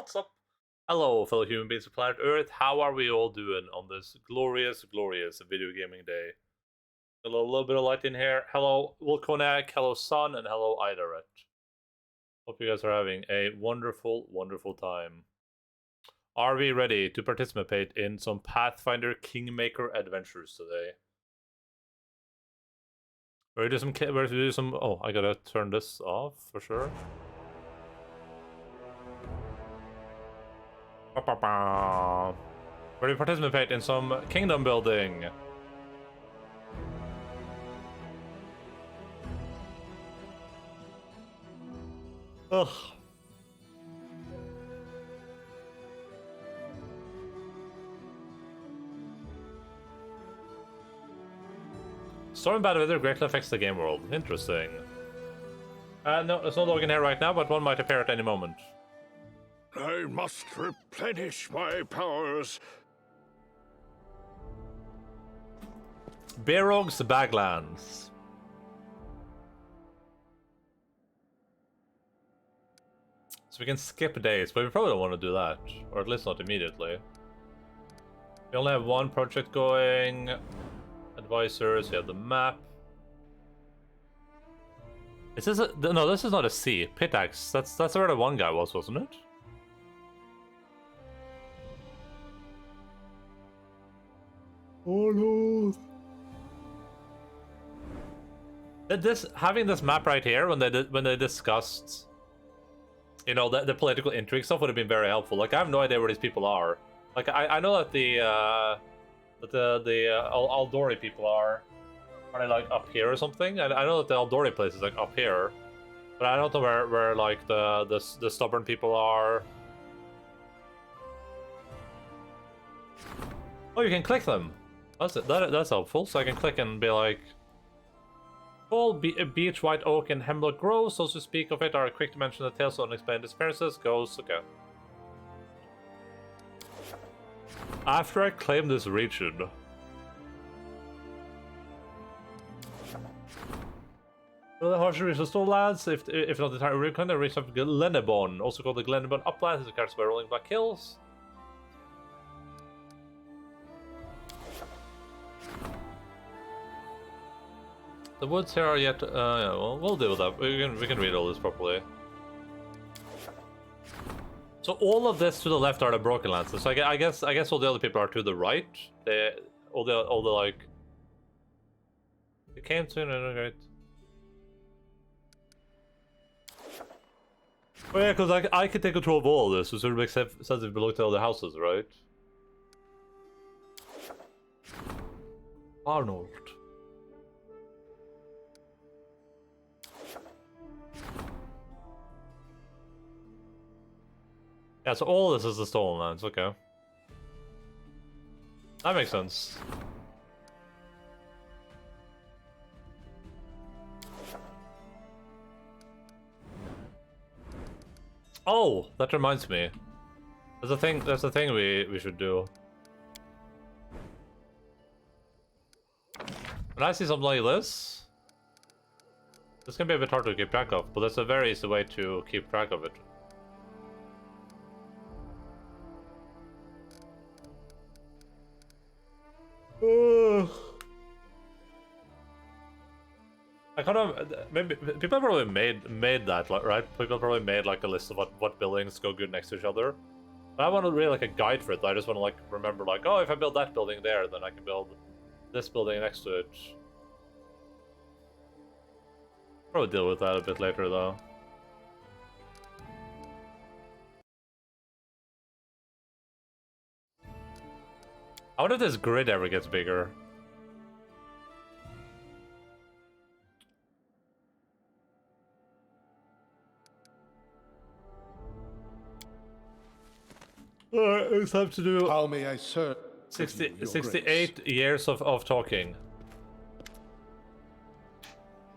what's up? Hello, fellow human beings of planet Earth. How are we all doing on this glorious, glorious video gaming day? A little bit of light in here. Hello, Wilkonak. Hello, Sun, and hello, Idaret. Hope you guys are having a wonderful, wonderful time. Are we ready to participate in some Pathfinder Kingmaker adventures today? Ready to do some... Oh, I gotta turn this off for sure. Ready to participate in some kingdom building. Ugh. Storm bad weather greatly affects the game world. Interesting. No, there's no log in here right now, but one might appear at any moment. I must replenish my powers. Berog's Baglands. So we can skip days, but we probably don't want to do that. Or at least not immediately. We only have one project going. Advisors, we have the map. Is this a... No, this is not a C. Pitax. That's where the one guy was, wasn't it? Oh no. Having this map right here when they discussed, you know, the political intrigue stuff would have been very helpful. Like, I have no idea where these people are. Like, I know that the Aldori people are they like up here or something? I know that the Aldori place is like up here, but I don't know where like the stubborn people are. Oh, you can click them. That's helpful. So I can click and be like, all beech, white oak, and hemlock groves, those who speak of it are quick to mention the tales of unexplained disappearances. Goes, okay. After I claim this region... Well, the harsh reach of Stormlands, if not entirely reclaimed, the reach of Glenebon, also called the Glenebon Uplands, is characterized by rolling black hills. The woods here are yet... yeah, well, we'll deal with that. We can read all this properly. So all of this to the left are the Broken Lands. So I guess all the other people are to the right. All the like... It came to... Right. Oh yeah, because I can take control of all of this, so it sort of makes sense if we belong to all the houses, right? Arnold. Yeah, so all this is the stolen lands, okay. That makes sense. Oh, that reminds me. There's a thing we should do. When I see something like this can be a bit hard to keep track of, but that's a very easy way to keep track of it. I kind of maybe people probably made that, like, right? People probably made like a list of what buildings go good next to each other. But I want to really like a guide for it. I just want to like remember like, oh, if I build that building there, then I can build this building next to it. Probably deal with that a bit later though. I wonder if this grid ever gets bigger. Alright, it's time to do... How may I serve? 68 years of talking.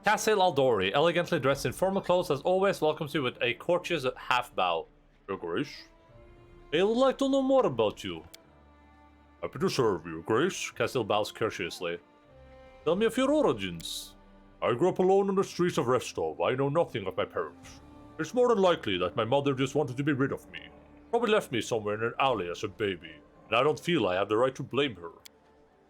Castle Aldori, elegantly dressed in formal clothes, as always, welcomes you with a courteous half bow. Your Grace, I would like to know more about you. Happy to serve, Your Grace. Castle bows courteously. Tell me of your origins. I grew up alone on the streets of Restov. I know nothing of my parents. It's more than likely that my mother just wanted to be rid of me. Probably left me somewhere in an alley as a baby, and I don't feel I have the right to blame her.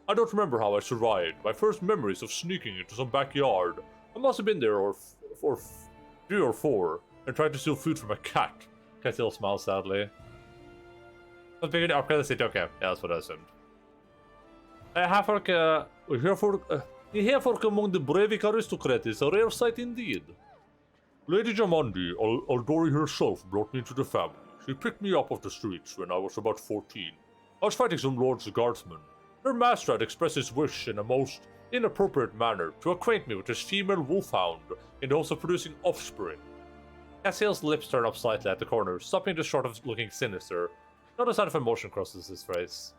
I don't remember how I survived. My first memories of sneaking into some backyard. I must have been there for 3 or 4, and tried to steal food from a cat. Castiel smiles sadly. Okay, yeah, that's what I assumed. Herfolk among the Breivik aristocrats is a rare sight indeed. Lady Jamandi, Aldori herself, brought me into the family. She picked me up off the streets when I was about 14. I was fighting some lord's guardsmen. Her master had expressed his wish in a most inappropriate manner to acquaint me with his female wolfhound in the hopes of producing offspring. Castiel's lips turn up slightly at the corner, stopping just short of looking sinister. Not a sign of emotion crosses his face.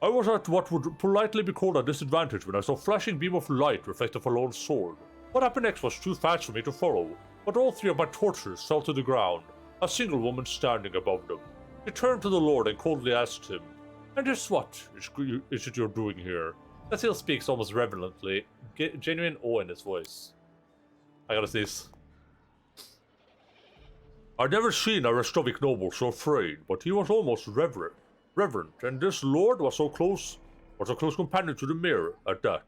I was at what would politely be called a disadvantage when I saw a flashing beam of light reflect off a lone sword. What happened next was too fast for me to follow, but all 3 of my torches fell to the ground, a single woman standing above them. She turned to the Lord and coldly asked him, "And just what is it you're doing here?" Castiel speaks almost reverently, genuine awe in his voice. I gotta see this. I'd never seen a Restovic noble so afraid, but he was almost reverent, and this lord was a close companion to the mayor at that.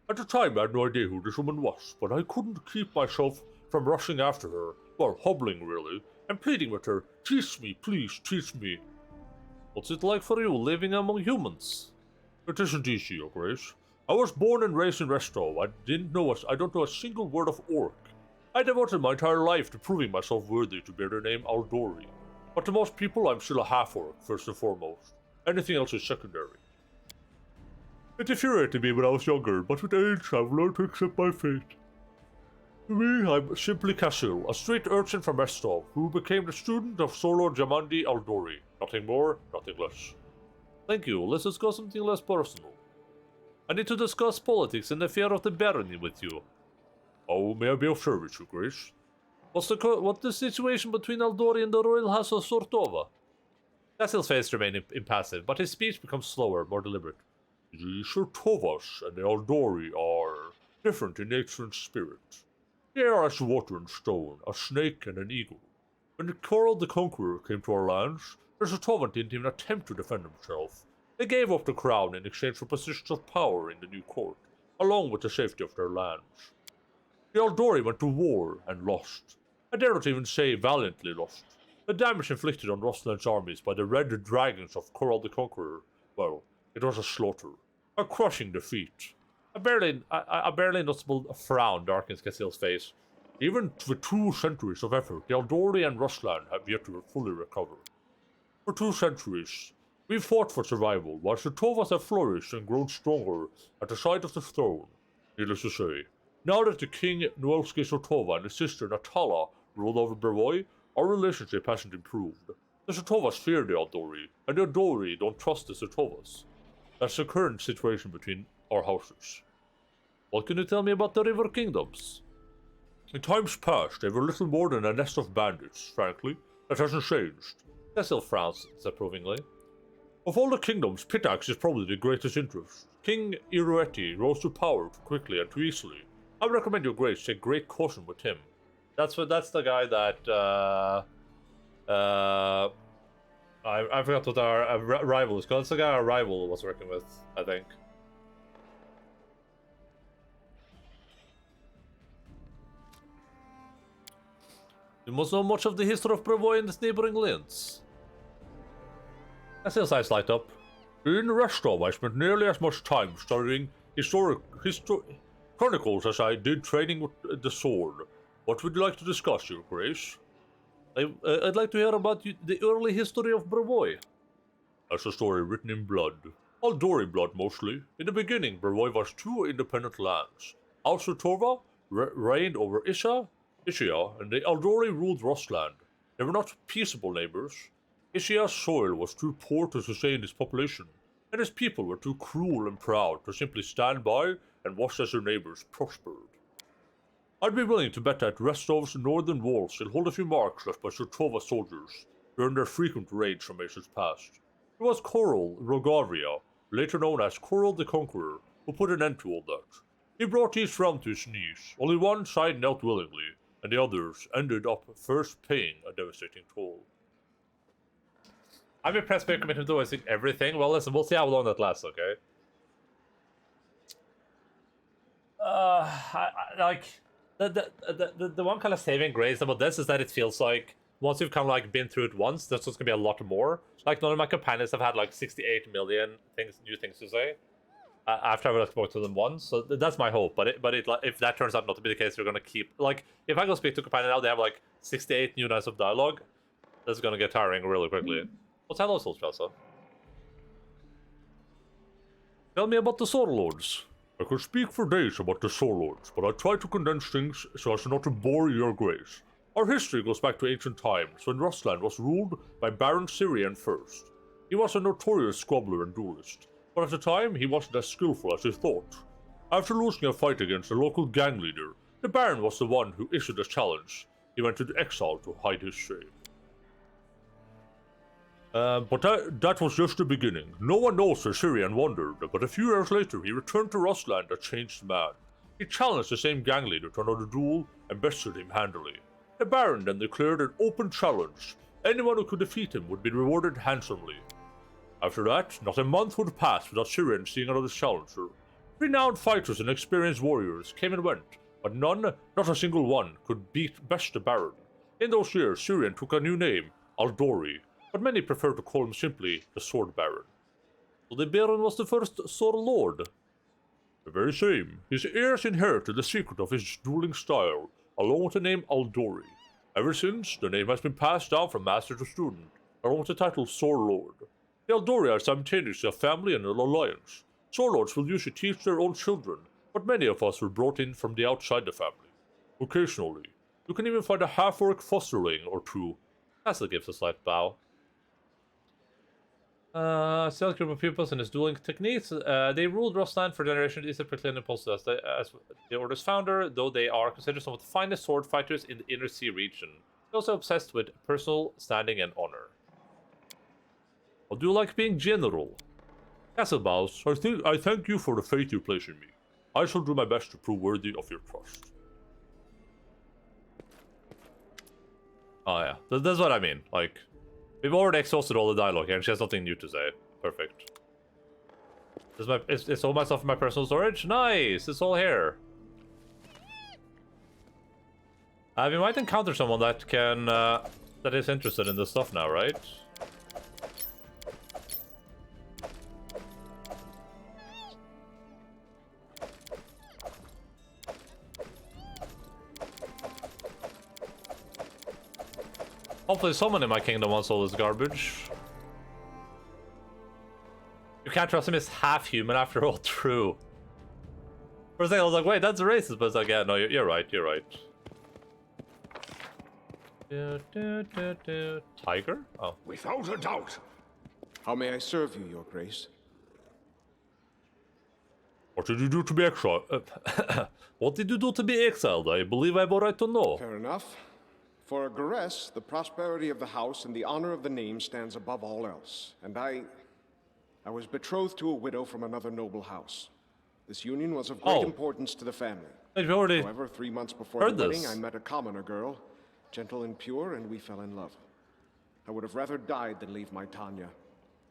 At the time I had no idea who this woman was, but I couldn't keep myself from rushing after her, well, hobbling really, and pleading with her, "Teach me, please, teach me." What's it like for you, living among humans? It isn't easy, Your Grace. I was born and raised in Restov. I don't know a single word of Orc. I devoted my entire life to proving myself worthy to bear the name Aldori. But to most people, I'm still a half-orc, first and foremost. Anything else is secondary. It infuriated me when I was younger, but with age, I've learned to accept my fate. To me, I'm simply Casil, a street urchin from Restov, who became the student of Solor Jamandi Aldori. Nothing more, nothing less. Thank you. Let's discuss something less personal. I need to discuss politics and the affair of the barony with you. Oh, may I be of service, Your Grace? What's the situation between Aldori and the royal house of Sortova? Casil's face remained impassive, but his speech becomes slower, more deliberate. The Sortovas and the Aldori are different in nature and spirit. They are as water and stone, a snake and an eagle. When Coral the Conqueror came to our lands, the Sortovan didn't even attempt to defend himself. They gave up the crown in exchange for positions of power in the new court, along with the safety of their lands. The Aldori went to war and lost. I dare not even say valiantly lost. The damage inflicted on Rosland's armies by the Red Dragons of Coral the Conqueror, well, it was a slaughter. A crushing defeat. A barely noticeable frown darkens Casil's face. Even with 2 centuries of effort, the Aldori and Rosland have yet to fully recover. For 2 centuries, we've fought for survival, while the Tovas have flourished and grown stronger at the side of the throne. Needless to say, now that the King Noelski Sortova and his sister Natala ruled over Brevoy, our relationship hasn't improved. The Sortovas fear the Aldori, and the Aldori don't trust the Sortovas. That's the current situation between our houses. What can you tell me about the River Kingdoms? In times past, they were little more than a nest of bandits, frankly. That hasn't changed. Casil frowns disapprovingly. Of all the kingdoms, Pitax is probably the greatest interest. King Irueti rose to power too quickly and too easily. I would recommend Your Grace take great caution with him. That's the guy that I forgot what our rival is called. It's the guy our rival was working with, I think. You must know much of the history of Brevoy and its neighboring lands. Casil's eyes light up. In Restov, I spent nearly as much time studying chronicles as I did training with the sword. What would you like to discuss, Your Grace? I'd like to hear about the early history of Brevoy. That's a story written in blood. Aldori blood, mostly. In the beginning, Brevoy was 2 independent lands. House Torva reigned over Ischia, and the Aldori ruled Rosland. They were not peaceable neighbors. Ischia's soil was too poor to sustain its population, and his people were too cruel and proud to simply stand by and watch as their neighbors prospered. I'd be willing to bet that Restov's northern walls still hold a few marks left by Sortova soldiers during their frequent raids from ages past. It was Coral Rogavia, later known as Coral the Conqueror, who put an end to all that. He brought each realm to his knees. Only one side knelt willingly, and the others ended up first paying a devastating toll. I'm impressed by your commitment to voicing everything. Well, listen, we'll see how long that lasts, okay? Like the one kind of saving grace about this is that it feels like once you've kind of like been through it once, there's just gonna be a lot more. Like none of my companions have had like 68 million new things to say after I've spoken to them once. So that's my hope. But if that turns out not to be the case, they're gonna keep like if I go speak to a companion now, they have like 68 new lines of dialogue. That's gonna get tiring really quickly. What's hello, Solstrasa? Tell me about the Sword Lords. I could speak for days about the Sword Lords, but I try to condense things so as not to bore your grace. Our history goes back to ancient times, when Rustland was ruled by Baron Syrian first. He was a notorious squabbler and duelist, but at the time he wasn't as skillful as he thought. After losing a fight against a local gang leader, the Baron was the one who issued a challenge. He went into exile to hide his shame. But that was just the beginning. No one knows where Syrian wandered, but a few years later he returned to Rustland a changed man. He challenged the same gang leader to another duel and bested him handily. The Baron then declared an open challenge. Anyone who could defeat him would be rewarded handsomely. After that, not a month would pass without Syrian seeing another challenger. Renowned fighters and experienced warriors came and went, but none, not a single one, could best the Baron. In those years, Syrian took a new name, Aldori, but many prefer to call him simply the Sword Baron. So the Baron was the first Sword Lord. The very same. His heirs inherited the secret of his dueling style, along with the name Aldori. Ever since, the name has been passed down from master to student, along with the title Sword Lord. The Aldori are simultaneously a family and an alliance. Sword Lords will usually teach their own children, but many of us were brought in from the outside the family. Occasionally, you can even find a half-orc fosterling or two. Castle gives a slight bow. Select group of pupils and his dueling techniques. They ruled Rustland for generations, is quickly and impulsive as the Order's founder, though they are considered some of the finest sword fighters in the Inner Sea region. They're also obsessed with personal standing and honor. How do you like being general? Castle bows. I thank you for the faith you place in me. I shall do my best to prove worthy of your trust. Oh yeah, that's what I mean. Like, we've already exhausted all the dialogue here, and she has nothing new to say. Perfect. It's all my stuff in my personal storage? Nice! It's all here. We might encounter someone that can, that is interested in this stuff now, right? Hopefully someone in my kingdom wants all this garbage. You can't trust him, he's half human after all, true. For a second I was like, wait, that's racist, but it's like, yeah, no, you're right, you're right. Tiger? Oh. Without a doubt. How may I serve you, Your Grace? What did you do to be exiled? What did you do to be exiled? I believe I have a right to know. Fair enough. For a Garess, the prosperity of the house and the honor of the name stands above all else. And I was betrothed to a widow from another noble house. This union was of great importance to the family. However, 3 months before the wedding, I met a commoner girl, gentle and pure, and we fell in love. I would have rather died than leave my Tanya.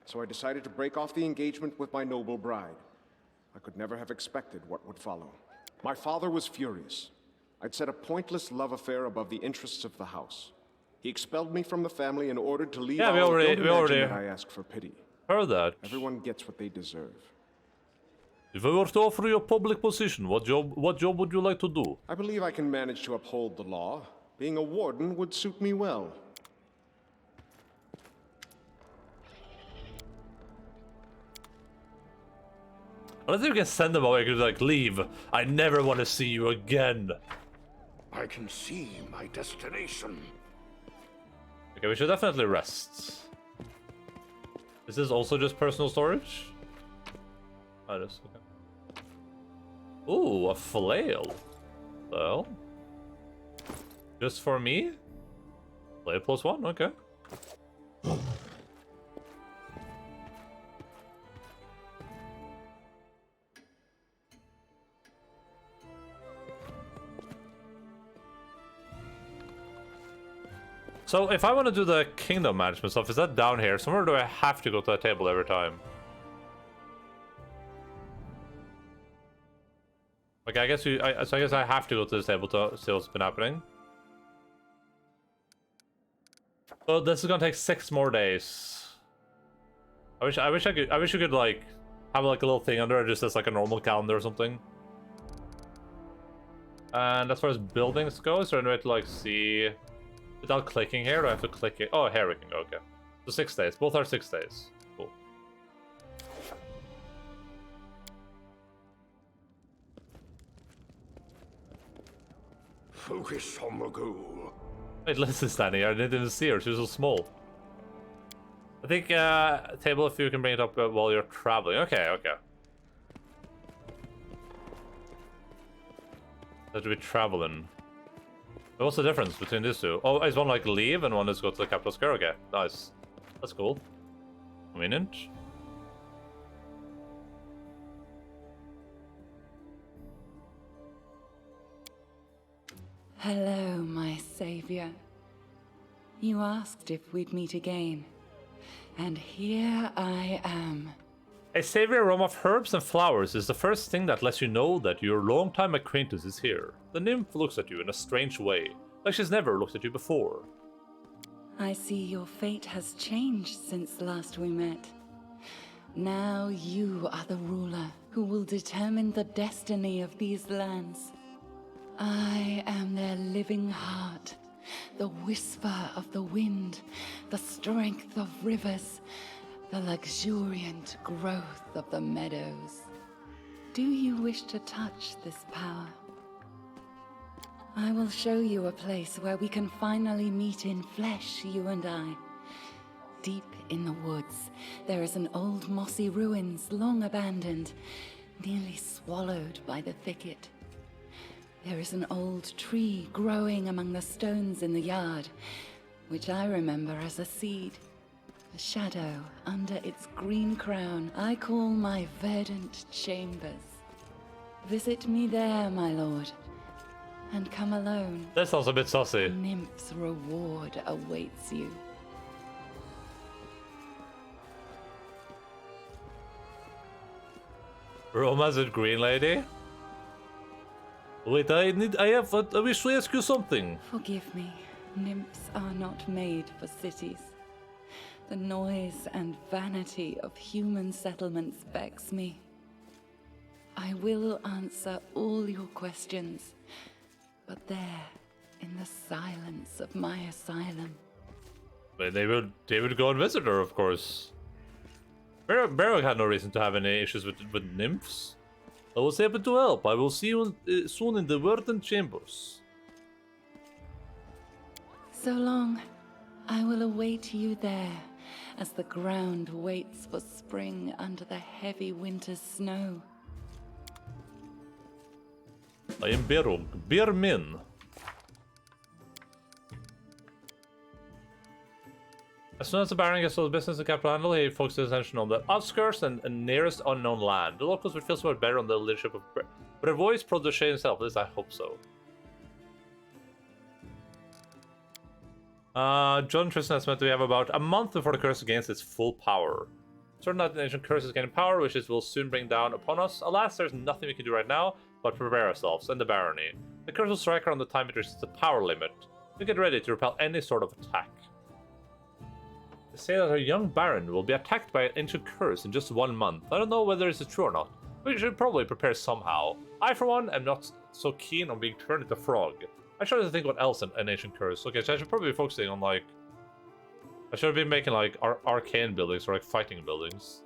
So I decided to break off the engagement with my noble bride. I could never have expected what would follow. My father was furious. I'd set a pointless love affair above the interests of the house. He expelled me from the family and ordered to leave. Yeah, we already I asked for pity. Heard that. Everyone gets what they deserve. If I were to offer you a public position, what job would you like to do? I believe I can manage to uphold the law. Being a warden would suit me well. I don't think you can send them away. You can like, leave. I never want to see you again. I can see my destination. Okay, we should definitely rest. Is this also just personal storage? Oh, it is. Okay. Ooh, a flail. Well, just for me? Flail +1, okay. So if I want to do the kingdom management stuff, is that down here? Somewhere do I have to go to that table every time? Like, I guess so I guess I have to go to this table to see what's been happening. So this is gonna take 6 more days. I wish you could like have like a little thing under it just as like a normal calendar or something. And as far as buildings go, is there any way to like see without clicking here? Do I have to click it? Oh, here we can go. Okay, so 6 days. Both are 6 days. Cool. Focus on the goal. Wait, Liz is standing here. I didn't even see her. She was so small. I think table if you can bring it up while you're traveling. Okay, okay. That should be traveling. But what's the difference between these two? Oh, is one like leave and one is go to the capital square? Okay, nice. That's cool. Convenient. Hello, my savior. You asked if we'd meet again, and here I am. A savory aroma of herbs and flowers is the first thing that lets you know that your longtime acquaintance is here. The nymph looks at you in a strange way, like she's never looked at you before. I see your fate has changed since last we met. Now you are the ruler who will determine the destiny of these lands. I am their living heart, the whisper of the wind, the strength of rivers, the luxuriant growth of the meadows. Do you wish to touch this power? I will show you a place where we can finally meet in flesh, you and I. Deep in the woods, there is an old mossy ruins long abandoned, nearly swallowed by the thicket. There is an old tree growing among the stones in the yard, which I remember as a seed. A shadow under its green crown I call my verdant chambers. Visit me there, my lord, and come alone. That sounds a bit saucy. Nymph's reward awaits you. Romance with Green Lady? Wait, I wish to ask you something. Forgive me. Nymphs are not made for cities. The noise and vanity of human settlements vex me. I will answer all your questions, but there, in the silence of my asylum. But they would go and visit her, of course. Barrow had no reason to have any issues with nymphs. I was able to help. I will see you soon in the verdant chambers. So long. I will await you there, as the ground waits for spring under the heavy winter's snow. I am Barrow. Bear Min. As soon as the Baron gets all the business in capital handle, he focuses his attention on the outskirts and nearest unknown land. The locals would feel somewhat better on the leadership of Brevois protege himself. At least I hope so. John Tristan estimates we have about a month before the curse gains its full power. Certain that the ancient curse is gaining power, which it will soon bring down upon us. Alas, there's nothing we can do right now but prepare ourselves and the barony. The curse will strike around the time it reaches the power limit. We get ready to repel any sort of attack. They say that our young baron will be attacked by an ancient curse in just 1 month. I don't know whether this is true or not. We should probably prepare somehow. I, for one, am not so keen on being turned into a frog. I try to think what else an ancient curse. Okay, so I should probably be focusing on like... I should have been making like arcane buildings or like fighting buildings.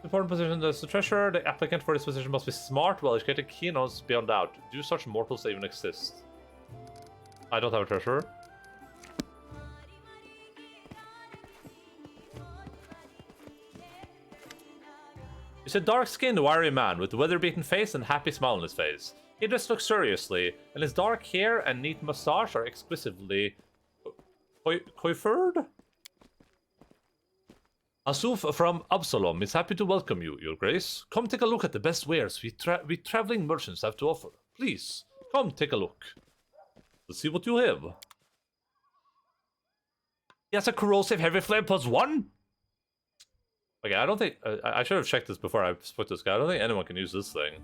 Important position as the treasurer. The applicant for this position must be smart, well-educated, keen on beyond doubt. Do such mortals even exist? I don't have a treasurer. He's a dark-skinned, wiry man with a weather-beaten face and a happy smile on his face. He dressed luxuriously, and his dark hair and neat moustache are exquisitely coiffured. Asuf from Absalom is happy to welcome you, Your Grace. Come take a look at the best wares we traveling merchants have to offer. Please, come take a look. Let's see what you have. He has a corrosive heavy flame +1? Okay, I don't think... I should have checked this before I put this guy. I don't think anyone can use this thing.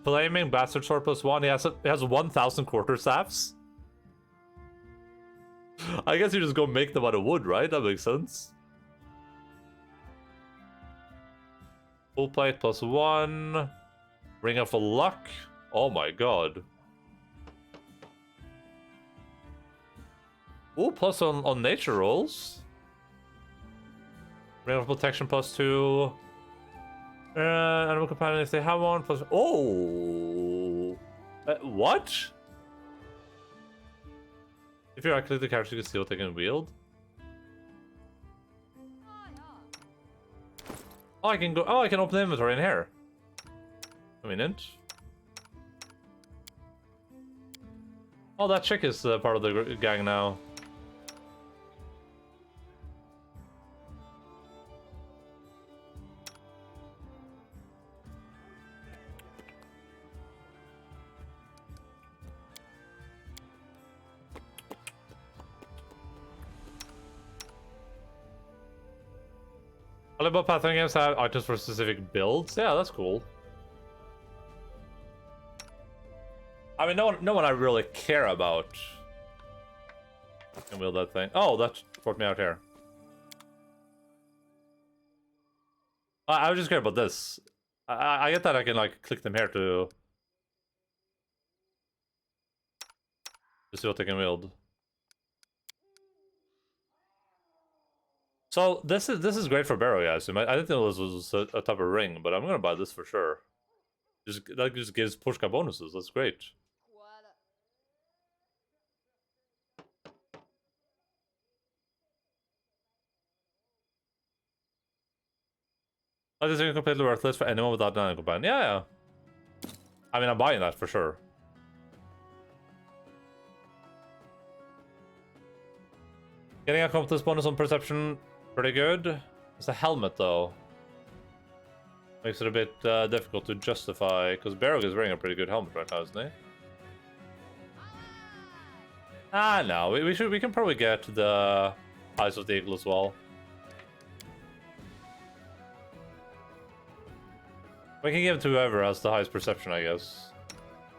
Flaming Bastard Sword +1. He has 1,000 quarterstaffs. I guess you just go make them out of wood, right? That makes sense. Full plate +1. Ring of Luck. Oh my god. Ooh, plus on nature rolls. Ring of Protection +2. Animal Companion if they have one. Plus. Oh! What? If you activate the character, you can see what they can wield. Oh, I can go. Oh, I can open the inventory in here. Convenient. Oh, that chick is part of the gang now. All about Pathfinder games have items for specific builds. Yeah, that's cool. I mean, no one I really care about can wield that thing. Oh, that brought me out here. I was just care about this. I get that I can like click them here to see what they can wield. So this is great for barrel, guys. I didn't think this was a type of ring, but I'm gonna buy this for sure. That just gives pushka bonuses. That's great. This is completely worthless for anyone without an companion. Yeah. I mean, I'm buying that for sure. Getting a competence bonus on perception, pretty good. It's a helmet though. Makes it a bit difficult to justify, because Barrog is wearing a pretty good helmet right now, isn't he? Ah, no, we can probably get the Eyes of the Eagle as well. We can give it to whoever has the highest perception, I guess.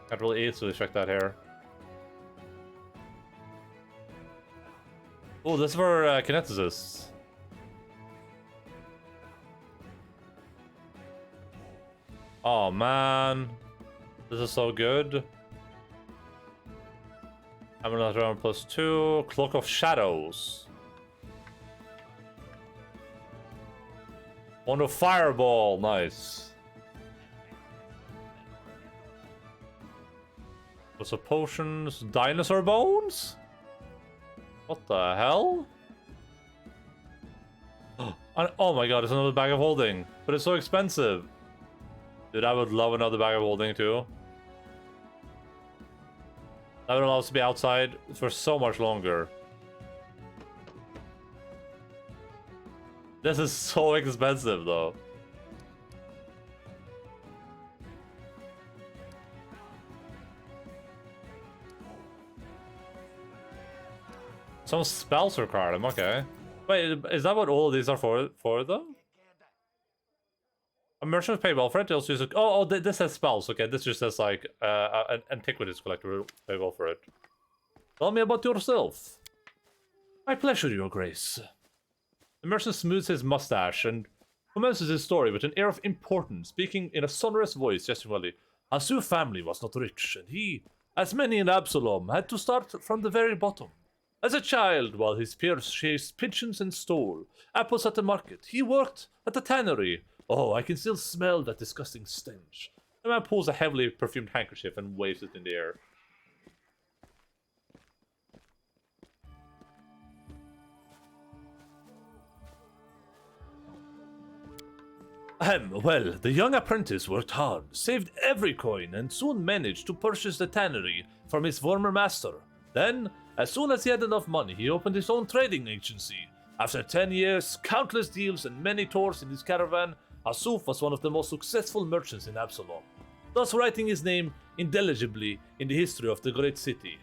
Can't really easily check that here. Oh, this is for kineticists. Oh man, this is so good. I'm gonna run +2. Cloak of Shadows. On a fireball, nice. What's the potions? Dinosaur bones? What the hell? Oh my god, it's another bag of holding. But it's so expensive. Dude, I would love another bag of holding too. That would allow us to be outside for so much longer. This is so expensive though. Some spells require them, okay. Wait, is that what all of these are for though? A merchant pay well for it, they also use it. Oh, this says spells, okay. This just says like an antiquities collector will pay well for it. Tell me about yourself. My pleasure, your grace. The merchant smooths his mustache and commences his story with an air of importance, speaking in a sonorous voice, gesturing. Asu family was not rich, and he, as many in Absalom, had to start from the very bottom. As a child, while his peers chased pigeons and stole apples at the market, he worked at the tannery. Oh, I can still smell that disgusting stench. The man pulls a heavily perfumed handkerchief and waves it in the air. Well, the young apprentice worked hard, saved every coin, and soon managed to purchase the tannery from his former master. Then, as soon as he had enough money, he opened his own trading agency. After 10 years, countless deals, and many tours in his caravan, Asuf was one of the most successful merchants in Absalom, thus writing his name indelibly in the history of the great city.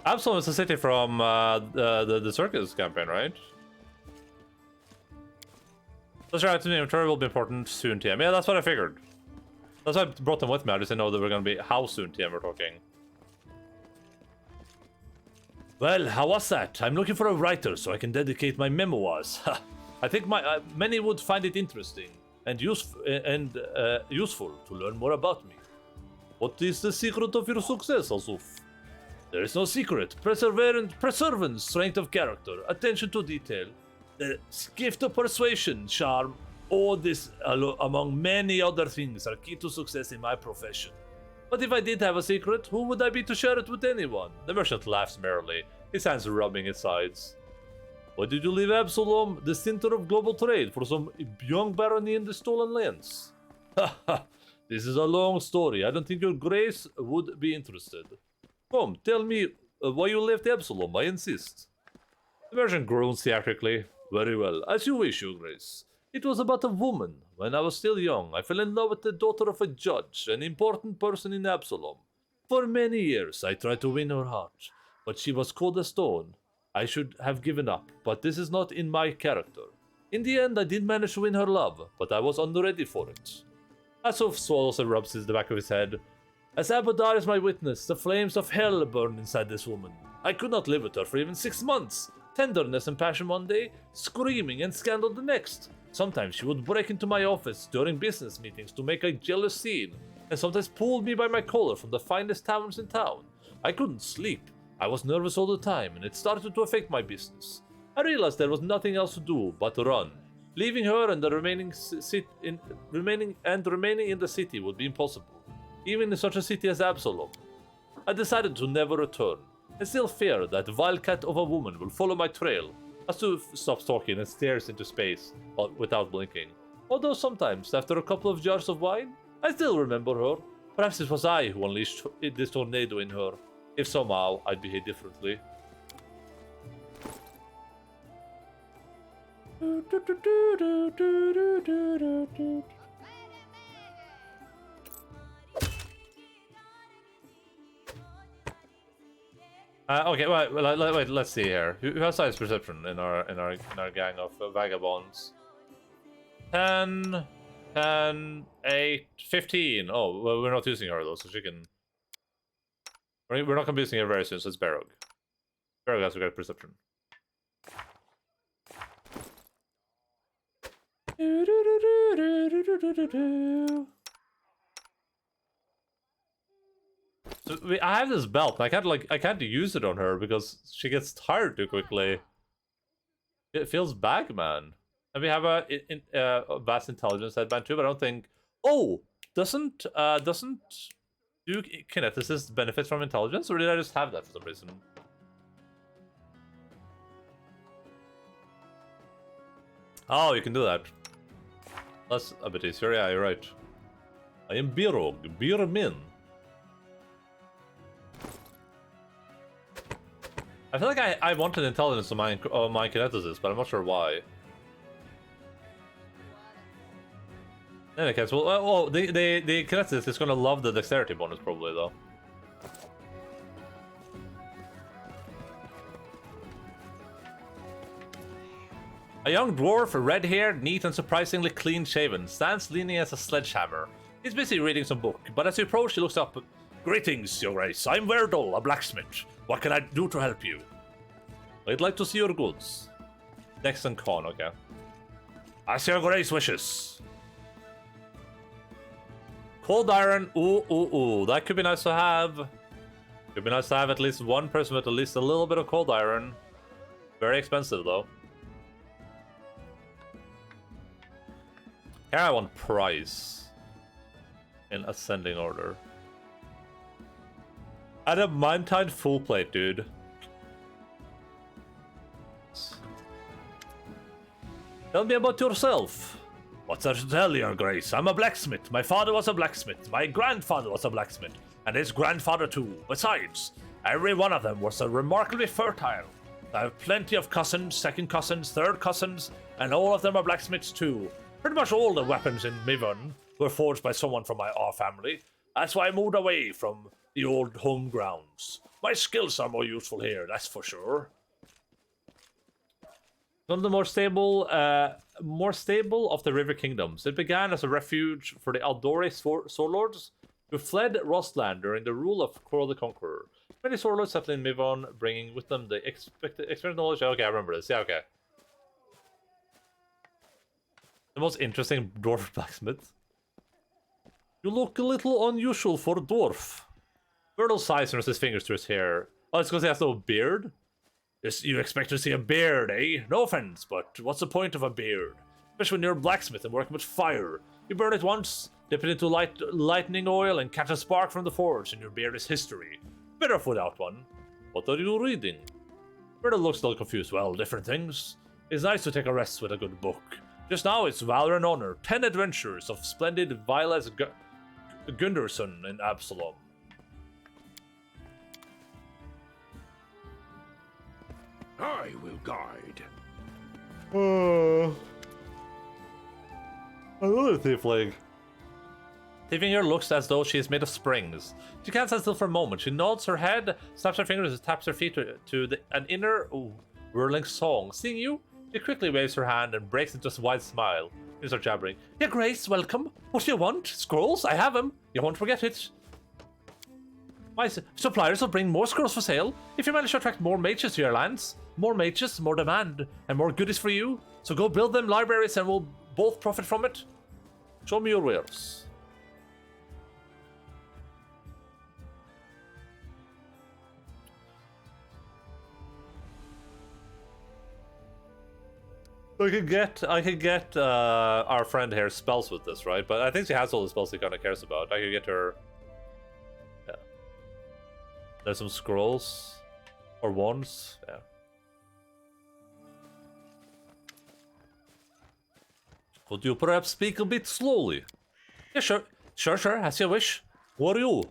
Absalom is a city from the circus campaign, right? Those are active inventory will be important soon, TM. Yeah, that's what I figured. That's why I brought them with me. I just didn't know they were going to be how soon, TM, we're talking. Well, how was that? I'm looking for a writer so I can dedicate my memoirs. I think many would find it interesting and useful to learn more about me. What is the secret of your success, Asuf? There is no secret. Perseverance, strength of character, attention to detail, the gift of persuasion, charm, all this, among many other things, are key to success in my profession. But if I did have a secret, who would I be to share it with anyone? The merchant laughs merrily, his hands rubbing his sides. Why did you leave Absalom, the center of global trade, for some young barony in the stolen lands? Haha, this is a long story. I don't think your grace would be interested. Come, tell me why you left Absalom, I insist. The merchant groans theatrically. Very well, as you wish, your grace. It was about a woman. When I was still young, I fell in love with the daughter of a judge, an important person in Absalom. For many years, I tried to win her heart, but she was cold as stone. I should have given up, but this is not in my character. In the end, I did manage to win her love, but I was unready for it. Asuf swallows and rubs the back of his head. As Abadar is my witness, the flames of hell burn inside this woman. I could not live with her for even 6 months. Tenderness and passion one day, screaming and scandal the next. Sometimes she would break into my office during business meetings to make a jealous scene, and sometimes pulled me by my collar from the finest taverns in town. I couldn't sleep. I was nervous all the time, and it started to affect my business. I realized there was nothing else to do but run. Leaving her and the remaining in the city would be impossible, even in such a city as Absalom. I decided to never return. I still fear that wildcat of a woman will follow my trail. Asuf stops talking and stares into space without blinking. Although sometimes, after a couple of jars of wine, I still remember her. Perhaps it was I who unleashed this tornado in her. If somehow, I'd behave differently. Okay, wait, let's see here. Who has highest perception in our gang of vagabonds? 10, 8, 15. Oh, well, we're not using her though, so she can. We're not confusing her very soon, so it's Barog. Barog has a great perception. So I have this belt, and I can't use it on her because she gets tired too quickly. It feels Bagman. And we have a vast intelligence headband too, but I don't think. Oh, doesn't do kineticist benefits from intelligence, or did I just have that for some reason? Oh, you can do that. That's a bit easier. Yeah, you're right. I am Birog, Birmin. I feel like I wanted intelligence on my kineticist, but I'm not sure why. In any case, well, the kineticist is gonna love the dexterity bonus probably though. A young dwarf, red-haired, neat and surprisingly clean-shaven, stands leaning against a sledgehammer. He's busy reading some book, but as you approach, he looks up. Greetings, your grace. I'm Verdol, a blacksmith. What can I do to help you? I'd like to see your goods. Dex and Con, okay. As your grace wishes. Cold iron, ooh. That could be nice to have. Could be nice to have at least one person with at least a little bit of cold iron. Very expensive, though. Here I want price. In ascending order. Adamantine full plate, dude. Tell me about yourself. What's there to tell, your grace? I'm a blacksmith. My father was a blacksmith. My grandfather was a blacksmith. And his grandfather too. Besides, every one of them was remarkably fertile. I have plenty of cousins, second cousins, third cousins, and all of them are blacksmiths too. Pretty much all the weapons in Mivon were forged by someone from our family. That's why I moved away from The old home grounds. My skills are more useful here, that's for sure. One of the more stable of the River Kingdoms. It began as a refuge for the Aldori Sword Lords who fled Rostland during the rule of Korl the Conqueror. Many Sword Lords settled in Mivon, bringing with them the expected knowledge. Okay, I remember this. Yeah, okay. The most interesting dwarf blacksmith. You look a little unusual for a dwarf. Myrtle sighs and runs his fingers through his hair. Oh, it's because he has no beard? Yes, you expect to see a beard, eh? No offense, but what's the point of a beard? Especially when you're a blacksmith and working with fire. You burn it once, dip it into lightning oil, and catch a spark from the forge, and your beard is history. Better off without one. What are you reading? Myrtle looks a little confused. Well, different things. It's nice to take a rest with a good book. Just now, it's Valor and Honor, 10 adventures of splendid Vilas Gunderson and Absalom. I will guide. Another tiefling. Tiefling here looks as though she is made of springs. She can't stand still for a moment. She nods her head, snaps her fingers, and taps her feet to an inner whirling song. Seeing you, she quickly waves her hand and breaks into a wide smile. You start jabbering. Your Grace, welcome. What do you want? Scrolls? I have them. You won't forget it. My suppliers will bring more scrolls for sale. If you manage to attract more mages to your lands, more mages, more demand, and more goodies for you. So go build them libraries and we'll both profit from it. Show me your wares. I could get our friend here spells with this, right? But I think she has all the spells he kind of cares about. I could get her. Yeah. There's some scrolls or wands. Yeah. Could you perhaps speak a bit slowly? Yeah, sure, as you wish. Who are you?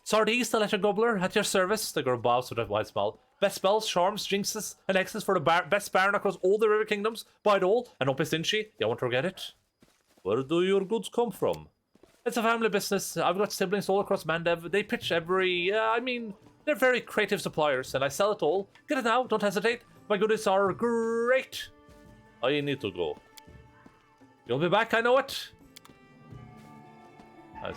Sardis, the letter gobbler, at your service. The girl bows with a wide smile. Best spells, charms, jinxes, and hexes for the best baron across all the river kingdoms. Buy it all, and don't be stingy. You won't forget it. Where do your goods come from? It's a family business. I've got siblings all across Mandev. They pitch every... they're very creative suppliers, and I sell it all. Get it now, don't hesitate. My goodies are great. I need to go. You'll be back, I know it. Nice.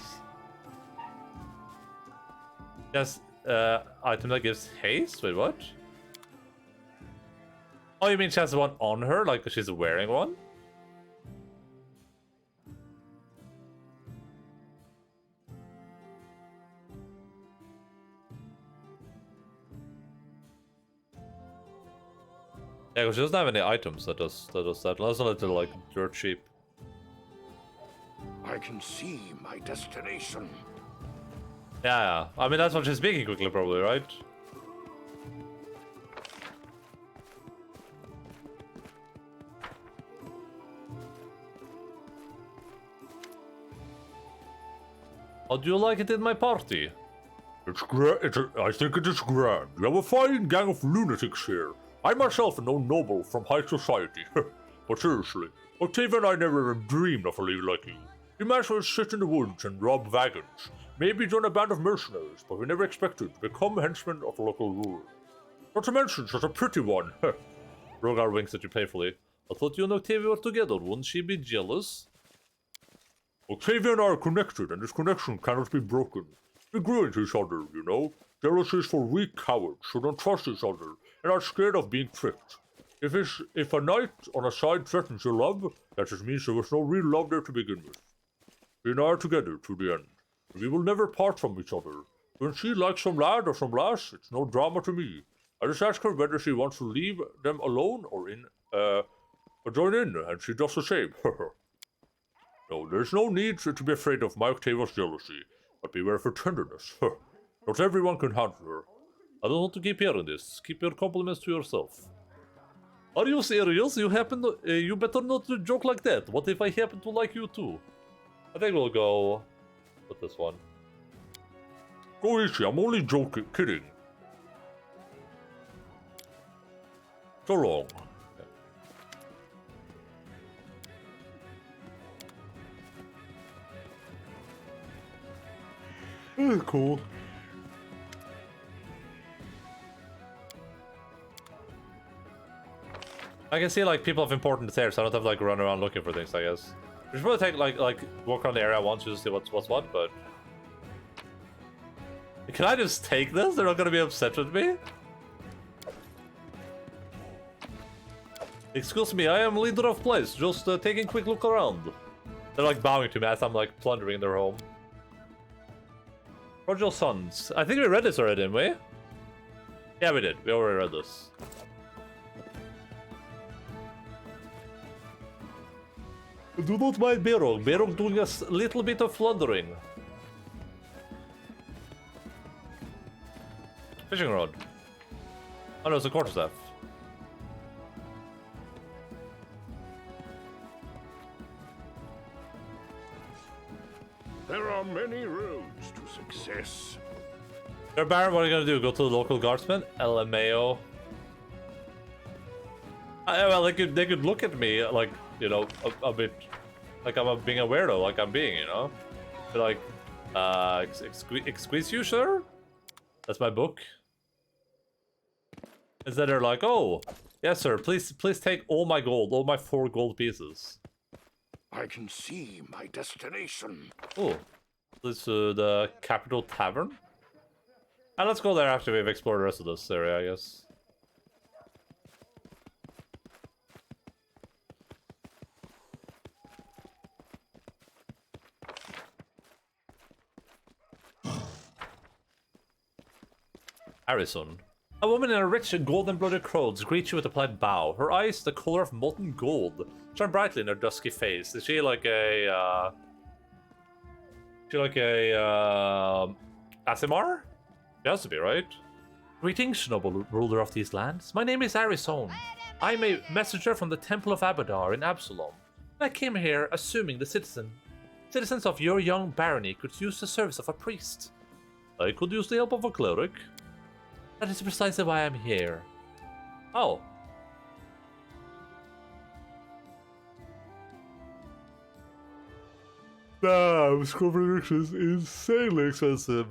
Yes, item that gives haste? Wait, what? Oh, you mean she has one on her, like she's wearing one? Yeah, because she doesn't have any items that does that. Unless they're like dirt cheap. I can see my destination. Yeah. I mean, that's what she's speaking quickly, probably, right? How do you like it in my party? It's great. I think it is grand. You have a fine gang of lunatics here. I myself am no noble from high society. But seriously, Octavia and I never even dreamed of a leader like you. You might as well sit in the woods and rob wagons. Maybe join a band of mercenaries, but we never expected to become henchmen of the local ruler. Not to mention such a pretty one. Rogar winks at you playfully. I thought you and Octavia were together. Wouldn't she be jealous? Octavia and I are connected, and this connection cannot be broken. We grew into each other, you know. Jealousy is for weak cowards who don't trust each other and are scared of being tricked. If a knight on a side threatens your love, that just means there was no real love there to begin with. We and I are together to the end. We will never part from each other. When she likes some lad or some lass, it's no drama to me. I just ask her whether she wants to leave them alone or join in, and she does the same. No, there's no need to be afraid of my Octavia's jealousy, but beware of her tenderness. Not everyone can handle her. I don't want to keep hearing this. Keep your compliments to yourself. Are you serious? You better not joke like that. What if I happen to like you too? I think we'll go with this one. Go easy, I'm only kidding. So long. Cool. I can see like people have important there, so I don't have to like run around looking for things. I guess we should probably take like walk around the area once to see what's what. But can I just take this? They're not gonna be upset with me. Excuse me, I am leader of place. Just taking a quick look around. They're like bowing to me as I'm like plundering their home. Prodigal Sons. I think we read this already, didn't we? Yeah, we did. We already read this. Do not mind Berog. Berog doing a little bit of plundering. Fishing rod. Oh no, it's a quarterstaff. There are many roads to success. Sir Baron, what are you gonna do? Go to the local guardsman? LMAO. Well, they could look at me like, you know, a bit like I'm being a weirdo, like I'm being, you know? Be like, excuse you, sir? That's my book. Instead they're like, oh, yes, sir, please take all my gold, all my 4 gold pieces. I can see my destination. Oh, this the Capital Tavern? And let's go there after we've explored the rest of this area, I guess. Harrison. A woman in a rich golden-blooded clothes greets you with a polite bow. Her eyes, the color of molten gold, shine brightly in her dusky face. Is she like a, Asimar? She has to be, right? Greetings, noble ruler of these lands. My name is Harrison. I'm a messenger from the Temple of Abadar in Absalom. I came here assuming the citizens of your young barony could use the service of a priest. I could use the help of a cleric. That is precisely why I'm here. Oh. Damn, Scoville is insanely expensive.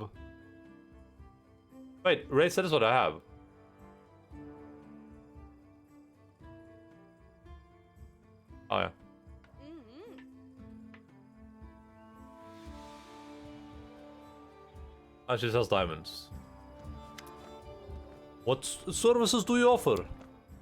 Wait, Ray said is what I have. Oh yeah. Oh, she sells diamonds. What services do you offer?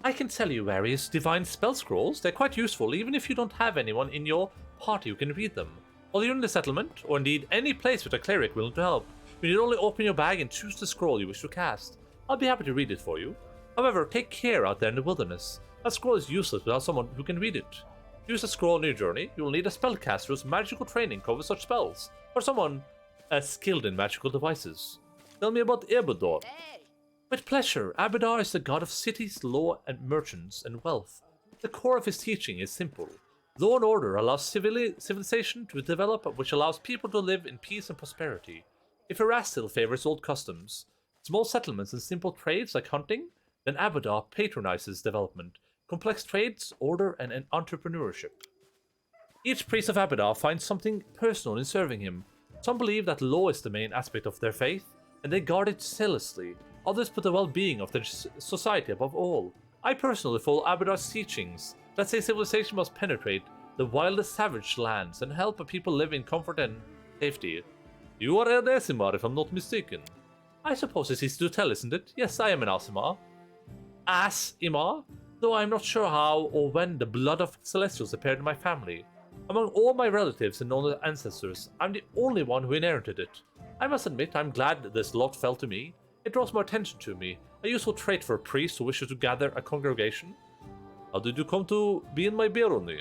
I can tell you various divine spell scrolls. They're quite useful, even if you don't have anyone in your party who can read them. While you're in the settlement, or indeed any place with a cleric willing to help, you need only open your bag and choose the scroll you wish to cast. I'll be happy to read it for you. However, take care out there in the wilderness. That scroll is useless without someone who can read it. To use a scroll on your journey, you will need a spellcaster whose magical training covers such spells, or someone skilled in magical devices. Tell me about Abadar. With pleasure. Abadar is the god of cities, law, and merchants, and wealth. The core of his teaching is simple. Law and order allows civilization to develop, which allows people to live in peace and prosperity. If Erastil favors old customs, small settlements, and simple trades like hunting, then Abadar patronizes development, complex trades, order, and entrepreneurship. Each priest of Abadar finds something personal in serving him. Some believe that law is the main aspect of their faith, and they guard it zealously. Others put the well-being of their society above all. I personally follow Abadar's teachings that say civilization must penetrate the wildest savage lands and help people live in comfort and safety. You are an Asimar, if I'm not mistaken. I suppose it's easy to tell, isn't it? Yes, I am an Asimar. Asimar? Though I'm not sure how or when the blood of Celestials appeared in my family. Among all my relatives and known ancestors, I'm the only one who inherited it. I must admit, I'm glad that this lot fell to me. It draws more attention to me, a useful trait for a priest who wishes to gather a congregation. How did you come to be in my barony?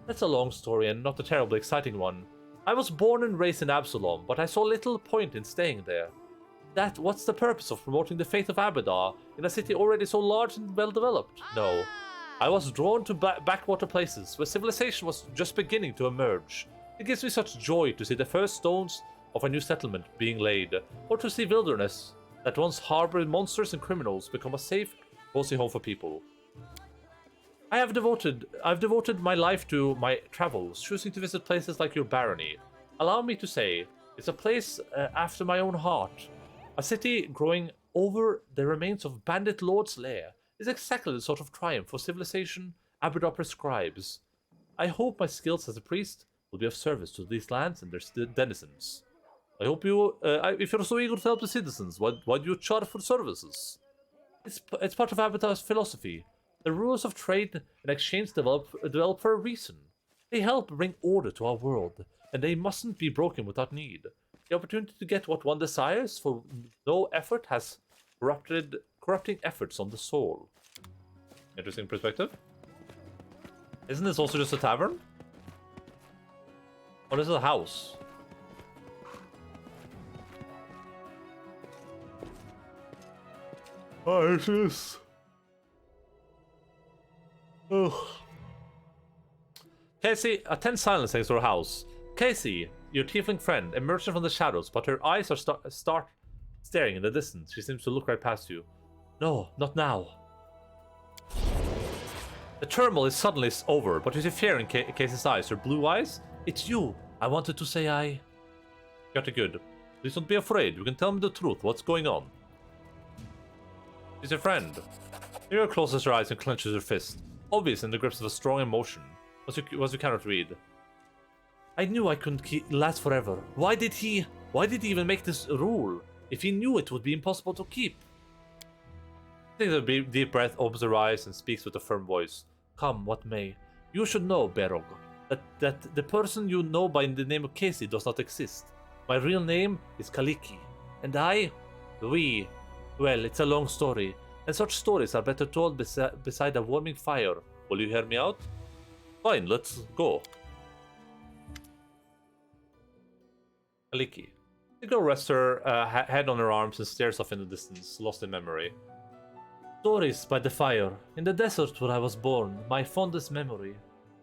That's a long story and not a terribly exciting one. I was born and raised in Absalom, but I saw little point in staying there. What's the purpose of promoting the faith of Abadar in a city already so large and well developed? No. I was drawn to backwater places where civilization was just beginning to emerge. It gives me such joy to see the first stones of a new settlement being laid, or to see wilderness that once harbored monsters and criminals become a safe, cozy home for people. I've devoted my life to my travels, choosing to visit places like your barony. Allow me to say, it's a place after my own heart. A city growing over the remains of Bandit Lord's lair, is exactly the sort of triumph for civilization Abaddon prescribes. I hope my skills as a priest will be of service to these lands and their denizens. I hope you, if you're so eager to help the citizens, why do you charge for services? It's part of Abaddon's philosophy. The rules of trade and exchange develop for a reason. They help bring order to our world, and they mustn't be broken without need. The opportunity to get what one desires for no effort has corrupting efforts on the soul. Interesting perspective. Isn't this also just a tavern? Or is it a house? Oh, it's this. Ugh. Casey, a tense silence next to her house. Casey, your tiefling friend, emerges from the shadows, but her eyes are start staring in the distance. She seems to look right past you. No, not now. The turmoil is suddenly over, but you see fear in Casey's eyes. Her blue eyes? It's you. I wanted to say I... Got it good. Please don't be afraid. You can tell me the truth. What's going on? She's your friend. Mira closes her eyes and clenches her fist, obvious in the grips of a strong emotion, as you cannot read. I knew I couldn't last forever. Why did he even make this rule, if he knew it would be impossible to keep? Takes a deep breath, opens her eyes, and speaks with a firm voice. Come, what may. You should know, Berog, that the person you know by the name of Casey does not exist. My real name is Kaliki, and well, it's a long story, and such stories are better told beside a warming fire. Will you hear me out? Fine, let's go. Kaliki. The girl rests her head on her arms and stares off in the distance, lost in memory. Stories by the fire, in the desert where I was born, my fondest memory.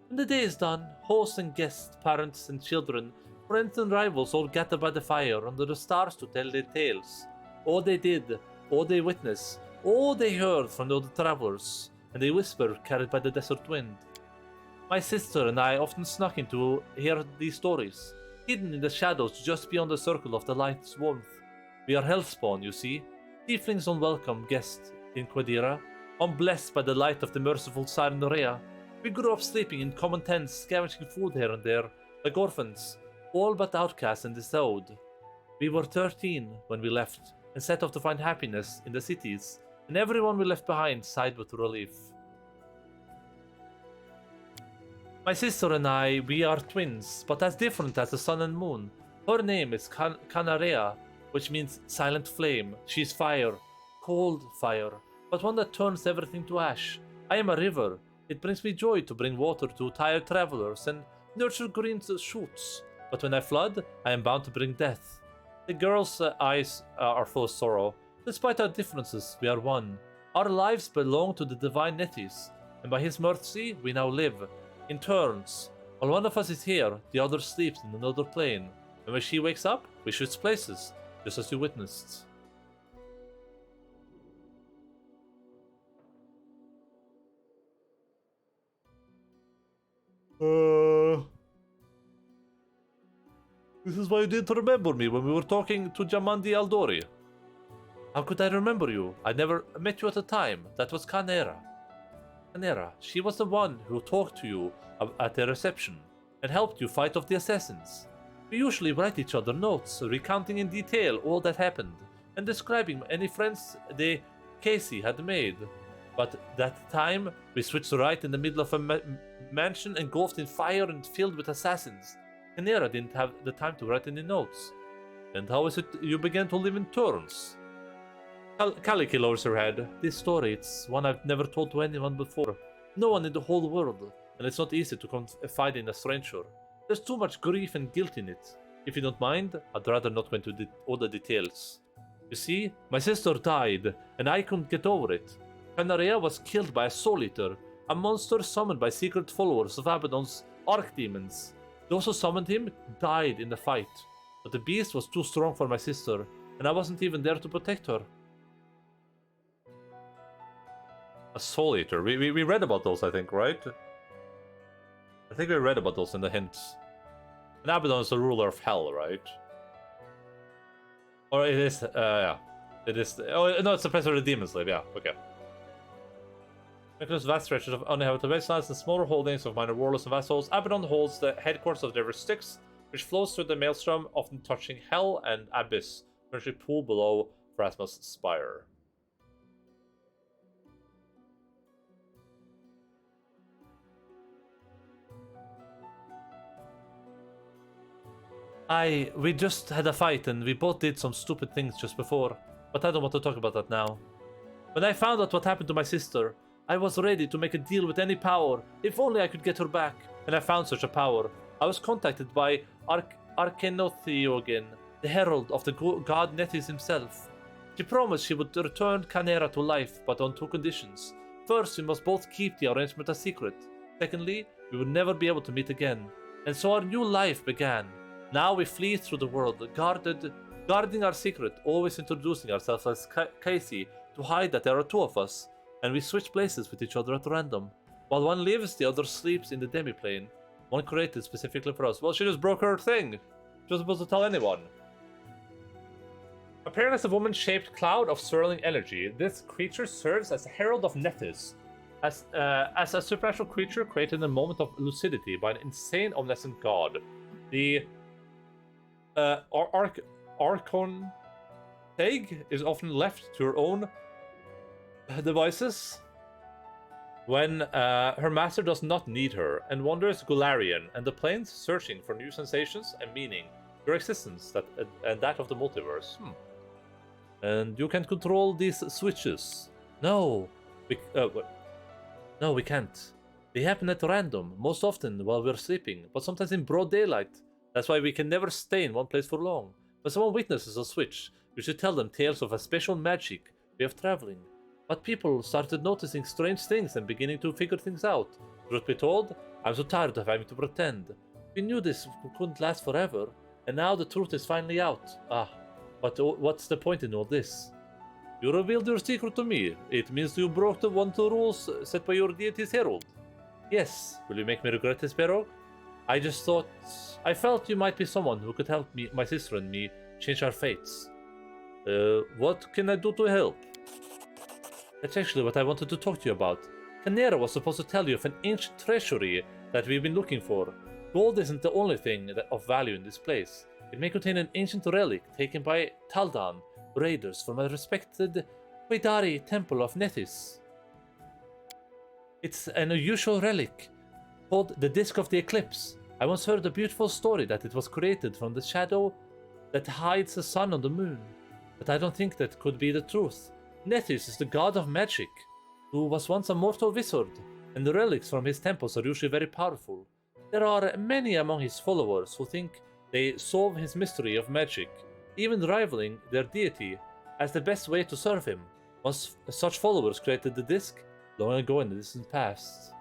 When the day is done, hosts and guests, parents and children, friends and rivals all gather by the fire under the stars to tell their tales. All they did, all they witnessed, all they heard from the other travelers, and they whisper carried by the desert wind. My sister and I often snuck in to hear these stories, hidden in the shadows just beyond the circle of the light's warmth. We are hellspawn, you see, tieflings unwelcome guests in Quadira, unblessed by the light of the merciful Siren Norea. We grew up sleeping in common tents, scavenging food here and there, like orphans, all but outcasts and disowned. We were 13 when we left, and set off to find happiness in the cities, and everyone we left behind sighed with relief. My sister and I, we are twins, but as different as the sun and moon. Her name is Canarea, which means silent flame. She is fire, cold fire, but one that turns everything to ash. I am a river. It brings me joy to bring water to tired travelers and nurture green shoots. But when I flood, I am bound to bring death. The girl's eyes are full of sorrow. Despite our differences, we are one. Our lives belong to the divine Nethys, and by his mercy, we now live. In turns. While one of us is here, the other sleeps in another plane. And when she wakes up, we switch places, just as you witnessed. This is why you didn't remember me when we were talking to Jamandi Aldori. How could I remember you? I never met you at the time. That was Canera. Canera, she was the one who talked to you at the reception and helped you fight off the assassins. We usually write each other notes, recounting in detail all that happened and describing any friends Casey had made. But that time, we switched right in the middle of a mansion engulfed in fire and filled with assassins. Canera didn't have the time to write any notes. And how is it you began to live in turns? Kaliki lowers her head. This story, it's one I've never told to anyone before. No one in the whole world, and it's not easy to confide in a stranger. There's too much grief and guilt in it. If you don't mind, I'd rather not go into all the details. You see, my sister died, and I couldn't get over it. Panarea was killed by a Soul Eater, a monster summoned by secret followers of Abaddon's Archdemons. Those who summoned him died in the fight, but the beast was too strong for my sister, and I wasn't even there to protect her. A Soul Eater. We read about those, I think, right? I think we read about those in the hints. And Abaddon is the ruler of hell, right? Or it is, yeah. It is, oh no, it's the Prince of the Demon Slave, yeah, okay. Across vast stretches of uninhabited wastelands and smaller holdings of minor warlords and vassals, Abaddon holds the headquarters of the river Styx, which flows through the maelstrom, often touching Hell and Abyss, currently pool below Pharasma's spire. We just had a fight and we both did some stupid things just before, but I don't want to talk about that now. When I found out what happened to my sister, I was ready to make a deal with any power, if only I could get her back, and I found such a power. I was contacted by Arkenotheogen, the herald of the god Nethys himself. She promised she would return Canera to life, but on two conditions. First, we must both keep the arrangement a secret. Secondly, we would never be able to meet again. And so our new life began. Now we flee through the world, guarding our secret, always introducing ourselves as Casey to hide that there are two of us, and we switch places with each other at random. While one lives, the other sleeps in the demiplane, one created specifically for us. Well, she just broke her thing. She wasn't supposed to tell anyone. Appearing as a woman-shaped cloud of swirling energy, this creature serves as a herald of Nethys, as a supernatural creature created in a moment of lucidity by an insane, omniscient god. The Archon Teg is often left to her own devices when her master does not need her, and wanders Golarion and the planes, searching for new sensations and meaning, your existence and that of the multiverse. And you can control these switches. No, we can't. They happen at random, most often while we're sleeping, but sometimes in broad daylight. That's why we can never stay in one place for long. When someone witnesses a switch, we should tell them tales of a special magic way of traveling. But people started noticing strange things and beginning to figure things out. Truth be told, I'm so tired of having to pretend. We knew this couldn't last forever, and now the truth is finally out. But what's the point in all this? You revealed your secret to me. It means you broke the two rules set by your deity's herald. Yes, will you make me regret this, Sparrow? I felt you might be someone who could help me, my sister and me, change our fates. What can I do to help? That's actually what I wanted to talk to you about. Canera was supposed to tell you of an ancient treasury that we've been looking for. Gold isn't the only thing of value in this place. It may contain an ancient relic taken by Taldan raiders from a respected Quaidari temple of Nethys. It's an unusual relic called the Disc of the Eclipse. I once heard a beautiful story that it was created from the shadow that hides the sun on the moon, but I don't think that could be the truth. Nethys is the god of magic, who was once a mortal wizard, and the relics from his temples are usually very powerful. There are many among his followers who think they solve his mystery of magic, even rivaling their deity as the best way to serve him. Once such followers created the disc long ago in the distant past.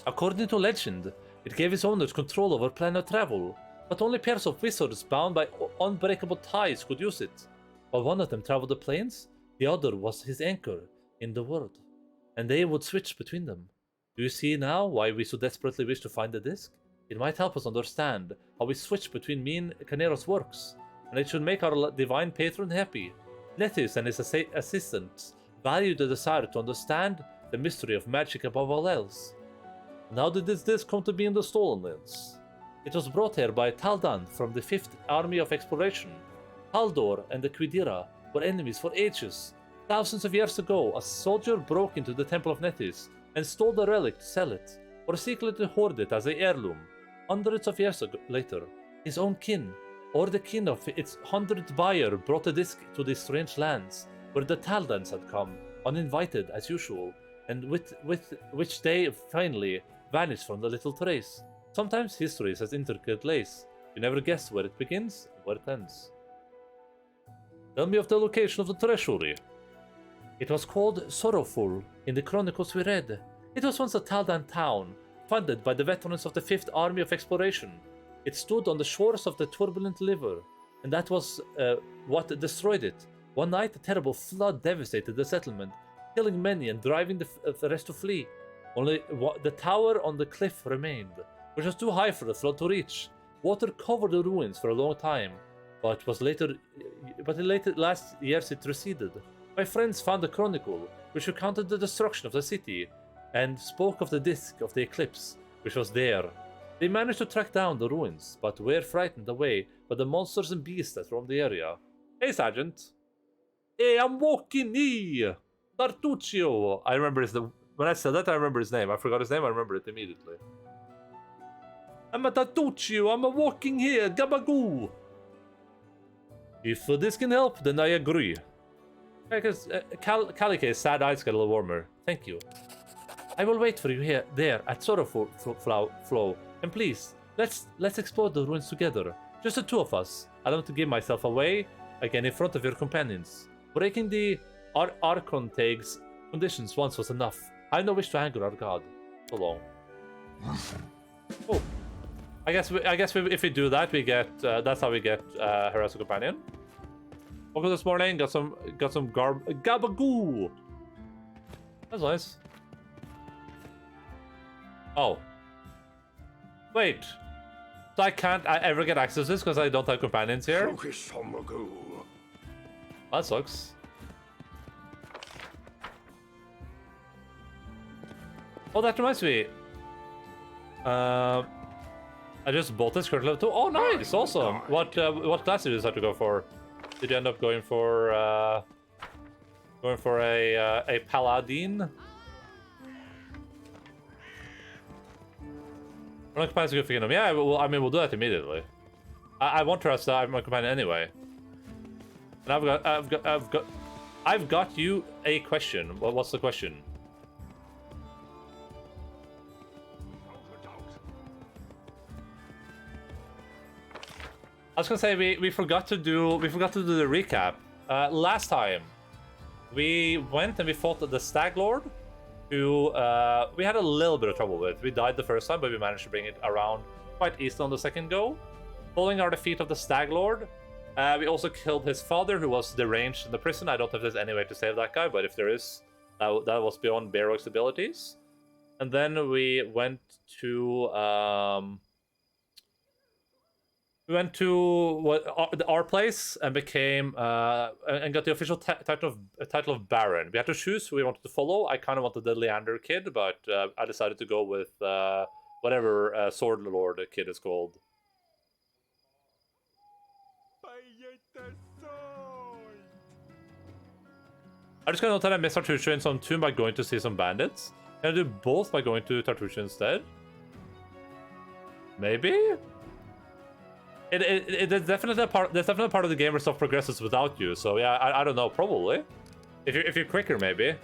According to legend, it gave its owners control over planet travel, but only pairs of wizards bound by unbreakable ties could use it. While one of them traveled the planes, the other was his anchor in the world, and they would switch between them. Do you see now why we so desperately wish to find the disc? It might help us understand how we switch between me and Canero's works, and it should make our divine patron happy. Nethys and his assistants value the desire to understand the mystery of magic above all else. And how did this disc come to be in the Stolen Lands? It was brought here by Taldan from the 5th Army of Exploration. Haldor and the Quidira were enemies for ages. Thousands of years ago, a soldier broke into the Temple of Nethys and stole the relic to sell it, or secretly hoard it as an heirloom. Hundreds of years later, his own kin, or the kin of its 100th buyer, brought the disc to these strange lands, where the Taldans had come, uninvited as usual, and with which they finally vanished from the little trace. Sometimes history has intricate lace. You never guess where it begins and where it ends. Tell me of the location of the treasury. It was called Sorrowful in the chronicles we read. It was once a Taldan town, funded by the veterans of the 5th Army of Exploration. It stood on the shores of the turbulent river, and that was what destroyed it. One night, a terrible flood devastated the settlement, killing many and driving the rest to flee. Only the tower on the cliff remained, which was too high for the flood to reach. Water covered the ruins for a long time, but in last years it receded. My friends found a chronicle, which recounted the destruction of the city, and spoke of the disk of the eclipse, which was there. They managed to track down the ruins, but were frightened away by the monsters and beasts that roamed the area. Hey, Sergeant. Hey, I'm walking here! Tartuccio! I remember his name. When I said that, I remember his name. I forgot his name, I remember it immediately. I'm a Tartuccio, I'm a walking here, gabagoo! If this can help, then I agree. Because Calice's sad eyes get a little warmer. Thank you. I will wait for you there at Sorrowful Flow. And please, let's explore the ruins together. Just the two of us. I don't want to give myself away again in front of your companions. Breaking the Archontage's conditions once was enough. I have no wish to anger our god. So long. Oh, I guess if we do that, we get that's how we get her as a companion. Woke up this morning, got some gabagoo. That's nice. Oh. Wait. So I can't ever get access to this because I don't have companions here? That sucks. Oh, that reminds me. I just bought this current level 2. Oh, nice! Awesome! What class did you decide to go for? Did you end up going for a paladin? I'm not companions to go for him. Yeah, we'll do that immediately. I want her as my companion anyway. And I've got you a question. What's the question? I was gonna say we forgot to do the recap. Last time we went and we fought the Stag Lord, who we had a little bit of trouble with. We died the first time, but we managed to bring it around quite easily on the second go. Following our defeat of the Stag Lord, we also killed his father, who was deranged in the prison. I don't know if there's any way to save that guy, but if there is, that was beyond Barrock's abilities. And then we went to our place and became and got the official title of Baron. We had to choose who we wanted to follow. I kind of wanted the Leander kid, but I decided to go with whatever Sword Lord kid is called. I'm just gonna note that I missed Tartuccio in Zone 2 by going to see some bandits. Can I do both by going to Tartuccio instead? Maybe? There's definitely a part of the game where stuff progresses without you. So yeah, I don't know, probably. If you're quicker, maybe.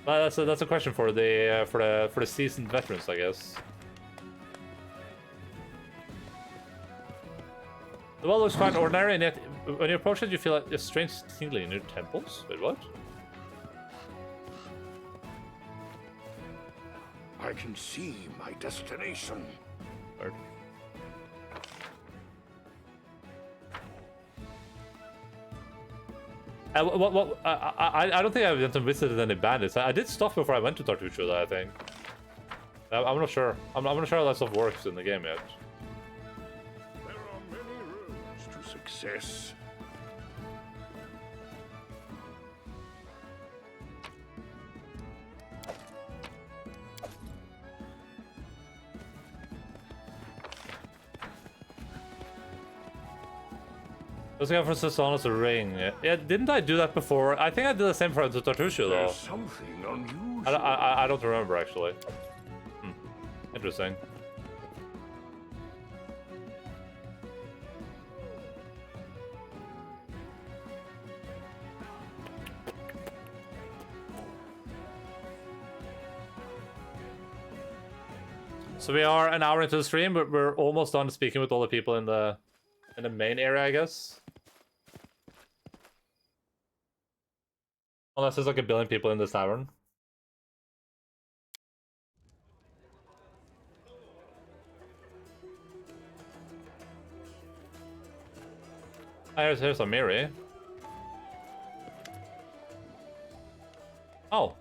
But that's a question for the seasoned veterans, I guess. The well looks quite ordinary, and yet when you approach it, you feel like a strange tingling in your temples. Wait, what? I can see my destination. Weird. I don't think I've visited any bandits. I did stuff before I went to Tartuccio, I think. I'm not sure. I'm not sure how that stuff works in the game yet. There are many roads to success. Let's go for Sasana's ring. Yeah, didn't I do that before? I think I did the same for Tartuccio, though. There's something unusual. I don't remember, actually. Interesting. So we are an hour into the stream, but we're almost done speaking with all the people in the main area, I guess. Unless there's like 1 billion people in this tavern. Here's a Miri. Oh.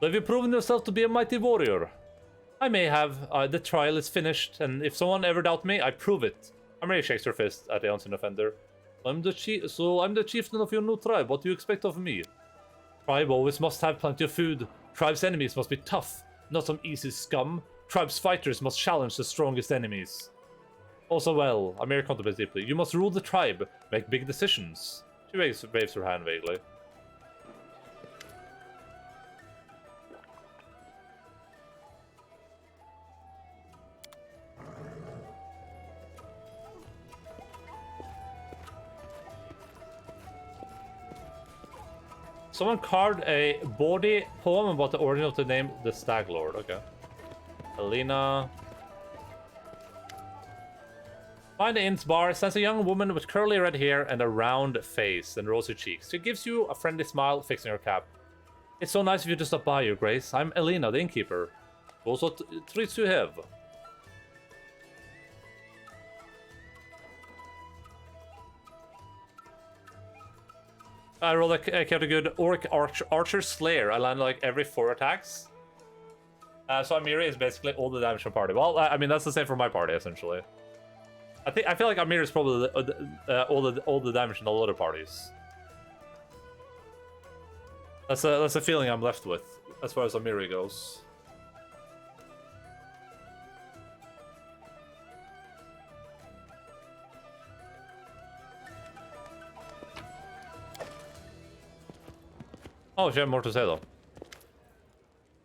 So have you proven yourself to be a mighty warrior? I may have. The trial is finished, and if someone ever doubt me, I prove it. Miri shakes her fist at the unseen offender. I'm the chieftain of your new tribe. What do you expect of me? Tribe always must have plenty of food. Tribe's enemies must be tough, not some easy scum. Tribe's fighters must challenge the strongest enemies. Also, well, Amir contemplates deeply. You must rule the tribe, make big decisions. She waves her hand vaguely. Someone carved a bawdy poem about the origin of the name the Stag Lord. Okay. Elena. Behind the inn's bar stands a young woman with curly red hair and a round face and rosy cheeks. She gives you a friendly smile, fixing her cap. It's so nice of you to stop by, Your Grace. I'm Elena, the innkeeper. Also treats you have. I rolled a kept a good Orc Archer Slayer. I landed like every 4 attacks. So Amiri is basically all the damage from party. Well, I mean that's the same for my party essentially. I feel like Amiri is probably all the damage in a lot of parties. That's a feeling I'm left with as far as Amiri goes. Oh, she had more to say though.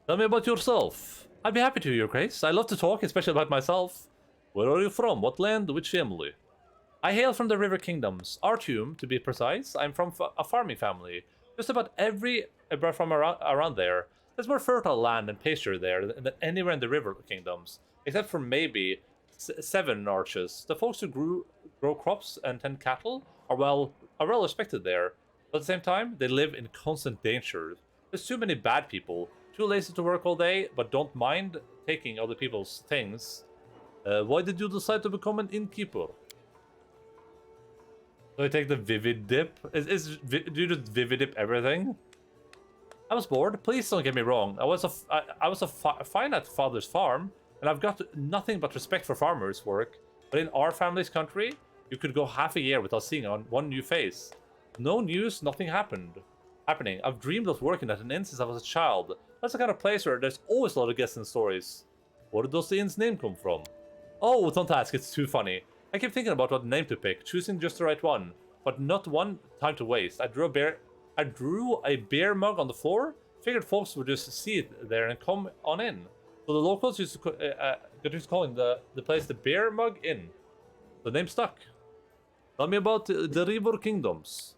Tell me about yourself. I'd be happy to, Your Grace. I love to talk, especially about myself. Where are you from? What land? Which family? I hail from the River Kingdoms. Artium, to be precise. I'm from a farming family. Just about every from around there. There's more fertile land and pasture there than anywhere in the River Kingdoms, except for maybe 7 arches. The folks who grow crops and tend cattle are well respected there. But at the same time, they live in constant danger. There's too many bad people, too lazy to work all day, but don't mind taking other people's things. Why did you decide to become an innkeeper? Do I take the Vivid Dip? Do you just Vivid Dip everything? I was bored. Please don't get me wrong. I was fine at father's farm, and I've got nothing but respect for farmers' work. But in our family's country, you could go half a year without seeing one new face. No news, nothing happening. I've dreamed of working at an inn since I was a child. That's the kind of place where there's always a lot of guests and stories. Where does the inn's name come from? Oh, don't ask, it's too funny. I keep thinking about what name to pick, choosing just the right one. But not one time to waste. I drew a beer mug on the floor, figured folks would just see it there and come on in. So the locals used to calling the place the Beer Mug Inn. The name stuck. Tell me about the River Kingdoms.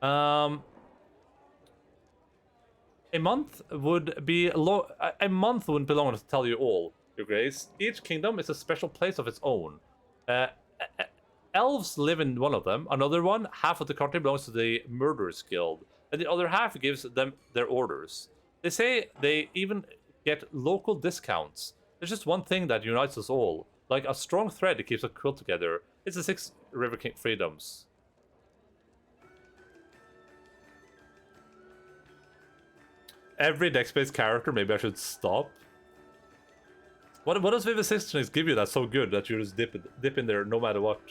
A month wouldn't be long to tell you all, Your Grace. Each kingdom is a special place of its own. Elves live in one of them. Another one, half of the country belongs to the Murderers Guild, and the other half gives them their orders. They say they even get local discounts. There's just one thing that unites us all, like a strong thread that keeps a quilt together. It's the 6 River King Freedoms. Every deck-based character, maybe I should stop. What does Vivisectionist give you that's so good that you just dip in there no matter what?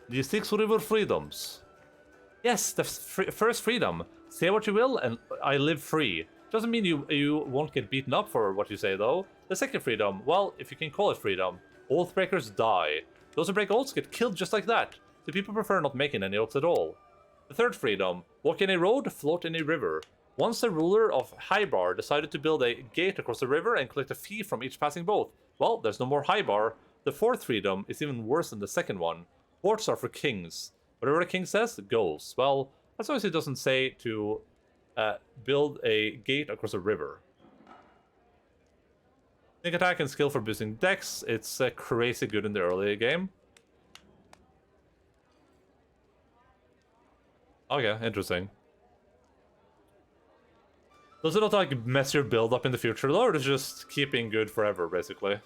The 6 River Freedoms. Yes, the first freedom. Say what you will, and I live free. Doesn't mean you won't get beaten up for what you say, though. The second freedom, well, if you can call it freedom, oath breakers die. Those who break oaths get killed just like that. So people prefer not making any oaths at all. The third freedom, walk in a road, float in a river. Once the ruler of Hybar decided to build a gate across the river and collect a fee from each passing boat. Well, there's no more Hybar. The fourth freedom is even worse than the second one. Ports are for kings. Whatever the king says, goes. Well, as long as he doesn't say to build a gate across a river. Sneak attack and skill for boosting decks. It's crazy good in the early game. Okay, interesting. Does it not like mess your build up in the future though, or is it just keeping good forever, basically?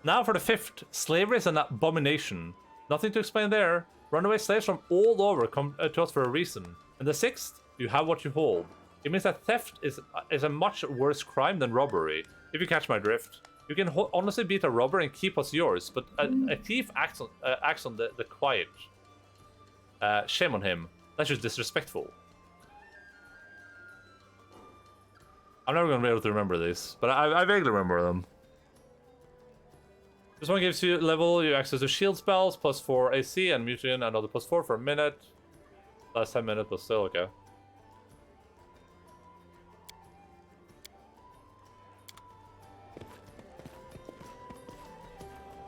Now for the 5th. Slavery is an abomination. Nothing to explain there. Runaway slaves from all over come to us for a reason. And the 6th. You have what you hold. It means that theft is a much worse crime than robbery, if you catch my drift. You can honestly beat a robber and keep what's yours, but a thief acts on the quiet. Shame on him. That's just disrespectful. I'm never going to be able to remember these, but I vaguely remember them. This one gives you access to shield spells, +4 AC, and mutagen, another +4 for a minute. Last 10 minutes, but still okay.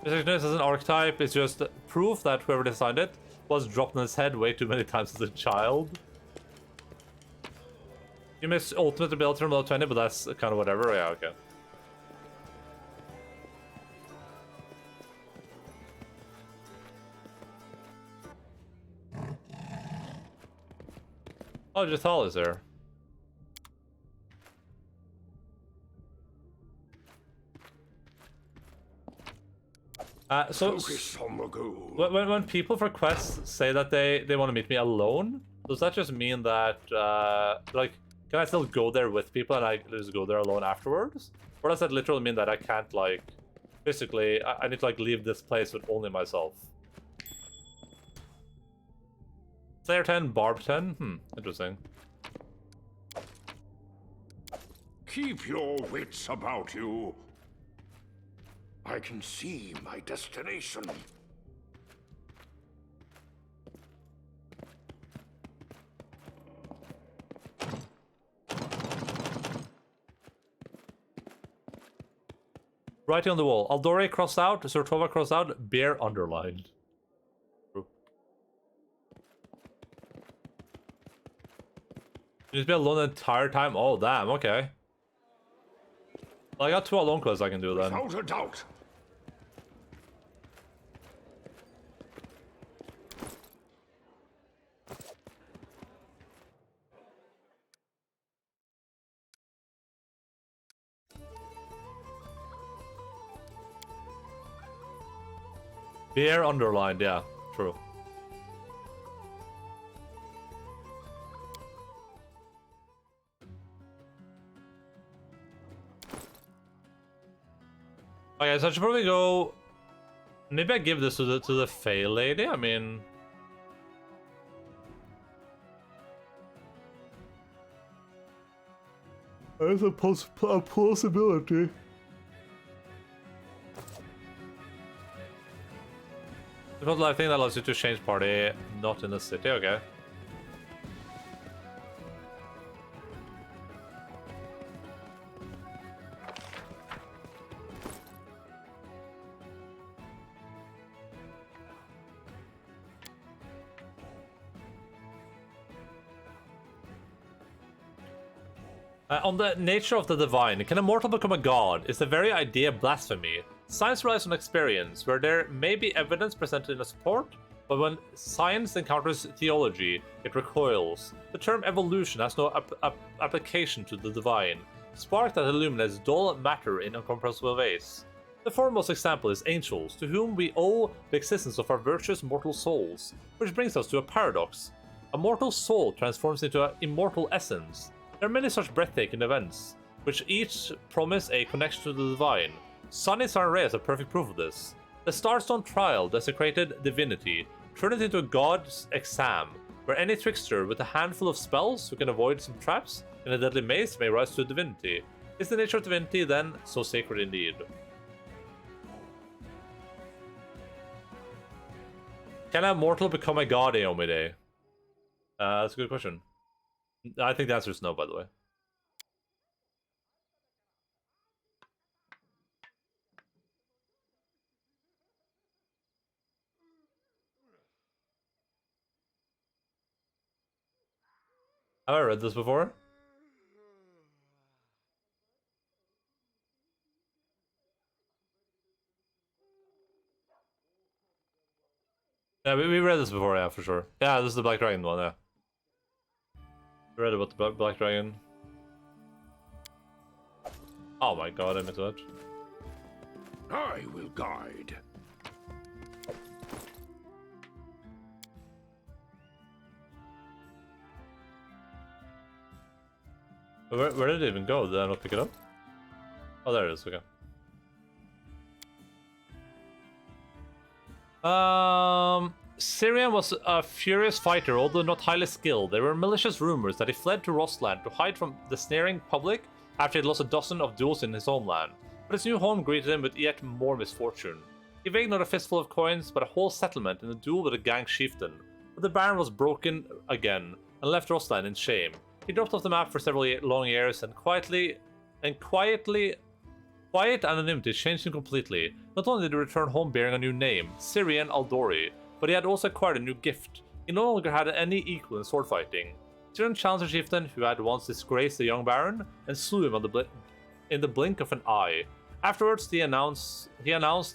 This as an archetype is just proof that whoever designed it was dropped on his head way too many times as a child. You miss ultimate ability from level 20, but that's kind of whatever. Yeah, okay. Oh, Jathal is there. So Focus on the goal. when people for quests say that they want to meet me alone, does that just mean that like, can I still go there with people and I just go there alone afterwards? Or does that literally mean that I can't, like, physically, I need to, like, leave this place with only myself? Slayer 10, Barb 10? Interesting. Keep your wits about you. I can see my destination. Writing on the wall. Aldore crossed out, Surtova crossed out, Bear underlined. True. You need to be alone the entire time? Oh, damn, okay. Well, I got 2 alone quests I can do then. Without a doubt. Bear underlined, yeah, true. Okay, so I should probably go. Maybe I give this to the Fey lady. I mean, there's a possibility. The life thing that allows you to change party, not in the city. Okay. On the nature of the divine, can a mortal become a god? Is the very idea blasphemy? Science relies on experience, where there may be evidence presented in a support, but when science encounters theology, it recoils. The term evolution has no application to the divine, spark that illuminates dull matter in incomprehensible ways. The foremost example is angels, to whom we owe the existence of our virtuous mortal souls, which brings us to a paradox. A mortal soul transforms into an immortal essence. There are many such breathtaking events, which each promise a connection to the divine. Sunny Sun Ray is a perfect proof of this. The Starstone trial desecrated divinity, turned it into a god's exam, where any trickster with a handful of spells who can avoid some traps in a deadly maze may rise to divinity. Is the nature of divinity then so sacred indeed? Can a mortal become a god, Eomide? That's a good question. I think the answer is no, by the way. Have I read this before? Yeah, we read this before, yeah, for sure. Yeah, this is the Black Dragon one, yeah. We read about the Black Dragon. Oh my god, I missed that. I will guide. Where did it even go? Did I not pick it up? Oh, there it is. Okay. Syrian was a furious fighter, although not highly skilled. There were malicious rumors that he fled to Rostland to hide from the sneering public after he had lost a dozen of duels in his homeland. But his new home greeted him with yet more misfortune. He vagued not a fistful of coins, but a whole settlement in a duel with a gang chieftain. But the Baron was broken again, and left Rostland in shame. He dropped off the map for several long years, and quiet anonymity changed him completely. Not only did he return home bearing a new name, Syrian Aldori, but he had also acquired a new gift. He no longer had any equal in sword fighting. Syrian challenged the chieftain, who had once disgraced the young Baron, and slew him in the blink of an eye. Afterwards, he announced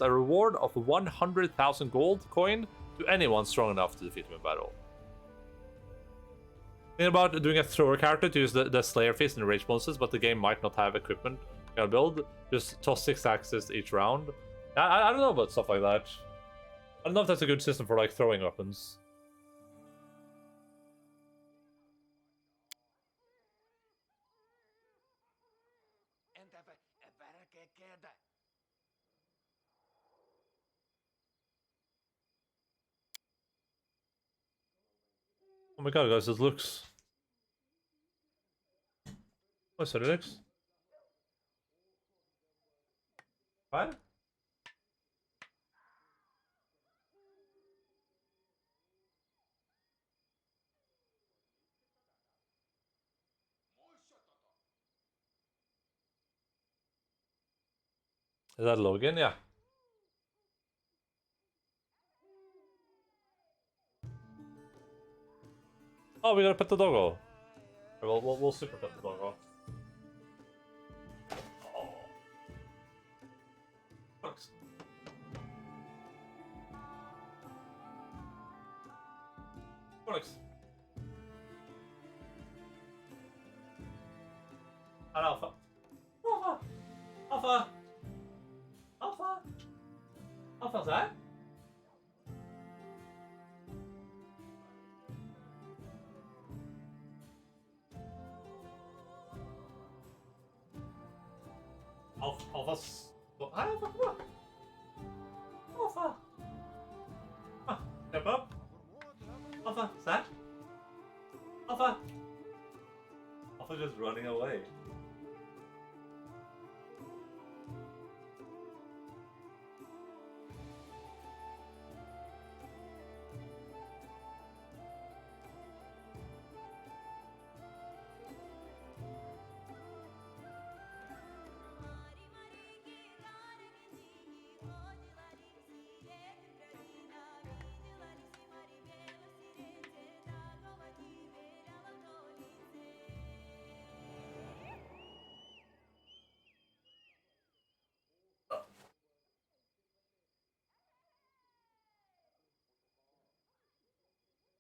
a reward of 100,000 gold coin to anyone strong enough to defeat him in battle. Think about doing a thrower character to use the Slayer Fist and Rage bonuses, but the game might not have equipment you gotta build. Just toss 6 axes each round. I don't know about stuff like that. I don't know if that's a good system for like throwing weapons. Oh my god, guys, it looks. Oh, sorry, Lex. What? Is that Logan? Yeah. Oh, we gotta pet the doggo. We'll super pet the doggo. Oh. Thanks. Thanks. And Alpha. Alpha! Alpha! Alpha! Alpha's that? Alpha's... Alpha, come on! Alpha! Ah, step up! Alpha, is that? Alpha! Alpha just running away.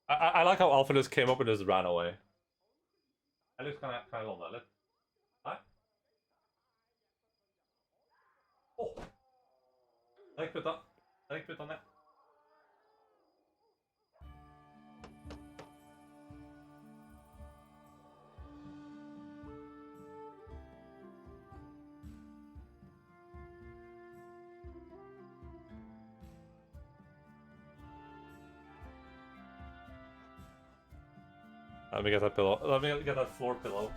I like how Alpha just came up and just ran away. I just kind of on that. Hi. Oh. Put on that. Let me get that pillow. Let me get that floor pillow.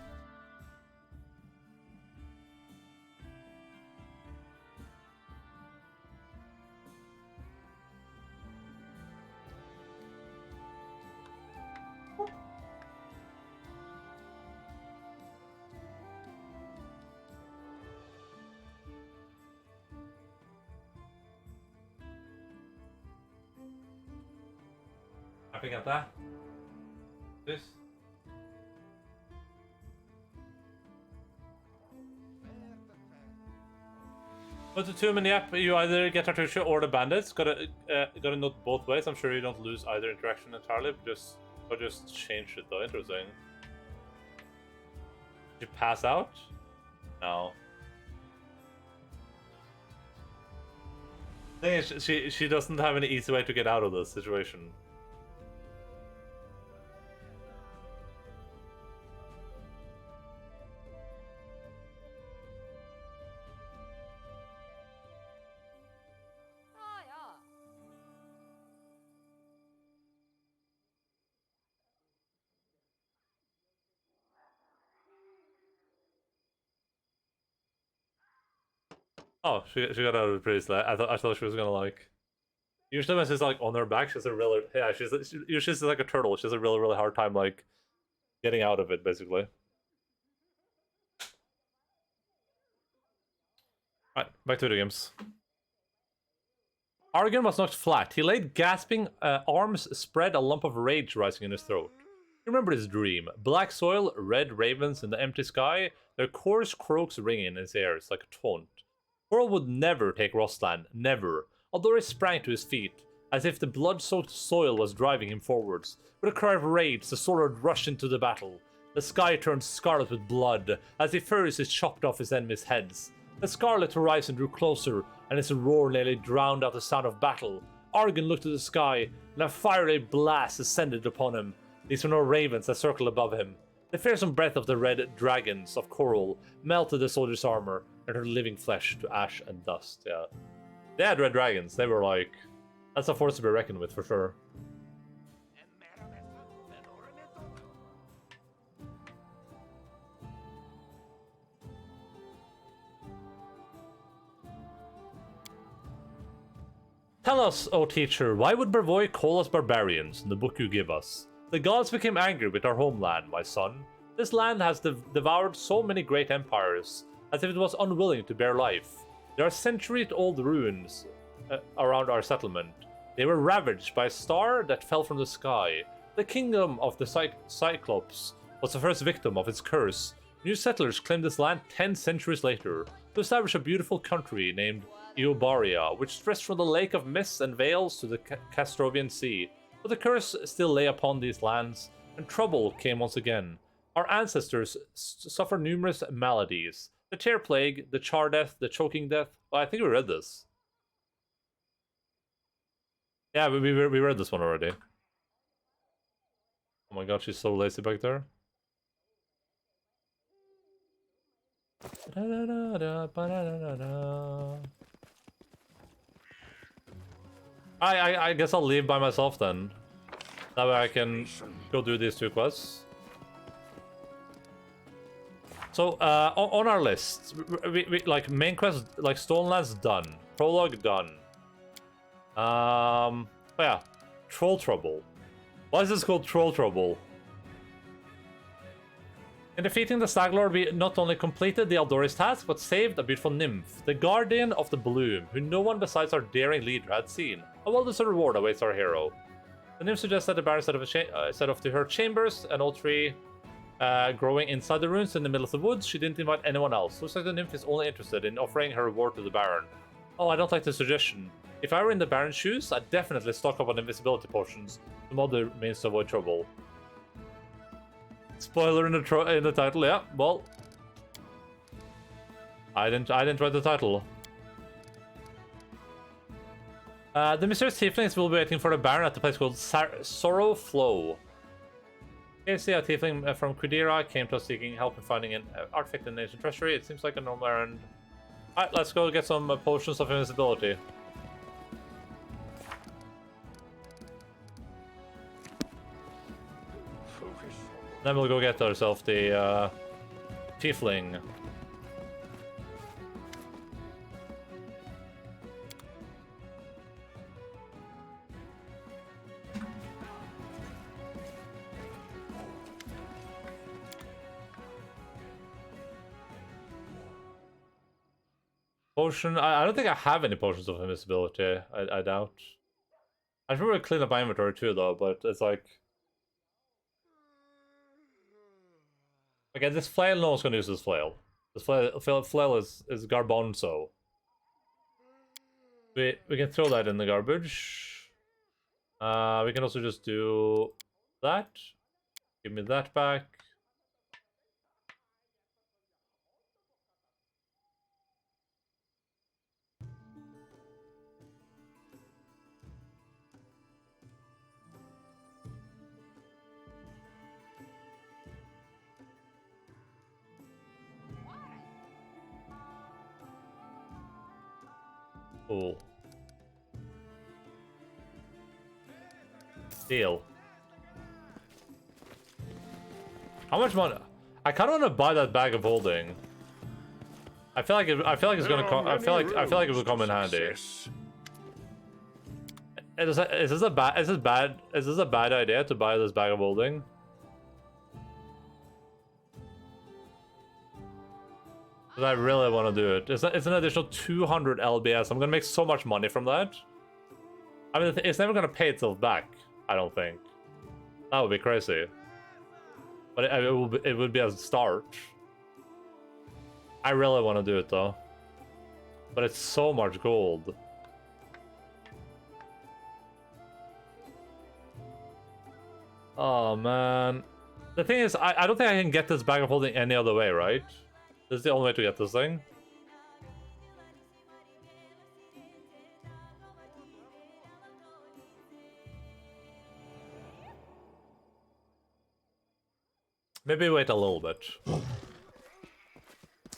I pick up that. This. But the two in the app, you either get Artusha or the bandits. Gotta note both ways. I'm sure you don't lose either interaction entirely, but just change it though. Interesting. Did you pass out? No. Thing is, she doesn't have any easy way to get out of this situation. Oh, she got out of it pretty slow. I thought she was gonna like. Usually when she's like on her back, she's a really usually she's like a turtle. She has a really hard time like getting out of it, basically. Right, back to video games. Argon was knocked flat. He laid gasping, arms spread, a lump of rage rising in his throat. He remembered his dream. Black soil, red ravens in the empty sky, their coarse croaks ringing in his ears like a taunt. Coral would never take Rostland, never. Although he sprang to his feet, as if the blood-soaked soil was driving him forwards. With a cry of rage, the sword rushed into the battle. The sky turned scarlet with blood, as he furiously chopped off his enemies' heads. The scarlet horizon drew closer, and its roar nearly drowned out the sound of battle. Argon looked to the sky, and a fiery blast ascended upon him. These were no ravens that circled above him. The fearsome breath of the red dragons of coral melted the soldier's armor and her living flesh to ash and dust. Yeah, they had red dragons. They were like, that's a force to be reckoned with for sure. Tell us, O teacher, why would Barvoy call us barbarians in the book you give us? The gods became angry with our homeland, my son. This land has devoured so many great empires, as if it was unwilling to bear life. There are century-old ruins around our settlement. They were ravaged by a star that fell from the sky. The kingdom of the Cyclops was the first victim of its curse. New settlers claimed this land 10 centuries later to establish a beautiful country named Eobaria, which stretched from the Lake of Mists and Veils to the Castrovian Sea. But the curse still lay upon these lands, and trouble came once again. Our ancestors suffered numerous maladies. The Tear Plague, the Char Death, the Choking Death. Oh, I think we read this. Yeah, we read this one already. Oh my god, she's so lazy back there. I guess I'll leave by myself then. That way I can go do these 2 quests. So, on our list, we like main quest, like Stonelands done, prologue done. Oh yeah, Troll Trouble. Why is this called Troll Trouble? In defeating the Stag Lord, we not only completed the Aldori's task, but saved a beautiful nymph, the Guardian of the Bloom, who no one besides our daring leader had seen. A well-deserved reward awaits our hero. The nymph suggests that the Baron set off to her chambers, an old tree growing inside the ruins in the middle of the woods. She didn't invite anyone else. Looks like the nymph is only interested in offering her reward to the Baron. Oh, I don't like the suggestion. If I were in the Baron's shoes, I'd definitely stock up on invisibility potions. Some other means to avoid trouble. Spoiler in the title, yeah. Well, I didn't write the title. The mysterious tieflings will be waiting for the Baron at the place called Sorrow Flow. Casey, a tiefling from Qudira, came to us seeking help in finding an artifact in the ancient treasury. It seems like a normal errand. Alright, let's go get some potions of invisibility. Then we'll go get ourselves the tiefling. Potion. I don't think I have any potions of invisibility. I doubt. I should probably clean up my inventory too, though. But it's like. Okay, this flail, no one's gonna use this flail. This flail is garbanzo. We can throw that in the garbage. We can also just do that. Give me that back. Cool. Deal. How much money? I kind of want to buy that bag of holding. I feel like it's gonna come. I feel like it will come in handy. Is this a bad idea to buy this bag of holding? Because I really want to do it. It's an additional 200 LBS. I'm gonna make so much money from that. I mean, it's never gonna pay itself back. I don't think. That would be crazy. But it would be a start. I really want to do it though. But it's so much gold. Oh man. The thing is, I don't think I can get this bag of holding any other way, right? This is the only way to get this thing. Maybe wait a little bit.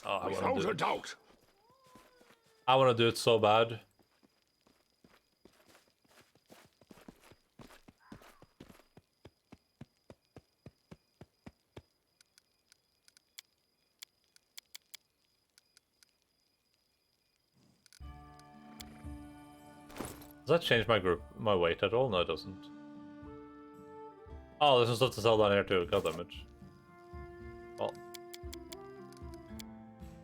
Oh, Without a doubt. I want to do it so bad. Does that change my weight at all? No, it doesn't. Oh, there's some stuff to sell down here too. God damn it. Well.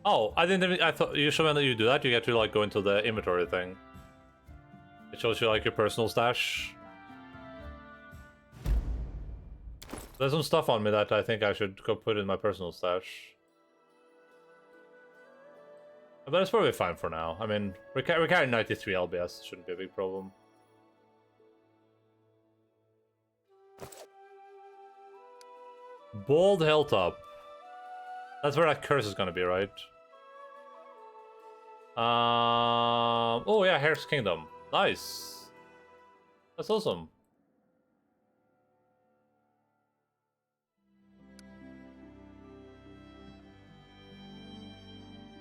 Oh, I didn't even. I thought usually when you do that, you get to like go into the inventory thing. It shows you like your personal stash. There's some stuff on me that I think I should go put in my personal stash. But it's probably fine for now. I mean, we're carrying 93 LBS. Shouldn't be a big problem. Bald Hilltop. That's where that curse is gonna be, right? Oh yeah, Hare's Kingdom. Nice. That's awesome.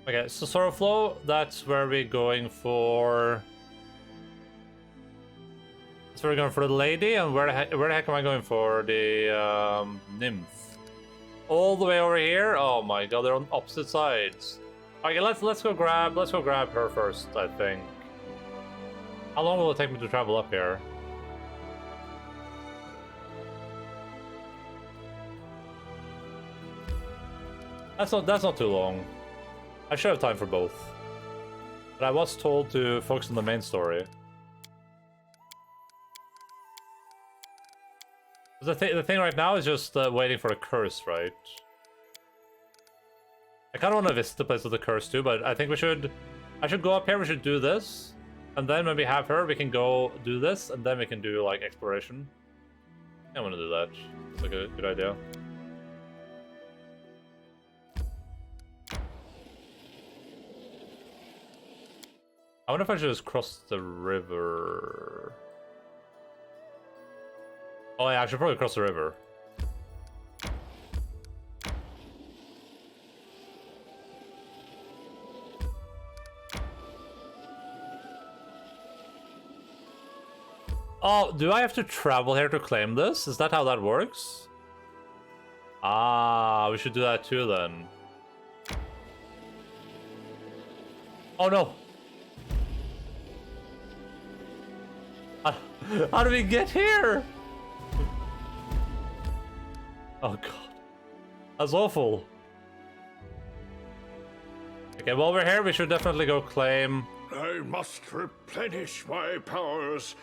Okay, so Sorrowflow, that's where we're going for. That's where we're going for the lady, and where the heck am I going for the nymph? All the way over here. Oh my god, they're on opposite sides. Okay, let's go grab her first. I think. How long will it take me to travel up here? That's not too long. I should have time for both. But I was told to focus on the main story. The thing right now is just waiting for a curse, right? I kind of want to visit the place with the curse too, but I think I should go up here, we should do this. And then when we have her, we can go do this, and then we can do, like, exploration. I want to do that. It's like a good idea. I wonder if I should just cross the river. Oh yeah, I should probably cross the river. Oh, do I have to travel here to claim this? Is that how that works? Ah, we should do that too then. Oh no! How do we get here? Oh god. That's awful. Okay, while we're here, we should definitely go claim... I must replenish my powers.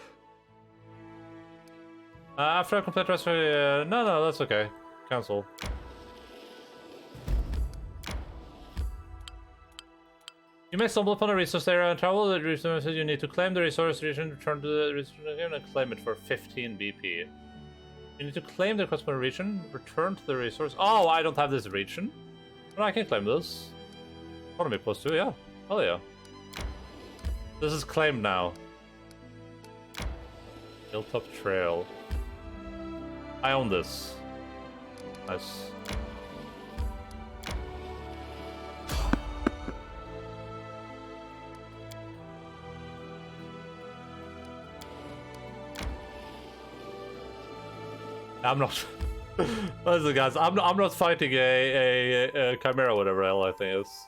After I complete rest no, that's okay. Cancel. You may stumble upon a resource area and travel. The resource you need to claim the resource region, return to the resource again, and claim it for 15 BP. You need to claim the customer region, return to the resource. Oh, I don't have this region. Well, I can claim this. What am I supposed to? Yeah. Hell yeah. This is claimed now. Hilltop Trail. I own this. Nice. I'm not. Listen, guys, I'm not fighting a chimera, whatever the hell I think it is.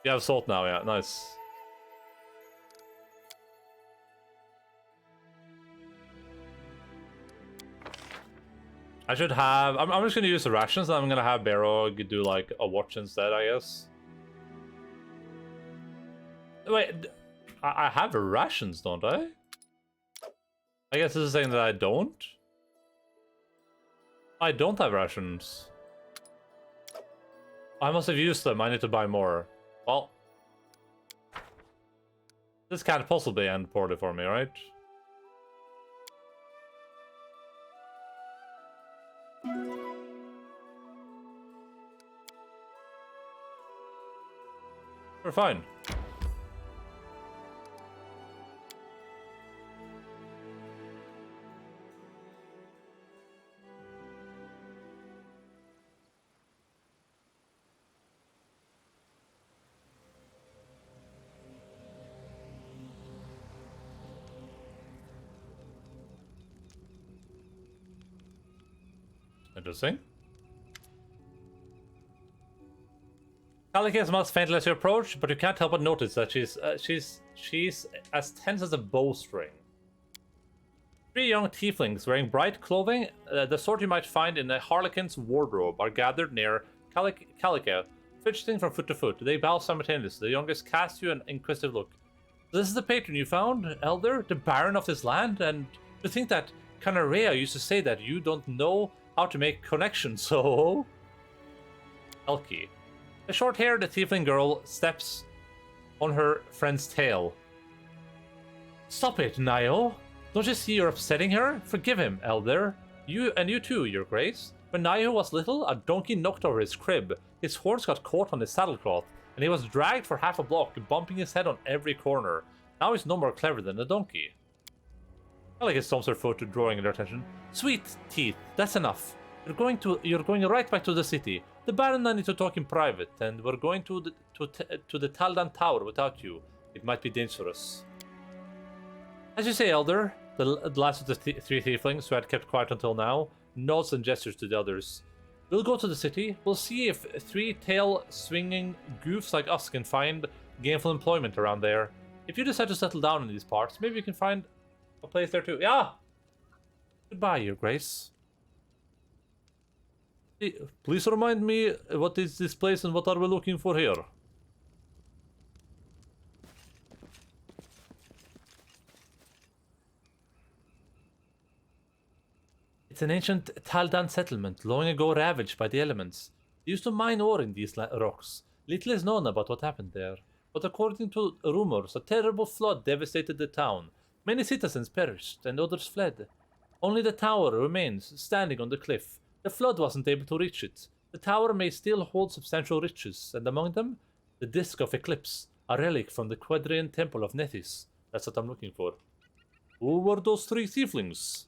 You have salt now, yeah, nice. I should have. I'm just gonna use the rations, and I'm gonna have Barrow do like a watch instead, I guess. Wait, I have rations, don't I? I guess this is saying that I don't. I don't have rations. I must have used them. I need to buy more. Well, this can't possibly end poorly for me, right? We're fine. Interesting. Calico smiles faintly as you approach, but you can't help but notice that she's as tense as a bowstring. 3 young tieflings wearing bright clothing, the sort you might find in a harlequin's wardrobe, are gathered near Calico, fidgeting from foot to foot. They bow simultaneously. The youngest casts you an inquisitive look. This is the patron you found, Elder, the Baron of this land, and to think that Canarea used to say that you don't know how to make connections, so... Elkie. The short-haired tiefling girl steps on her friend's tail. Stop it, Nio. Don't you see you're upsetting her? Forgive him, Elder. You too, Your Grace. When Nio was little, a donkey knocked over his crib. His horns got caught on his saddlecloth, and he was dragged for half a block, bumping his head on every corner. Now he's no more clever than a donkey. Calico stomps her foot, drawing their attention. Sweet teeth, that's enough. You're going right back to the city. The Baron and I need to talk in private, and we're going to the Taldan Tower without you. It might be dangerous. As you say, Elder, the last of the 3 tieflings who had kept quiet until now nods and gestures to the others. We'll go to the city. We'll see if 3 tail-swinging goofs like us can find gainful employment around there. If you decide to settle down in these parts, maybe you can find a place there too. Yeah! Goodbye, Your Grace. Please remind me, what is this place and what are we looking for here? It's an ancient Taldan settlement, long ago ravaged by the elements. They used to mine ore in these rocks. Little is known about what happened there, but according to rumors, a terrible flood devastated the town. Many citizens perished, and others fled. Only the tower remains, standing on the cliff. The flood wasn't able to reach it. The tower may still hold substantial riches, and among them, the Disc of Eclipse, a relic from the Quadrian Temple of Nethys. That's what I'm looking for. Who were those 3 tieflings?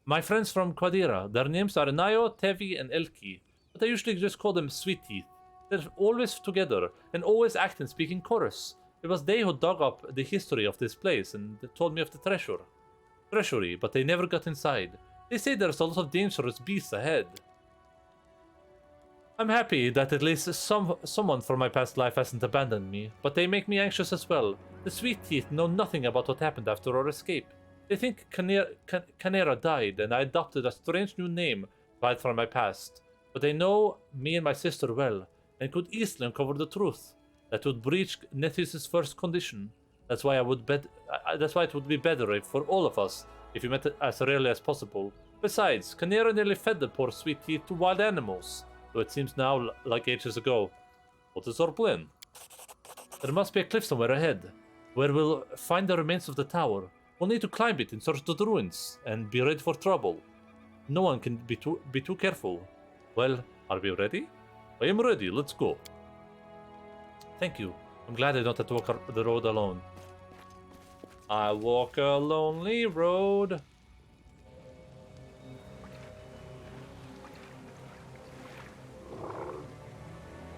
My friends from Quadira. Their names are Nio, Tevi, and Elki, but I usually just call them Sweet Teeth. They're always together, and always act and speak in chorus. It was they who dug up the history of this place, and told me of the treasury, but they never got inside. They say there's a lot of dangerous beasts ahead. I'm happy that at least someone from my past life hasn't abandoned me, but they make me anxious as well. The Sweet Teeth know nothing about what happened after our escape. They think Canera died, and I adopted a strange new name right from my past. But they know me and my sister well, and could easily uncover the truth. That would breach Nethys' first condition. That's why it would be better for all of us if we met as rarely as possible. Besides, Canera nearly fed the poor Sweet Teeth to wild animals, though it seems now like ages ago. What is our plan? There must be a cliff somewhere ahead, where we'll find the remains of the tower. We'll need to climb it in search of the ruins, and be ready for trouble. No one can be too careful. Well, are we ready? I am ready, let's go. Thank you. I'm glad I don't have to walk the road alone. I walk a lonely road.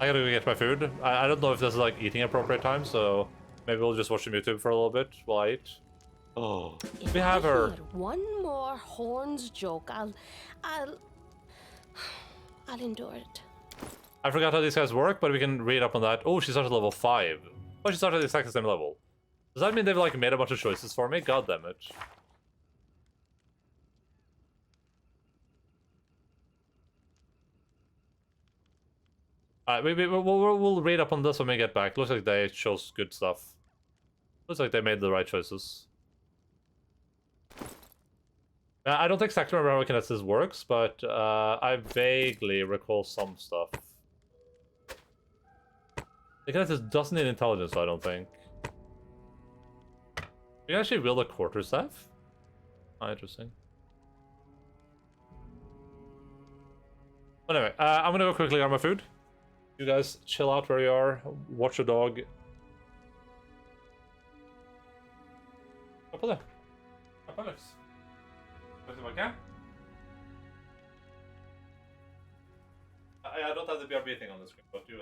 I gotta go get my food. I don't know if this is like eating appropriate time, so maybe we'll just watch some YouTube for a little bit while I eat. Oh, If we have I her. hear one more horns joke, I'll endure it. I forgot how these guys work, but we can read up on that. Oh, she started level 5. Oh, she started at the exact same level. Does that mean they've like made a bunch of choices for me? God damn it. We'll read up on this when we get back. Looks like they chose good stuff. Looks like they made the right choices. I don't exactly remember how Kinesis works, but I vaguely recall some stuff. The Kinesis doesn't need intelligence, I don't think. You can actually wield a quarterstaff? Oh, interesting. Anyway, I'm gonna go quickly grab my food. You guys chill out where you are, watch a dog. Hva på det? Hva på Alex? Skal vi tilbake? I don't have the BRB thing on the screen, but you...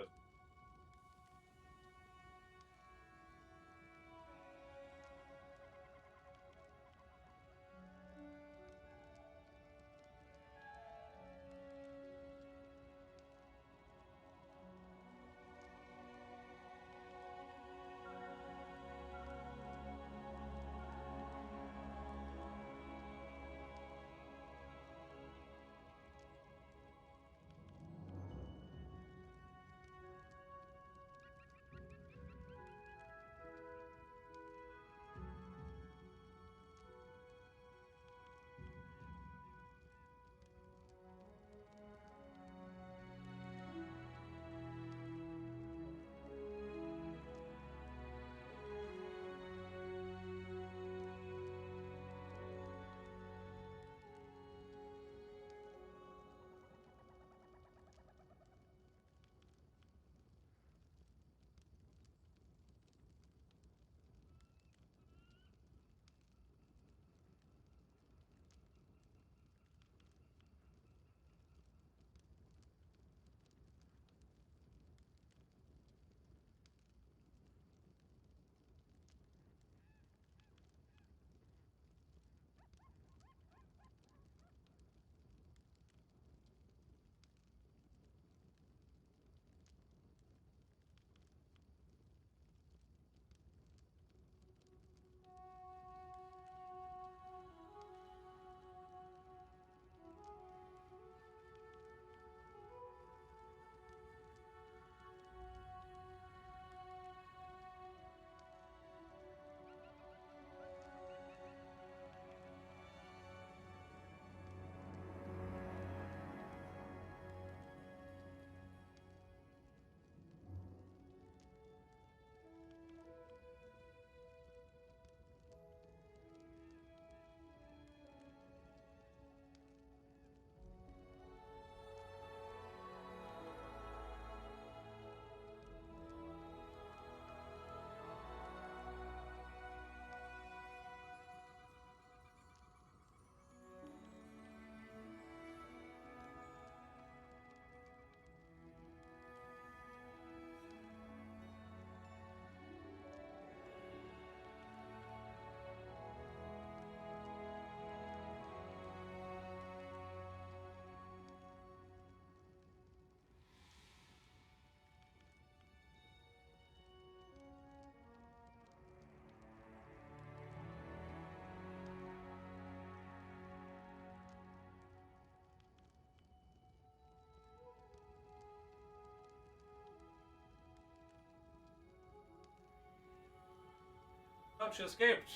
Oh, she escaped.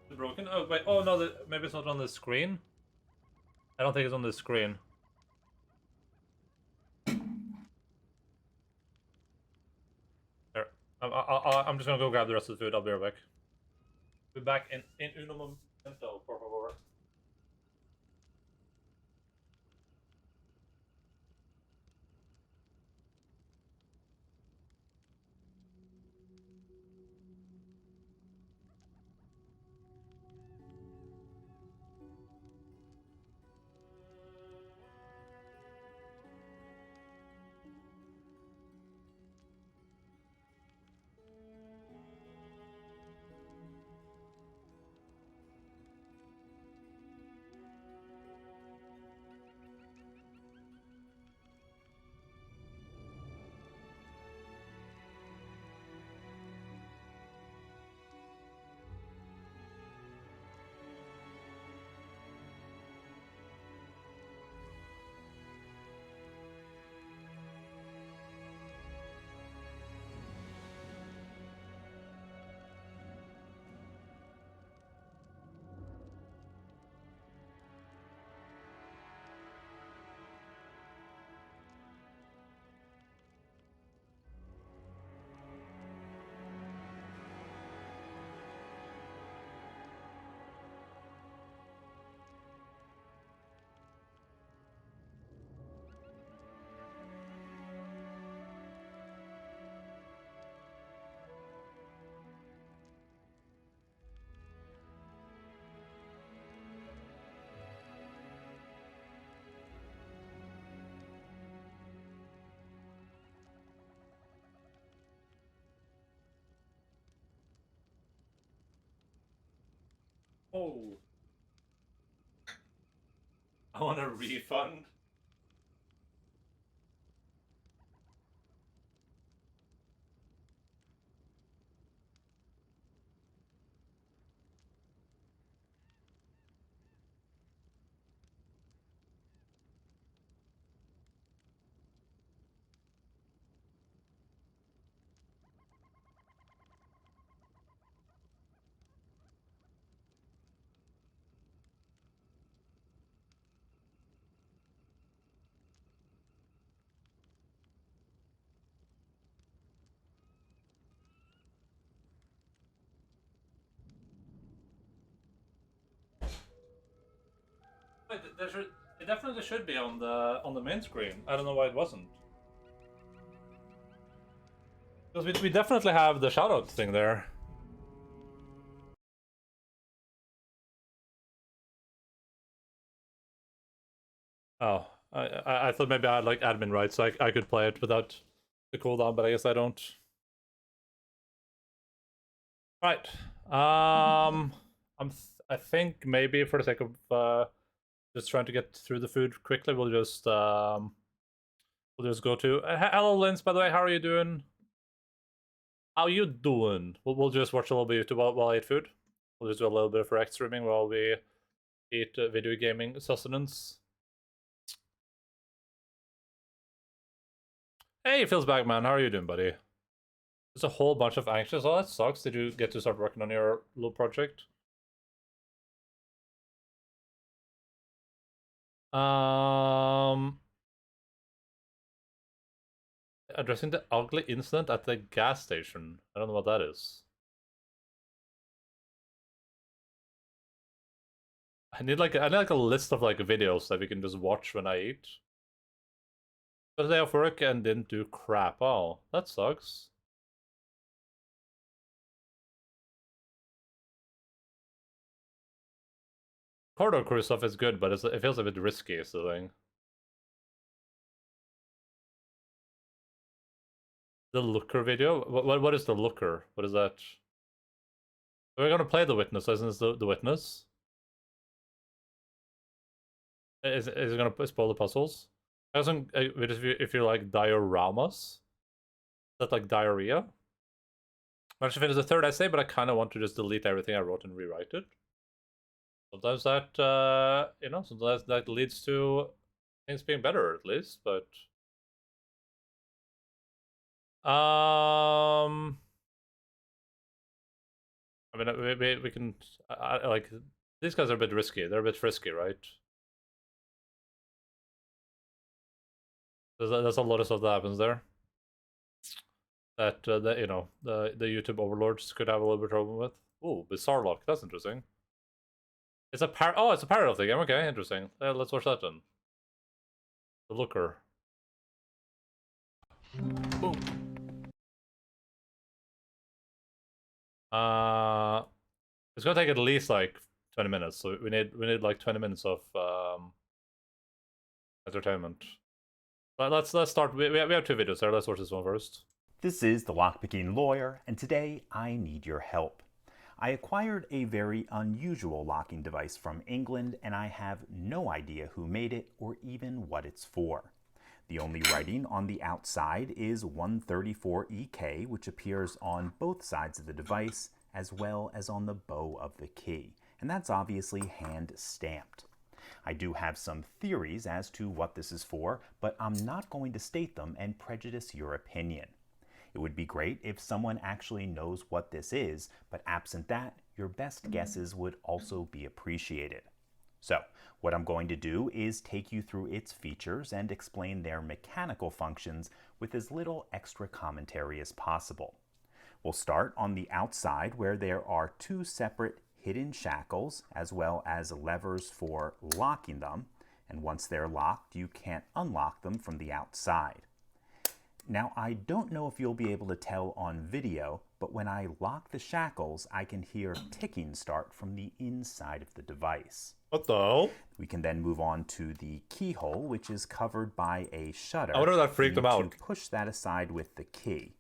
Is it broken? Oh, wait. Oh, no, maybe it's not on the screen. I don't think it's on the screen. Here. I'm just gonna go grab the rest of the food. I'll be right back. Be back in uno momento, por favor. Oh. I want a refund. Wait, it definitely should be on the main screen. I don't know why it wasn't. Because we definitely have the shoutout thing there. Oh, I thought maybe I had like admin rights, so I could play it without the cooldown, but I guess I don't. Right. I think maybe for the sake of just trying to get through the food quickly, we'll just go to. Hello, Linz. By the way, how are you doing? How you doing? We'll just watch a little bit of YouTube while I eat food. We'll just do a little bit of rec streaming while we eat video gaming sustenance. Hey, feels back, man. How are you doing, buddy? There's a whole bunch of anxious. Oh, that sucks. Did you get to start working on your little project? Addressing the ugly incident at the gas station. I don't know what that is. I need like a list of like videos that we can just watch when I eat. First day of work and didn't do crap. Oh, that sucks. Corridor crew stuff is good, but it feels a bit risky, is the thing. The Looker video? What is the Looker? What is that? We're gonna play the Witness, isn't this the Witness? Is it gonna spoil the puzzles? If you like dioramas? Is that like diarrhea? I should finish the third essay, but I kind of want to just delete everything I wrote and rewrite it. Sometimes that, you know, sometimes that leads to things being better, at least, but... I mean, we can... like, these guys are a bit risky. They're a bit frisky, right? There's a lot of stuff that happens there. That, you know, the YouTube overlords could have a little bit of trouble with. Ooh, Bizarre Lock. That's interesting. It's a it's a parallel thing. Okay, interesting. Let's watch that then. The Looker. Boom. It's gonna take at least like 20 minutes. So we need like 20 minutes of entertainment. But let's start. We have two videos there. Let's watch this one first. This is the Lockpicking Lawyer, and today I need your help. I acquired a very unusual locking device from England, and I have no idea who made it or even what it's for. The only writing on the outside is 134EK, which appears on both sides of the device, as well as on the bow of the key, and that's obviously hand-stamped. I do have some theories as to what this is for, but I'm not going to state them and prejudice your opinion. It would be great if someone actually knows what this is, but absent that, your best guesses would also be appreciated. So, what I'm going to do is take you through its features and explain their mechanical functions with as little extra commentary as possible. We'll start on the outside where there are two separate hidden shackles as well as levers for locking them, and once they're locked, you can't unlock them from the outside. Now, I don't know if you'll be able to tell on video, but when I lock the shackles, I can hear ticking start from the inside of the device. What the hell? We can then move on to the keyhole, which is covered by a shutter. I wonder if that freaked them out. To push that aside with the key.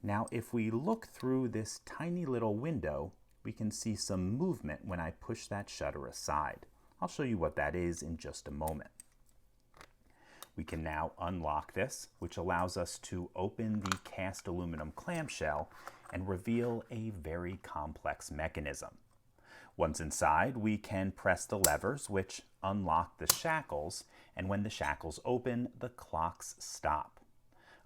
Now, if we look through this tiny little window, we can see some movement when I push that shutter aside. I'll show you what that is in just a moment. We can now unlock this, which allows us to open the cast aluminum clamshell and reveal a very complex mechanism. Once inside, we can press the levers, which unlock the shackles, and when the shackles open, the clocks stop.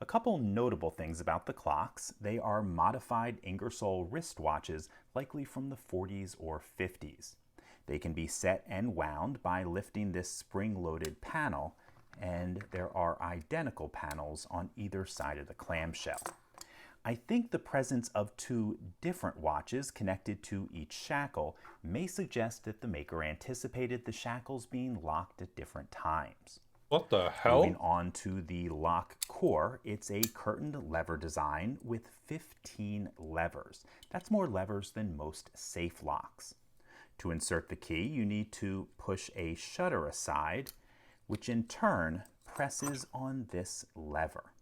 A couple notable things about the clocks: they are modified Ingersoll wristwatches, likely from the 40s or 50s. They can be set and wound by lifting this spring-loaded panel, and there are identical panels on either side of the clamshell. I think the presence of two different watches connected to each shackle may suggest that the maker anticipated the shackles being locked at different times. What the hell? Moving on to the lock core, it's a curtained lever design with 15 levers. That's more levers than most safe locks. To insert the key, you need to push a shutter aside, which in turn presses on this lever.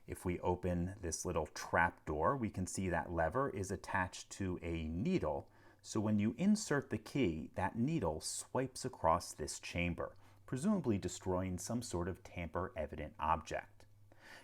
If we open this little trap door, we can see that lever is attached to a needle, so when you insert the key, that needle swipes across this chamber, presumably destroying some sort of tamper-evident object.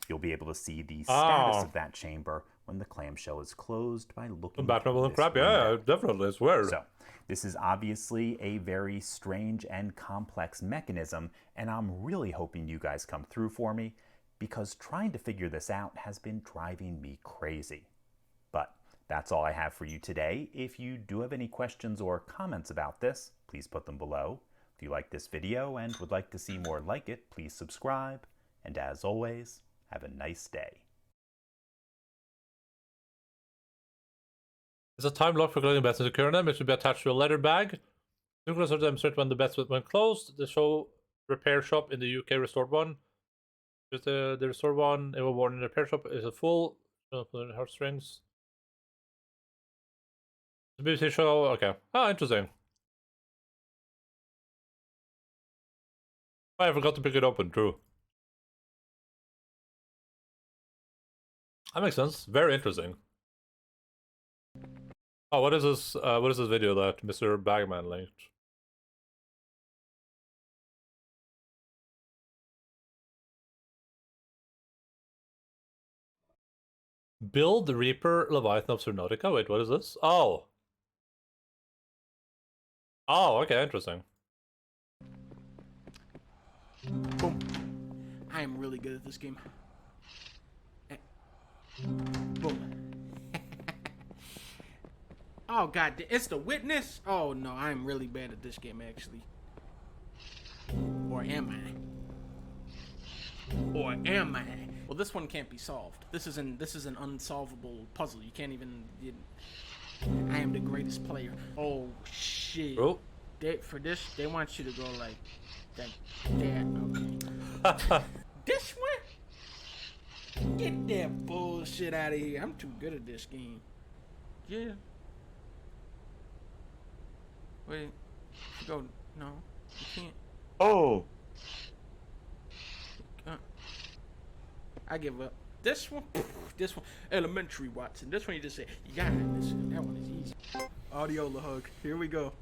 You'll be able to see the status of that chamber when the clamshell is closed by looking Back through level this crap, window. yeah, definitely, it's weird. So, this is obviously a very strange and complex mechanism, and I'm really hoping you guys come through for me, because trying to figure this out has been driving me crazy. But that's all I have for you today. If you do have any questions or comments about this, please put them below. If you like this video and would like to see more like it, please subscribe. And as always, have a nice day. It's a time lock for collecting bets into Kurna. It should be attached to a leather bag. Nucleus are demonstrated when the bets when closed. The show repair shop in the UK restored one. Just the restored one. It was worn in the repair shop is a full. Heartstrings. The BBC show. Okay. Ah, interesting. I forgot to pick it open. True. That makes sense. Very interesting. Oh, what is this? What is this video that Mr. Bagman linked? Build the Reaper Leviathan of Subnautica. Wait, what is this? Oh. Oh, okay, interesting. Boom. I am really good at this game. Boom. Oh god, it's the witness? Oh no, I'm really bad at this game actually. Or am I? Or am I? Well, this one can't be solved. This is an unsolvable puzzle. You can't even. I am the greatest player. Oh shit. Oh. For this, they want you to go like that. Okay. This one? Get that bullshit out of here. I'm too good at this game. Yeah. Wait. Go. No. You can't. Oh. I give up. This one. Elementary Watson. This one you just say, you got it. That one is easy. Audiola hug. Here we go.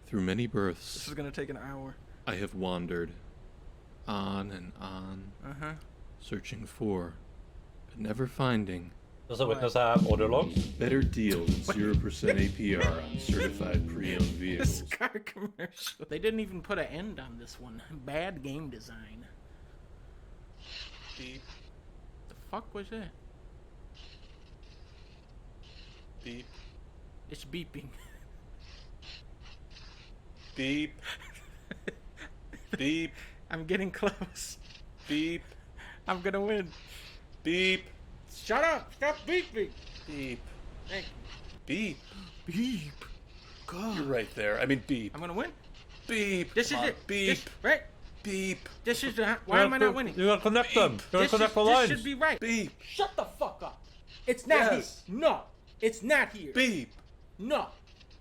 Through many This births, is gonna take an hour. I have wandered on and on, searching for, but never finding, Does the witness have audio logs? better deals and 0% APR on certified pre-owned This vehicles. car commercial. They didn't even put an end on this one. Bad game design. Beep, The fuck was that? beep, It's beeping. beep, beep, I'm getting close. beep, I'm gonna win. beep, Shut up! Stop beeping! beep, Thank beep. you. Beep. God. You're right there. I mean, beep, I'm gonna win. beep. This Come is on, it. Beep, This, right? beep, This is the. Why am I not winning? You gotta connect them. You gotta This, connect the this lines. should be right. beep, Shut the fuck up. It's not Yes. here. No. It's not here. beep, No.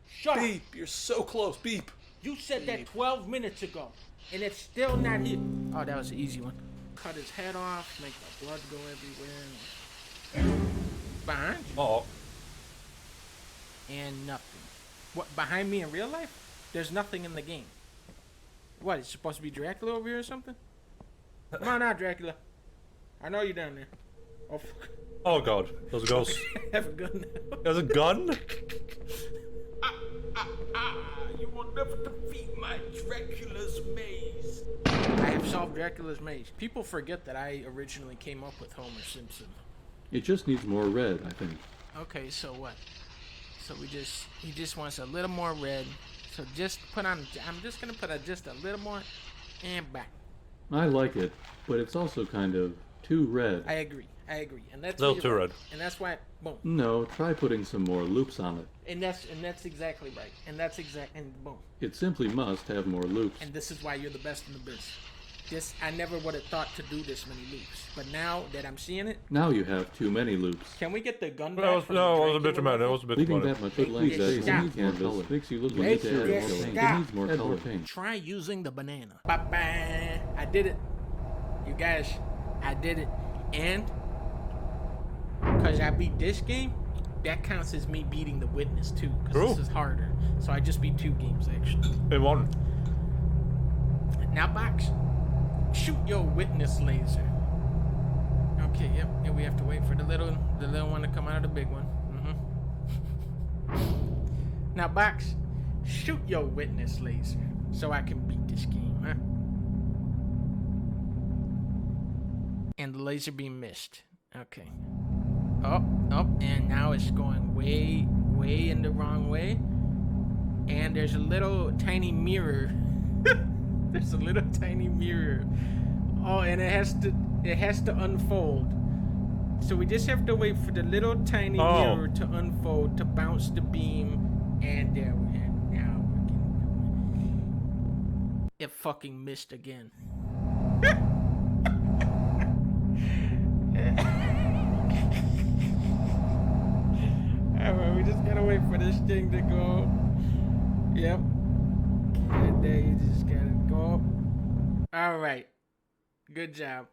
Shut up. beep. You're so close. Beep. You said that 12 minutes ago, and it's still not here. Oh, that was an easy one. Cut his head off, make the blood go everywhere. Behind you. Oh. and nothing. What, behind me in real life? There's nothing in the game. What, it's supposed to be Dracula over here or something? Come on out, Dracula. I know you're down there. Oh, fuck. Oh god, there's a ghost. Have a gun now. There's a gun? You will never defeat my Dracula's maze. I have solved Dracula's maze. People forget that I originally came up with Homer Simpson. It just needs more red, I think. Okay, so what? So he just wants a little more red. So just put on, I'm just gonna put just a little more and back. I like it, but it's also kind of too red. I agree. And that's Little too red. And that's why, boom. No, try putting some more loops on it. And that's exactly right. And boom. It simply must have more loops. And this is why you're the best in the biz. This, I never would have thought to do this many loops, but now that I'm seeing it, Now you have too many loops. can we get the gun back? No, it from was a the bit too Dracula mad. It rifle? was a bit Leaving too that much Hey, blank space stop. on the canvas makes you look like Make you it need more stop. paint. It needs more Add color more paint. Try using the banana. Ba-ba. I did it. You guys, I did it. And because I beat this game, that counts as me beating the witness too. Because this is harder. So I just beat 2 games actually. In one. Now box. Shoot your witness laser. Okay, yep. And we have to wait for the little one to come out of the big one. Now box. Shoot your witness laser. So I can beat this game, huh? And the laser beam missed. Okay. Up, and now it's going way in the wrong way. And there's a little tiny mirror. There's a little tiny mirror. Oh, and it has to unfold. So we just have to wait for the little tiny mirror to unfold to bounce the beam, and there we are. Now we're getting going. It fucking missed again. Alright, we just gotta wait for this thing to go. Yep. And there you just gotta go. Alright. Good job.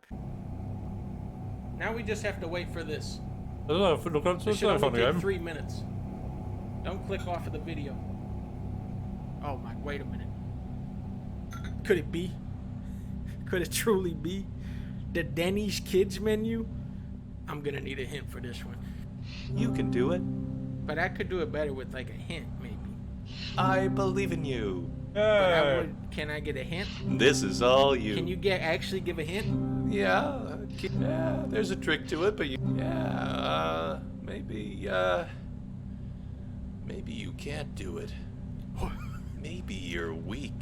Now we just have to wait for this. It should only take 3 minutes. Don't click off of the video. Oh my, wait a minute. Could it be? Could it truly be? The Denny's Kids menu? I'm gonna need a hint for this one. You can do it. But I could do it better with like a hint, maybe. I believe in you. But can I get a hint? This is all you. Can you actually give a hint? Yeah, there's a trick to it, but maybe you can't do it. Maybe you're weak.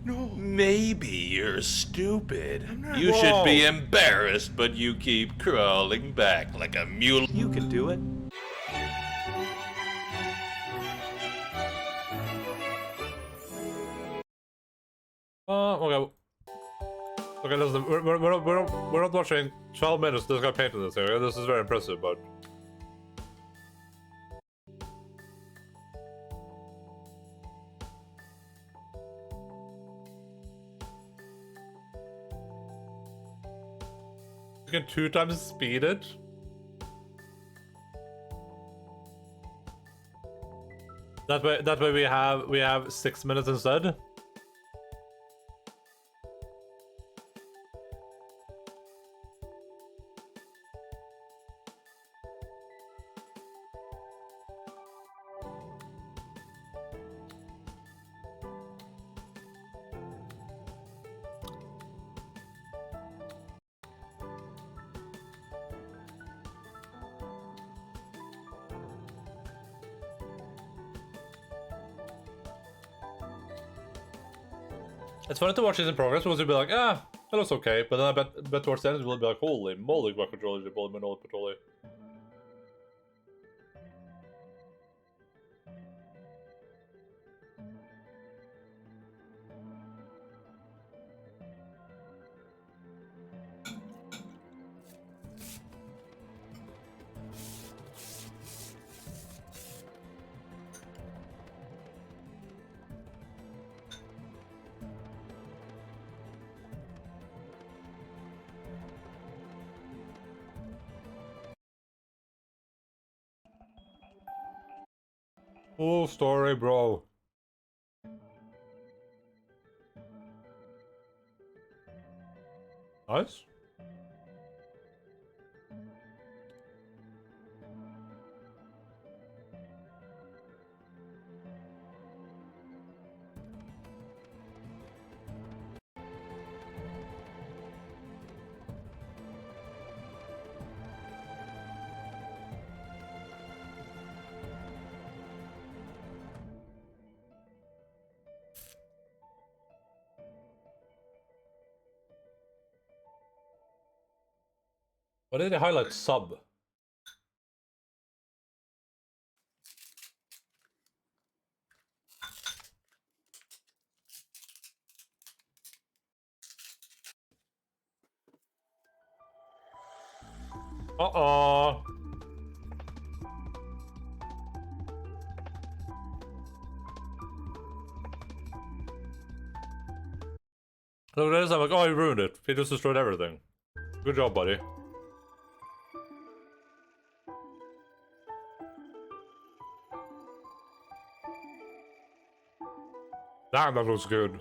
No. Maybe you're stupid. You Whoa. should be embarrassed, but you keep crawling back like a mule. You can do it. Okay. Okay, listen, we're not watching 12 minutes this guy painted this area. This is very impressive, but... You can 2 times speed it? That way we have 6 minutes instead? It's funny to watch this in progress because you'll be like, ah, that looks okay. But then I bet towards the end it will be like, holy moly, what controller is it? Full story, bro. Nice. Why did they highlight sub? Uh-oh. Look at this, I'm like, oh, he ruined it. He just destroyed everything. Good job, buddy. Damn, that looks good.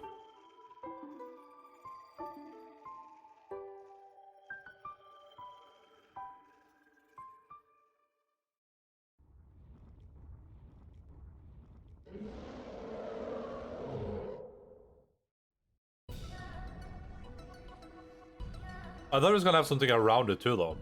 I thought it was gonna have something around it too, though.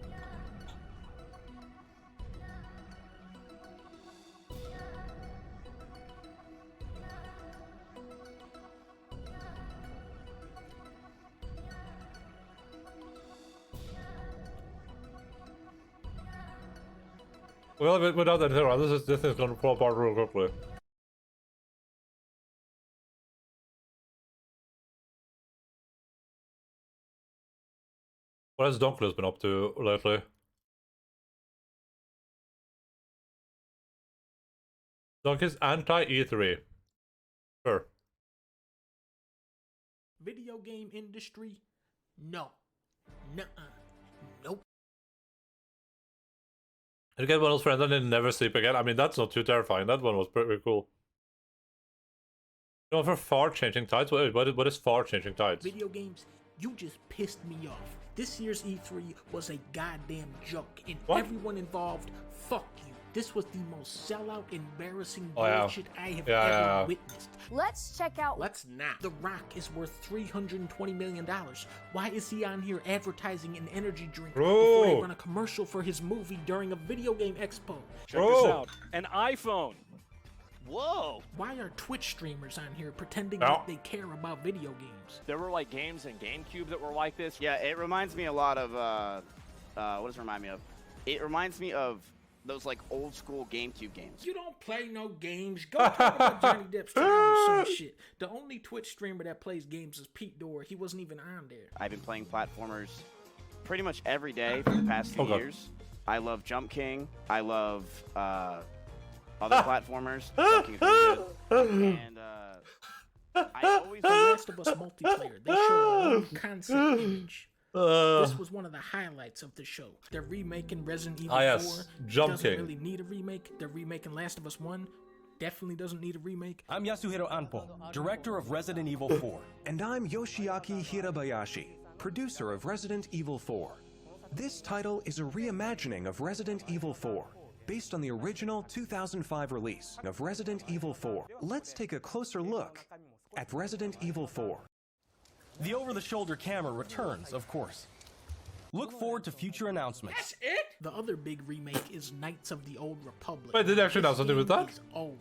Well, without that hero, this thing's gonna fall apart real quickly. What has Dunkless been up to lately? Dunkless anti-E3. Sure. Video game industry? No. Nuh-uh. Nope. You get one of those friends and then never sleep again. I mean, that's not too terrifying. That one was pretty cool. You know, for far changing tides? What is far changing tides? Video games, you just pissed me off. This year's E3 was a goddamn joke, and everyone involved, fuck you. This was the most sellout, embarrassing bullshit I have ever witnessed. Let's check out. Let's not. The Rock is worth $320 million. Why is he on here advertising an energy drink before he run a commercial for his movie during a video game expo? Check this out. An iPhone. Whoa! Why are Twitch streamers on here pretending like they care about video games? There were like games in GameCube that were like this. Yeah, it reminds me a lot of, what does it remind me of? It reminds me of those like old school GameCube games. You don't play no games. Go talk about Johnny Depp's trial or some shit. The only Twitch streamer that plays games is Pete Dorr. He wasn't even on there. I've been playing platformers pretty much every day for the past 2 years. I love Jump King. I love other platformers. Jump King is really good. And I always The Last of Us multiplayer. They show a new concept image. This was one of the highlights of the show. They're remaking Resident Evil 4. Jump doesn't King. really need a remake. They're remaking Last of Us 1. Definitely doesn't need a remake. I'm Yasuhiro Anpo, director of Resident Evil 4. And I'm Yoshiaki Hirabayashi, producer of Resident Evil 4. This title is a reimagining of Resident Evil 4, based on the original 2005 release of Resident Evil 4. Let's take a closer look at Resident Evil 4. The over-the-shoulder camera returns, of course. Look forward to future announcements. That's it? The other big remake is Knights of the Old Republic. Wait, did they actually announce something with that? It's old.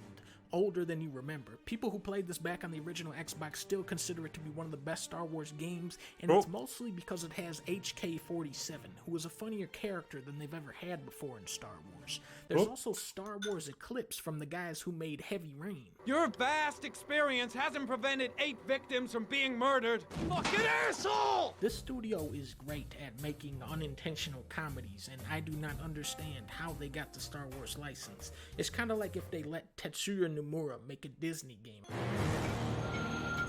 Older than you remember. People who played this back on the original Xbox still consider it to be one of the best Star Wars games, and it's mostly because it has HK-47, who is a funnier character than they've ever had before in Star Wars. There's also Star Wars Eclipse from the guys who made Heavy Rain. Your vast experience hasn't prevented 8 victims from being murdered. Fucking asshole! This studio is great at making unintentional comedies, and I do not understand how they got the Star Wars license. It's kind of like if they let Tetsuya Nomura make a Disney game.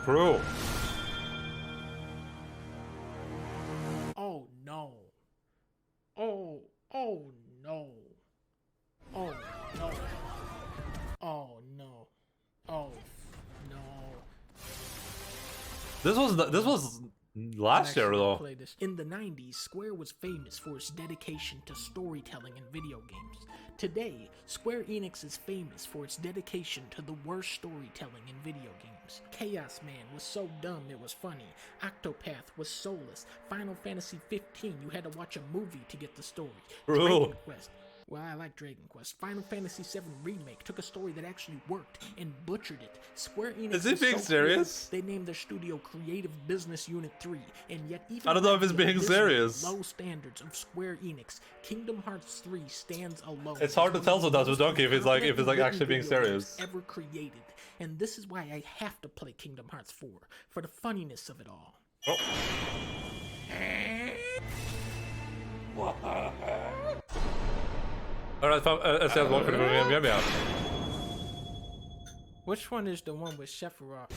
True. Oh no. Oh no. Oh no. Oh no. This was last year though. Play this. In the 90s, Square was famous for its dedication to storytelling in video games. Today, Square Enix is famous for its dedication to the worst storytelling in video games. Chaos Man was so dumb it was funny. Octopath was soulless. Final Fantasy 15, you had to watch a movie to get the story. Bro. Dragon Quest. Well, I like Dragon Quest. Final Fantasy VII Remake took a story that actually worked and butchered it. Square Enix Is he being so serious? They named their studio Creative Business Unit 3, and yet even I don't know if it's with the being abysmal serious. low standards of Square Enix, Kingdom Hearts 3 stands alone. It's hard to tell sometimes with Donkey if it's like actually being video serious. games ever created, and this is why I have to play Kingdom Hearts 4 for the funniness of it all. Oh. Alright, yeah. Which one is the one with Sephiroth?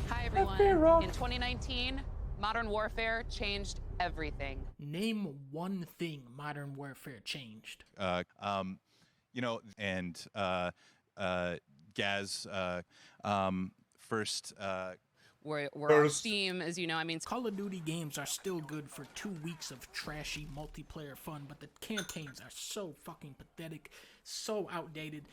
Hi everyone. In 2019, Modern Warfare changed everything. Name one thing Modern Warfare changed. You know, and Gaz, first. We're on Steam, as you know. I mean, Call of Duty games are still good for 2 weeks of trashy multiplayer fun, but the campaigns are so fucking pathetic, so outdated.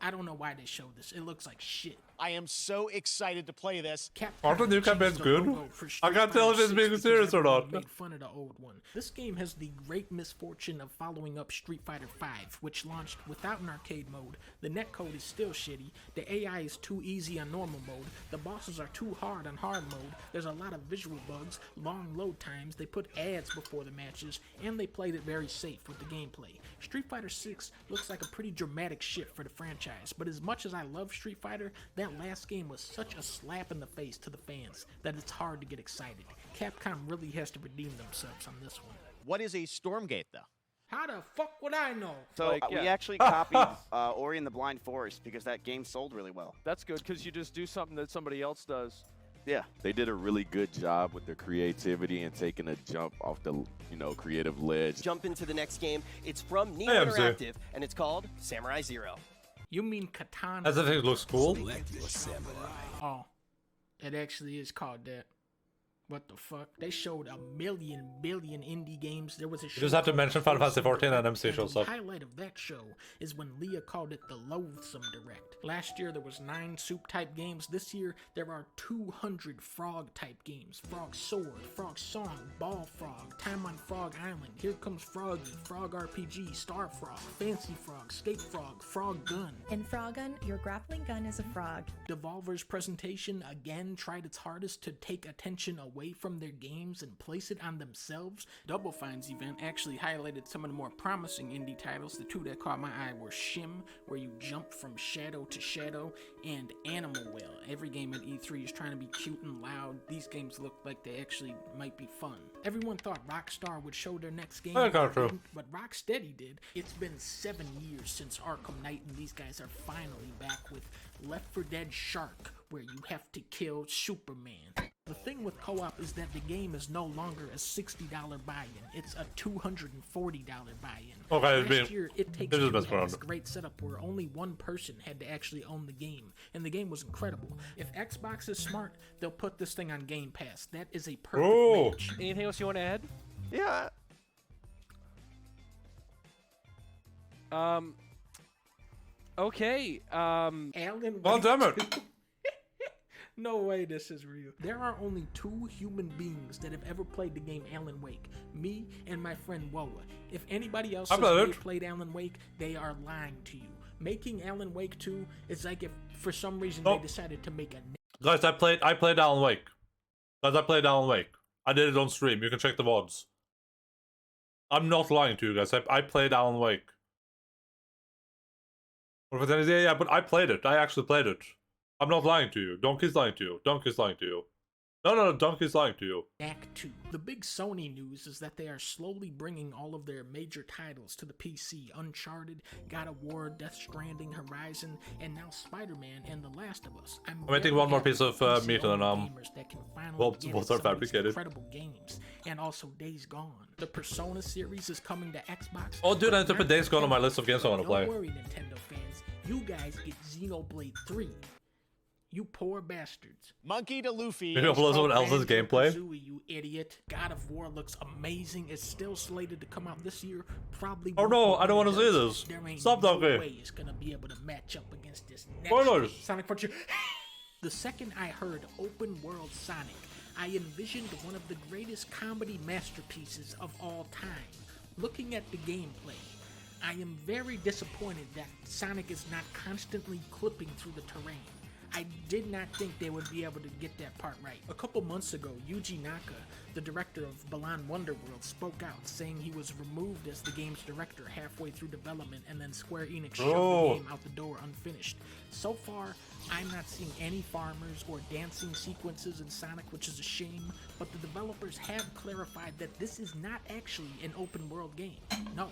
I don't know why they showed this. It looks like shit. I am so excited to play this. Aren't the new campaigns good? I can't tell if it's being serious or not. Made fun of the old one. This game has the great misfortune of following up Street Fighter V, which launched without an arcade mode. The netcode is still shitty. The AI is too easy on normal mode. The bosses are too hard on hard mode. There's a lot of visual bugs, long load times. They put ads before the matches, and they played it very safe with the gameplay. Street Fighter 6 looks like a pretty dramatic shift for the franchise, but as much as I love Street Fighter, that last game was such a slap in the face to the fans that it's hard to get excited. Capcom really has to redeem themselves on this one. What is a Stormgate, though? How the fuck would I know? So we actually copied Ori and the Blind Forest because that game sold really well. That's good because you just do something that somebody else does. Yeah. They did a really good job with their creativity and taking a jump off the, creative ledge. Jump into the next game. It's from Neo Interactive, and it's called Samurai Zero. You mean Katana? As if it looks cool. Oh, it actually is called that. What the fuck? They showed a billion indie games. There was a show. You just have to mention Final Fantasy 14 and MC shows up. The highlight of that show is when Leah called it the Loathsome Direct. Last year there was 9 soup type games. This year there are 200 frog type games. Frog Sword, Frog Song, Ball Frog, Time on Frog Island, Here Comes Froggy, Frog RPG, Star Frog, Fancy Frog, Skate Frog, Frog Gun. In Frog Gun, your grappling gun is a frog. Devolver's presentation again tried its hardest to take attention away from their games and place it on themselves. Double Fine's event actually highlighted some of the more promising indie titles. The 2 that caught my eye were Shim, where you jump from shadow to shadow, and Animal Whale. Every game at E3 is trying to be cute and loud. These games look like they actually might be fun. Everyone thought Rockstar would show their next game, but Rocksteady did. It's been 7 years since Arkham Knight, and these guys are finally back with Left 4 Dead Shark, where you have to kill Superman. The thing with co-op is that the game is no longer a $60 buy-in. It's a $240 buy-in. Okay, Last year, It Takes Two had this great setup where only one person had to actually own the game, and the game was incredible. If Xbox is smart, they'll put this thing on Game Pass. That is a perfect match. Anything else you want to add? Yeah. Okay. Alan God damn it. No way this is real. There are only 2 human beings that have ever played the game Alan Wake. Me and my friend Woa. If anybody else says they played Alan Wake, they are lying to you. Making Alan Wake 2 is like if for some reason they decided to make a... Guys, I played Alan Wake. I did it on stream. You can check the VODs. I'm not lying to you guys. I played Alan Wake. Yeah, but I played it. I actually played it. I'm not lying to you. Donkey's lying to you. Donkey's lying to you. No, Donkey's lying to you. Act 2. The big Sony news is that they are slowly bringing all of their major titles to the PC. Uncharted, God of War, Death Stranding, Horizon, and now Spider-Man and The Last of Us. I'm waiting one more piece of meat and then both are fabricated. Incredible games, and also Days Gone. The Persona series is coming to Xbox. Oh, dude, I need to put Days Gone on my list of games I want to play. Don't worry, Nintendo fans. You guys get Xenoblade 3. You poor bastards. Monkey to Luffy. Maybe upload someone else's gameplay. Kazooie, you idiot. God of War looks amazing. It's still slated to come out this year. Probably. Oh no, I don't want to see this. There ain't Stop no talking. way it's gonna be able to match up against this next Spoilers. Sonic Frontier. The second I heard open world Sonic, I envisioned one of the greatest comedy masterpieces of all time. Looking at the gameplay, I am very disappointed that Sonic is not constantly clipping through the terrain. I did not think they would be able to get that part right. A couple months ago, Yuji Naka, the director of Balan Wonderworld, spoke out saying he was removed as the game's director halfway through development, and then Square Enix shoved the game out the door unfinished. So far, I'm not seeing any farmers or dancing sequences in Sonic, which is a shame, but the developers have clarified that this is not actually an open world game. No.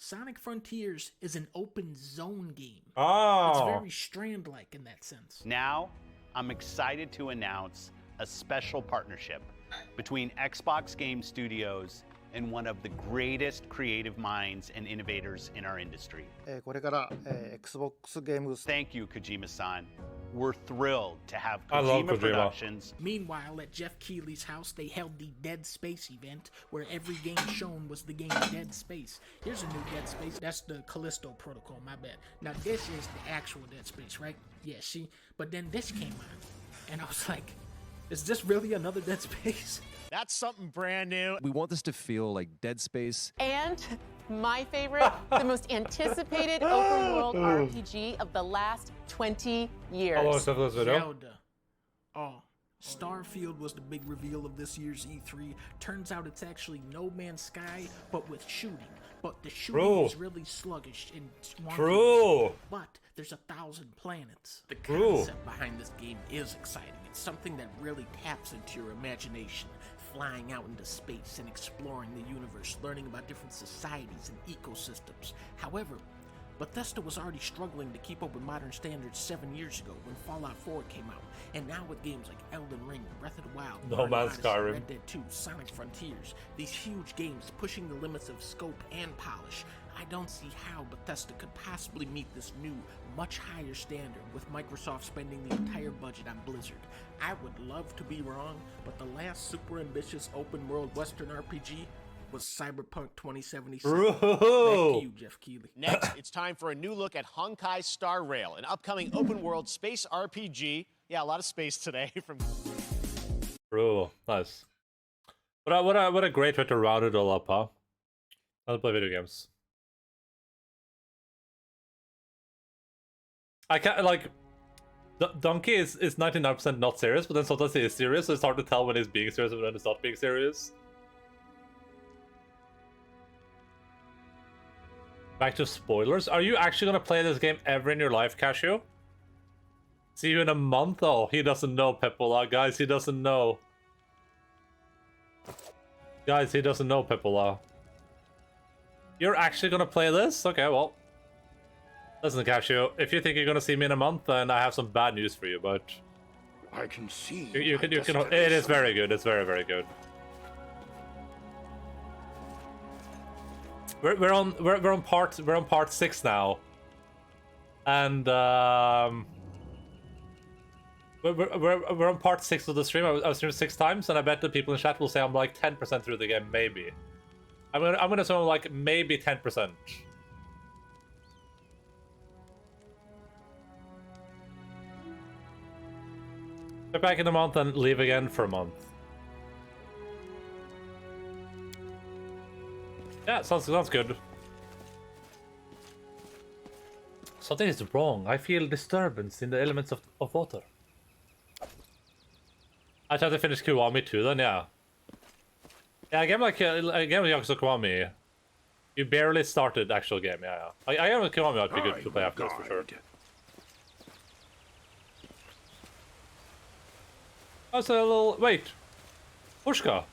Sonic Frontiers is an open zone game. Oh. It's very Strand-like in that sense. Now, I'm excited to announce a special partnership between Xbox Game Studios and one of the greatest creative minds and innovators in our industry. これから Xbox ゲーム Thank you, Kojima-san. We're thrilled to have I love Kojima Kojima. Productions. Meanwhile, at Jeff Keighley's house, they held the Dead Space event, where every game shown was the game Dead Space. Here's a new Dead Space. That's the Callisto Protocol, my bad. Now, this is the actual Dead Space, right? Yeah, see? But then this came on, and I was like, is this really another Dead Space? That's something brand new. We want this to feel like Dead Space. And my favorite, the most anticipated open world RPG of the last 20 years. How long is this video? Zelda. Oh, Starfield was the big reveal of this year's E3. Turns out it's actually No Man's Sky, but with shooting. But the shooting True. is really sluggish and wonky. True. But there's 1,000 planets. The True. concept behind this game is exciting. It's something that really taps into your imagination. Flying out into space and exploring the universe, learning about different societies and ecosystems. However, Bethesda was already struggling to keep up with modern standards 7 years ago when Fallout 4 came out, and now with games like Elden Ring, Breath of the Wild, No Mario Man's Odyssey, Skyrim. Red Dead 2, Sonic Frontiers, these huge games pushing the limits of scope and polish, I don't see how Bethesda could possibly meet this new, much higher standard with Microsoft spending the entire budget on Blizzard. I would love to be wrong, but the last super ambitious open world Western RPG was Cyberpunk 2077. Back to you, Jeff Keighley. Next, it's time for a new look at Honkai Star Rail, an upcoming open world space RPG. Yeah, a lot of space today from True. Nice. What a great way to round it all up, huh? I'll play video games. I can't, like, Donkey is 99% not serious, but then sometimes he is serious, so it's hard to tell when he's being serious and when he's not being serious. Back to spoilers. Are you actually gonna play this game ever in your life, Cashew? See you in a month? Oh, he doesn't know, Peppola. Guys, he doesn't know. Guys, he doesn't know, Peppola. You're actually gonna play this? Okay, well. Listen, Cashew, if you think you're gonna see me in a month, then I have some bad news for you, but... I can see. You can, it is very good, it's very, very good. We're on part 6 now. And, we're on part 6 of the stream. I've streamed 6 times, and I bet the people in chat will say I'm like 10% through the game, maybe. I'm gonna say I'm like maybe 10%. Get back in a month and leave again for a month. Yeah, sounds good. Something is wrong. I feel disturbance in the elements of water. I tried to finish Kiwami too, then yeah. Yeah, a game like Yakuza Kiwami, you barely started actual game. Yeah. I am with Kiwami. I'd be good to play after this for sure. That's a little... Wait. Pushka.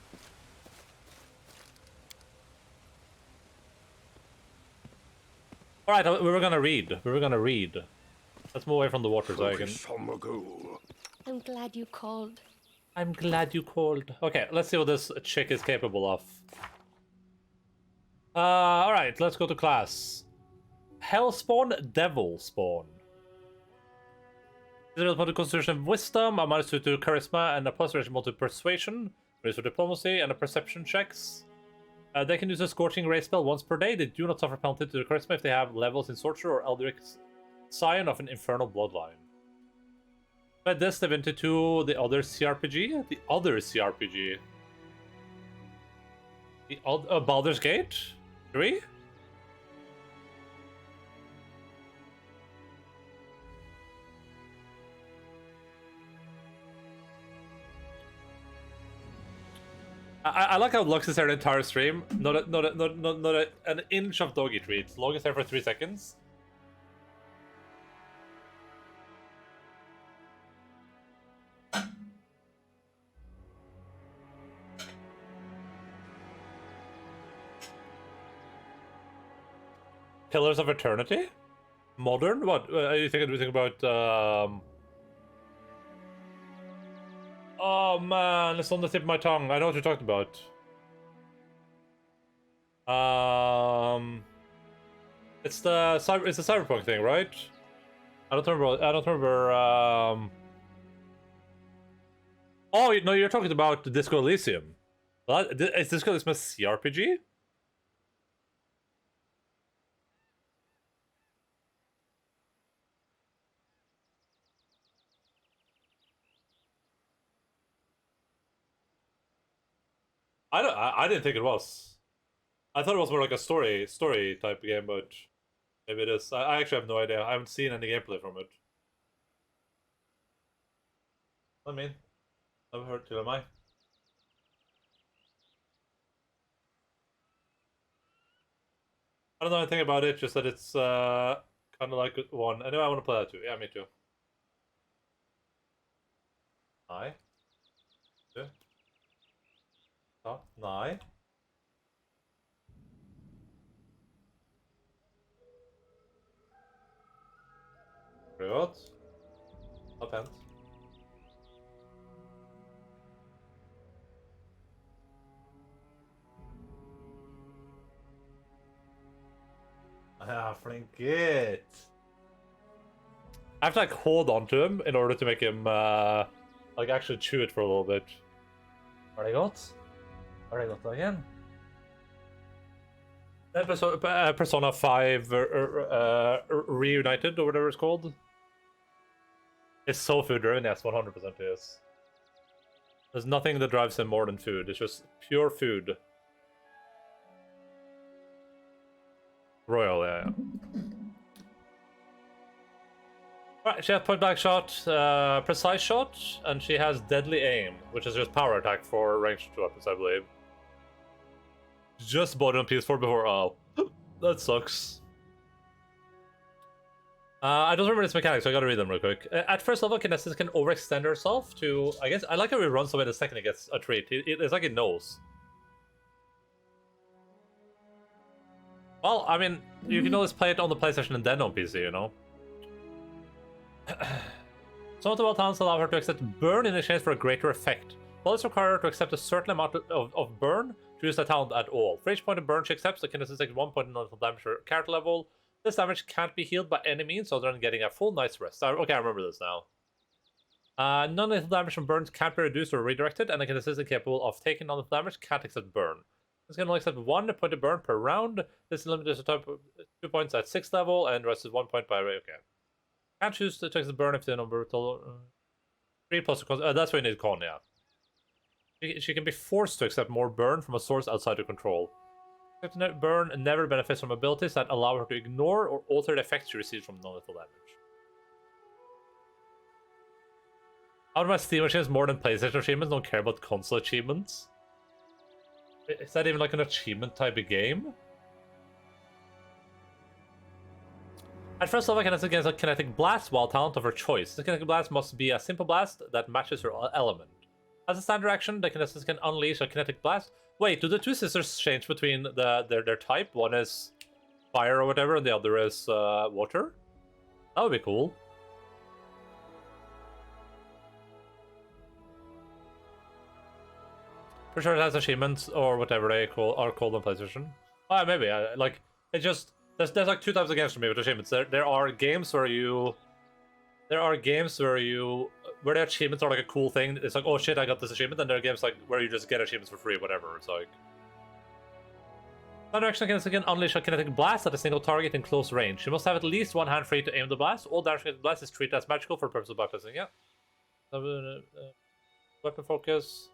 Alright, we were gonna read. Let's move away from the water so I can... I'm glad you called. I'm glad you called. Okay, let's see what this chick is capable of. Alright, let's go to class. Hellspawn, Devil Spawn. There is a constitution of wisdom, a minus 2 to charisma, and a plus ratio to persuasion, raise for diplomacy, and a perception checks. They can use a scorching ray spell once per day. They do not suffer penalty to their charisma if they have levels in sorcerer or eldritch scion of an infernal bloodline. But this step into the other CRPG? The other CRPG. The Baldur's Gate 3? I like how Lux is there the entire stream. Not an inch of doggy treats. Log is there for 3 seconds. Pillars of Eternity? Modern? What? Are you thinking about Oh man, it's on the tip of my tongue. I know what you're talking about. It's the cyberpunk thing, right? I don't remember. Oh no, you're talking about Disco Elysium. Is Disco Elysium a CRPG? I didn't think it was. I thought it was more like a story type game, but maybe it is. I actually have no idea. I haven't seen any gameplay from it. I mean, I've heard till am I? I don't know anything about it, just that it's kind of like one. Anyway, I want to play that too. Yeah, me too. Nei. Du. Ja, nei. Rød. Ja, pent. Yeah, flinkit. I have to like hold on to him in order to make him like actually chew it for a little bit. Are they got? Are they got again? Persona 5 Reunited or whatever it's called. It's so food driven, yes, 100% is. There's nothing that drives him more than food. It's just pure food. Royal, yeah. Right, she has point blank shot, precise shot, and she has deadly aim, which is just power attack for ranged weapons, I believe. Just bought it on PS4 before. Oh, that sucks. I don't remember its mechanics, so I gotta read them real quick. At first level, Kinesis can overextend herself to, I guess, I like how it runs away the second it gets a treat. It's like it knows. Well, I mean, you can always play it on the PlayStation and then on PC, you know? Some of the talents allow her to accept burn in exchange for a greater effect. Bullets require her to accept a certain amount of burn to use that talent at all. For each point of burn she accepts, the Kinesis takes 1 point of non-lethal damage per character level. This damage can't be healed by any means other than getting a full night's rest. Okay, I remember this now. Non-lethal damage from burns can't be reduced or redirected, and the Kinesis incapable of taking non-lethal damage can't accept burn. This can only accept 1 point of burn per round. This is limited to 2 points at 6th level, and the rest is 1 point by array. Okay. Can't choose to accept burn if the number total 3 plus that's why you need con, yeah. She can be forced to accept more burn from a source outside her control. Burn never benefits from abilities that allow her to ignore or alter the effects she receives from non-lethal damage. Out of my Steam achievements more than PlayStation achievements, don't care about console achievements. Is that even like an achievement type of game? At first level, Kinesis gains a kinetic blast while talent of her choice. The kinetic blast must be a simple blast that matches her element. As a standard action, the Kinesis can unleash a kinetic blast. Wait, do the two sisters change between their type? One is fire or whatever, and the other is water? That would be cool. For sure it has achievements or whatever they are called on PlayStation. Maybe. Like, it just... There's like 2 types of games for me with achievements. There are games where you There are games where the achievements are like a cool thing. It's like, oh shit, I got this achievement. And there are games like where you just get achievements for free, whatever. It's like Thunder action can unleash a kinetic blast at a single target in close range. You must have at least one hand free to aim the blast. All damage from the blast is treated as magical for purposes of bypassing. Yeah. Weapon focus.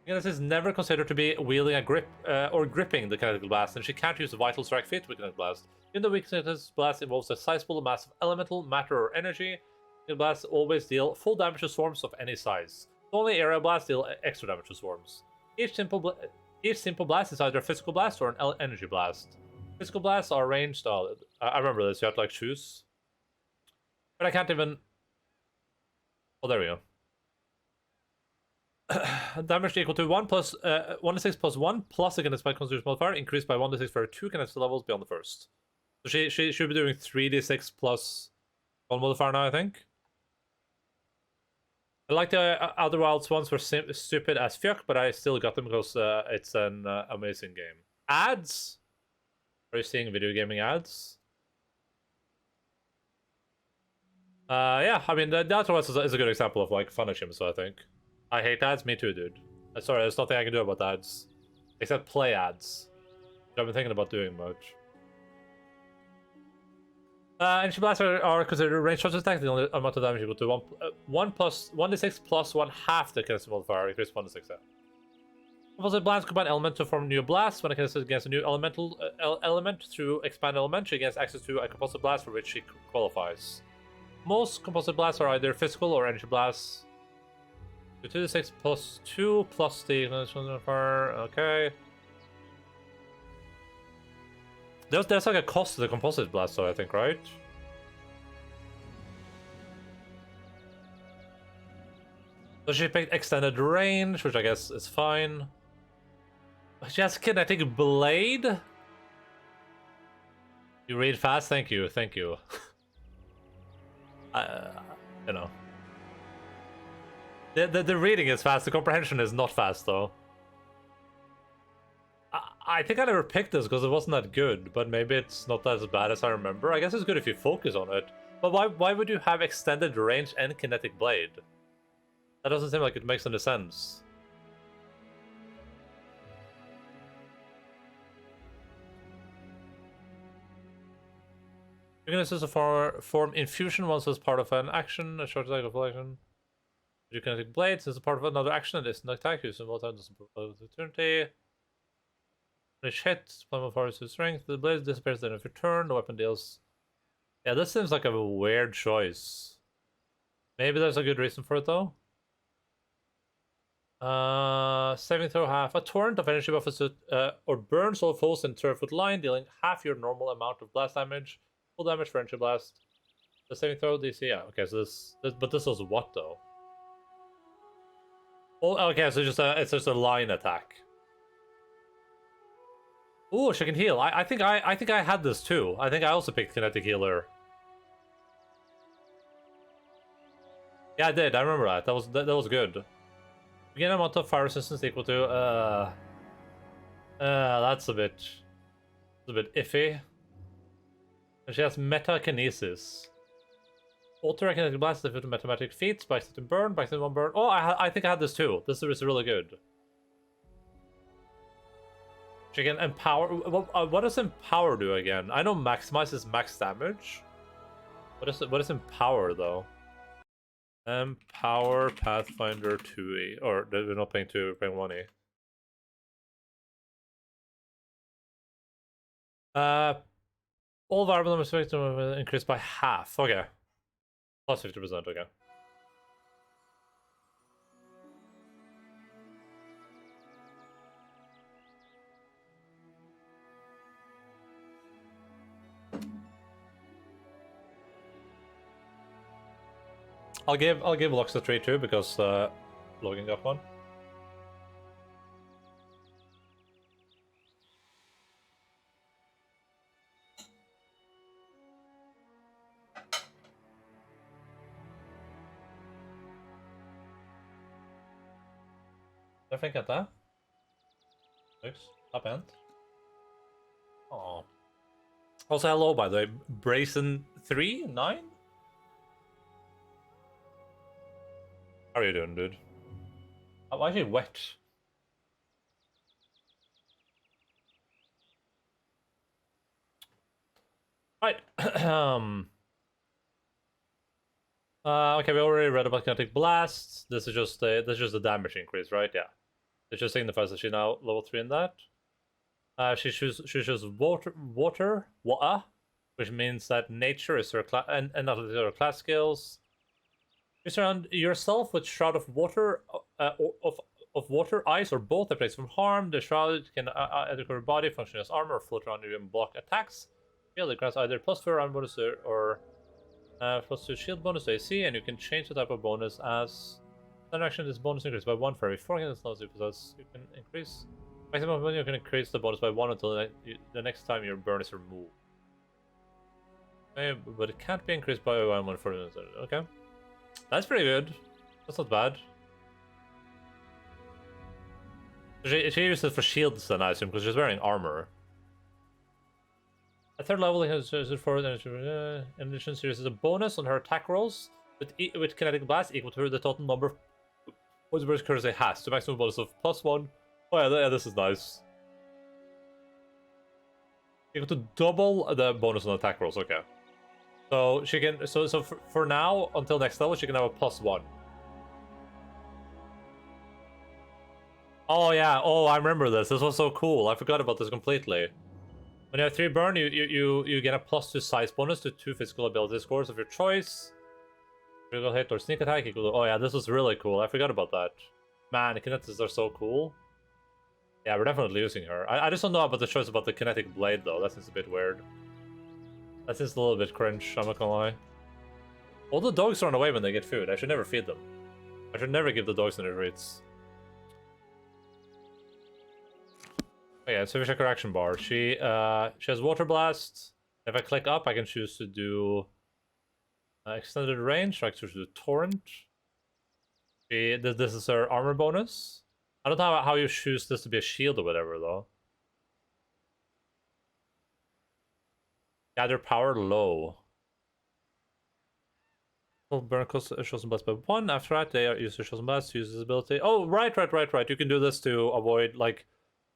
This is never considered to be wielding a grip or gripping the kinetic blast, and she can't use a vital strike feat with kinetic blast. In the weak kinetic blast involves a sizable mass of elemental matter or energy. Kinetic blasts always deal full damage to swarms of any size. Only area blasts deal extra damage to swarms. Each simple blast is either a physical blast or an energy blast. Physical blasts are ranged. I remember this. You have to like choose, but I can't even. Oh, there we go. Damage equal to 1d6 plus 1 plus against my constitution modifier, increased by 1d6 for 2 kinetic levels beyond the first. So she should be doing 3d6 plus 1 modifier now, I think. I like the other wilds ones were stupid as fuck, but I still got them because it's an amazing game. Ads? Are you seeing video gaming ads? Yeah, I mean, the other one is a good example of like fun achievements, so I think. I hate ads, me too, dude. Sorry, there's nothing I can do about ads. Except play ads. Which I've been thinking about doing much. Energy blasts are considered range shots attack. The only amount of damage equal to 1d6 plus 1/2 the kinetic modifier, increase 1d6. Composite blasts combine element to form new blasts. When a kinetic against a new elemental element through expand element, she gains access to a composite blast for which she qualifies. Most composite blasts are either physical or energy blasts. 2d6 plus 2 plus the modifier. Okay. There's like a cost to the composite blast, though, I think, right? So she picked extended range, which I guess is fine. She has kinetic blade. You read fast, thank you, thank you. You know. The reading is fast, the comprehension is not fast, though. I think I never picked this because it wasn't that good, but maybe it's not as bad as I remember. I guess it's good if you focus on it. But why would you have extended range and kinetic blade? That doesn't seem like it makes any sense. You can assist a form infusion once as part of an action, a short attack of action. You kinetic blades as a part of another action, and instant attack using both times of opportunity. Finish hit, Plum Forest to strength. The blade disappears then if you turn. The weapon deals. Yeah, this seems like a weird choice. Maybe there's a good reason for it though. Saving throw half. A torrent of energy buffers or burns all foes in 30-foot line, dealing half your normal amount of blast damage. Full damage for energy blast. The saving throw DC. Yeah. Okay. So but this was what though? Oh, okay. So it's just a line attack. Oh, she can heal. I think I had this too. I think I also picked kinetic healer. Yeah, I did. I remember that. That was good. Again, amount of fire resistance equal to that's a bit iffy. And she has metakinesis. Alter a kinetic blast if it's mathematic feats, backstep and burn, backstep and burn. Oh, I think I had this too. This is really good. She can empower. What does empower do again? I know maximize is max damage. What is empower though? Empower Pathfinder 2e, or we're not paying 2, we're paying 1e. All variable numbers increased by half. Okay. Plus 50%. Okay. I'll give Lux a 3 too because Logan got one. I think at that. Thanks. Up end. Oh. Also, hello by the way, Brazen 3 9. How are you doing, dude? I'm actually wet. Right. Okay, we already read about kinetic blasts. This is just a damage increase, right? Yeah. It just signifies that she's now level 3 in that. She chooses water, which means that nature is her class, and not her class skills. You surround yourself with shroud of water, of water, ice, or both that protects from harm. The shroud can either cover your body, function as armor, or float around you and block attacks. Shield it grants either +4 armor bonus or +2 shield bonus to AC, and you can change the type of bonus as. An action, this bonus increases by 1 for every 4 hits you possess. You can increase. Maximum when you can increase the bonus by 1 until the next time your burn is removed. Okay, but it can't be increased by 1 for minutes. Okay. That's pretty good. That's not bad. She uses it for shields then, I assume, because she's wearing armor. At 3rd level, it has forward in addition, she uses a bonus on her attack rolls with kinetic blast equal to the total number of points burst currency has, to maximum bonus of +1. Oh yeah, this is nice. Equal to double the bonus on attack rolls. Okay. So she can. So for now, until next level, she can have a +1. Oh yeah. Oh, I remember this. This was so cool. I forgot about this completely. When you have 3 burn, you get a +2 size bonus to 2 physical ability scores of your choice. Critical hit or sneak attack equal to. Oh yeah, this was really cool. I forgot about that. Man, the kinetics are so cool. Yeah, we're definitely using her. I just don't know about the choice about the kinetic blade though. That seems a bit weird. That seems a little bit cringe, I'm not gonna lie. All the dogs run away when they get food. I should never feed them. I should never give the dogs any treats. Okay, so we check her action bar. She has water blast. If I click up, I can choose to do extended range. So I can choose to do torrent. This is her armor bonus. I don't know how you choose this to be a shield or whatever though. Gather power low. Burn cost shows blast by 1. After that, they are user shows blast to use this ability. Oh, right. You can do this to avoid like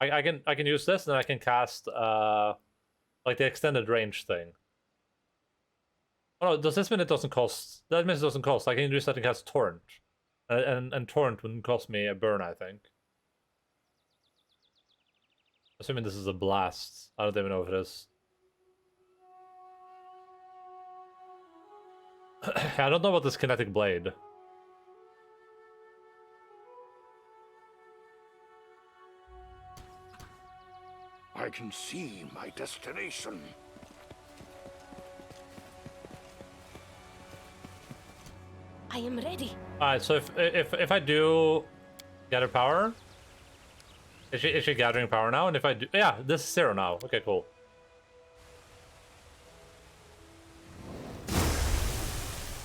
I can use this and then I can cast like the extended range thing. Oh no, does this mean it doesn't cost? That means it doesn't cost. I can use that to cast torrent. And torrent wouldn't cost me a burn, I think. Assuming this is a blast. I don't even know if it is. I don't know about this kinetic blade. I can see my destination. I am ready. Alright, so if I do gather power, is she gathering power now? And if I do, yeah, this is 0 now. Okay, cool.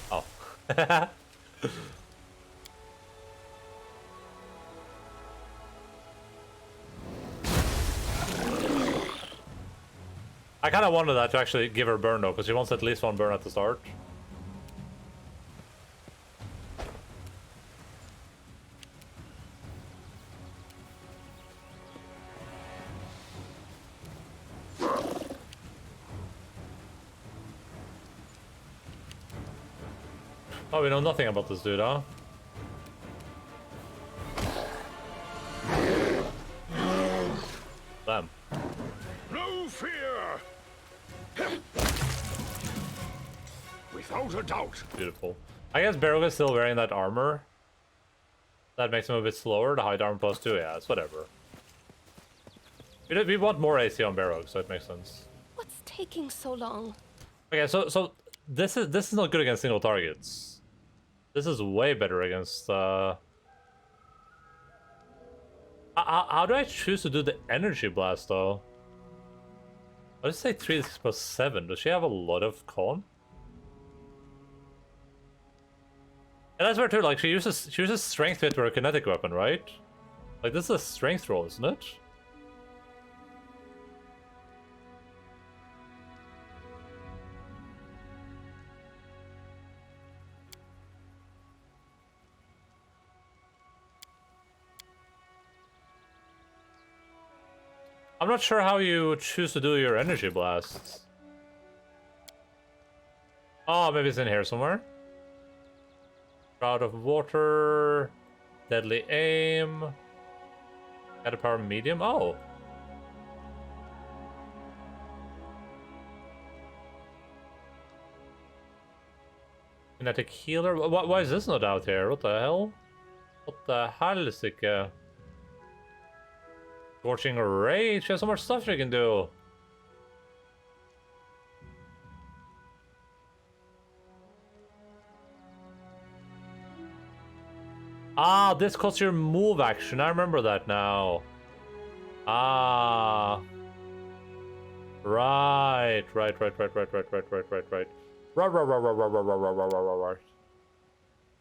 Oh. I kind of wanted that to actually give her burn though, because she wants at least 1 burn at the start. Oh, we know nothing about this dude, huh? Damn. No fear! Without a doubt. Beautiful. I guess Barrow is still wearing that armor. That makes him a bit slower. The height armor +2, yeah, it's whatever. We want more AC on Barrow, so it makes sense. What's taking so long? Okay, so this is not good against single targets. This is way better against how do I choose to do the energy blast though? Let's say 3 + 7. Does she have a lot of con? And that's where too, like she uses strength with her kinetic weapon, right? Like this is a strength roll, isn't it? I'm not sure how you choose to do your energy blasts. Oh, maybe it's in here somewhere. Shroud of water, deadly aim, added power medium. Oh. Kinetic healer. Why is this not out here? What the hell? What the hell is it? Scorching rage. There's so much stuff you can do. Ah, this costs your move action. I remember that now. Ah. Right. Right.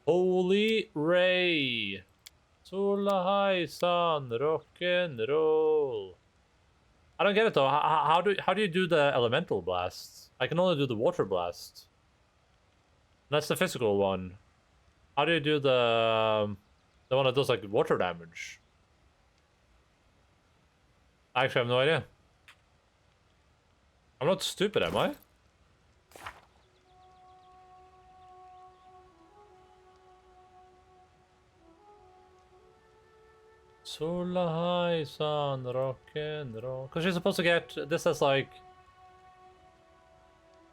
Holy Ray. Solahai-san, rock and roll. I don't get it though. How do you do the elemental blasts? I can only do the water blast. That's the physical one. How do you do the one that does like water damage? I actually have no idea. I'm not stupid, am I? Solahai-san, rock and roll. Because you're supposed to get this as like.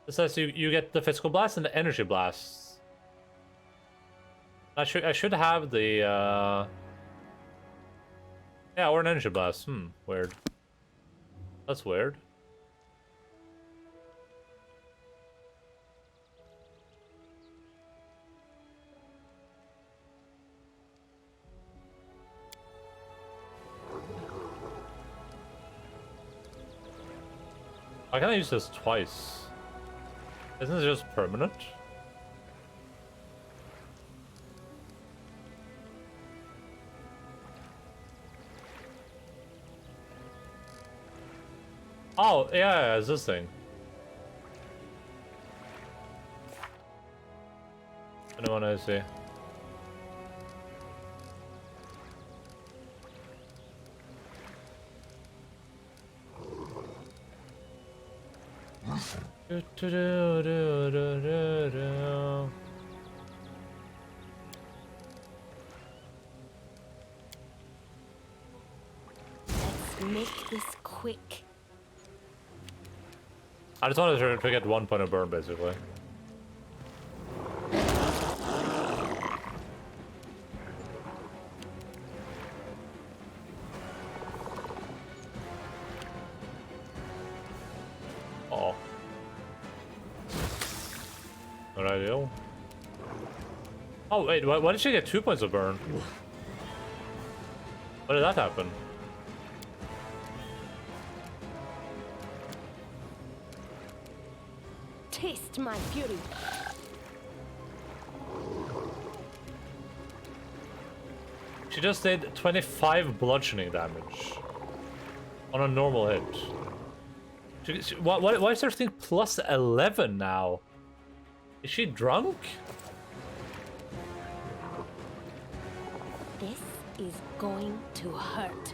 This says you get the physical blast and the energy blasts. I should have the yeah, or an energy blast. Weird. That's weird. Why can't I use this twice? Isn't it just permanent? Oh, yeah, it's this thing. Anyone I see? Let's make this quick. I just wanted to get 1 point of burn, basically. Oh. Not ideal. Oh, wait, why did she get 2 points of burn? When did that happen? Taste my fury. She just did 25 bludgeoning damage on a normal hit. Why is everything plus 11 now? Is she drunk? This is going to hurt.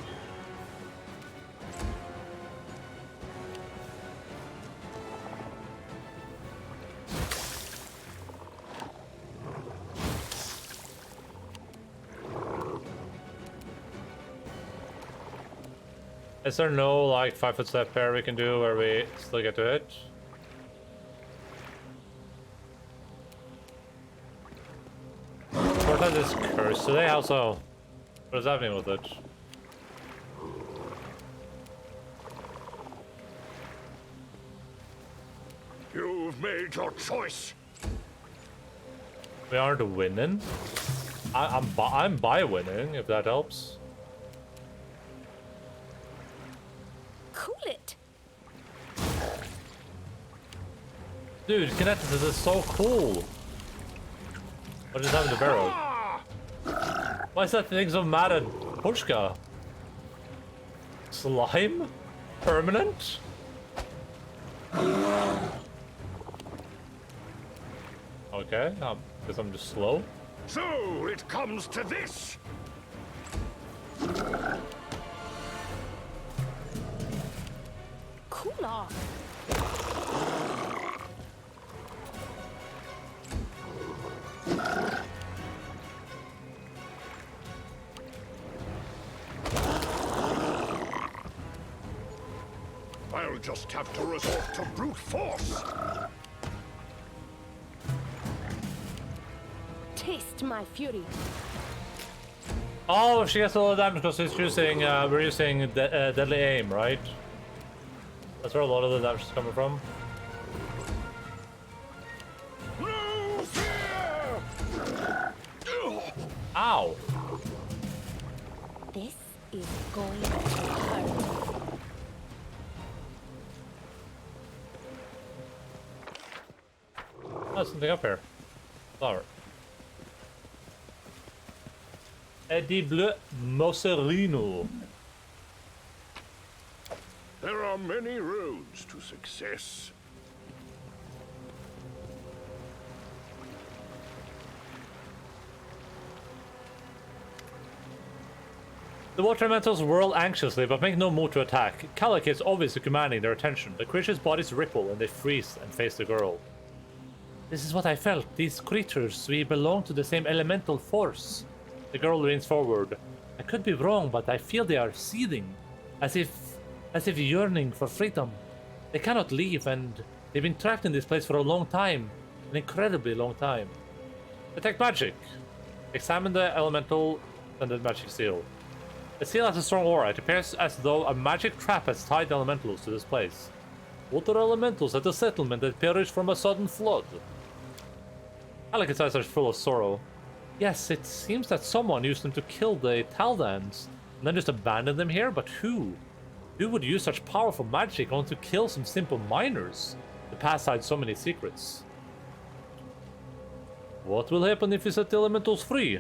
Is there no like 5-foot step pair we can do where we still get to hit? Fortnite is cursed today, how so? What is happening with it? You've made your choice. We aren't winning. I'm by winning, if that helps. Cool it. Dude, Kinetic, this is so cool. What is happening to Barrow? Why is that thing so mad at Pushka? Slime? Permanent? Okay, guess I'm just slow. So it comes to this. Cool off. I'll just have to resort to brute force. Taste my fury. Oh, she gets a lot of damage because she's using, we're using deadly aim, right? That's where a lot of the damage is coming from. Ow! This is going to hurt. Oh, something up here. Flower. Eddie Bleu Mosserino. There are many roads to success. The water elementals whirl anxiously, but make no move to attack. Calic is obviously commanding their attention. The creature's bodies ripple and they freeze and face the girl. This is what I felt. These creatures, we belong to the same elemental force. The girl leans forward. I could be wrong, but I feel they are seething, as if yearning for freedom. They cannot leave, and they've been trapped in this place for a long time, an incredibly long time. Detect magic. Examine the elemental and the magic seal. The seal has a strong aura. It appears as though a magic trap has tied the elementals to this place. Water elementals at the settlement that perished from a sudden flood. Alic's eyes are full of sorrow. Yes, it seems that someone used them to kill the Taldans, and then just abandoned them here, but who? Who would use such powerful magic only to kill some simple miners? The past hides so many secrets. What will happen if we set the elementals free?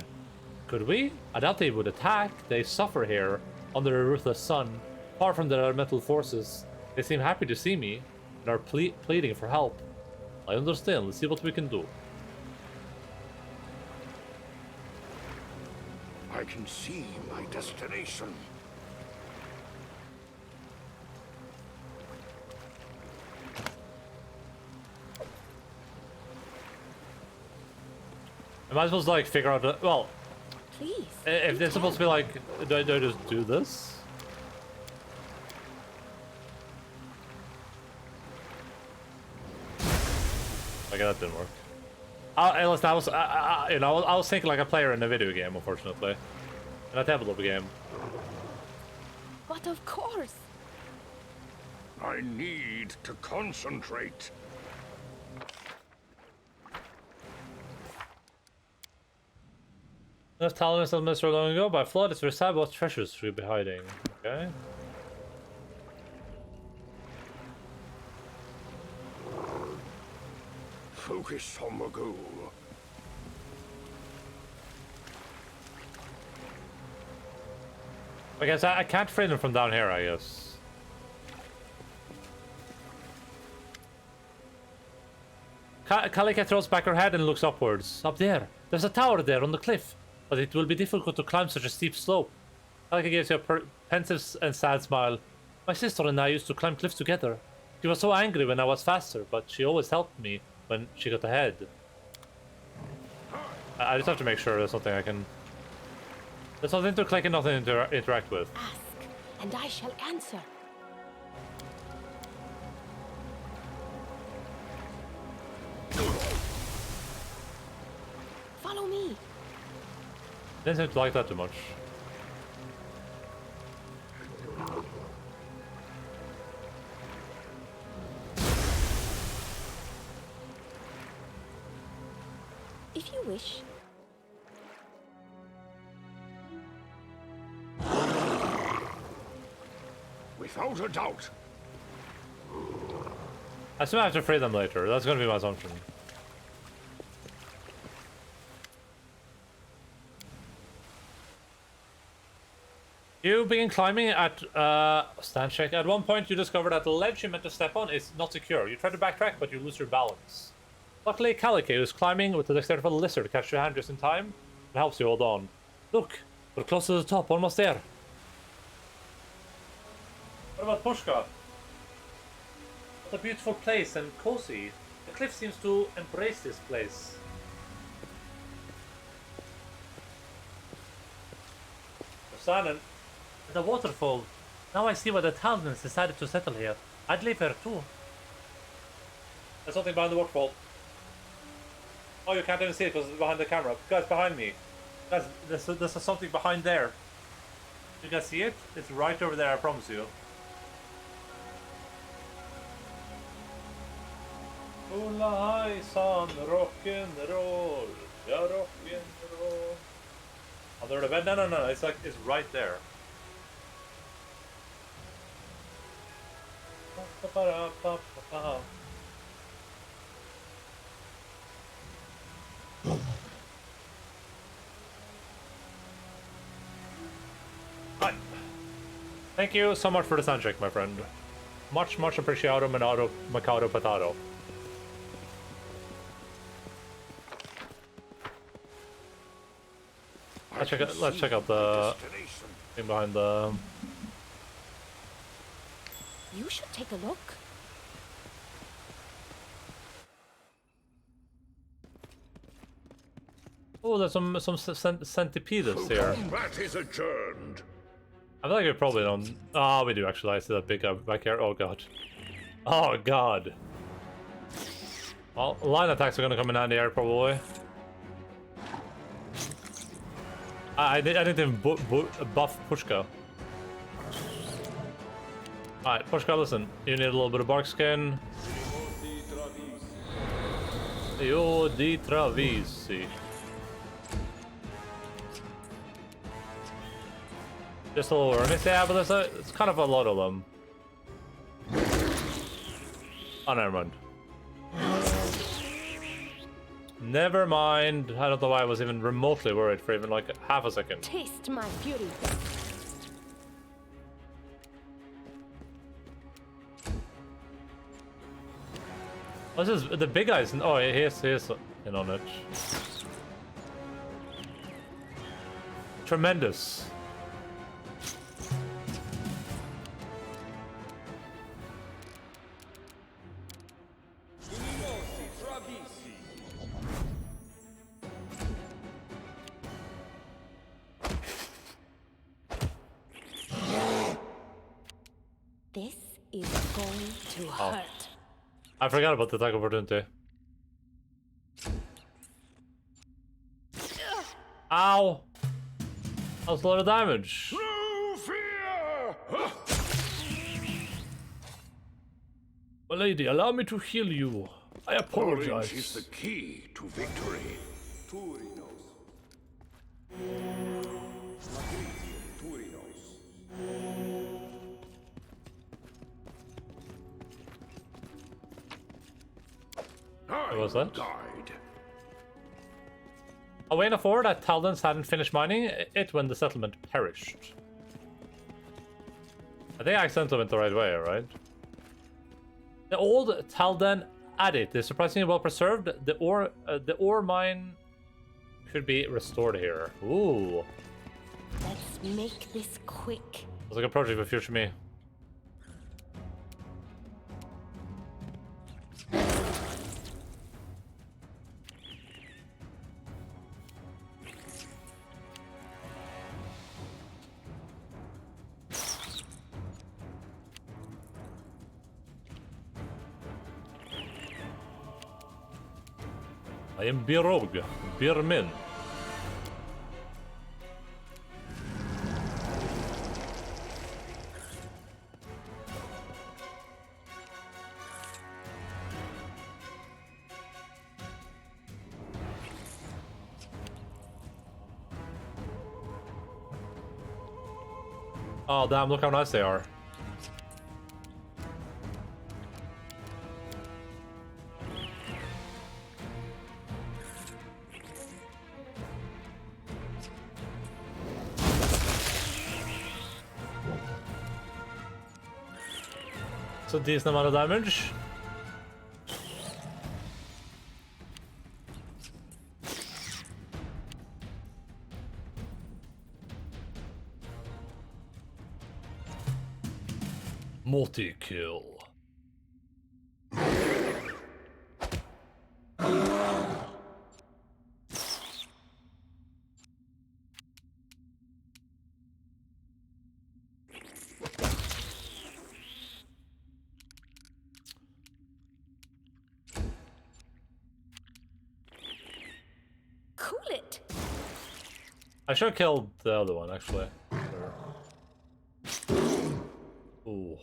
Could we? I doubt they would attack. They suffer here, under a ruthless sun, far from their elemental forces. They seem happy to see me, and are pleading for help. I understand. Let's see what we can do. I can see my destination. I might as well like figure out. Well, please. If they're supposed to be like, do I just do this? Okay, that didn't work. Listen, I was thinking like a player in a video game, unfortunately, in a tabletop game. But of course. I need to concentrate. Enough talents of Mr. long ago by flood is recite what treasures should be hiding. Okay. Focus on the goal. I guess I can't free them from down here, I guess. Kalika throws back her head and looks upwards. Up there. There's a tower there on the cliff, but it will be difficult to climb such a steep slope. Kalika gives you a pensive and sad smile. My sister and I used to climb cliffs together. She was so angry when I was faster, but she always helped me when she got ahead. I just have to make sure there's something I can... There's nothing to click and nothing to interact with. Ask, and I shall answer. Follow me. Didn't seem to like that too much. If you wish. Without a doubt. I assume I have to free them later. That's going to be my assumption. You begin climbing at stand check. At one point, you discover that the ledge you meant to step on is not secure. You try to backtrack, but you lose your balance. Luckily, Kalike, who's climbing with the dexterity of a lizard, catches your hand just in time and helps you hold on. Look, we're close to the top, almost there. What about Pushka? It's a beautiful place and cozy. The cliff seems to embrace this place. Simon, the waterfall. Now I see why the Talmans decided to settle here. I'd live here too. There's something behind the waterfall. Oh, you can't even see it because it's behind the camera. Guys, behind me. Guys, there's something behind there. You can see it? It's right over there, I promise you. Hula son, rock'n'roll. Ja, rock'n'roll. Under the bed? No. It's like, it's right there. Hi. Thank you so much for the sound check, my friend. Much appreciado, manado, macado, patado. Let's check out the thing behind the... You should take a look. Oh, there's some centipedes here. Combat is adjourned. I feel like we probably don't... Oh, we do actually. I see that big guy back here. Oh, God. Oh, God. Well, line attacks are going to come in handy here, probably. I didn't even buff Pushka. Alright, Pushka, listen. You need a little bit of bark skin. Io di Travisi. Just a little earnest, yeah, but it's kind of a lot of them. Oh, never mind. Never mind. I don't know why I was even remotely worried for even like half a second. Taste my fury. What's this? The big guys? Oh, he's in on it. Tremendous. This is going to hurt. I forgot about the attack opportunity. Ow! That was a lot of damage. My lady, allow me to heal you. I apologize. Orange is the key to victory. What was that? Away in forward that Taldans hadn't finished mining it when the settlement perished. I think I accidentally went the right way, right? The old Taldan adit is surprisingly well preserved. The ore mine should be restored here. Ooh. Let's make this quick. Looks like a project for future me. I am Birog, Birmin. Oh damn, look how nice they are. It's a decent amount of damage. Multi-kill. it. I should have killed the other one, actually. Ooh.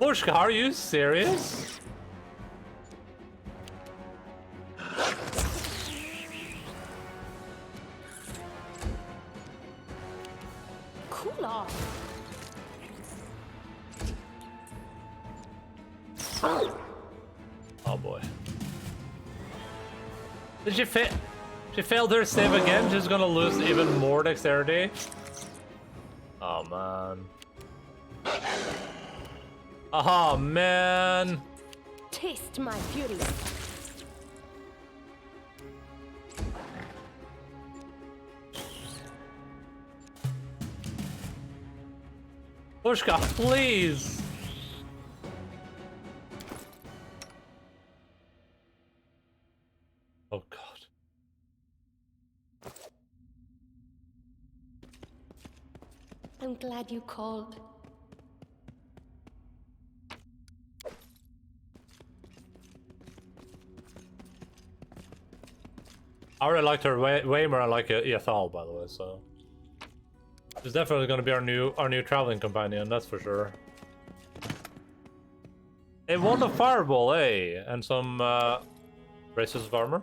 Pushka, are you serious? Cool off. Oh boy. Did she fail? She failed her save again? She's gonna lose even more dexterity? Oh man. Oh man. Taste my fury. Pushka, please. Oh god. I'm glad you called. I really liked her way more. I like Ethal, by the way. So she's definitely going to be our new traveling companion. That's for sure. They want a fireball, eh? And some braces of armor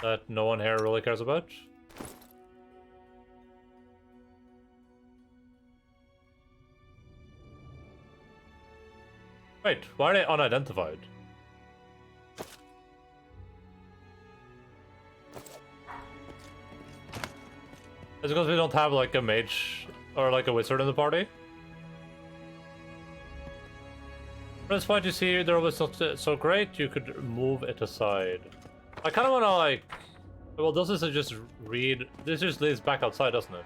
that no one here really cares about. Wait, why are they unidentified? Is it because we don't have like a mage or like a wizard in the party? That's why you see there was not so great. You could move it aside. I kind of want to like. Well, does this just read? This just leads back outside, doesn't it?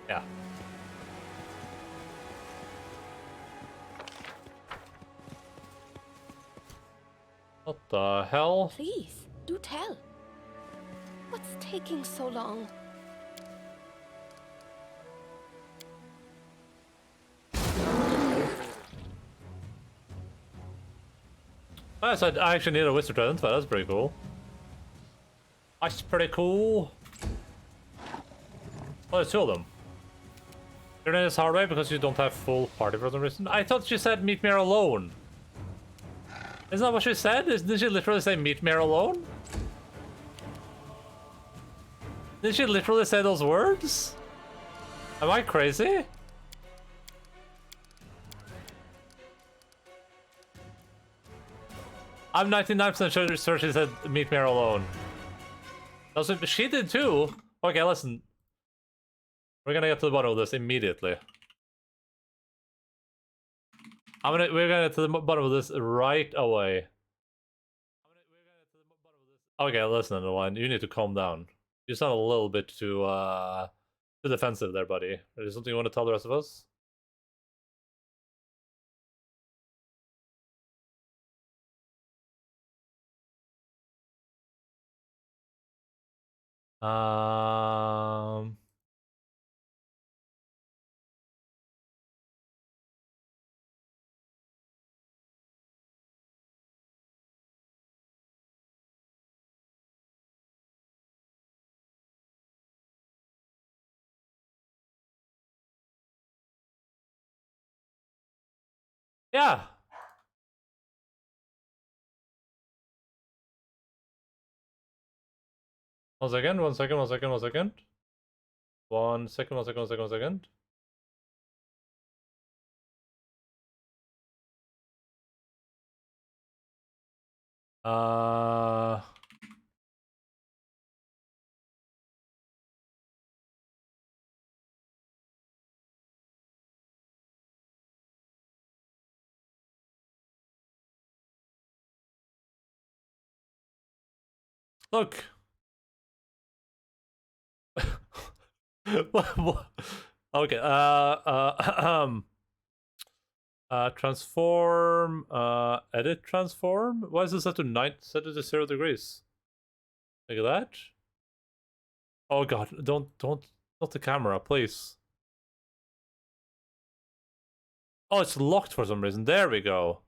Yeah. What the hell? Please, do tell. What's taking so long? Oh, so I actually need a wizard to identify. That's pretty cool. That's pretty cool. Oh, there's two of them. You're doing this hard way because you don't have full party for some reason. I thought she said meet me here alone. Isn't that what she said? Did she literally say meet me here alone? Did she literally say those words? Am I crazy? I'm 99% sure she said meet me here alone. Also, she did too. Okay, listen. We're gonna get to the bottom of this immediately. We're gonna get to the bottom of this right away. Okay, listen, Endaline, you need to calm down. You sound a little bit too defensive there, buddy. Is there something you want to tell the rest of us? Yeah. One second, one second, one second, one second. One second, one second, one second, one second. Look. Okay. Transform. Edit transform. Why is this set to 9? Set it to 0 degrees. Look at that. Oh god, don't not the camera, please. Oh, it's locked for some reason. There we go.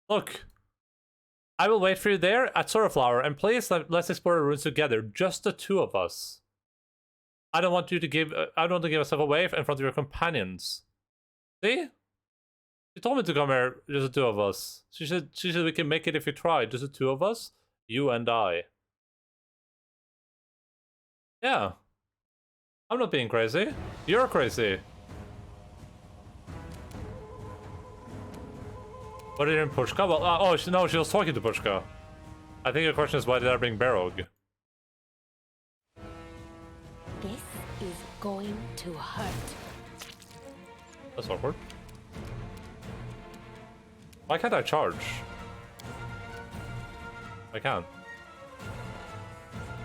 Look. I will wait for you there at Sorrowflower, and please let's explore the ruins together, just the two of us. I don't want you to give I don't want to give myself away in front of your companions. See? She told me to come here, just the two of us. She said we can make it if we try, just the two of us, you and I. Yeah. I'm not being crazy. You're crazy. What did in Pushka? Well, no, she was talking to Pushka. I think the question is, why did I bring Barog? This is going to hurt. That's awkward. Why can't I charge? I can.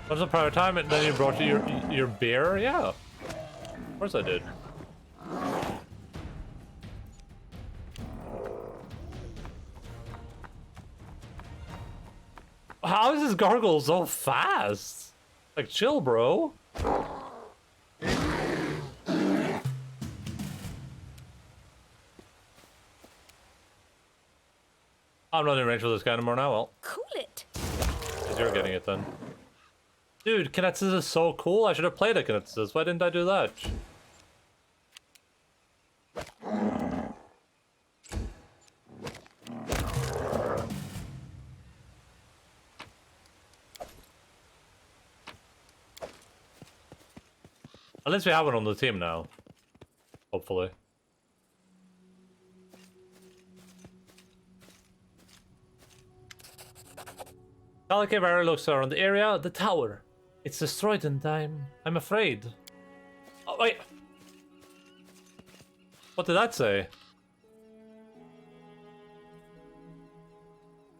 Once upon a private time, and then you brought your beer? Yeah. Of course I did. How is this gargoyle so fast? Like, chill, bro. I'm not in range for this guy anymore now, well. Cool it. Because you're getting it then. Dude, Kinetsis is so cool. I should have played a Kinetsis. Why didn't I do that? At least we have one on the team now. Hopefully. Calicavera looks around the area. The tower. It's destroyed and I'm afraid. Oh, wait. What did that say?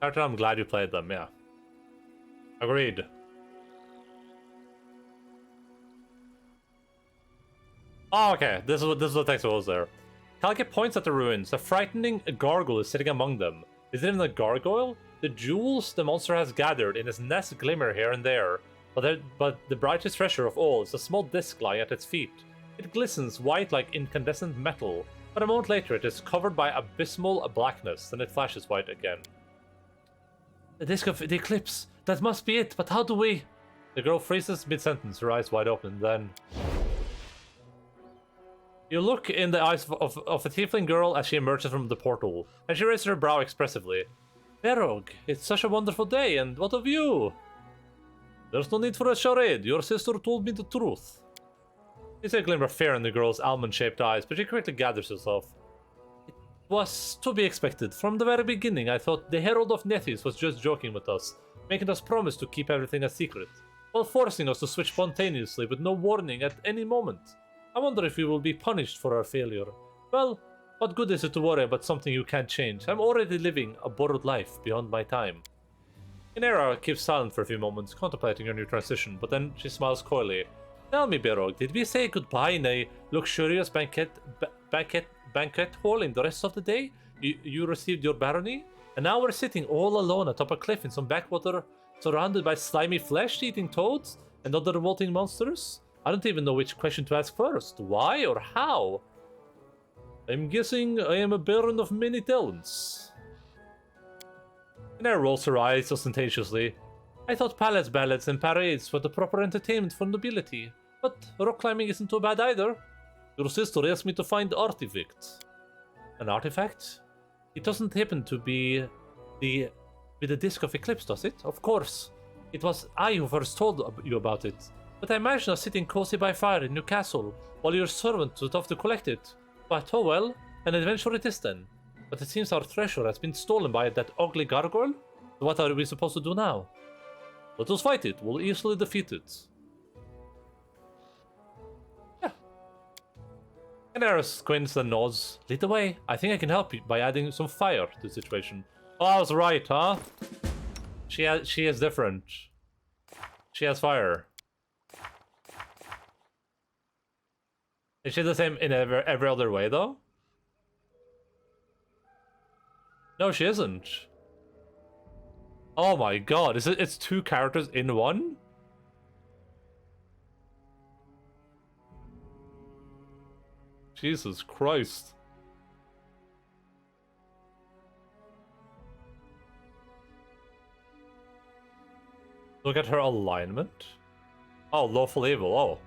Carter, I'm glad you played them, yeah. Agreed. Oh, okay. This is what the text was there. Kalki points at the ruins. A frightening gargoyle is sitting among them. Is it even a gargoyle? The jewels the monster has gathered in its nest glimmer here and there, but the brightest treasure of all is a small disc lying at its feet. It glistens white like incandescent metal, but a moment later it is covered by abysmal blackness, then it flashes white again. The disc of the eclipse! That must be it, but how do we... The girl freezes mid-sentence, her eyes wide open, then... You look in the eyes of a tiefling girl as she emerges from the portal, and she raises her brow expressively. Berog, it's such a wonderful day, and what of you? There's no need for a charade, your sister told me the truth. You see a glimmer of fear in the girl's almond-shaped eyes, but she quickly gathers herself. It was to be expected. From the very beginning, I thought the Herald of Nethys was just joking with us, making us promise to keep everything a secret, while forcing us to switch spontaneously with no warning at any moment. I wonder if we will be punished for our failure. Well, what good is it to worry about something you can't change? I'm already living a borrowed life beyond my time. Inera keeps silent for a few moments, contemplating her new transition, but then she smiles coyly. Tell me, Berog, did we say goodbye in a luxurious banquet hall in the rest of the day? You received your barony? And now we're sitting all alone atop a cliff in some backwater, surrounded by slimy flesh-eating toads and other revolting monsters? I don't even know which question to ask first. Why or how? I'm guessing I am a baron of many talents. Inera rolls her eyes ostentatiously. I thought palace ballads and parades were the proper entertainment for nobility, but rock climbing isn't too bad either. Your sister asked me to find artifacts. An artifact? It doesn't happen to be with the Disc of Eclipse, does it? Of course. It was I who first told you about it. But I imagine us sitting cozy by fire in your castle, while your servant was off to collect it. But oh well, an adventure it is then. But it seems our treasure has been stolen by that ugly gargoyle? So what are we supposed to do now? Let us fight it, we'll easily defeat it. Yeah. Inera squints and nods. Lead the way, I think I can help you by adding some fire to the situation. Oh, I was right, huh? She is different. She has fire. Is she the same in every other way, though? No, she isn't. Oh my god, it's 2 characters in one? Jesus Christ. Look at her alignment. Oh, lawful evil, oh.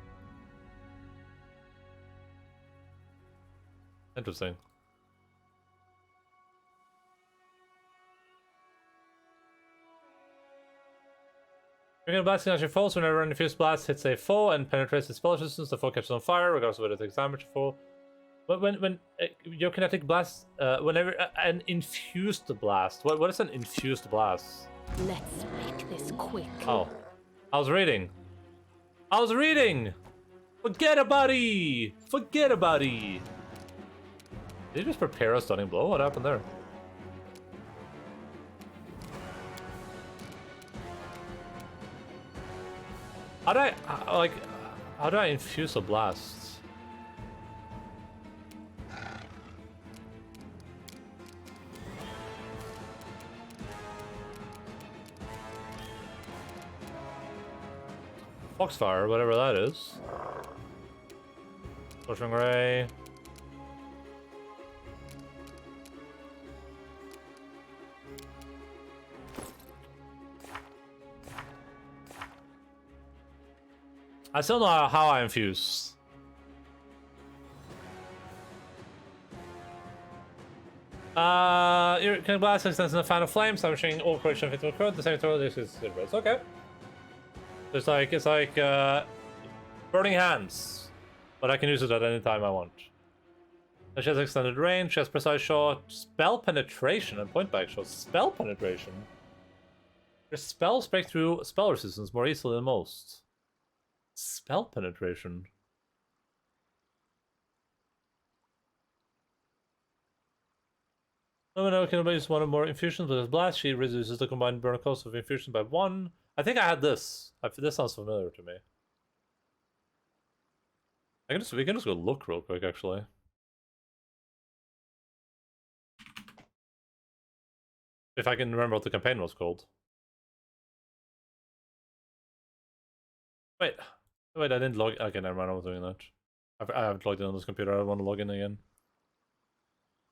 Interesting. You're gonna blast against your foes whenever an infused blast hits a foe and penetrates the spell resistance, the foe catches on fire, regardless of whether it takes damage to foe. But when your kinetic blast, whenever an infused blast, what is an infused blast? Let's make this quick. Oh, I was reading. Forget about it. Did he just prepare a stunning blow? What happened there? How do I infuse a blast? Foxfire, whatever that is. Pushing Ray. I still don't know how I infuse. Your can blast extends in a fan of flames, damaging all creation of it current. The same total is okay. It's like burning hands, but I can use it at any time I want. And she has extended range, she has precise shot, spell penetration, and point back shot. Spell penetration. Your spells break through spell resistance more easily than most. Spell penetration. No, can use one or more infusions with his blast. She reduces the combined burn cost of infusion by 1. I think I had this. This sounds familiar to me. We can just go look real quick, actually. If I can remember what the campaign was called. Wait, I didn't log. Okay, never mind. I was doing that. I haven't logged in on this computer. I want to log in again.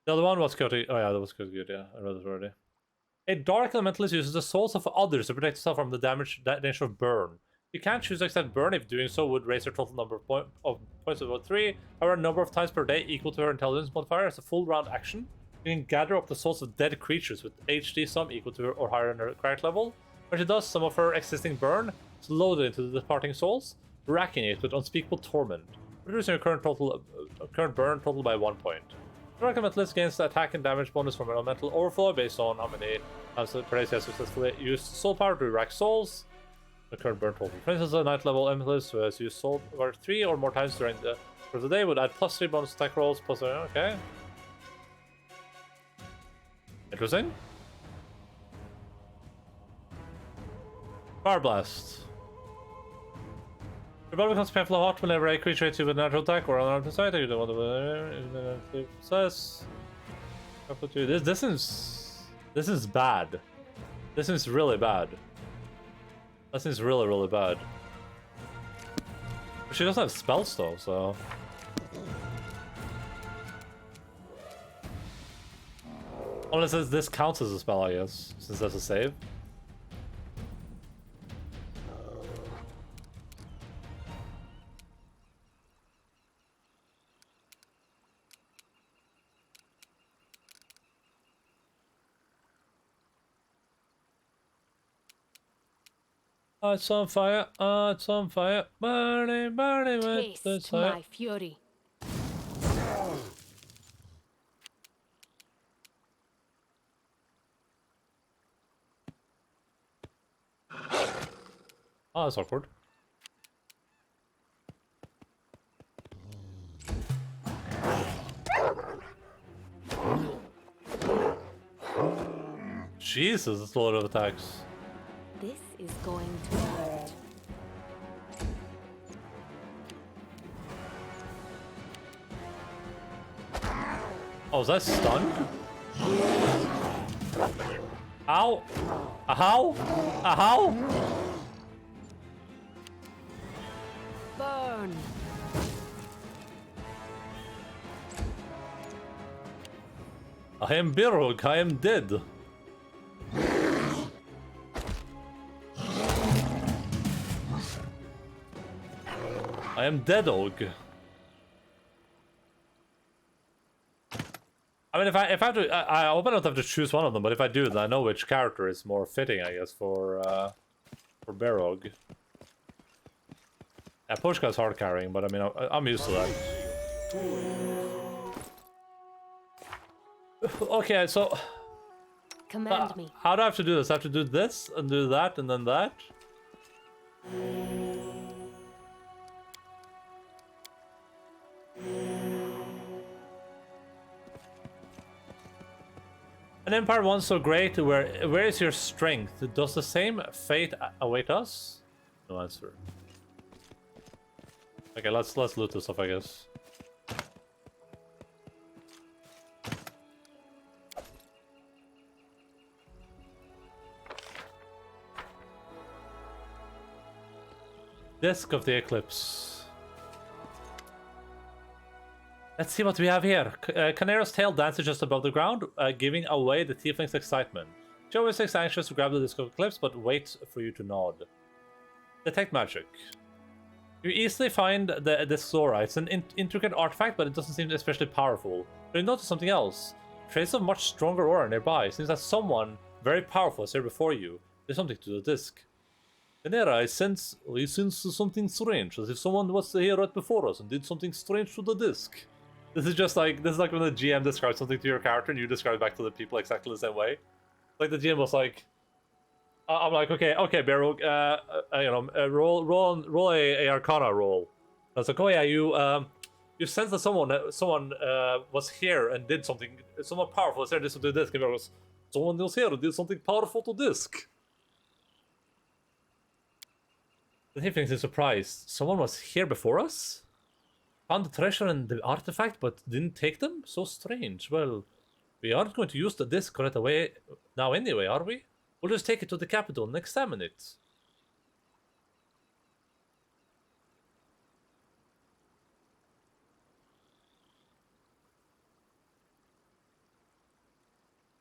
The other one was Cody. Oh yeah, that was good. Yeah, I read it already. A dark elementalist uses the souls of others to protect itself from the danger of burn. You can't choose to accept burn if doing so would raise her total number of points to about 3. However, a number of times per day equal to her intelligence modifier as a full round action. You can gather up the souls of dead creatures with HD sum equal to her or higher than her character level. When she does, some of her existing burn is loaded into the departing souls, racking it with unspeakable torment, reducing her current burn total by 1 point. The elementalist gains the attack and damage bonus from an elemental overflow based on how many times per day she has successfully used soul power to rack souls. The current burn total. For instance, a 9th level elementalist who has used soul power 3 or more times during the course of the day would add +3 bonus attack rolls, okay. Interesting. Fire Blast. Your body becomes painfully hot whenever a creature hits you with a natural attack or unarmed attack. You don't want to possess. This is bad. This is really bad. This is really bad. But she doesn't have spells though, so. Unless this counts as a spell, I guess, since that's a save. Oh, it's on fire. Oh, it's on fire. Burning, burning with the Taste fire. my fury. Oh, that's awkward. Jesus, that's a lot of attacks. This is going to hurt. Oh, is that stun? Ow! A how? A how? Burn. I am Birog, I am dead. I am Deadog. I mean, if I have to, I hope I don't have to choose one of them. But if I do, then I know which character is more fitting, I guess, for Barog. Yeah, Pushka's hard carrying, but I mean, I'm used to that. Okay, so Command me. how do I have to do this? I have to do this and do that and then that. An Empire once so great, where is your strength? Does the same fate await us? No answer. Okay, let's loot this stuff, I guess. Disc of the Eclipse. Let's see what we have here. Canera's tail dances just above the ground, giving away the tiefling's excitement. She always looks anxious to grab the Disc of Eclipse, but waits for you to nod. Detect magic. You easily find this Zora. It's an intricate artifact, but it doesn't seem especially powerful. But you notice something else. Traces of much stronger aura nearby. It seems that someone very powerful is here before you. There's something to the disc. Canera, I sense something strange, as if someone was here right before us and did something strange to the disc. This is like when the GM describes something to your character and you describe it back to the people exactly the same way. Like the GM was like, I'm like, okay, Barrow, roll a Arcana roll. I was like, oh yeah, you sense that someone was here and did something, someone powerful was here to do this. And Barrow goes, someone was here and did something powerful to disc. The Tiefling is surprised. Someone was here before us? Found the treasure and the artifact, but didn't take them? So strange. Well, we aren't going to use the disc right away now anyway, are we? We'll just take it to the capital and examine it.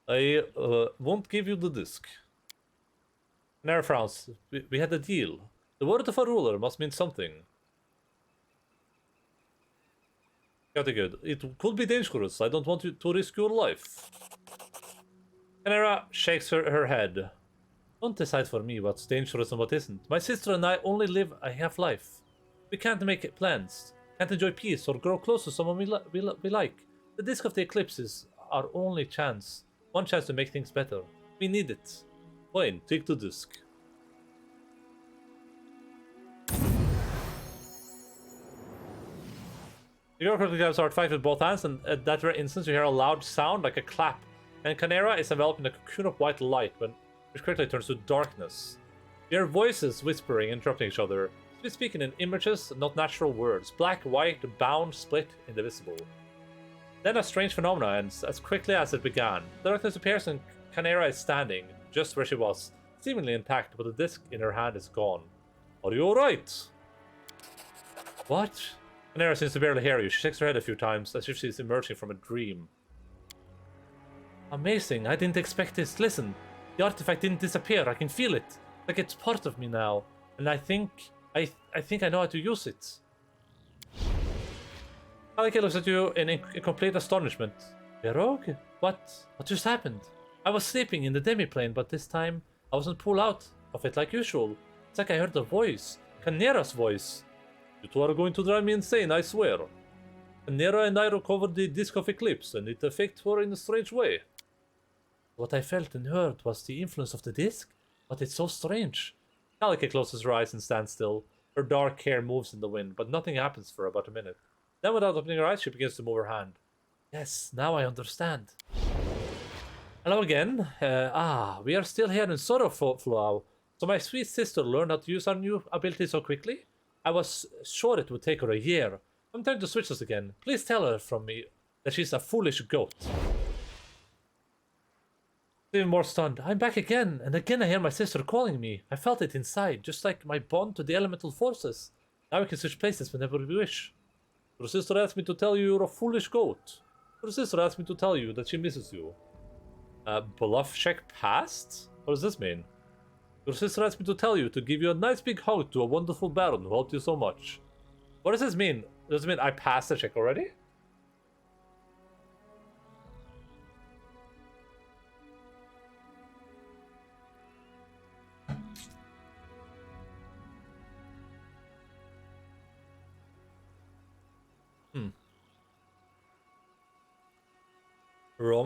I won't give you the disc. Nara frowns. We had a deal. The word of a ruler must mean something. Pretty good. It could be dangerous. I don't want you to risk your life. Canera shakes her head. Don't decide for me what's dangerous and what isn't. My sister and I only live a half life. We can't make plans, can't enjoy peace or grow close to someone we like. The Disc of the Eclipse is our only chance. One chance to make things better. We need it. Fine, take the disc. The girl quickly grabs the artifact with both hands, and at that very instant you hear a loud sound like a clap. And Canera is enveloped in a cocoon of white light, which quickly turns to darkness. You hear voices whispering, interrupting each other. Speaking in images, not natural words. Black, white, bound, split, indivisible. Then a strange phenomenon ends as quickly as it began. The darkness appears and Canera is standing, just where she was, seemingly intact, but the disc in her hand is gone. Are you alright? What? Canera seems to barely hear you. She shakes her head a few times, as if she's emerging from a dream. Amazing, I didn't expect this. Listen, the artifact didn't disappear. I can feel it. Like it's part of me now. And I think I know how to use it. Alike looks at you in complete astonishment. Rogue? What just happened? I was sleeping in the demi-plane, but this time I wasn't pulled out of it like usual. It's like I heard a voice. Canera's voice. You two are going to drive me insane, I swear. Canera and I recovered the Disc of Eclipse, and it affected her in a strange way. What I felt and heard was the influence of the disc, but it's so strange. Alike closes her eyes and stands still. Her dark hair moves in the wind, but nothing happens for about a minute. Then without opening her eyes, she begins to move her hand. Yes, now I understand. Hello again. We are still here in Sorrowflow. So my sweet sister learned how to use our new ability so quickly? I was sure it would take her a year. I'm trying to switch us again. Please tell her from me that she's a foolish goat. Even more stunned. I'm back again, and again I hear my sister calling me. I felt it inside, just like my bond to the elemental forces. Now we can switch places whenever we wish. Your sister asked me to tell you you're a foolish goat. Your sister asked me to tell you that she misses you. Bluff check passed? What does this mean? Your sister asked me to tell you to give you a nice big hug to a wonderful baron who helped you so much. What does this mean? Does it mean I passed the check already?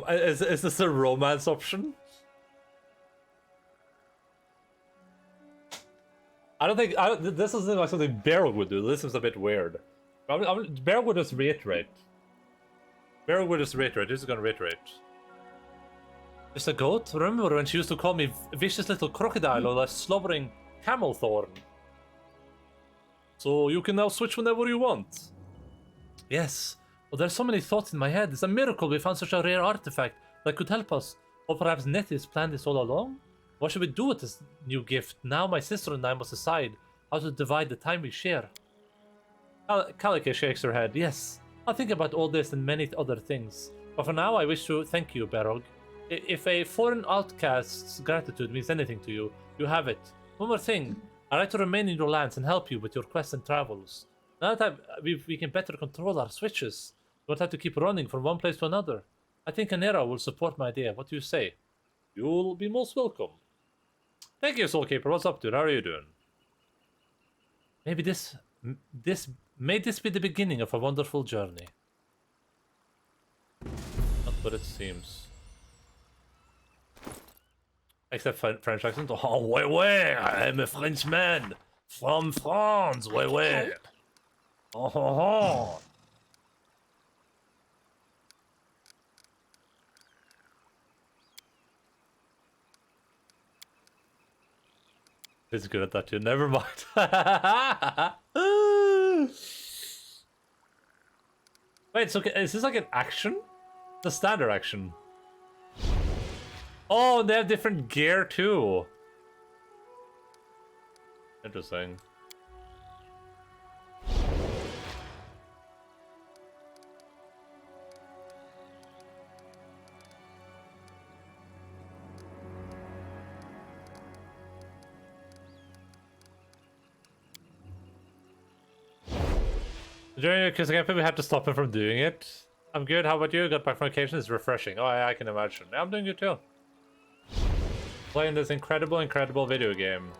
Is this a romance option? I don't think this is like something Beryl would do. This is a bit weird. Beryl would just reiterate. Beryl would just reiterate. This is gonna reiterate. Just a goat? Remember when she used to call me vicious little crocodile or that slobbering camel thorn? So you can now switch whenever you want. Yes. Well, there's so many thoughts in my head. It's a miracle we found such a rare artifact that could help us. Or perhaps Nettis planned this all along? What should we do with this new gift? Now my sister and I must decide how to divide the time we share. Kalike shakes her head. Yes, I'll think about all this and many other things. But for now, I wish to thank you, Berog. If a foreign outcast's gratitude means anything to you, you have it. One more thing. I'd like to remain in your lands and help you with your quests and travels. Now that we can better control our switches, we won't have to keep running from one place to another. I think Anera will support my idea. What do you say? You'll be most welcome. Thank you, Soulkeeper. What's up, dude? How are you doing? Maybe this may be the beginning of a wonderful journey. Not what it seems. Except French accent. Oh, ouais, I'm a Frenchman from France. Ouais. Oh. He's good at that too. Never mind. Wait, so is this like an action? The standard action. Oh, they have different gear too. Interesting. Because again, people have to stop him from doing it. I'm good. How about you? Got back from vacation. It's refreshing. Oh, yeah, I can imagine. I'm doing good too. Playing this incredible video game.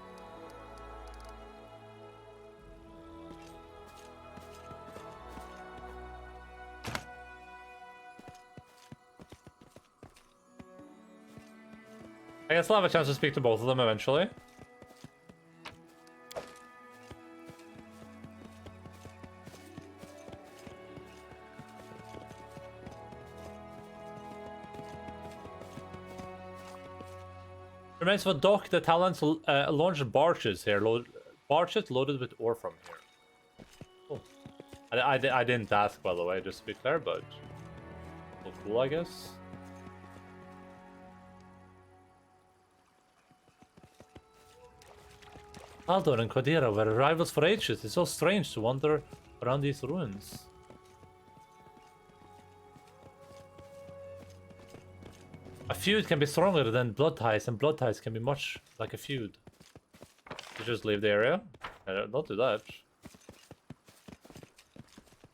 I guess I'll have a chance to speak to both of them eventually. Remains for dock the talents launch barges here. Barges loaded with ore from here. Oh. I didn't ask, by the way, just to be clear, but so cool, I guess. Aldor and Quadira were rivals for ages. It's so strange to wander around these ruins. A feud can be stronger than blood ties, and blood ties can be much like a feud. You just leave the area? Don't do that.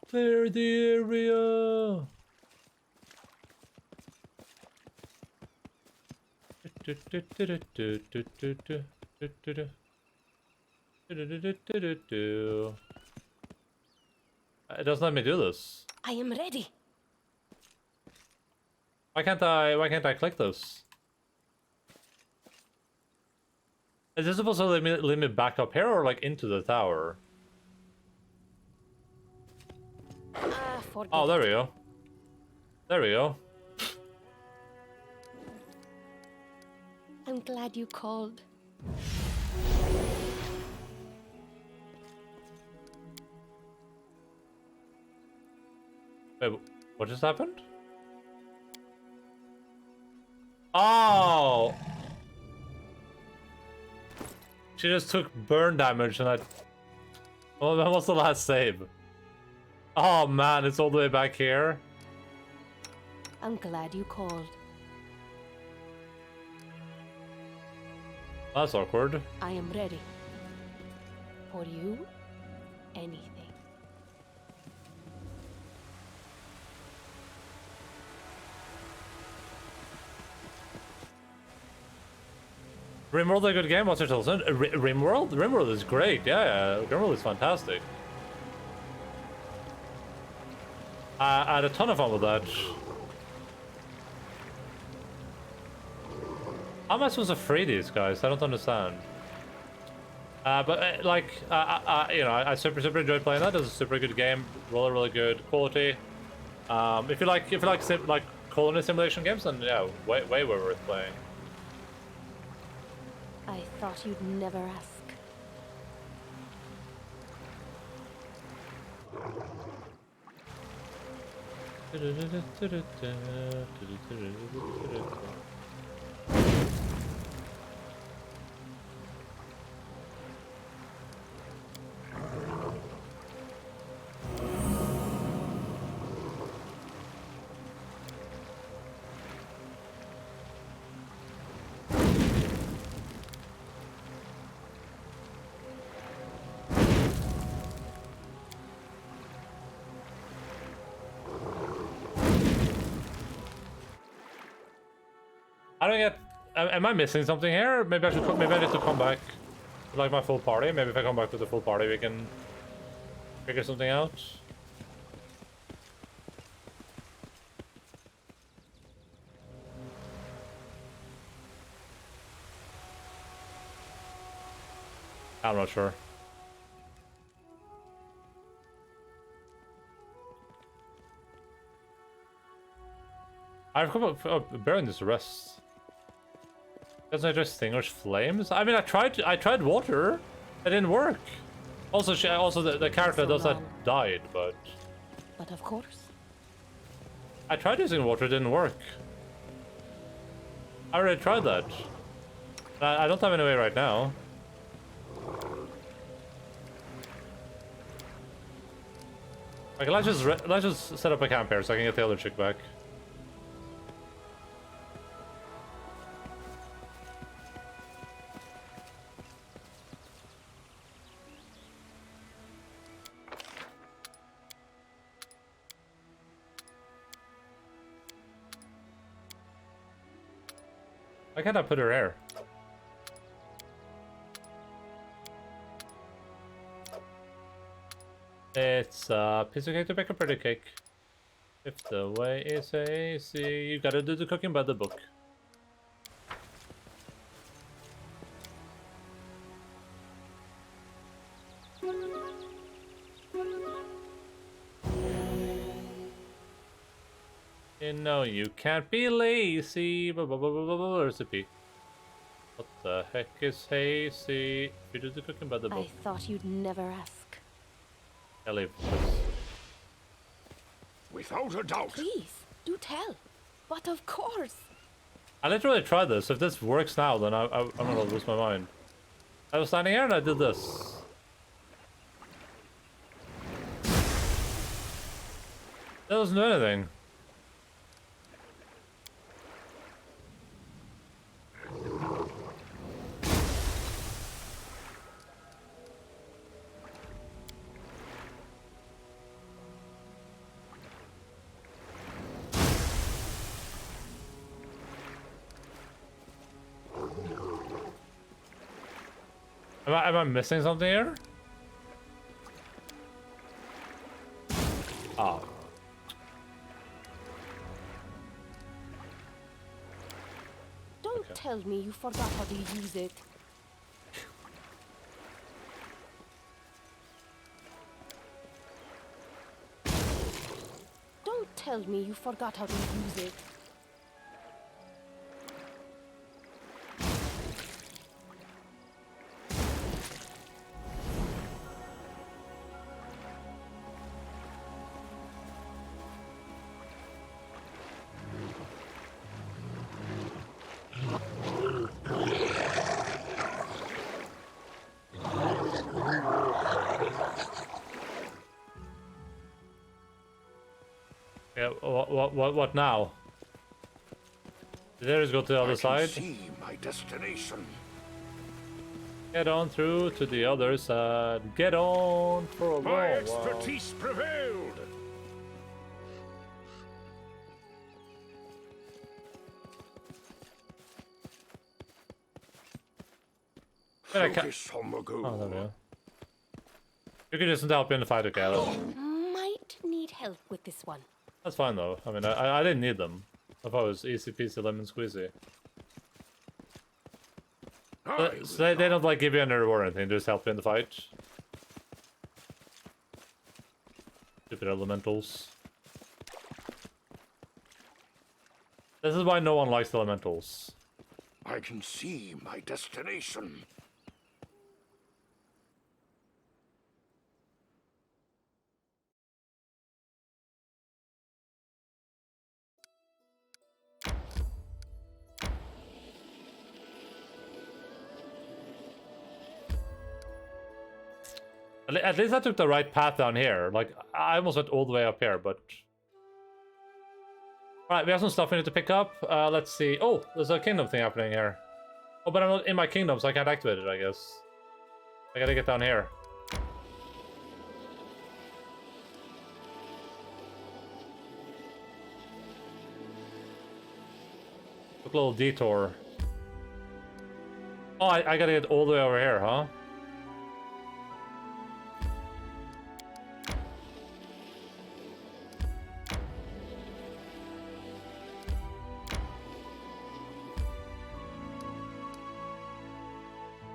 Clear the area! It doesn't let me do this. I am ready. Why can't I click this? Is this supposed to let me back up here or like into the tower? Oh, there we go. There we go. I'm glad you called. Wait, what just happened? Oh! She just took burn damage and I... Oh, when was the last save? Oh man, it's all the way back here. I'm glad you called. That's awkward. I am ready. For you, anything. Rimworld a good game? What's your thoughts? Rimworld? Rimworld is great, yeah. Rimworld is fantastic. I had a ton of fun with that. How am I supposed to free these guys? I don't understand. But like, you know, I super enjoyed playing that. It's a super good game, really good quality. If you like colony simulation games, then yeah, way worth playing. I thought you'd never ask. I don't get. Am I missing something here? Maybe I should. Maybe I need to come back with like my full party. Maybe if I come back with the full party, we can figure something out. I'm not sure. I've come up bearing this rest. Doesn't it just extinguish flames? I mean, I tried water. It didn't work. Also, the character does that died, but. But of course. I tried using water. It didn't work. I already tried that. I don't have any way right now. Okay, let's just set up a camp here so I can get the other chick back. Why can't I put her here? It's a piece of cake to bake a pretty cake. If the way is easy, you gotta do the cooking by the book. You know you can't be lazy. Recipe. What the heck is hazy? If you do the cooking by the book. I thought you'd never ask. I leave. Without a doubt. Please, do tell. But of course. I literally tried this. If this works now, then I'm gonna lose my mind. I was standing here and I did this. That doesn't do anything. Am I missing something here? Oh. Don't tell me you forgot how to use it. Don't tell me you forgot how to use it. Yeah, what now? Did they just go to the other side? See my destination. Get on through to the other side. Get on for a long My while. expertise prevailed. Focus on the goal. Oh, there we go. You can just help in the fight together. Might need help with this one. That's fine though. I mean, I didn't need them. I thought it was easy peasy lemon squeezy. So they don't like give you any reward or anything, they just help you in the fight. Stupid elementals. This is why no one likes the elementals. I can see my destination. At least I took the right path down here. Like, I almost went all the way up here, but... Alright, we have some stuff we need to pick up. Let's see. Oh, there's a kingdom thing happening here. Oh, but I'm not in my kingdom, so I can't activate it, I guess. I gotta get down here. Took a little detour. Oh, I gotta get all the way over here, huh?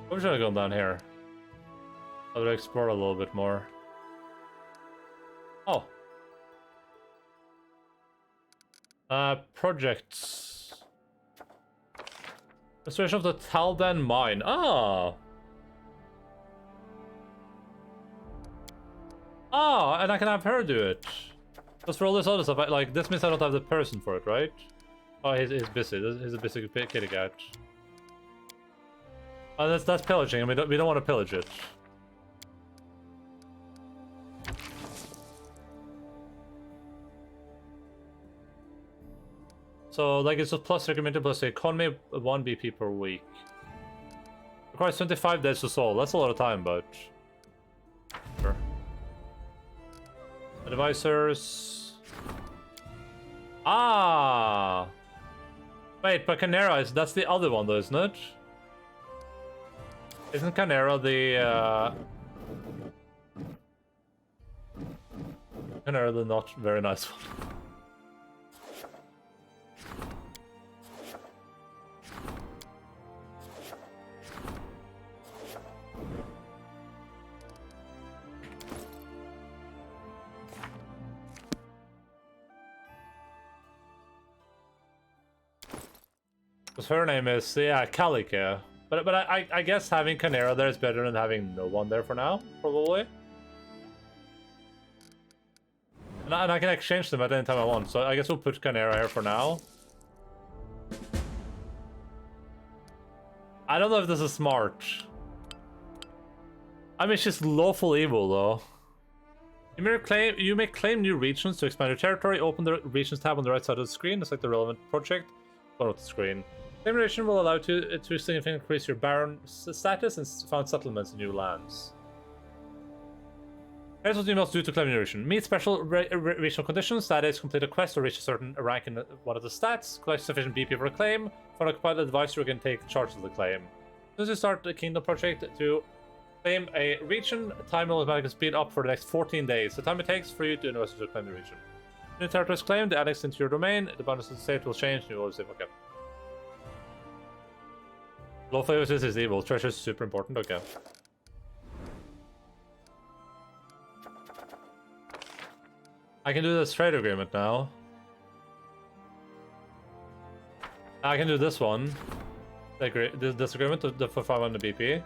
I'm trying to go down here. I would explore a little bit more. Oh. Projects. Restoration of the Taldan mine. Ah. Oh, and I can have her do it. Because for all this other stuff, like, this means I don't have the person for it, right? Oh, he's busy. He's a busy kitty cat. Oh, that's pillaging, and we don't want to pillage it. So, like, it's a plus recommended plus economy 1 BP per week. Requires 25 days to solve. That's a lot of time, but sure. Advisors. Ah. Wait, but Canera that's the other one, though, isn't it? Isn't Canera the Canera the not very nice one? Because her name is, yeah, Calica. But I guess having Canera there is better than having no one there for now, probably. And I can exchange them at any time I want, so I guess we'll put Canera here for now. I don't know if this is smart. I mean, she's lawful evil, though. You may claim new regions to expand your territory. Open the regions tab on the right side of the screen. It's like the relevant project. Go to the screen. Claim region will allow you to significantly increase your baron status and found settlements in new lands. Here's what you must do to claim your region. Meet special regional conditions, that is, complete a quest or reach a certain rank in one of the stats, collect sufficient BP for a claim, find a occupied advisor who can take charge of the claim. As soon as you start the kingdom project to claim a region, time will automatically speed up for the next 14 days. The time it takes for you to invest to claim the region. New territory is claimed, annexed into your domain, the bonus of the state will change, and you will save. Okay. Low favors is evil. Treasure is super important. Okay. I can do this trade agreement now. I can do this one. This agreement for 500 BP.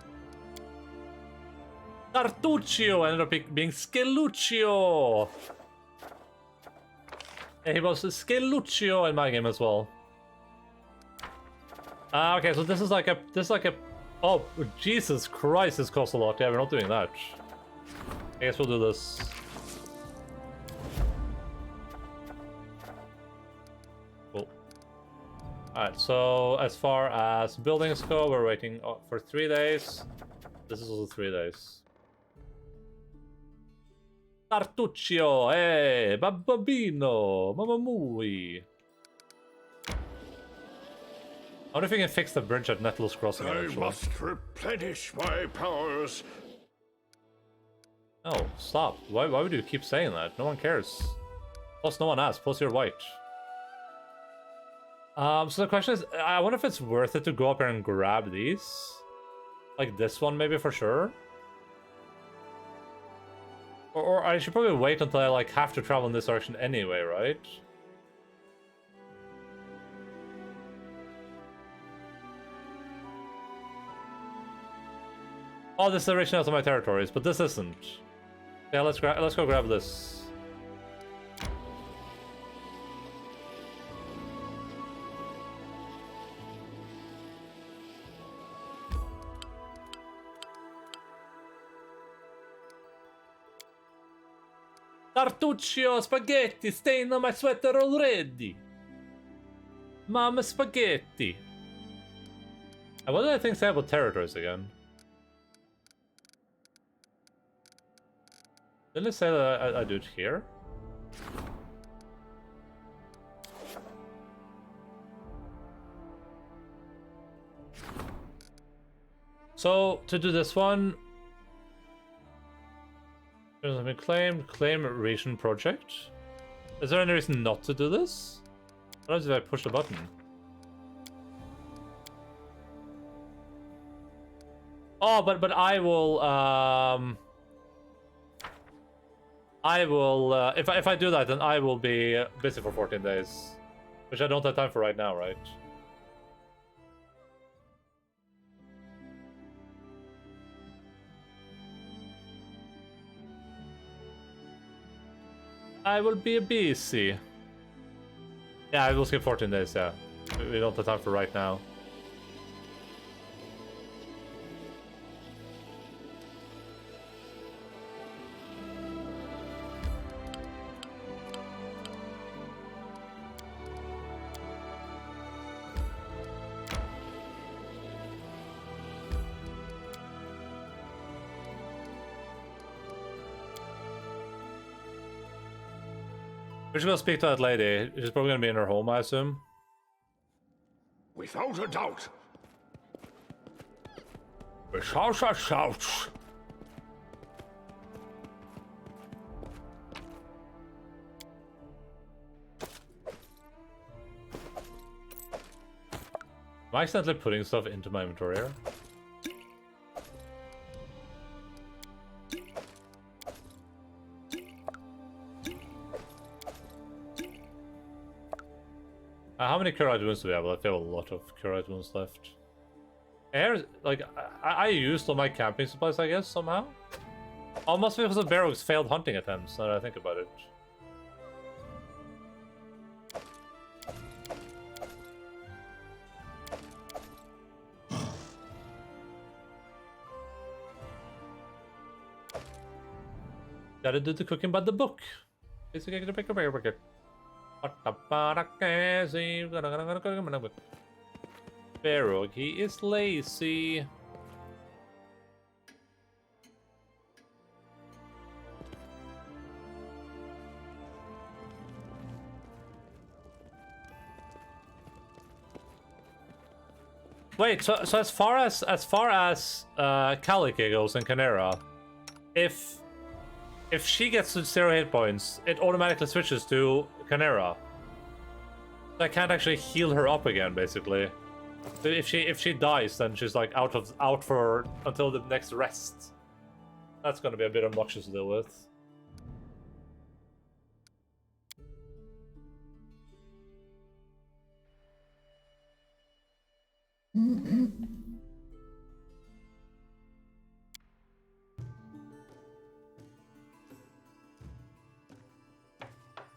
Tartuccio ended up being Skeluccio. Yeah, he was Skeluccio in my game as well. Okay, so this is like a, oh, Jesus Christ, this costs a lot. Yeah, we're not doing that. I guess we'll do this. Alright, so as far as buildings go, we're waiting for 3 days. This is also 3 days. Tartuccio, hey, Bababino, Mamma Mui. I wonder if we can fix the bridge at Nettles Crossing I eventually. must replenish my powers. No, stop. Why would you keep saying that? No one cares. Plus, no one asked. Plus, you're white. So the question is, I wonder if it's worth it to go up here and grab these? Like this one, maybe, for sure? Or I should probably wait until I, like, have to travel in this direction anyway, right? Oh, this is the reaching out to my territories, but this isn't. Yeah, let's go grab this. Tartuccio, spaghetti, stain on my sweater already. Mama spaghetti. What did I think say about territories again? Didn't it say that I do it here? So, to do this one... There's been claim region project. Is there any reason not to do this? What happens if I push the button? Oh, but I will, if I do that, then I will be busy for 14 days. Which I don't have time for right now, right? I will be busy. Yeah, I will skip 14 days, yeah. We don't have time for right now. We should go speak to that lady. She's probably gonna be in her home, I assume. Without a doubt. Shout. Am I accidentally putting stuff into my inventory here? How many curate wounds do we have? Like, we have a lot of curate wounds left. Here's, like, I used all my camping supplies, I guess, somehow. Oh, must be because of Barrock's failed hunting attempts, now that I think about it. Gotta do the cooking by the book. Barrock, he is lazy. Wait, so as far as Calica goes in Canera, if she gets to 0 hit points, it automatically switches to Canera. So I can't actually heal her up again, basically. So if she dies, then she's like out for until the next rest. That's gonna be a bit obnoxious to deal with.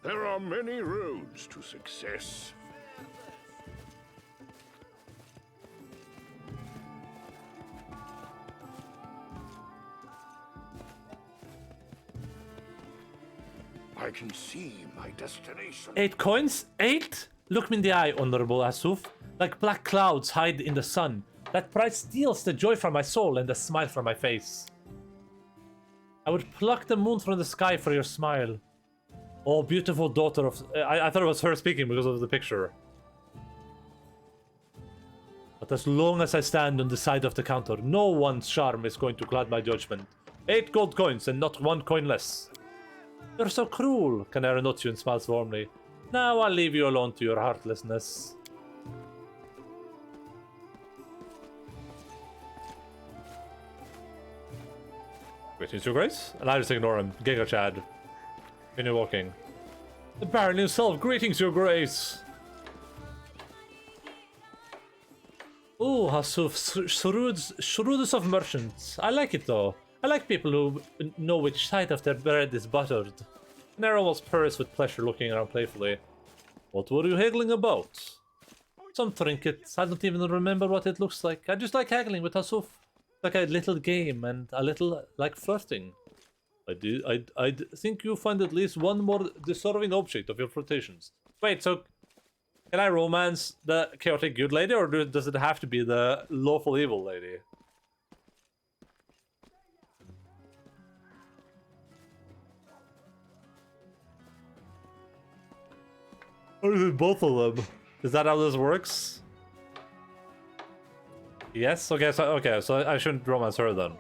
There are many roads to success. I can see my destination. 8 coins? 8? Look me in the eye, Honorable Asuf. like black clouds hide in the sun. That pride steals the joy from my soul and the smile from my face. I would pluck the moon from the sky for your smile. Oh, beautiful daughter of... I thought it was her speaking because of the picture. But as long as I stand on the side of the counter, no one's charm is going to cloud my judgment. 8 gold coins and not 1 coin less. You're so cruel, Canary nods you and smiles warmly. Now I'll leave you alone to your heartlessness. Greetings, your grace. And I just ignore him. Giga Chad. Continue walking. The Baron himself. Greetings, your grace. Ooh, Hasuf. Shrewdest of merchants. I like it though. I like people who know which side of their bread is buttered. Nero almost purrs with pleasure looking around playfully. What were you haggling about? Some trinket. I don't even remember what it looks like. I just like haggling with Hasuf. Like a little game and a little like flirting. I think you find at least one more deserving object of your flirtations. Wait, so can I romance the chaotic good lady, or does it have to be the lawful evil lady? Or is it both of them? Is that how this works? Yes. Okay. So I shouldn't romance her then.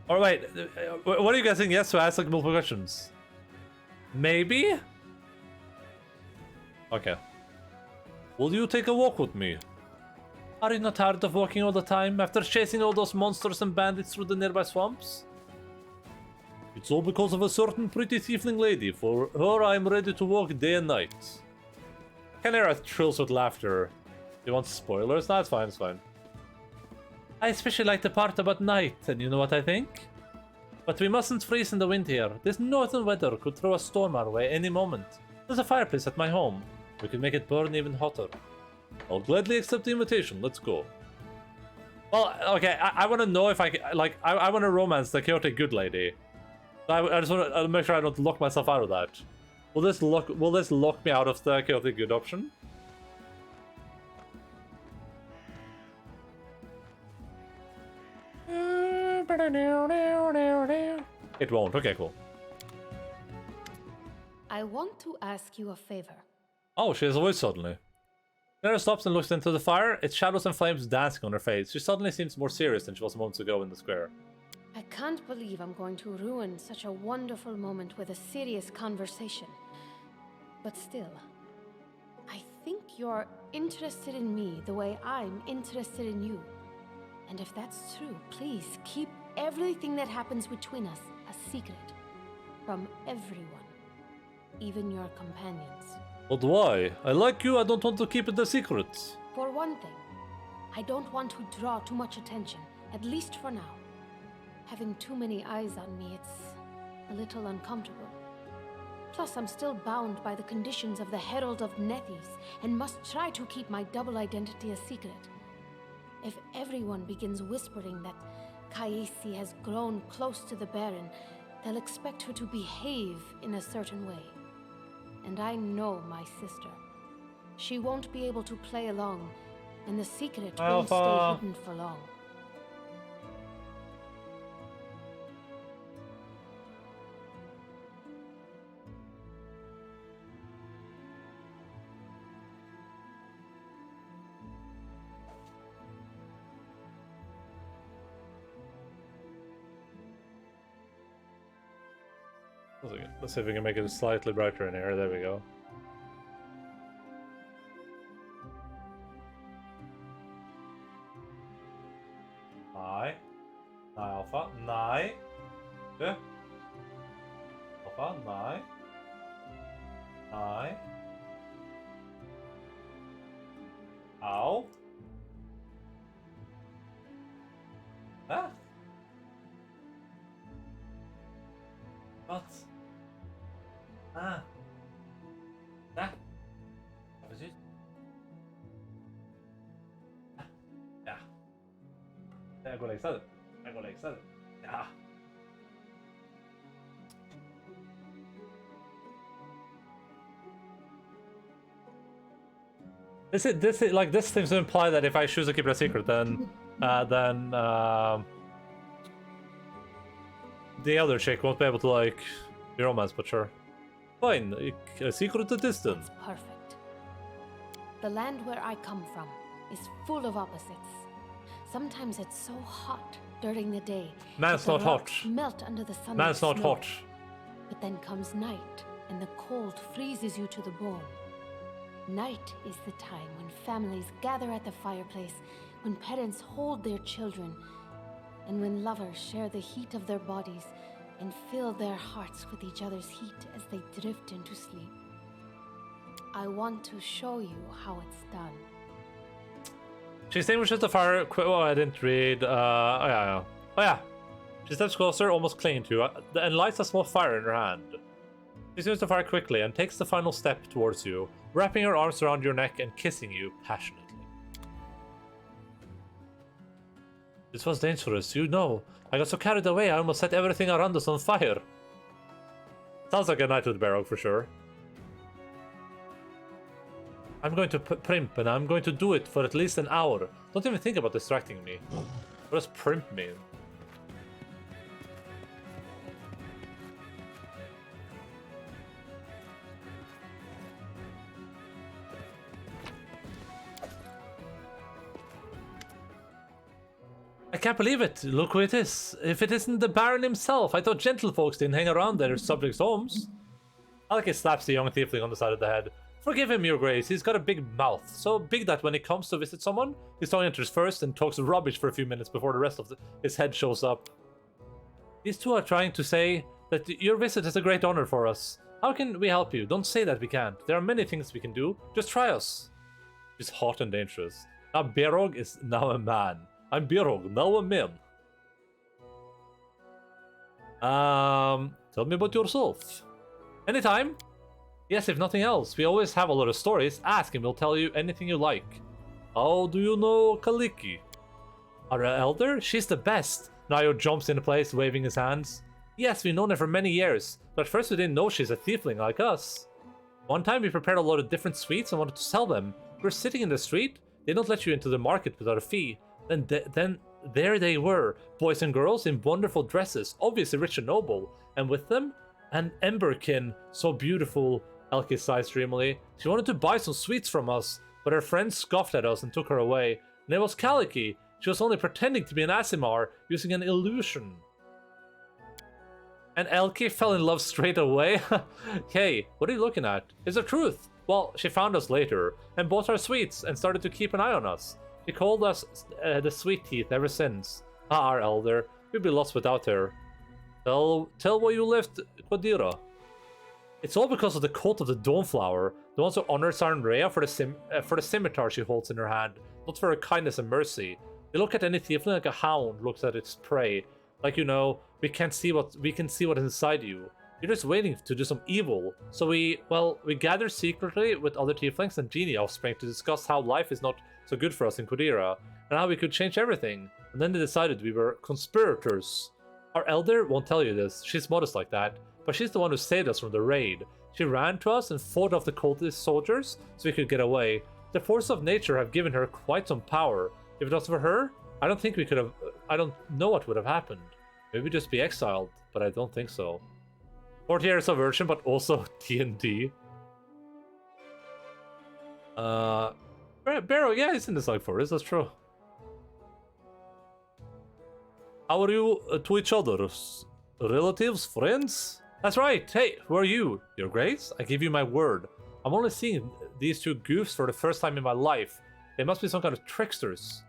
All right. What are you guys saying? Yes to ask like multiple questions. Maybe. Okay. Will you take a walk with me? Are you not tired of walking all the time after chasing all those monsters and bandits through the nearby swamps? It's all because of a certain pretty tiefling lady. For her, I'm ready to walk day and night. Canera trills with laughter. You want spoilers? No, it's fine, it's fine. I especially like the part about night, and you know what I think? But we mustn't freeze in the wind here. This northern weather could throw a storm our way any moment. There's a fireplace at my home. We could make it burn even hotter. I'll gladly accept the invitation. Let's go. Well, okay, I want to know if I can, like, I want to romance the chaotic good lady. I just want to make sure I don't lock myself out of that. Will this lock me out of the chaotic good option? It won't. Okay, cool. I want to ask you a favor. Oh, she has a voice suddenly. Nera stops and looks into the fire, its shadows and flames dancing on her face. She suddenly seems more serious than she was moments ago in the square. I can't believe I'm going to ruin such a wonderful moment with a serious conversation. But still, I think you're interested in me the way I'm interested in you. And if that's true, please keep everything that happens between us a secret. From everyone. Even your companions. But why? I like you, I don't want to keep it a secret. For one thing, I don't want to draw too much attention, at least for now. Having too many eyes on me, it's a little uncomfortable. Plus, I'm still bound by the conditions of the Herald of Nethys, and must try to keep my double identity a secret. If everyone begins whispering that Kaisi has grown close to the Baron, they'll expect her to behave in a certain way. And I know my sister. She won't be able to play along, and the secret won't stay hidden for long. Let's see if we can make it slightly brighter in here. There we go. Nej. Nej, Alpha. Nej. Du. Alpha. Nej. Nej. Au. Ah. What? Ah. Ah. Precies. Ah. Ja. Jeg går lengst av det. Jeg går lengst av det. Ja. This seems to imply that if I choose to keep it a secret, then the other chick won't be able to like be romance, but sure. Fine, a secret at distance. Perfect. The land where I come from is full of opposites. Sometimes it's so hot during the day. Man's that the not hot. rocks melt under the sun. Man's like not snow. hot. But then comes night, and the cold freezes you to the bone. Night is the time when families gather at the fireplace, when parents hold their children, and when lovers share the heat of their bodies and fill their hearts with each other's heat as they drift into sleep. I want to show you how it's done. She extinguishes the fire. Oh, I didn't read. Oh yeah. She steps closer, almost clinging to you, and lights a small fire in her hand. She swings the fire quickly and takes the final step towards you, wrapping her arms around your neck and kissing you passionately. This was dangerous, you know. I got so carried away, I almost set everything around us on fire. Sounds like a night with Barrow for sure. I'm going to primp, and I'm going to do it for at least an hour. Don't even think about distracting me. What does primp mean? I can't believe it. Look who it is. If it isn't the Baron himself. I thought gentlefolks didn't hang around their subjects' homes. Alki slaps the young tiefling on the side of the head. Forgive him, your grace. He's got a big mouth. So big that when he comes to visit someone, his tongue enters first and talks rubbish for a few minutes before the rest of his head shows up. These two are trying to say that your visit is a great honor for us. How can we help you? Don't say that we can't. There are many things we can do. Just try us. She's hot and dangerous. Now Berog is now a man. I'm Berog, now a man. Tell me about yourself. Anytime. Yes, if nothing else. We always have a lot of stories. Ask and we'll tell you anything you like. How do you know Kaliki? Our elder? She's the best. Nayo jumps into place, waving his hands. Yes, we've known her for many years, but at first we didn't know she's a tiefling like us. One time we prepared a lot of different sweets and wanted to sell them. We were sitting in the street. They don't let you into the market without a fee. Then there they were, boys and girls in wonderful dresses, obviously rich and noble, and with them, an emberkin, so beautiful, Elke sighed dreamily. She wanted to buy some sweets from us, but her friends scoffed at us and took her away. And it was Kaliki. She was only pretending to be an Aasimar, using an illusion. And Elke fell in love straight away? Hey, what are you looking at? It's the truth. Well, she found us later, and bought our sweets, and started to keep an eye on us. She called us the Sweet Teeth ever since. Ah, our elder. We'd be lost without her. Tell why you left Quadira. It's all because of the cult of the Dawnflower. The ones who honors Rhea for the scimitar she holds in her hand, not for her kindness and mercy. They look at any tiefling like a hound looks at its prey. Like, you know, we can see what is inside you. You're just waiting to do some evil. So we gathered secretly with other tieflings and genie offspring to discuss how life is not so good for us in Qadira, and how we could change everything. And then they decided we were conspirators. Our elder won't tell you this. She's modest like that. But she's the one who saved us from the raid. She ran to us and fought off the cultist soldiers so we could get away. The forces of nature have given her quite some power. If it was for her, I don't think we could have... I don't know what would have happened. Maybe just be exiled, but I don't think so. 40 years of version, but also D&D. Barrow, yeah, he's in the Dark Forest, that's true. How are you to each other? Relatives? Friends? That's right. Hey, who are you? Your Grace? I give you my word. I'm only seeing these two goofs for the first time in my life. They must be some kind of tricksters.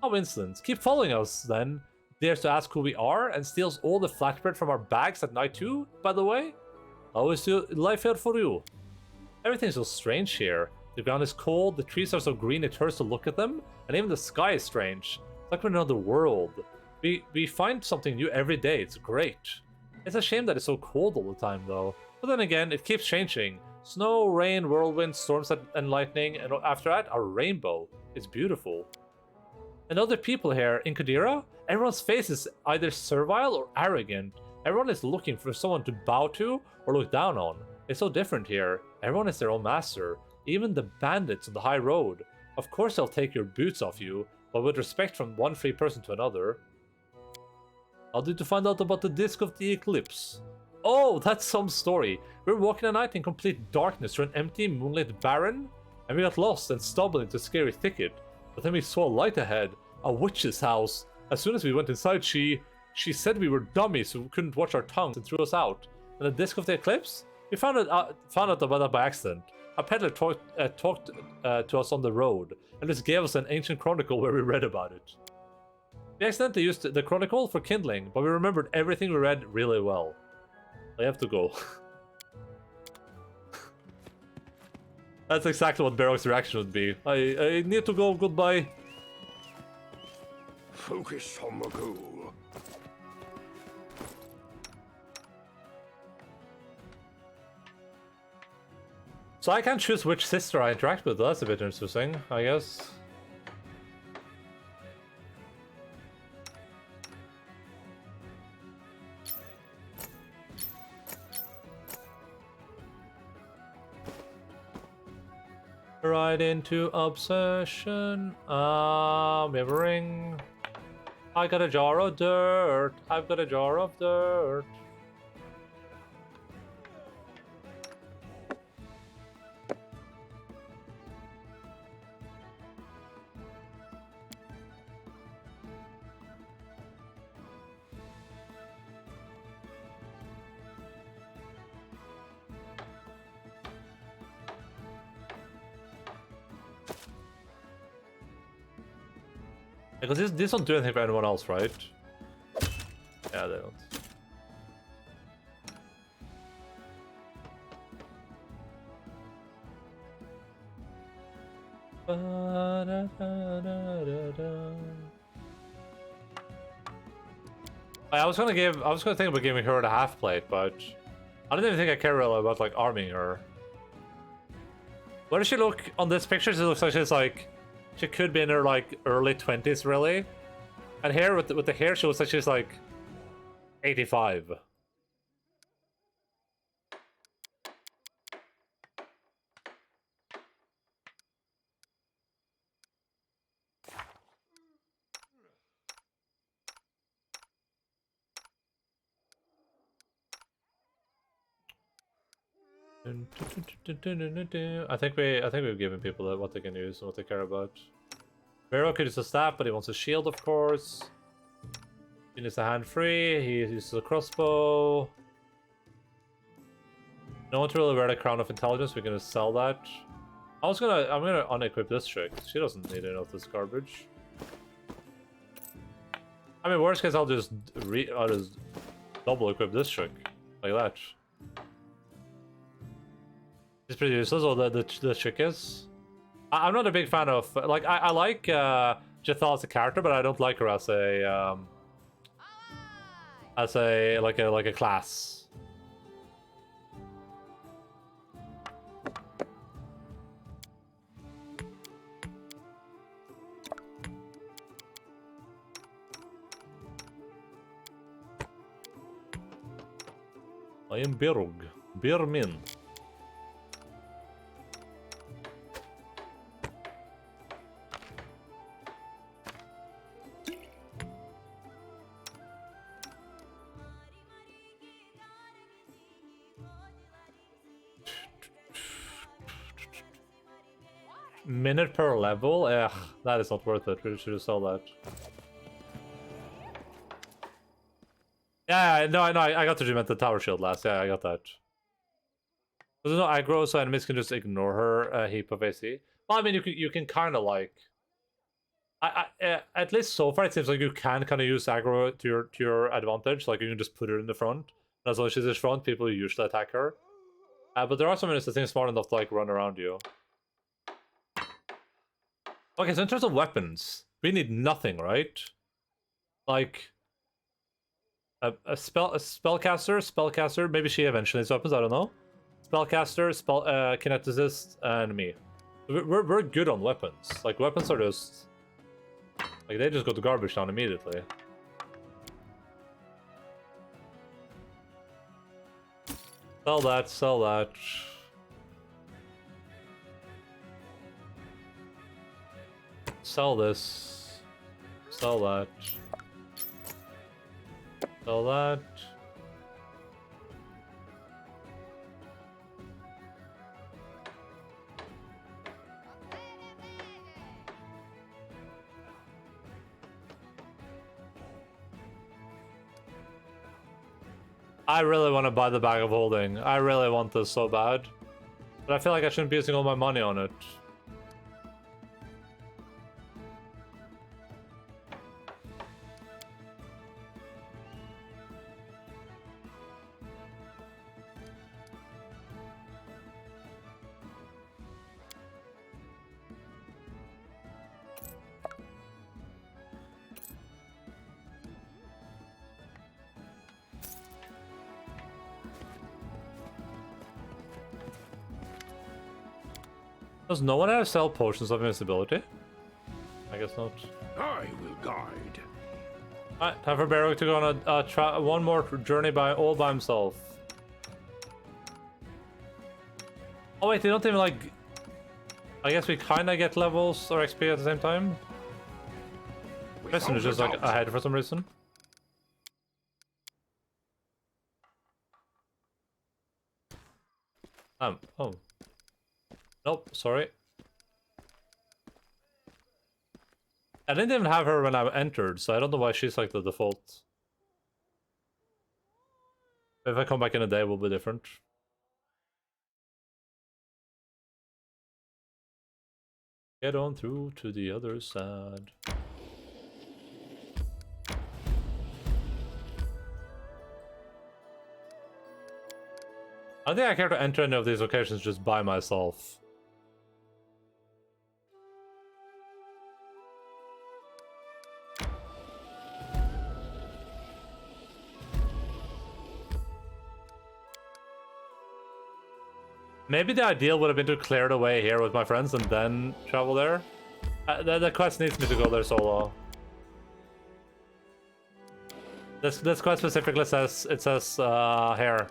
How insolent. Keep following us, then. Dares to ask who we are and steals all the flatbread from our bags at night too, by the way? How is your life here for you? Everything's so strange here. The ground is cold, the trees are so green it hurts to look at them, and even the sky is strange. It's like we're in another world. We find something new every day, it's great. It's a shame that it's so cold all the time though. But then again, it keeps changing. Snow, rain, whirlwind, storms and lightning, and after that, a rainbow. It's beautiful. And other people here in Qadira, everyone's face is either servile or arrogant. Everyone is looking for someone to bow to or look down on. It's so different here. Everyone is their own master. Even the bandits on the high road. Of course they'll take your boots off you, but with respect from one free person to another. How did you find out about the Disc of the Eclipse? Oh, that's some story. We were walking at night in complete darkness through an empty, moonlit barren, and we got lost and stumbled into a scary thicket. But then we saw a light ahead, a witch's house. As soon as we went inside, she said we were dummies who couldn't watch our tongues and threw us out. And the Disc of the Eclipse? We found out about that by accident. A peddler talked to us on the road, and just gave us an ancient chronicle where we read about it. We accidentally used the chronicle for kindling, but we remembered everything we read really well. I have to go. That's exactly what Barrock's reaction would be. I need to go, goodbye. Focus on the goal. So I can't choose which sister I interact with. That's a bit interesting, I guess. Right into obsession. We have a ring. I got a jar of dirt. I've got a jar of dirt. Because this don't do anything for anyone else, right? Yeah, they don't. I was gonna think about giving her the half plate, but I don't even think I care really about like arming her. What does she look on this picture? She looks like she's like. She could be in her like early 20s, really. And here with the hair, she looks like she's like 85. I think we've given people what they can use and what they care about. Miro could use a staff, but he wants a shield, of course. He needs a hand free. He uses a crossbow. No one to really wear the crown of intelligence. We're gonna sell that. I'm gonna unequip this chick. She doesn't need any of this garbage. I mean, worst case, I'll just double equip this chick like that. It's pretty useless. Or the chick is. I'm not a big fan of like I like Jethal as a character, but I don't like her as a like a class. I am Birug. Birmin. Minute per level? Ugh, that is not worth it. We should sell that. Yeah, no, I got to regiment the tower shield last. Yeah, I got that. There's no aggro, so enemies can just ignore her heap of AC. Well, I mean, you can kind of like. At least so far, it seems like you can kind of use aggro to your advantage. Like you can just put her in the front. And as long as she's in front, people usually attack her. But there are some enemies that seem smart enough to like run around you. Okay, so in terms of weapons, we need nothing, right? Like a spellcaster. Maybe she eventually needs weapons. I don't know. Spellcaster, kineticist, and me. We're good on weapons. Like weapons are just like they just go to garbage down immediately. Sell that. Sell this. Sell that. Sell that. I really want to buy the bag of holding. I really want this so bad. But I feel like I shouldn't be using all my money on it. Does no one ever sell potions of invincibility? I guess not. I will guide. Alright, time for Barrow to go on a one more journey all by himself. Oh wait, they don't even like... I guess we kinda get levels or XP at the same time? Person is just like ahead for some reason. Oh. Nope, sorry. I didn't even have her when I entered, so I don't know why she's like the default. If I come back in a day, it will be different. Get on through to the other side. I don't think I care to enter any of these locations just by myself. Maybe the ideal would have been to clear the way here with my friends and then travel there. The quest needs me to go there solo. This quest specifically says, here.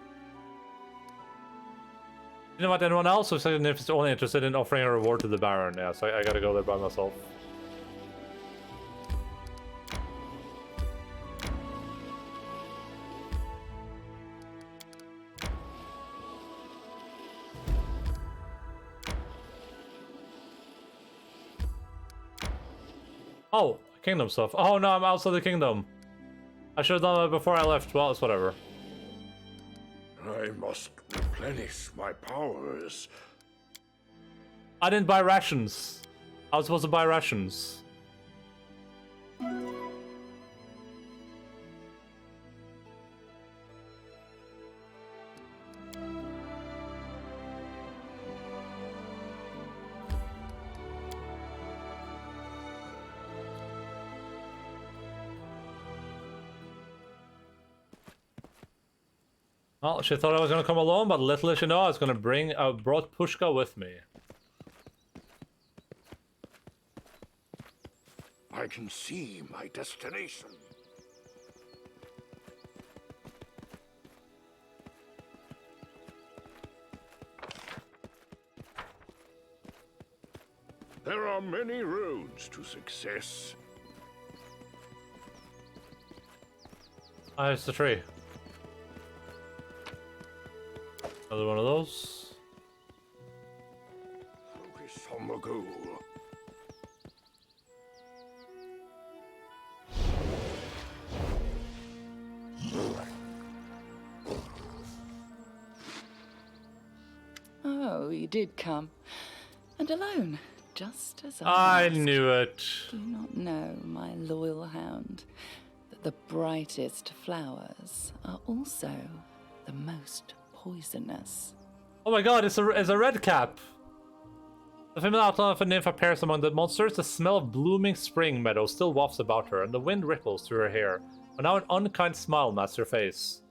You know what, anyone else who's only interested in offering a reward to the Baron? Yeah, so I gotta go there by myself. Oh, kingdom stuff. Oh no, I'm outside the kingdom. I should have done that before I left. Well, it's whatever. I must replenish my powers. I didn't buy rations. I was supposed to buy rations. Well, she thought I was gonna come alone, but little did she know I was gonna brought Pushka with me. I can see my destination. There are many roads to success. Ah, it's the tree. Another one of those. Focus on the goal. Oh, you did come. And alone, just as I asked. knew it. Do you not know, my loyal hound, that the brightest flowers are also the most poisonous? Oh my god, it's a red cap. The female outline of a nymph appears among the monsters. The smell of blooming spring meadow still wafts about her, and the wind ripples through her hair. But now an unkind smile masks her face.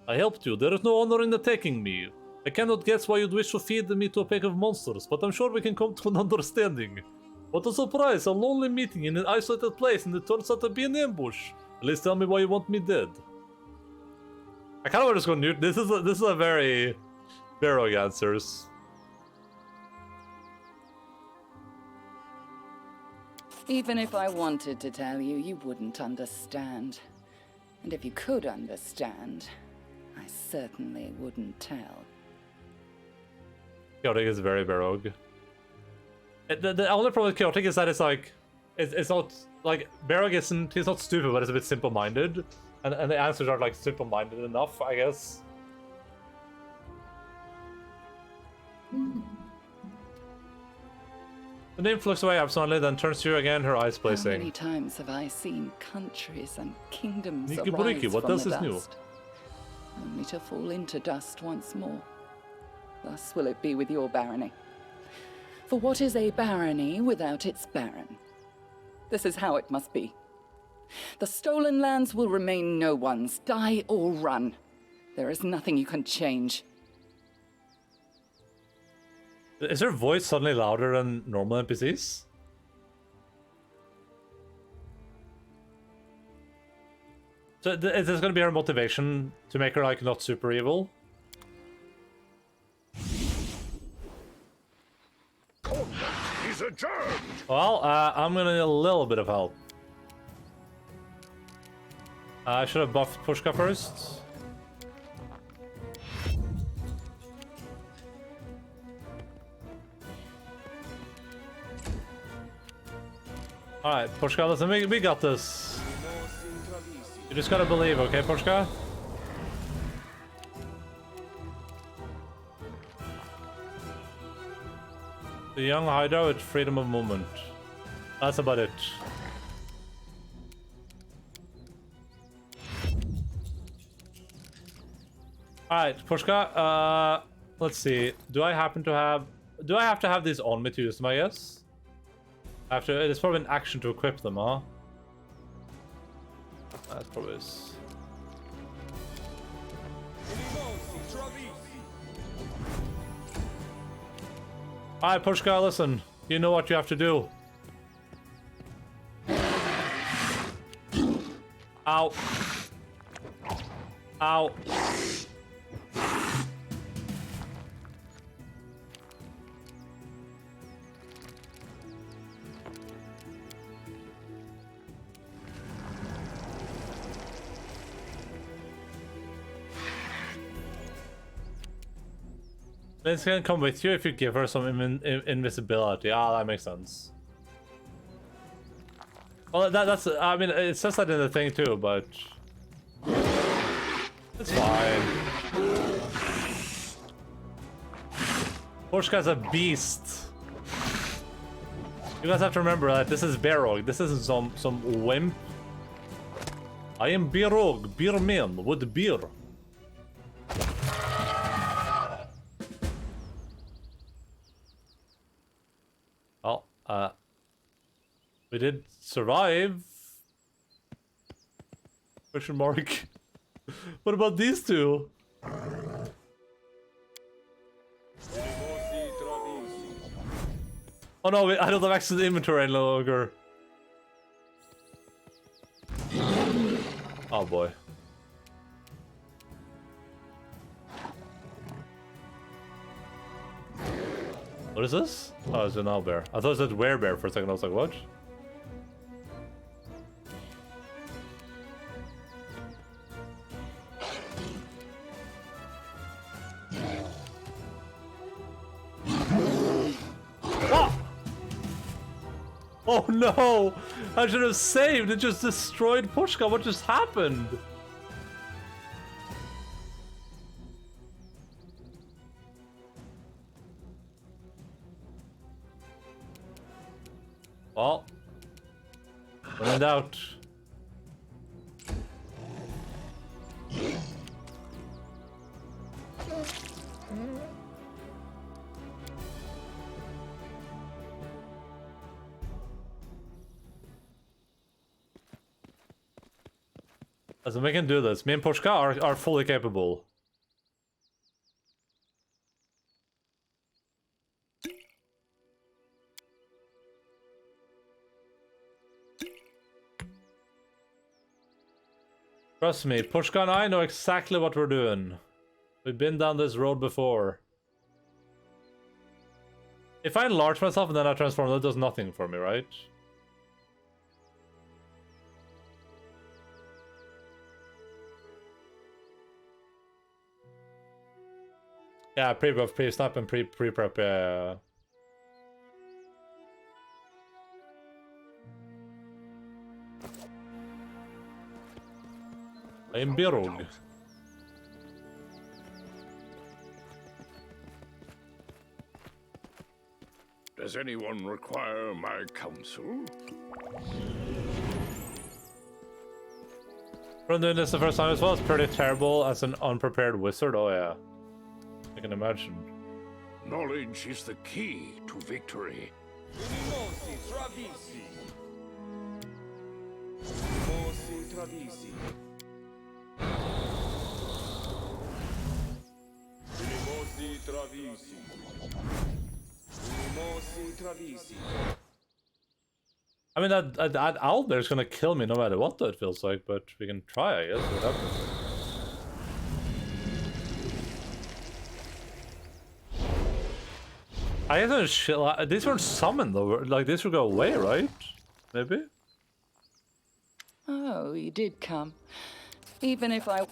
I helped you. There is no honor in the taking me. I cannot guess why you'd wish to feed me to a pack of monsters, but I'm sure we can come to an understanding. What a surprise, a lonely meeting in an isolated place, and it turns out to be an ambush. At least tell me why you want me dead. I kind of want to just go new. This is a very Barrow answers. Even if I wanted to tell you, you wouldn't understand. And if you could understand, I certainly wouldn't tell. Chaotic is very Barog. The only problem with Chaotic is that it's like, it's not, like, Barog isn't, he's not stupid, but it's a bit simple-minded. And the answers are, like, simple-minded enough, I guess. The name flicks away absently, then turns to you again, her eyes How blazing. many times have I seen countries and kingdoms Niki arise Boriki, what from else the is new? dust, only to fall into dust once more? Thus will it be with your barony. For what is a barony without its baron? This is how it must be. The stolen lands will remain no one's, die or run. There is nothing you can change. Is her voice suddenly louder than normal NPCs? So is this going to be her motivation to make her, like, not super evil? He's adjourned. Well, I'm gonna need a little bit of help. I should have buffed Pushka first. Alright, Pushka, listen, we got this. You just gotta believe, okay, Pushka? The young Hydra with freedom of movement. That's about it. Alright, Pushka, let's see. Do I have to have these on me to use them, I guess? It's probably an action to equip them, huh? That's probably is. Alright, Pushka, listen. You know what you have to do. Ow. Ow. It's gonna come with you if you give her some invisibility. Ah, that makes sense. Well, that's. I mean, it says that in the thing too, but it's fine. Pushka's a beast. You guys have to remember that this is Barog. This isn't some wimp. I am Barog, beer man with beer. Well, we did survive. Question mark. What about these two? Oh no, I don't have access to the inventory any longer. Oh boy. What is this? Oh, it's an owlbear. I thought it said werebear for a second. I was like, what? Ah! Oh no! I should have saved. It just destroyed Pushka. What just happened? Well, when in doubt. Listen, we can do this. Me and Pushka are fully capable. Trust me, Pushka and I know exactly what we're doing. We've been down this road before. If I enlarge myself and then I transform, that does nothing for me, right? Yeah, pre-buff, pre-snap, and pre-prep. Yeah. I am Birog. Does anyone require my counsel? I'm doing this the first time as well. It's pretty terrible as an unprepared wizard. Oh yeah, I can imagine. Knowledge is the key to victory. I mean, that owlbear's gonna kill me no matter what, though, it feels like, but we can try, I guess. What happens? I guess these weren't summoned, though. Like, these would go away, right? Maybe? Oh, you did come. Even if I...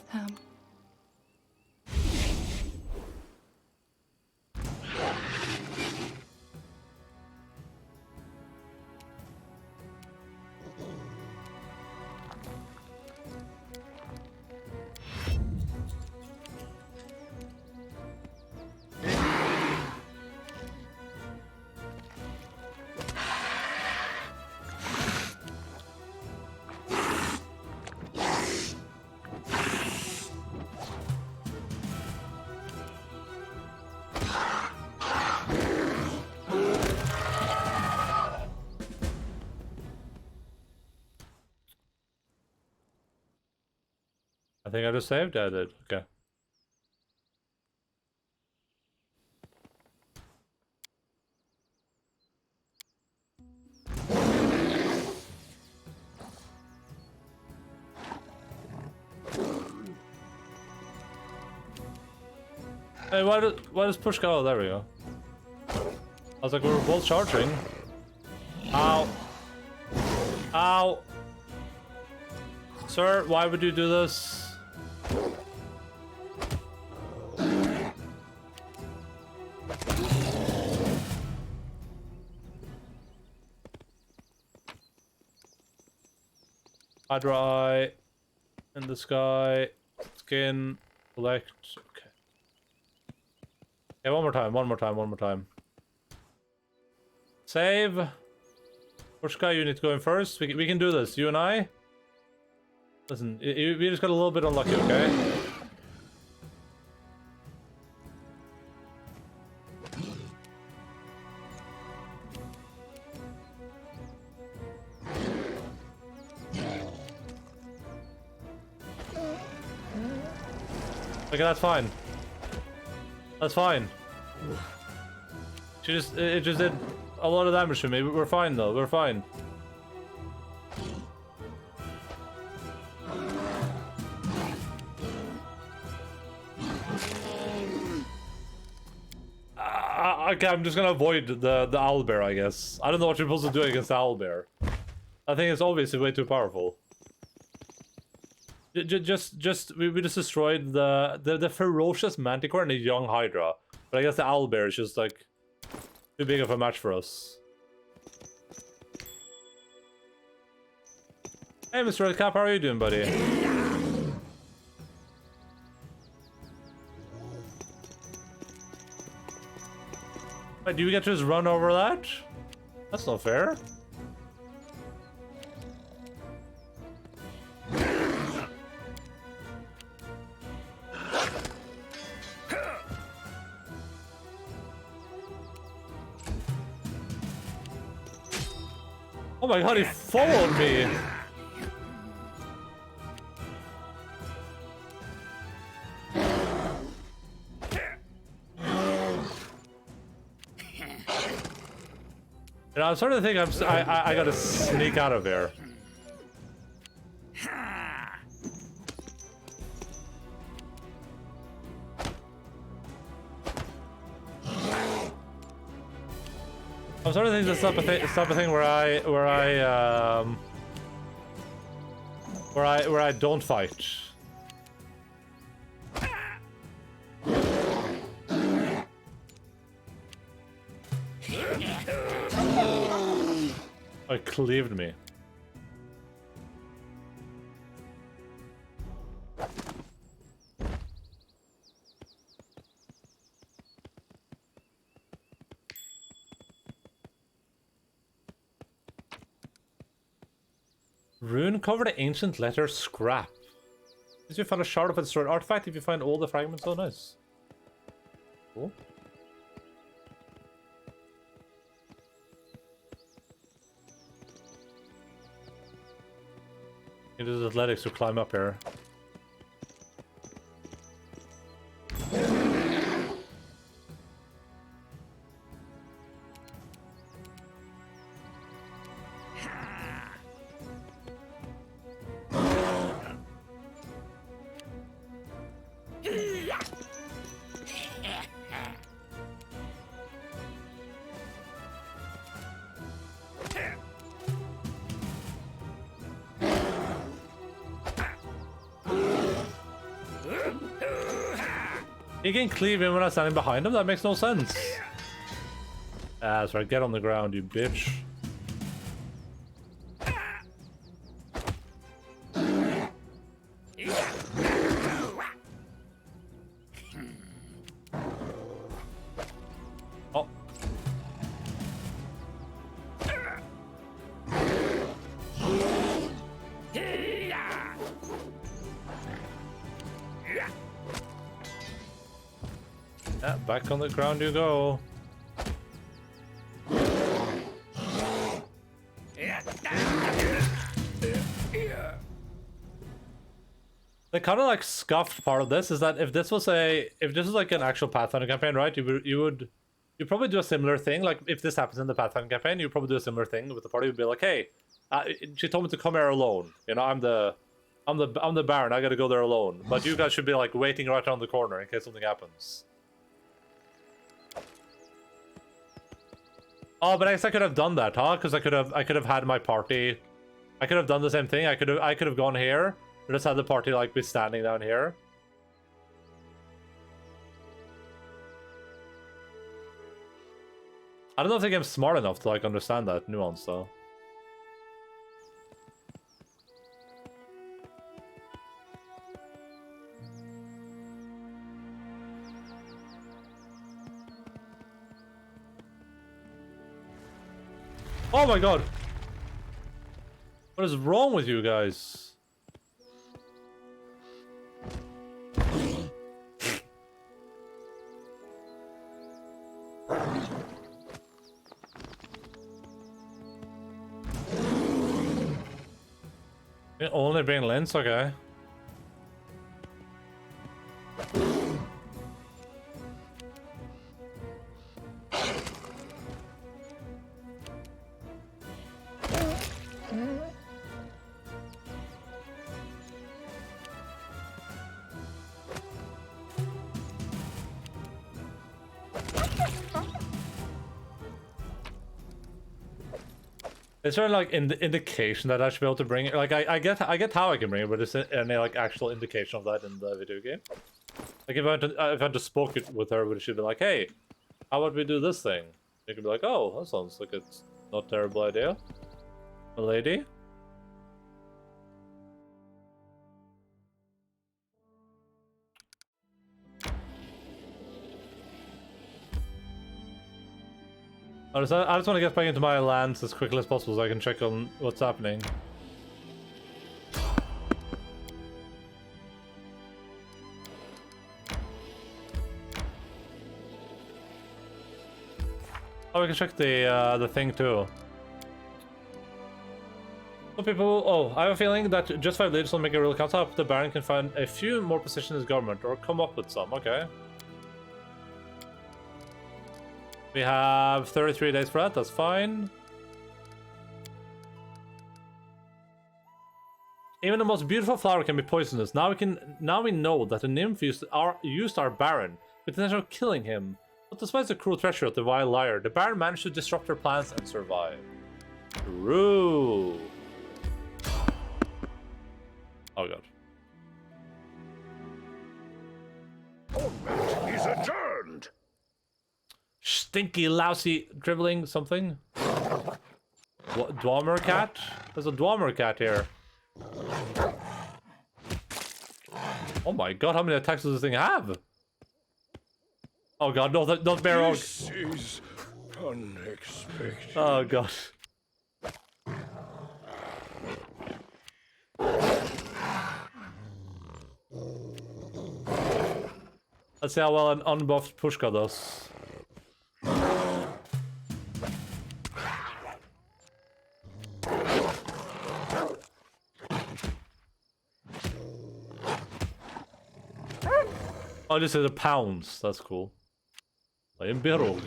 I think I just saved. I did. Okay. Hey, why does push go? Oh, there we go. I was like, we were both charging. Ow. Ow. Sir, why would you do this? Hydra eye in the sky, skin, collect. Okay. Okay, one more time. Save. Which guy you need to go in first? We can do this, you and I. Listen, we just got a little bit unlucky, okay? Okay, that's fine. That's fine. It just did a lot of damage to me. We're fine though. We're fine. Okay, I'm just gonna avoid the owlbear, I guess. I don't know what you're supposed to do against the owlbear. I think it's obviously way too powerful. We just destroyed the ferocious manticore and the young hydra, but I guess the owlbear is just like too big of a match for us. Hey, Mr. Redcap, how are you doing, buddy? Wait, do we get to just run over that? That's not fair. Oh my god, he followed me! And I'm starting to think I gotta sneak out of there. I'm starting to think this is not a thing where I don't fight. cleaved me. Rune-covered ancient letter scrap. Did you find a shard of a destroyed artifact? If you find all the fragments, oh nice. Cool. It is athletics to climb up here. He can cleave in when I'm standing behind him? That makes no sense. Ah, that's right. Get on the ground, you bitch. Oh. Yeah, back on the ground you go. The kind of like scuffed part of this is that if this was like an actual Pathfinder campaign, right? You'd probably do a similar thing. Like if this happens in the Pathfinder campaign, you'd probably do a similar thing with the party. You'd be like, hey, she told me to come here alone. You know, I'm the Baron. I got to go there alone. But you guys should be like waiting right around the corner in case something happens. Oh, but I guess I could have done that, huh? Because I could have had my party. I could have done the same thing. I could have gone here. I just had the party like be standing down here. I don't know if the game's smart enough to like understand that nuance though. Oh my god! What is wrong with you guys? You only bring lens, okay. Is there like indication that I should be able to bring it? Like I get how I can bring it, but is there any like actual indication of that in the video game? Like if I had to spoke it with her, would she be like, "Hey, how about we do this thing?" You could be like, "Oh, that sounds like it's not a terrible idea, a lady." I just want to get back into my lands as quickly as possible so I can check on what's happening. Oh, we can check the thing too. So people, oh, I have a feeling that just 5 leaders will make a real count up. The Baron can find a few more positions in his government or come up with some. Okay. We have 33 days for that, that's fine. Even the most beautiful flower can be poisonous. Now we know that the nymph used our Baron with the intention of killing him. But despite the cruel treachery of the vile liar, the Baron managed to disrupt her plans and survive. True. Oh god. Combat is adjourned. Stinky, lousy, dribbling something. Dwemer cat? There's a Dwemer cat here. Oh my god, how many attacks does this thing have? Oh god, no, not Barrow. This is unexpected. Oh god. Let's see how well an unbuffed Pushka does. Oh, this is a pounds. That's cool. I am Birog.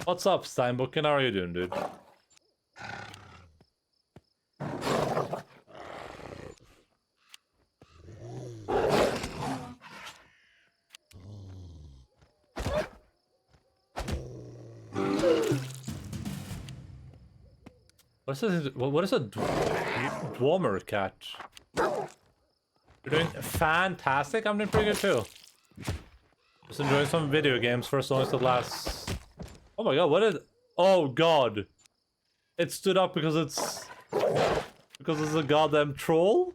What's up, Steinbucken? How are you doing, dude? What's this? What is a Dwemer cat? You're doing fantastic. I'm doing pretty good too. Just enjoying some video games for as long as it lasts. Oh my god, what is? Oh god, it stood up because it's a goddamn troll.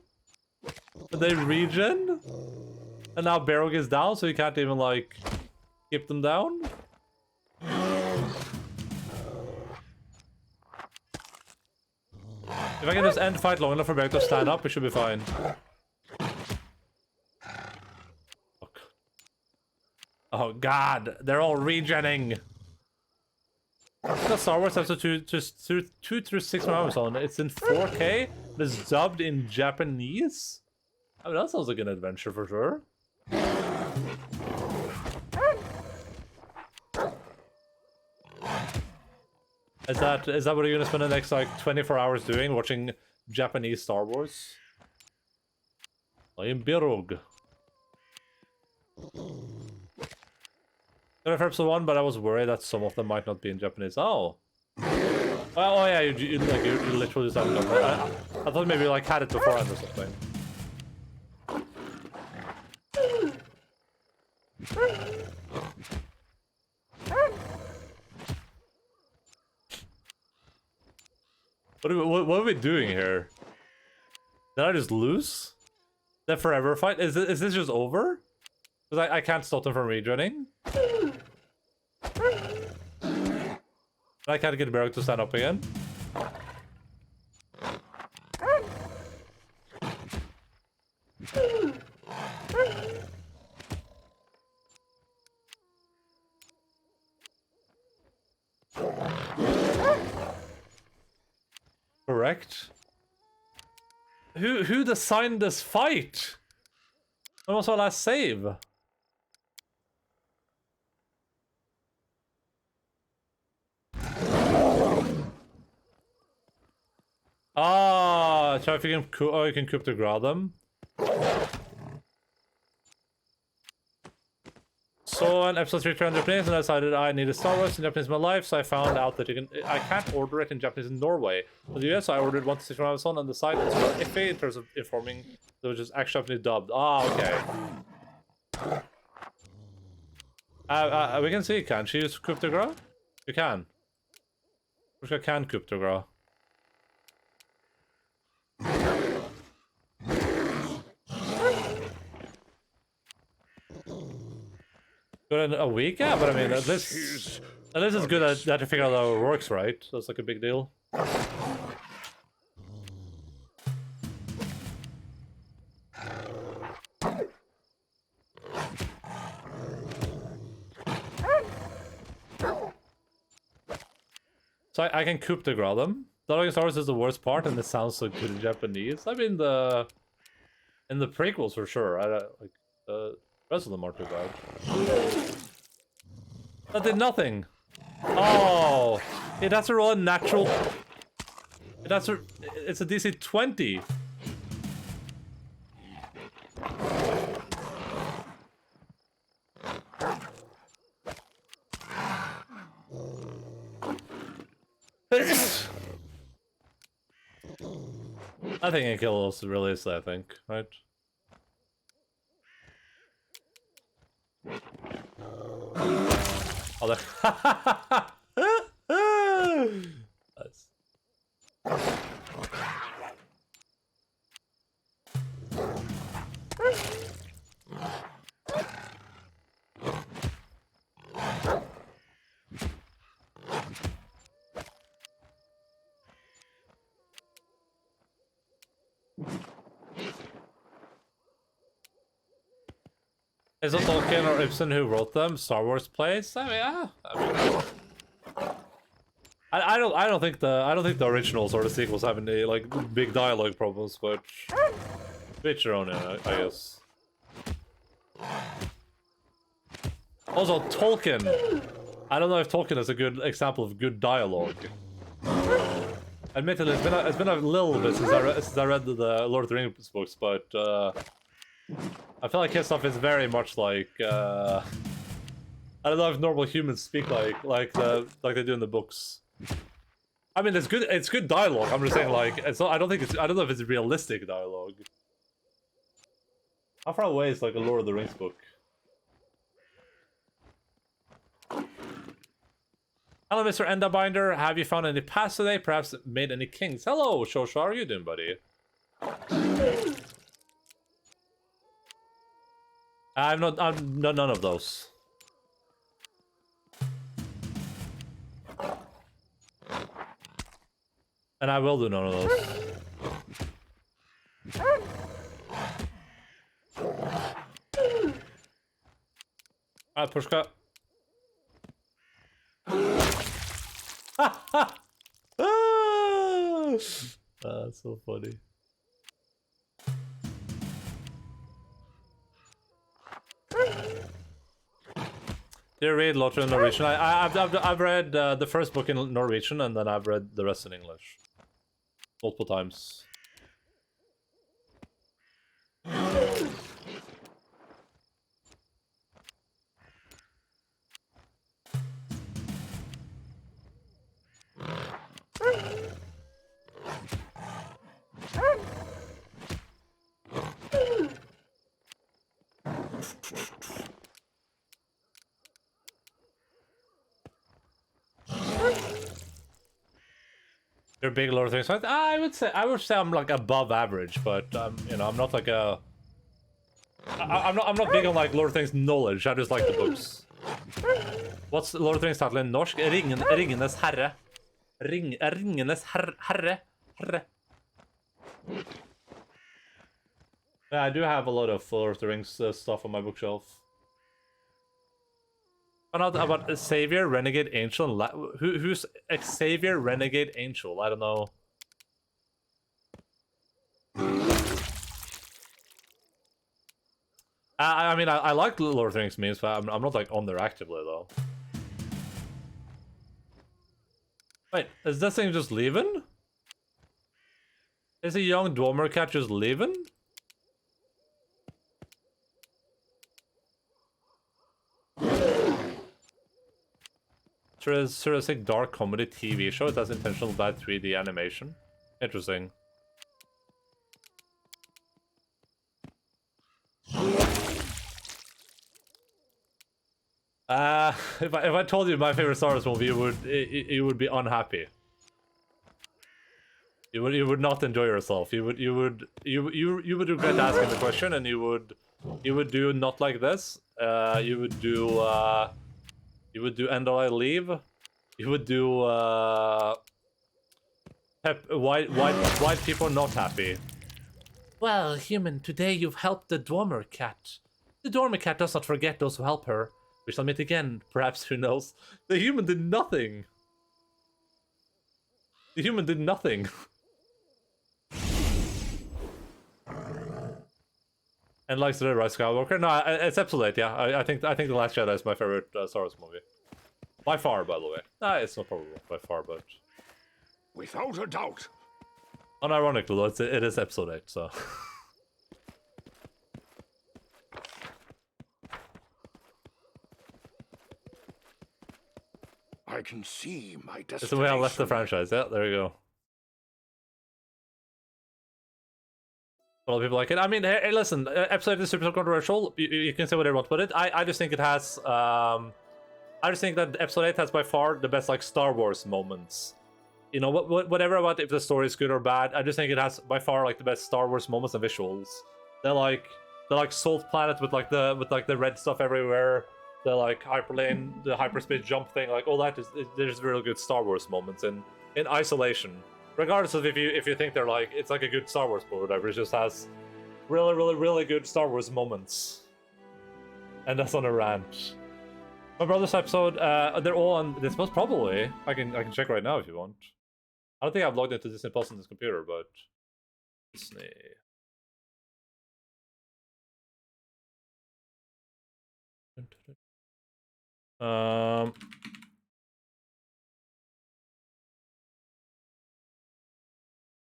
And they regen, and now Barrow is down, so you can't even like keep them down. If I can just end fight long enough for Barrow to stand up, it should be fine. Oh god, they're all regenning. The Star Wars episode 2 through 6 on Amazon. It's in 4K. It's dubbed in Japanese. I mean, that sounds like an adventure for sure. Is that what you're gonna spend the next like 24 hours doing? Watching Japanese Star Wars? I am Birog. I for episode 1, but I was worried that some of them might not be in Japanese. Oh. Oh yeah, you literally just haven't done that. I thought maybe you like had it beforehand or something. What are we doing here? Did I just lose? That forever fight? Is this just over? Because I can't stop them from rejoining. I can't get Barrow to stand up again. Correct. Who designed this fight? When was our last save? Ah, so if you can coup de grace them. So in episode 3 turned Japanese and I decided I needed Star Wars in Japanese in my life, so I found out that I can't order it in Japanese in Norway. For the US, I ordered 1 to 6 on Amazon, and the site was very iffy in terms of informing that it was just actually Japanese dubbed. Ah, okay. We can see, can she use coup de grace? You can. Which can coup de grace. Good in a week? Yeah, but I mean, at least it's good that you figure out how it works, right? That's like a big deal. So I can coup de grace them. Dialogue Star Wars is the worst part, and it sounds so good in Japanese. I mean, in the prequels for sure. Like the rest of them aren't too bad. That did nothing. Oh, it has to roll a natural. It's a DC 20. I think it kills really easily, I think, right? Oh, Is it Tolkien or Ibsen who wrote them? Star Wars plays? I mean, yeah. I don't think the originals or the sequels have any like big dialogue problems, but bitch your own, I guess. Also, Tolkien. I don't know if Tolkien is a good example of good dialogue. Admittedly, it's been a little bit since I read the Lord of the Rings books, but I feel like his stuff is very much like I don't know if normal humans speak like they do in the books. I mean, it's good dialogue. I'm just saying, like, it's not, I don't know if it's realistic dialogue. How far away is like a Lord of the Rings book? Hello, Mr. Endabinder. Have you found any paths today? Perhaps made any kings? Hello, Shoshu. How are you doing, buddy? I'm none of those. And I will do none of those. Alright, Pushka. That's so funny. Do you read Lotter in Norwegian? I've read the first book in Norwegian, and then I've read the rest in English. Multiple times. You're a big Lord of the Rings fan? I would say I'm like above average, but you know, I'm not like a. I'm not big on like Lord of the Rings knowledge. I just like the books. What's Lord of the Rings title in norsk? Ringenes herre. Ringenes herre. Yeah, I do have a lot of Lord of the Rings stuff on my bookshelf. Found out about Xavier, Renegade Angel, and who's Xavier, Renegade Angel? I don't know. I mean, I like Lord of the Rings memes, but I'm not like on there actively though. Wait, is this thing just leaving? Is a young Dwarmer cat just leaving? Surrealistic dark comedy TV show. It has intentional bad 3D animation. Interesting. If I told you my favorite Star Wars movie, you would be unhappy. You would not enjoy yourself. You would regret asking the question, and you would do not like this. You would do Endaline leave. You would do white people not happy. Well, human, today you've helped the Dwarmer cat. The Dwarmer cat does not forget those who help her. We shall meet again, perhaps, who knows. The human did nothing. The human did nothing. And likes the Rise Skywalker. No, it's Episode 8, yeah. I think The Last Jedi is my favorite Star Wars movie. By far, by the way. It's not probably by far, but... Without a doubt. Unironically, though, it is Episode 8, so... I can see my destination. It's the way I left the franchise. Yeah, there you go. A lot of people like it. I mean, hey, listen, Episode is super controversial. You can say whatever you want about it. I just think it has... I just think that Episode 8 has by far the best like Star Wars moments. You know, whatever about if the story is good or bad, I just think it has by far like the best Star Wars moments and visuals. They're like Salt Planet with like the red stuff everywhere. The like hyperlane, the hyperspace jump thing, like all that there's real good Star Wars moments in isolation. Regardless of if you think they're like it's like a good Star Wars movie, whatever, it just has really good Star Wars moments. And that's on a rant. My brother's episode, they're all on this most probably. I can check right now if you want. I don't think I've logged into Disney Plus on this computer, but Disney.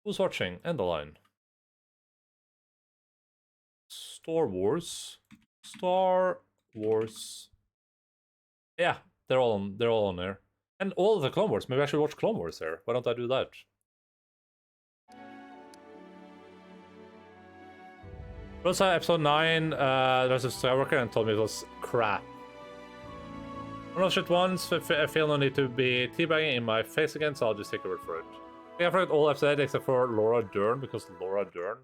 Who's watching? Endaline. Star Wars. Star Wars. Yeah, they're all on there. And all of the Clone Wars. Maybe I should watch Clone Wars there. Why don't I do that? Also, episode 9, there's a Skywalker and told me it was crap. I watched it once, I feel no need to be teabagging in my face again, so I'll just take a word for it. I forgot all episodes except for Laura Dern, because Laura Dern.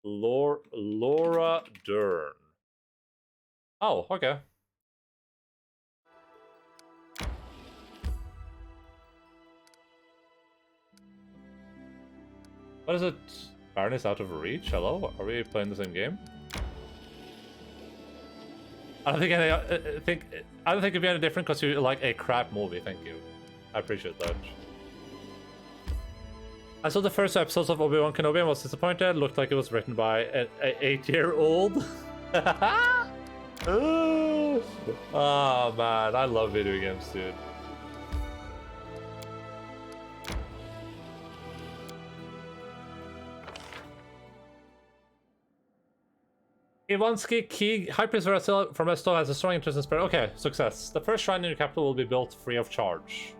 Laura Dern. Oh, okay. What is it? Baron is out of reach? Hello? Are we playing the same game? I don't think it'd be any different because you like a crap movie. Thank you. I appreciate that. I saw the first episodes of Obi-Wan Kenobi and was disappointed. Looked like it was written by an 8-year-old. Oh man, I love video games, dude. Ivansky Key, High Priest from Esto has a strong interest in spirit. Okay, success. The first shrine in your capital will be built free of charge.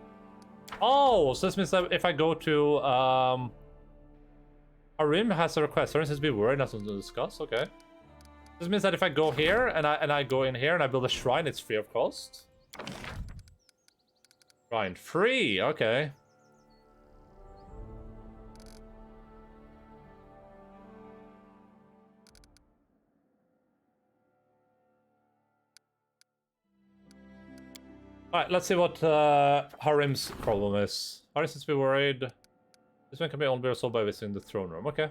Oh, so this means that if I go to Arim has a request. Arim seems to be worried, nothing to discuss. Okay. This means that if I go here and I go in here and I build a shrine, it's free of cost. Shrine free. Okay. Alright, let's see what Harim's problem is. Harim seems to be worried. This one can be only resolved by visiting the throne room. Okay.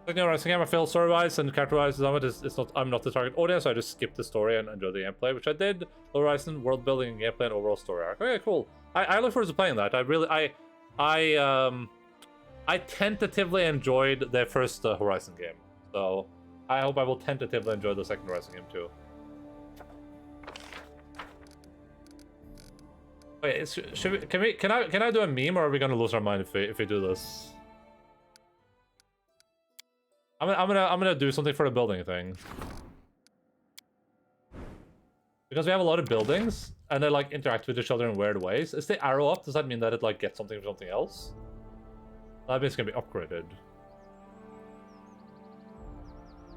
Rising game, I feel story-wise and character-wise, I'm not the target audience, so I just skipped the story and enjoyed the gameplay, which I did. Low Horizon, world building, gameplay, and overall story arc. Okay, cool. I look forward to playing that. I tentatively enjoyed the first Horizon game, so I hope I will tentatively enjoy the second Horizon game too. Wait, can I do a meme, or are we gonna lose our mind if we do this? I'm gonna do something for the building thing. Because we have a lot of buildings, and they like interact with each other in weird ways. Is the arrow up? Does that mean that it like gets something from something else? That means it's gonna be upgraded.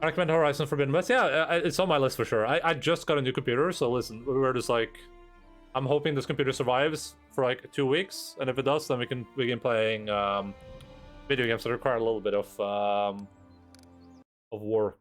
I recommend Horizon Forbidden West. Yeah, it's on my list for sure. I just got a new computer, so listen, we were just like, I'm hoping this computer survives for like 2 weeks, and if it does, then we can begin playing video games that require a little bit of work.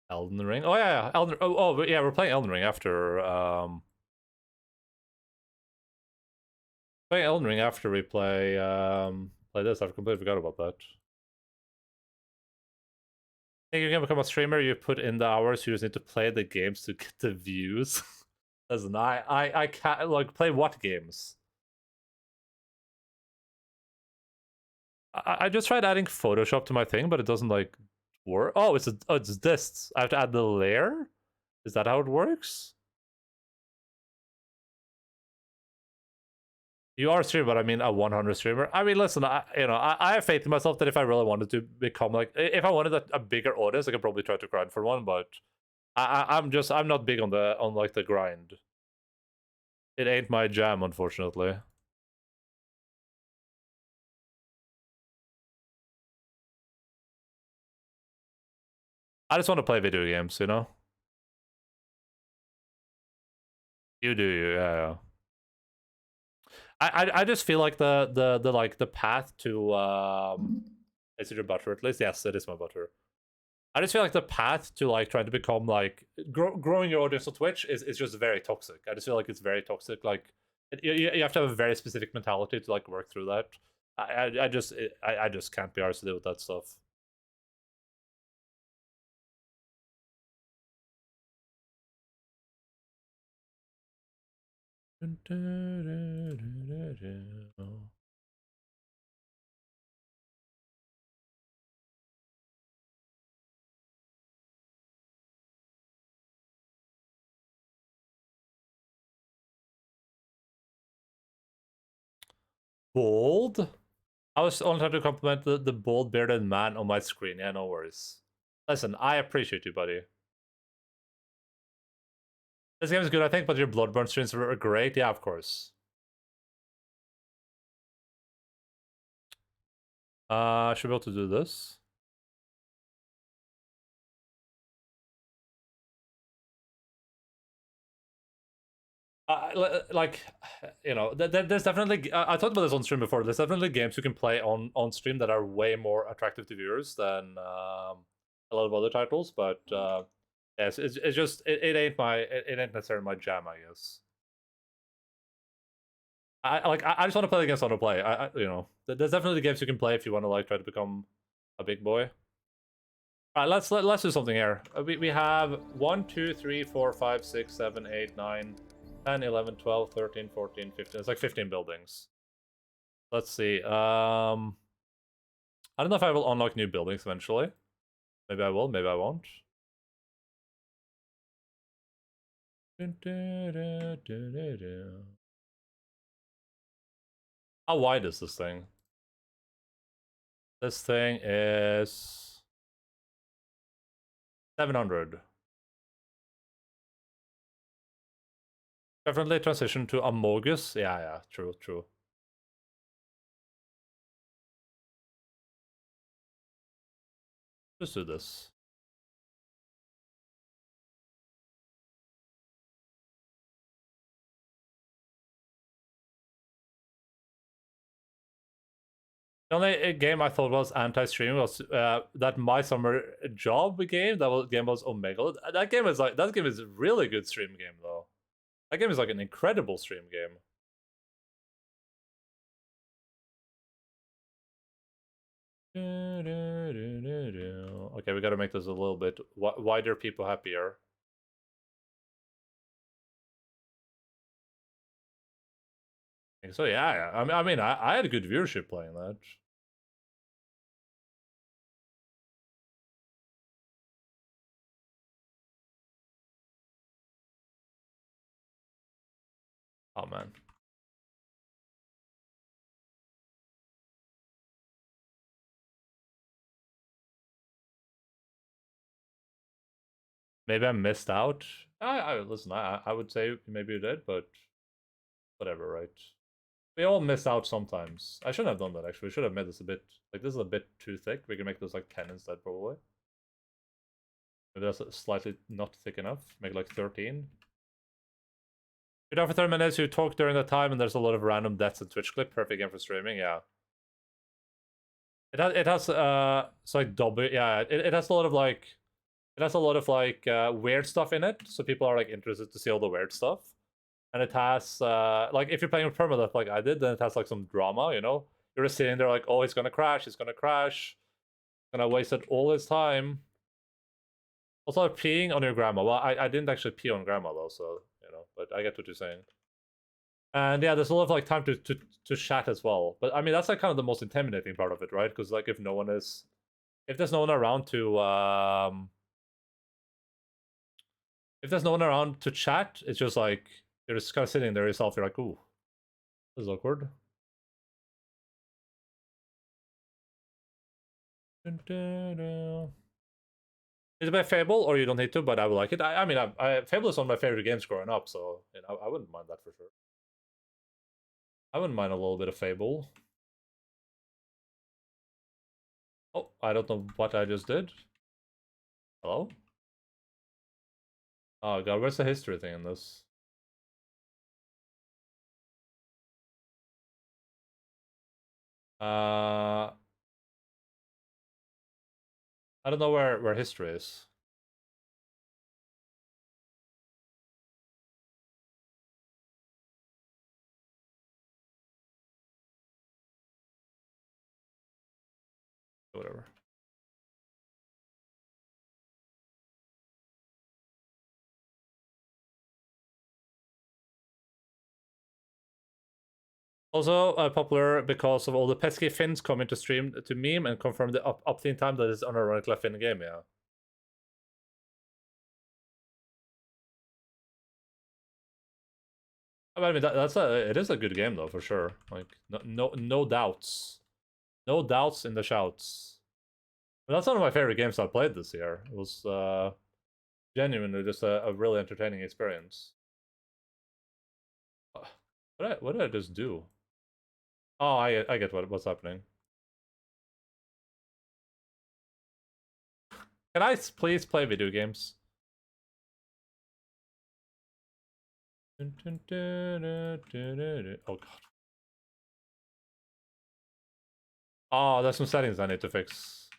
Elden Ring. Oh yeah, yeah, we're playing Elden Ring after playing Elden Ring after we play this. I've completely forgot about that. I think you can become a streamer, you put in the hours, you just need to play the games to get the views. Listen, I can't like play what games? I just tried adding Photoshop to my thing, but it doesn't like work. Oh, it's this. I have to add the layer? Is that how it works? You are a streamer, but I mean a 100 streamer. I mean, listen, I have faith in myself that if I really wanted to become like, if I wanted a bigger audience, I could probably try to grind for one. But I'm not big on like the grind. It ain't my jam, unfortunately. I just want to play video games, you know? You do, yeah. I just feel like the path to is it your butter at least? Yes, it is my butter. I just feel like the path to like trying to become like growing your audience on Twitch is just very toxic. I just feel like it's very toxic. Like you have to have a very specific mentality to like work through that. I just can't be arsed to deal with that stuff. Bold? I was only trying to compliment the bald bearded man on my screen. Yeah, no worries. Listen, I appreciate you, buddy. This game is good, I think, but your Bloodborne streams were great. Yeah, of course. Should be able to do this. Like, you know, there's definitely. I talked about this on stream before. There's definitely games you can play on stream that are way more attractive to viewers than a lot of other titles. But yes, it's just it ain't necessarily my jam, I guess. I just want to play the games I want to play. You know, there's definitely games you can play if you want to like try to become a big boy. All right, let's do something here. We have 1, 2, 3, 4, 5, 6, 7, 8, 9, 10, 11, 12, 13, 14, 15. It's like 15 buildings. Let's see. I don't know if I will unlock new buildings eventually. Maybe I will, maybe I won't. How wide is this thing? This thing is 700. Definitely transition to Amogus. Yeah, true. Let's do this. The only game I thought was anti-streaming was that My Summer Job game. Game was Omega. That game is a really good stream game though. That game is like an incredible stream game. Okay, we gotta make this a little bit wider, people happier. So yeah. I mean, I had a good viewership playing that. Oh man. Maybe I missed out. Listen. I would say maybe you did, but whatever, right? We all miss out sometimes. I shouldn't have done that, actually. We should have made this a bit... Like, this is a bit too thick. We can make this, like, 10 instead, probably. Maybe that's slightly not thick enough. Make, like, 13. You're down for 30 minutes, you talk during that time, and there's a lot of random deaths in Twitch clip. Perfect game for streaming, yeah. It has it's like double... Yeah, it has a lot of, like... It has a lot of, like, weird stuff in it, so people are, like, interested to see all the weird stuff. And it has, like, if you're playing with permadeath like I did, then it has, like, some drama, you know? You're just sitting there like, oh, he's gonna crash, he's gonna wasted all his time. Also, peeing on your grandma. Well, I didn't actually pee on grandma, though, so, you know, but I get what you're saying. And, yeah, there's a lot of, like, time to chat as well. But, I mean, that's, like, kind of the most intimidating part of it, right? Because, like, if there's no one around to, if there's no one around to chat, it's just, like, you're just kind of sitting there yourself. You're like, ooh, this is awkward. Is it by Fable, or you don't need to, but I would like it. I mean, Fable is one of my favorite games growing up, so you know, I wouldn't mind that for sure. I wouldn't mind a little bit of Fable. Oh, I don't know what I just did. Hello? Oh god, where's the history thing in this? I don't know where history is. Whatever. Also popular because of all the pesky Finns coming to stream to meme and confirm the uptime time that is unironically a Finn game, yeah. I mean, it is a good game though, for sure. Like, no doubts. No doubts in the shouts. But that's one of my favorite games I played this year. It was genuinely just a really entertaining experience. What did I just do? Oh, I get what's happening. Can I please play video games? Oh god. Oh, there's some settings I need to fix.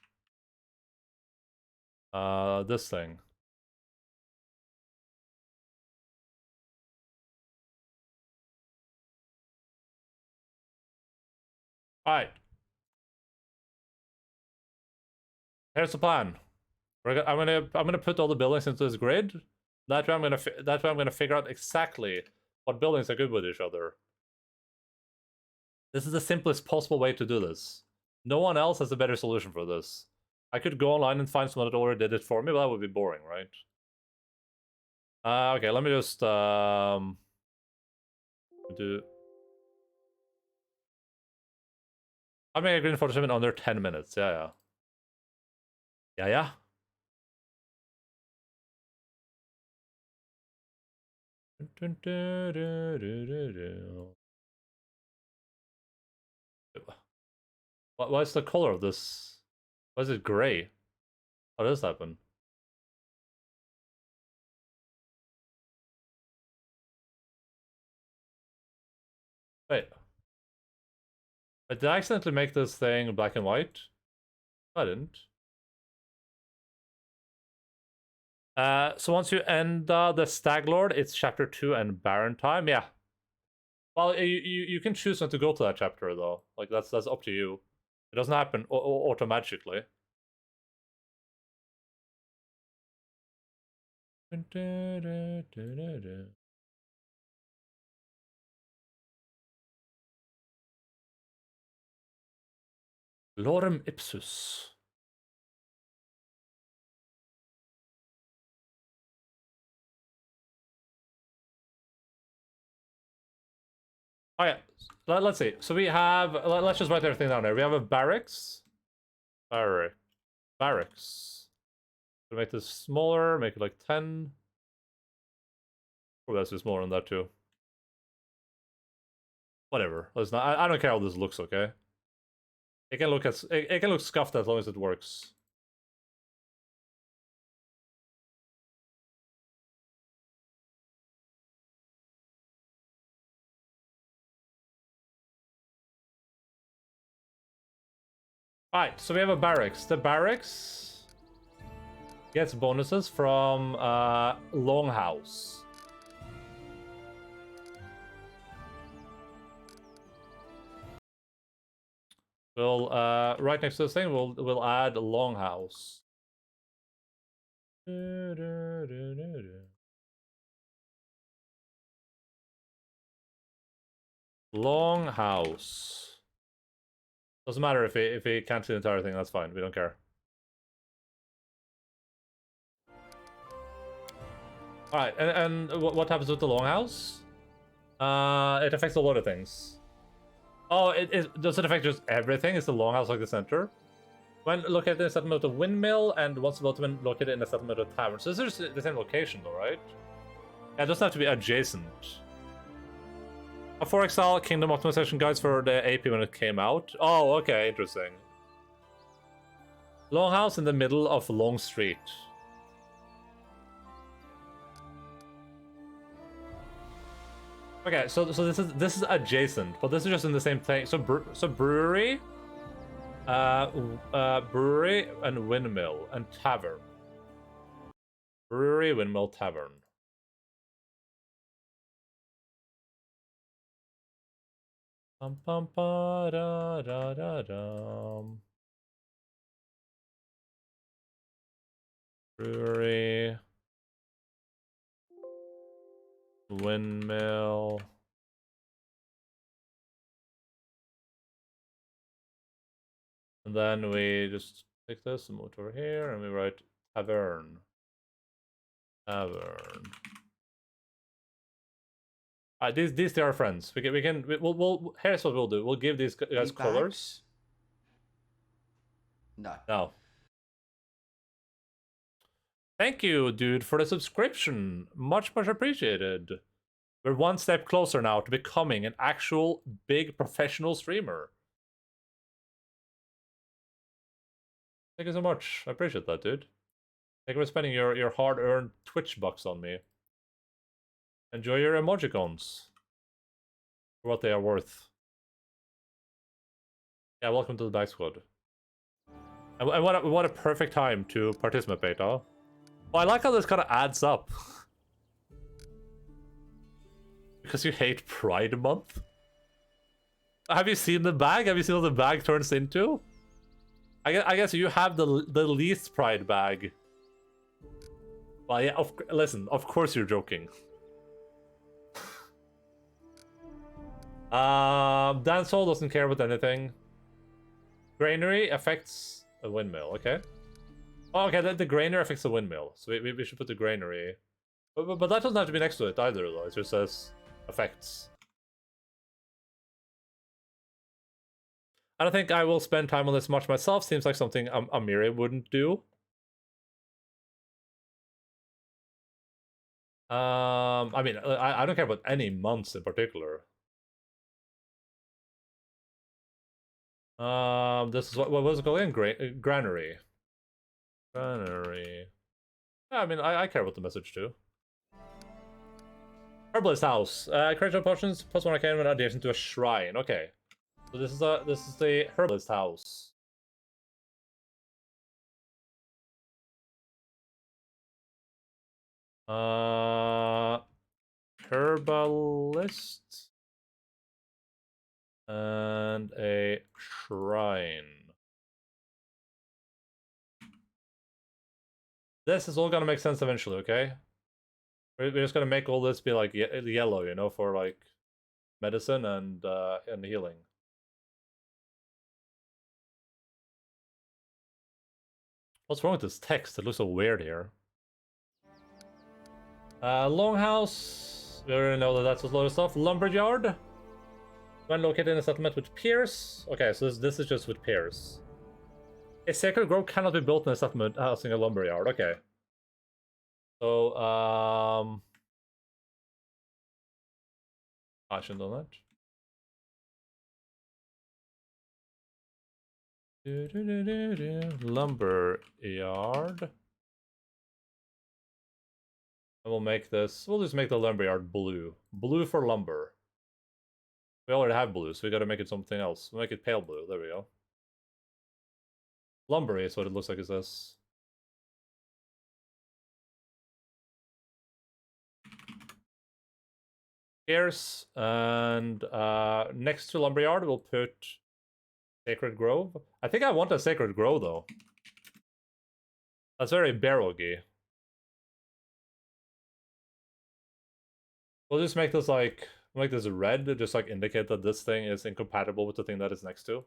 This thing. Alright. Here's the plan. I'm gonna put all the buildings into this grid. That way I'm gonna figure out exactly what buildings are good with each other. This is the simplest possible way to do this. No one else has a better solution for this. I could go online and find someone that already did it for me, but that would be boring, right? Okay, let me just do. I'll make a green photoshop in under 10 minutes. Yeah. Why is the color of this? Why is it gray? How does this happen? Wait. Did I accidentally make this thing black and white? I didn't. So once you end the Stag Lord, it's chapter 2 and Baron time. Yeah. Well, you can choose not to go to that chapter though. Like that's up to you. It doesn't happen automatically. Lorem ipsus. Oh yeah, let's see. So we have, let's just write everything down there. We have a barracks. Barracks. So make this smaller, make it like 10. Or that's just smaller than that too. Whatever. Let's not. I don't care how this looks. Okay. It can look scuffed as long as it works. Alright, so we have a barracks. The barracks gets bonuses from Longhouse. We'll right next to this thing we'll add Longhouse. Longhouse. Doesn't matter if it can't see the entire thing, that's fine. We don't care. Alright, and what happens with the Longhouse? It affects a lot of things. Oh, does it affect just everything? Is the Longhouse like the center? When located in a settlement of windmill, and once when located in a settlement of tavern. So this is the same location though, right? Yeah, it doesn't have to be adjacent. A 4XL Kingdom optimization guides for the AP when it came out. Oh, okay, interesting. Longhouse in the middle of Long Street. Okay, so this is adjacent, but this is just in the same thing. So brewery, brewery and windmill and tavern. Brewery, windmill, tavern. Pum pum pa da da da dum. Brewery. Windmill. And then we just take this and move it over here, and we write tavern. Tavern. These they are friends. We'll here's what we'll do. We'll give these guys colors. No. No. Thank you, dude, for the subscription. Much appreciated. We're one step closer now to becoming an actual big professional streamer. Thank you so much. I appreciate that, dude. Thank you for spending your hard-earned Twitch bucks on me. Enjoy your emojicons. For what they are worth. Yeah, welcome to the Back Squad. And what a perfect time to participate, huh? Well, I like how this kind of adds up. Because you hate Pride Month? Have you seen the bag? Have you seen what the bag turns into? I guess you have the least Pride bag. Well, yeah, listen, of course you're joking. Dan Soul doesn't care about anything. Granary affects a windmill, okay. Oh, okay, the granary affects the windmill. So we should put the granary. But that doesn't have to be next to it either, though. It just says effects. I don't think I will spend time on this much myself. Seems like something Amiri wouldn't do. I mean, I don't care about any months in particular. This is what was it called again? Granary. Granary. Yeah, I mean, I care about the message too. Herbalist house. Create potions +1 arcane when adjacent to a shrine. Okay. So this is the herbalist house. Herbalist and a shrine. This is all gonna make sense eventually, okay? We're just gonna make all this be like yellow, you know, for like medicine and healing. What's wrong with this text? It looks so weird here. Longhouse. We already know that that's a lot of stuff. Lumberyard. When located in a settlement with piers. Okay, so this is just with piers. A sacred grove cannot be built in a settlement housing a lumberyard. Okay. So, I shouldn't have done that. Lumberyard. And we'll make this, we'll just make the lumberyard blue. Blue for lumber. We already have blue, so we gotta make it something else. We'll make it pale blue, there we go. Lumbery is what it looks like, is this. Here's, and next to lumberyard we'll put Sacred Grove. I think I want a Sacred Grove though. That's very barrogy. We'll just make this like red to just like indicate that this thing is incompatible with the thing that it's next to.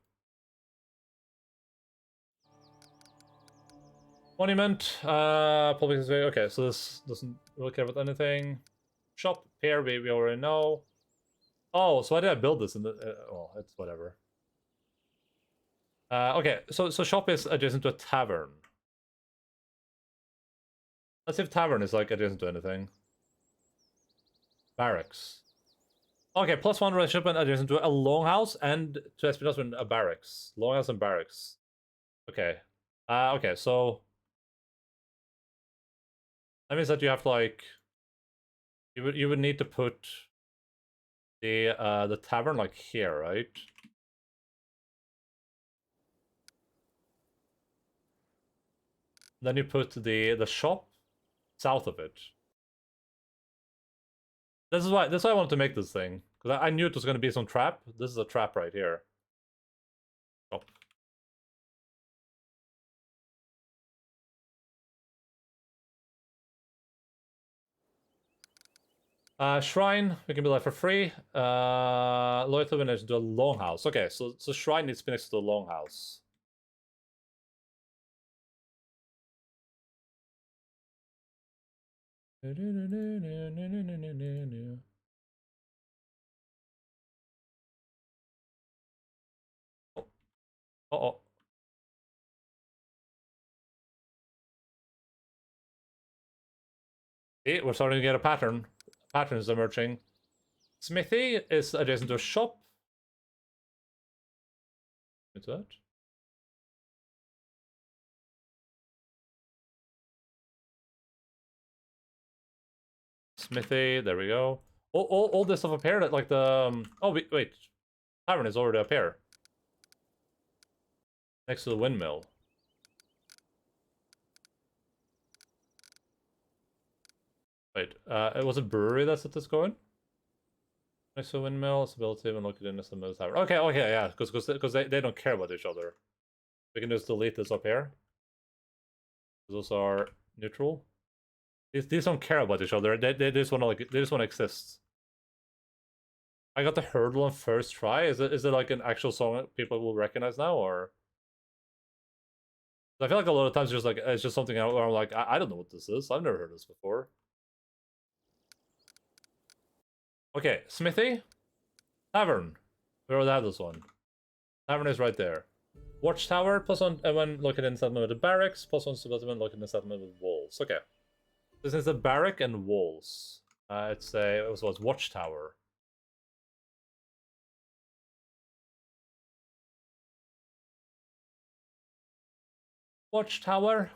Monument, public display. Okay, so this doesn't really care about anything. Shop, pair, we already know. Oh, so why did I build this in the? Well, it's whatever. Okay, so shop is adjacent to a tavern. Let's see if tavern is like adjacent to anything. Barracks. Okay, +1 relationship and adjacent to a longhouse and to espionage in a barracks. Longhouse and barracks. Okay. Okay, so that means that you have to like you would need to put the tavern like here, right? Then you put the shop south of it. This is why I wanted to make this thing, because I knew it was going to be some trap. This is a trap right here. Oh. Shrine, we can build that for free. Loyalty donation to a longhouse. Okay, so shrine needs to be next to the longhouse. Uh-oh. See, we're starting to get a pattern. Patterns emerging. Smithy is adjacent to a shop. What's that? Smithy, there we go. All this stuff up here, that like the oh wait, tavern is already up here, next to the windmill. Wait, it was a brewery that's at this going. Next to the windmill, stability when located in the tavern. Okay, yeah, because they don't care about each other. We can just delete this up here. Those are neutral. These don't care about each other. They just want to exist. I got the hurdle on first try. Is it like an actual song that people will recognize now, or? I feel like a lot of times it's just something where I'm like, I don't know what this is. I've never heard this before. Okay, Smithy, tavern. We already have this one. Tavern is right there. Watchtower, +1 when located in settlement with the barracks, +1 settlement located in settlement with walls. Okay. This is a barrack and walls. It's Watchtower. Watchtower.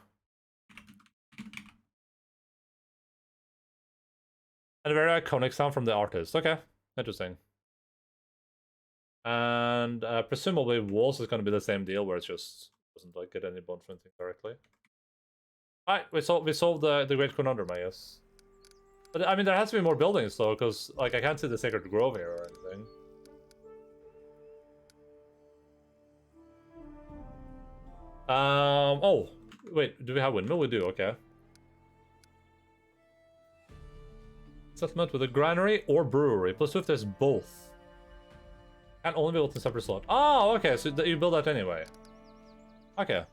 And a very iconic sound from the artist. Okay, interesting. And presumably walls is going to be the same deal, where it just doesn't like get any bond from anything directly. Alright, we solved the great conundrum, I guess. But I mean, there has to be more buildings though, because like I can't see the Sacred Grove here or anything. Oh, wait, do we have windmill? We do, okay. Settlement with a granary or brewery. +2 if there's both. Can only be built in separate slot. Oh, okay, so you build that anyway. Okay.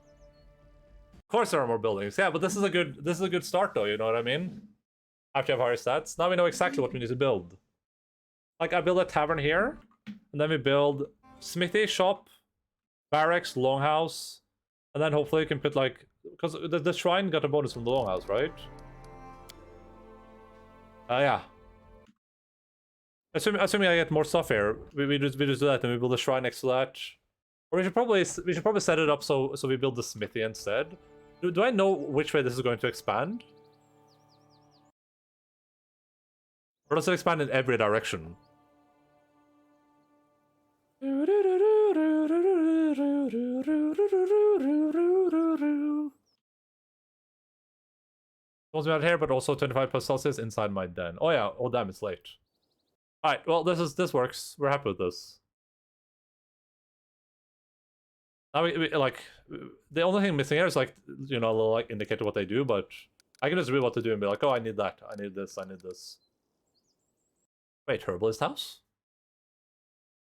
Of course there are more buildings. Yeah, but this is a good start though, you know what I mean? After you have higher stats. Now we know exactly what we need to build. Like I build a tavern here, and then we build smithy, shop, barracks, longhouse, and then hopefully you can put like, because the shrine got a bonus from the longhouse, right? Yeah. Assuming I get more stuff here, we just do that, and we build a shrine next to that. Or we should probably set it up so we build the smithy instead. Do I know which way this is going to expand? Or does it expand in every direction? Wants me out here, but also 25+C inside my den. Oh yeah, oh damn, it's late. Alright, well this works. We're happy with this. Now we like, the only thing missing here is like, you know, a little like indicator what they do, but I can just read what to do and be like, oh, I need that, I need this, I need this. Wait, Herbalist house?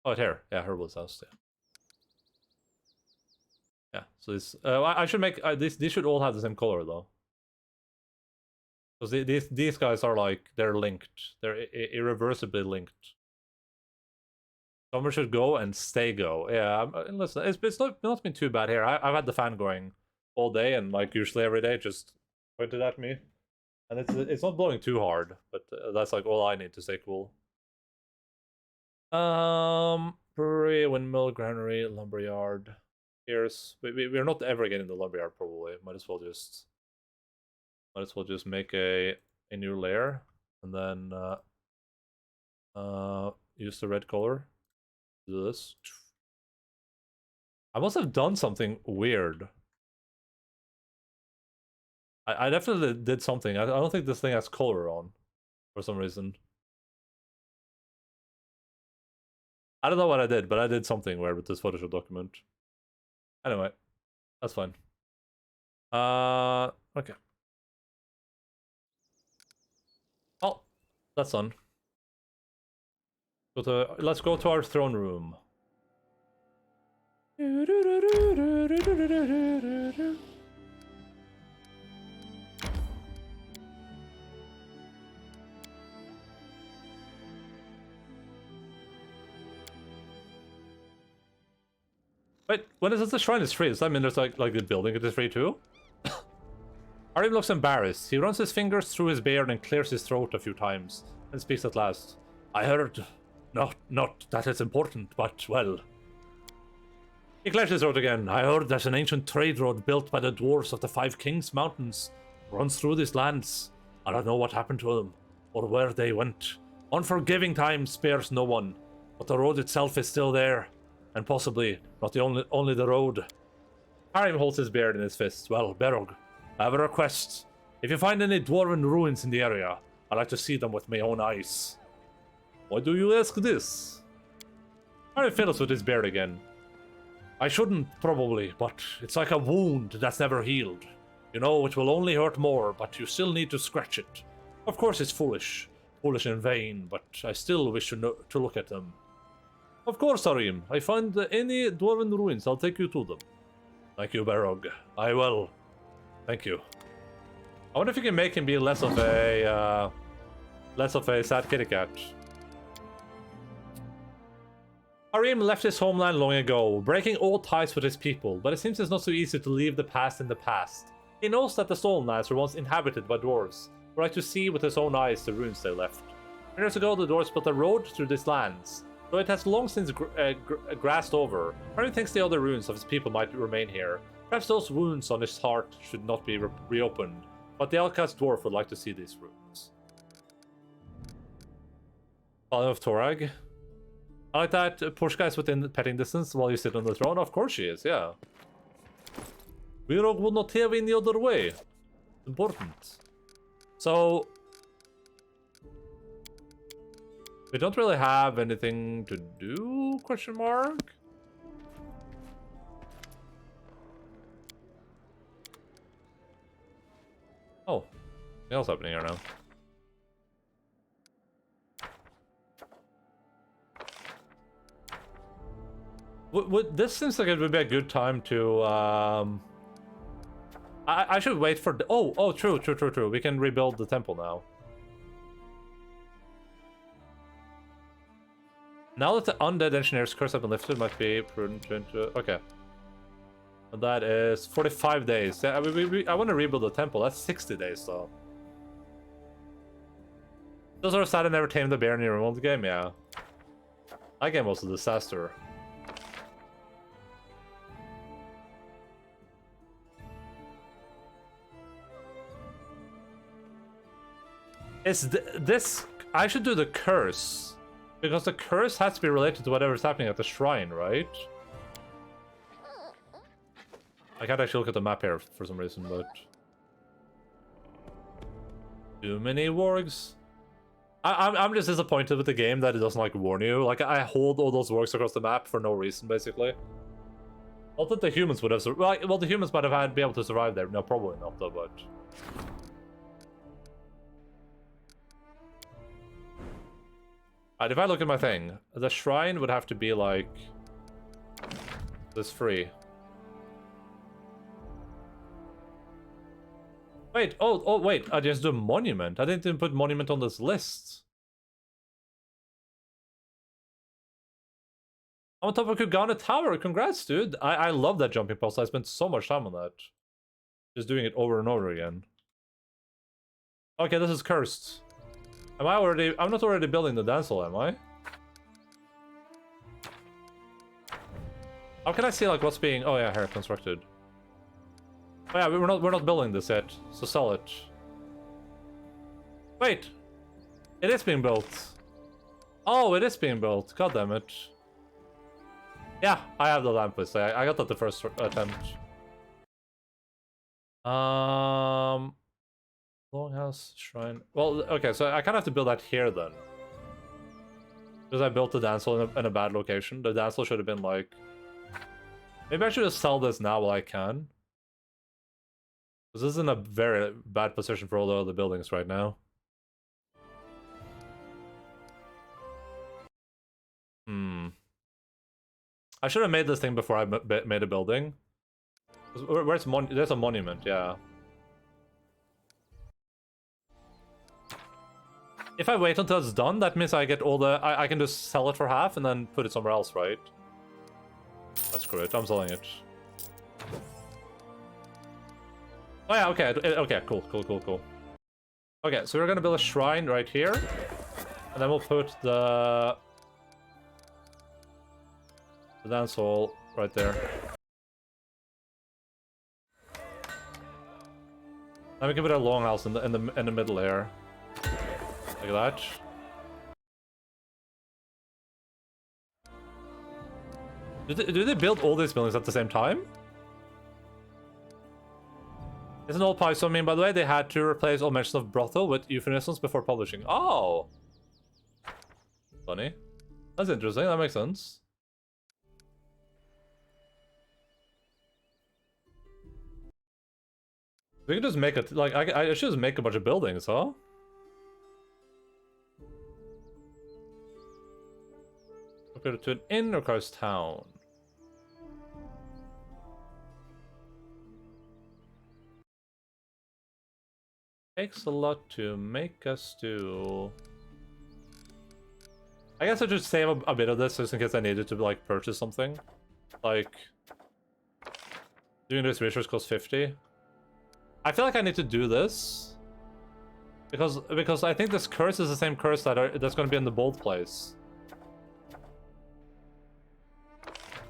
Oh, here, yeah, Herbalist house, yeah. Yeah, so this, I should make, these should all have the same color though. Because these guys are like, they're linked. They're irreversibly linked. Summer should go and stay go. Yeah, listen, it's not been too bad here. I've had the fan going all day, and like usually every day, just pointed at me. And it's not blowing too hard, but that's like all I need to stay cool. Brewery, windmill, granary, lumberyard. Here's we're not ever getting the lumberyard probably. Might as well just make a new layer, and then use the red color. Do this. I must have done something weird. I definitely did something. I don't think this thing has color on for some reason. I don't know what I did, but I did something weird with this Photoshop document. Anyway, that's fine. Okay. Oh, that's done. Let's go to our throne room. Wait, when is it the shrine is free? Does that mean there's like the building is free too? Arim looks embarrassed. He runs his fingers through his beard and clears his throat a few times, and speaks at last. I heard... Not that it's important, but, well... He clears his throat again. I heard there's an ancient trade road built by the dwarves of the Five Kings Mountains. Runs through these lands. I don't know what happened to them, or where they went. Unforgiving time spares no one, but the road itself is still there. And possibly not the only the road. Arim holds his beard in his fist. Well, Berog, I have a request. If you find any dwarven ruins in the area, I'd like to see them with my own eyes. Why do you ask this? Arim fiddles with his beard again. I shouldn't, probably, but it's like a wound that's never healed. You know, it will only hurt more, but you still need to scratch it. Of course it's foolish. Foolish and vain, but I still wish to look at them. Of course, Arim. I find any dwarven ruins, I'll take you to them. Thank you, Barog. I will. Thank you. I wonder if you can make him be less of a sad kitty cat. Arim left his homeland long ago, breaking all ties with his people, but it seems it's not so easy to leave the past in the past. He knows that the Stolen Lands were once inhabited by dwarves, who like to see with his own eyes the ruins they left. Years ago, the dwarves built a road through these lands. Though it has long since grassed over, Arim thinks the other ruins of his people might remain here. Perhaps those wounds on his heart should not be reopened, but the Outcast dwarf would like to see these ruins. Paladin of Torag. I like that Pushka is within petting distance while you sit on the throne. Of course she is, yeah. Virog would not have any other way. Important. So... we don't really have anything to do, question mark? Oh, something else happening here now. This seems like it would be a good time to, I should wait for... Oh, true. We can rebuild the temple now. Now that the undead engineer's curse has been lifted, it might be prudent to enter... Okay. And that is 45 days. Yeah, I want to rebuild the temple. That's 60 days, though. Those are sad I never tamed the bear in your remote game, yeah. That game was a disaster. Is this... I should do the curse. Because the curse has to be related to whatever's happening at the shrine, right? I can't actually look at the map here for some reason, but... too many wargs. I'm just disappointed with the game that it doesn't, like, warn you. Like, I hold all those wargs across the map for no reason, basically. Not that the humans would have... well, the humans might have been able to survive there. No, probably not, though, but... Alright, if I look at my thing, the shrine would have to be, like... this free. Wait, wait, I just do monument. I didn't even put monument on this list. I'm on top of Kugana Tower. Congrats, dude. I love that jumping post. I spent so much time on that. Just doing it over and over again. Okay, this is cursed. I'm not already building the dance hall, am I? How can I see, like, what's being... oh yeah, here, constructed. Oh yeah, we're not building this yet, so sell it. Wait! It is being built. Oh, it is being built. God damn it. Yeah, I have the lamp list. I got that the first attempt. Longhouse shrine. Well, okay, so I kind of have to build that here then. Because I built the dance hall in a bad location. The dance hall should have been like... Maybe I should just sell this now while I can. Because this is in a very bad position for all the other buildings right now. I should have made this thing before I made a building. Where's there's a monument, yeah. If I wait until it's done, that means I get all the... I can just sell it for half and then put it somewhere else, right? That's great, I'm selling it. Oh yeah, okay, okay, cool. Okay, so we're gonna build a shrine right here. And then we'll put the dance hall right there. Then we can put a longhouse in the middle here. Like that. Do they build all these buildings at the same time? Isn't all pie so mean, by the way? They had to replace all mention of brothel with euphemisms before publishing. Oh! Funny. That's interesting, that makes sense. We can just make it, like, I should just make a bunch of buildings, huh? Go to an inn or across town. Takes a lot to make a stew. I guess I should save a bit of this just in case I needed to like purchase something. Like doing this research costs 50. I feel like I need to do this because I think this curse is the same curse that's going to be in the bold place.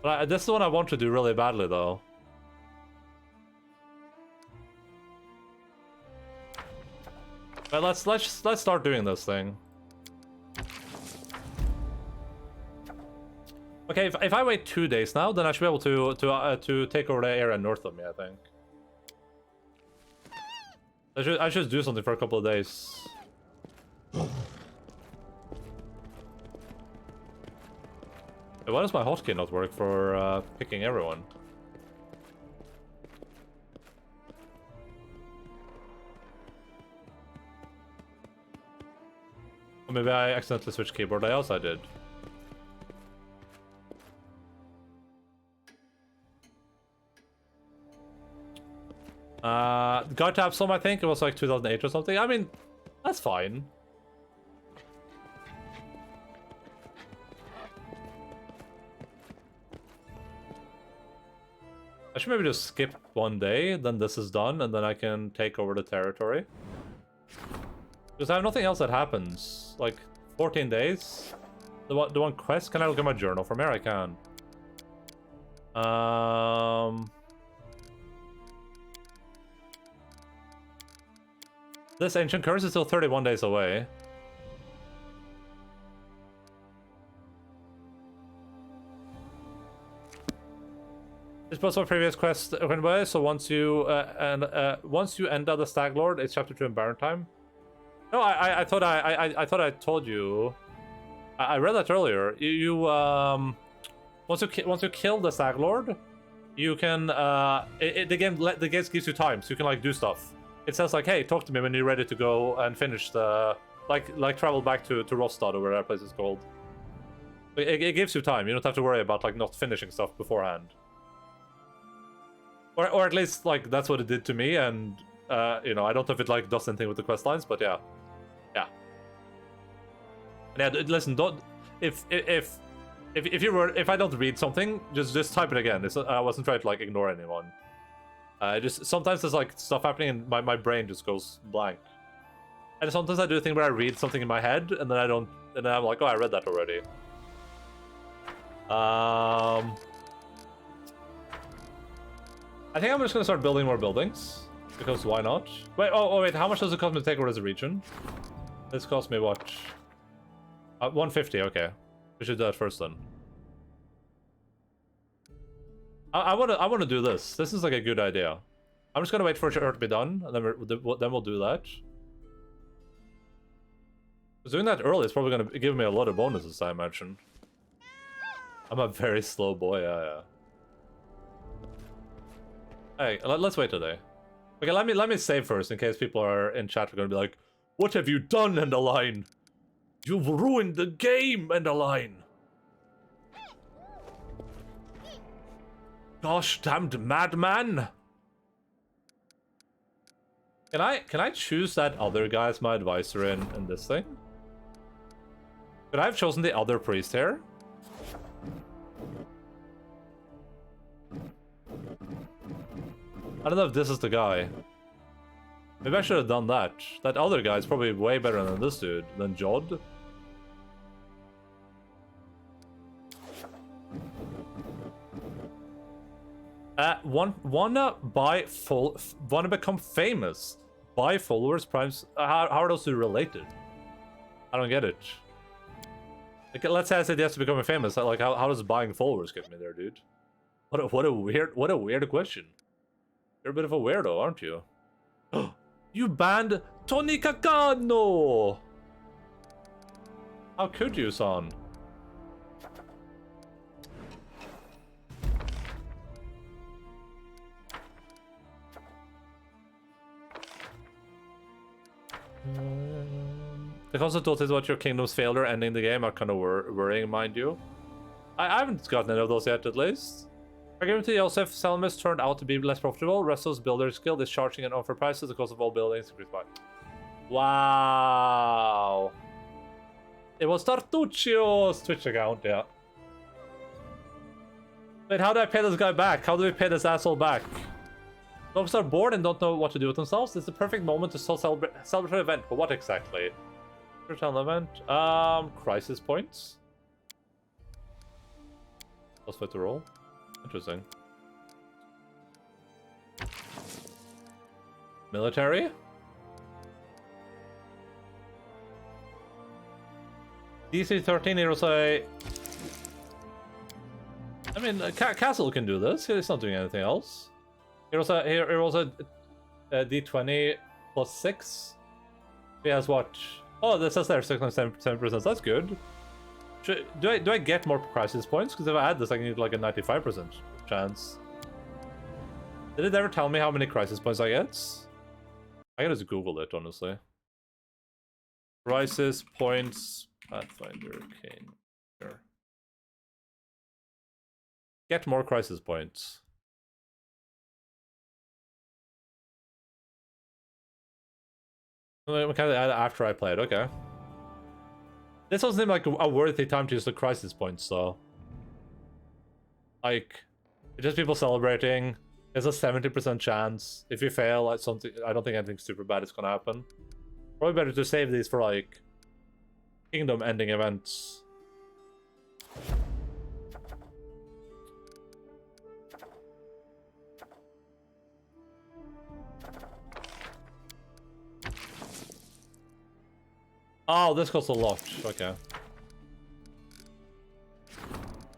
But this is the one I want to do really badly though. But let's start doing this thing. Okay, if I wait 2 days now, then I should be able to take over the area north of me, I think. I should do something for a couple of days. Why does my hotkey not work for picking everyone? Or maybe I accidentally switched keyboard layouts. I did. Guide to Absalom, I think it was like 2008 or something. I mean, that's fine. I should maybe just skip 1 day, then this is done, and then I can take over the territory. Because I have nothing else that happens. Like, 14 days? The one quest? Can I look at my journal from here? I can. This ancient curse is still 31 days away. This was our previous quest, so once you enter the Stag Lord, it's chapter 2 in Baron time. No, I thought I told you. I read that earlier. Once you kill the Stag Lord, you can the game gives you time, so you can like do stuff. It says like, hey, talk to me when you're ready to go and finish the like travel back to Rostad or whatever that place is called. It gives you time. You don't have to worry about like not finishing stuff beforehand. Or at least like that's what it did to me, and you know, I don't know if it like does anything with the quest lines, but yeah. Yeah, listen, don't if I don't read something, just type it again. I wasn't trying to like ignore anyone. Just sometimes there's like stuff happening and my brain just goes blank. And sometimes I do a thing where I read something in my head and then I don't, and then I'm like, oh, I read that already. I think I'm just gonna start building more buildings because why not? Wait, oh wait, how much does it cost me to take over this region? This cost me what? 150, okay. We should do that first then. I wanna do this. This is like a good idea. I'm just gonna wait for it to be done, and then we'll do that. Doing that early is probably gonna give me a lot of bonuses, I imagine. I'm a very slow boy, yeah. Hey, let's wait today. Okay, let me save first in case people are in chat are gonna be like, "What have you done, Endaline? You've ruined the game, Endaline." Gosh damned madman! Can I choose that other guy as my advisor in this thing? Could I have chosen the other priest here? I don't know if this is the guy. Maybe I should have done that. That other guy is probably way better than this dude, than Jod. Wanna become famous? Buy followers, primes. How are those two related? I don't get it. Like, let's say I said yes to becoming famous. Like, how does buying followers get me there, dude? What a weird question. You're a bit of a weirdo, aren't you? You banned Tony Kakano! How could you, son? The constant thought is about your kingdom's failure ending the game are kind of worrying, mind you. I haven't gotten any of those yet, at least. Argument to Joseph, Salamis turned out to be less profitable. Resso's Builder's Guild is charging an offer prices. The cost of all buildings increased by. Wow. It was Tartuccio's Twitch account, yeah. Wait, how do I pay this guy back? How do we pay this asshole back? Folks are bored and don't know what to do with themselves. It's the perfect moment to celebrate an event. But what exactly? Return event. Crisis points. Plus way to roll. Interesting. Military. DC 13 heroes. I mean, Castle can do this. He's not doing anything else. Heroes a D20 plus 6. He has what? Oh, this says there 6.7%. That's good. Do I get more crisis points? Because if I add this, I can get like a 95% chance. Did it ever tell me how many crisis points I get? I gotta just Google it, honestly. Crisis points, Pathfinder, King. Sure. Get more crisis points. Kind of after I played, okay. This doesn't seem like a worthy time to use the crisis points, though. Like, it's just people celebrating. There's a 70% chance. If you fail at something, I don't think anything super bad is gonna happen. Probably better to save these for, like, kingdom-ending events. Oh, this costs a lot. Okay.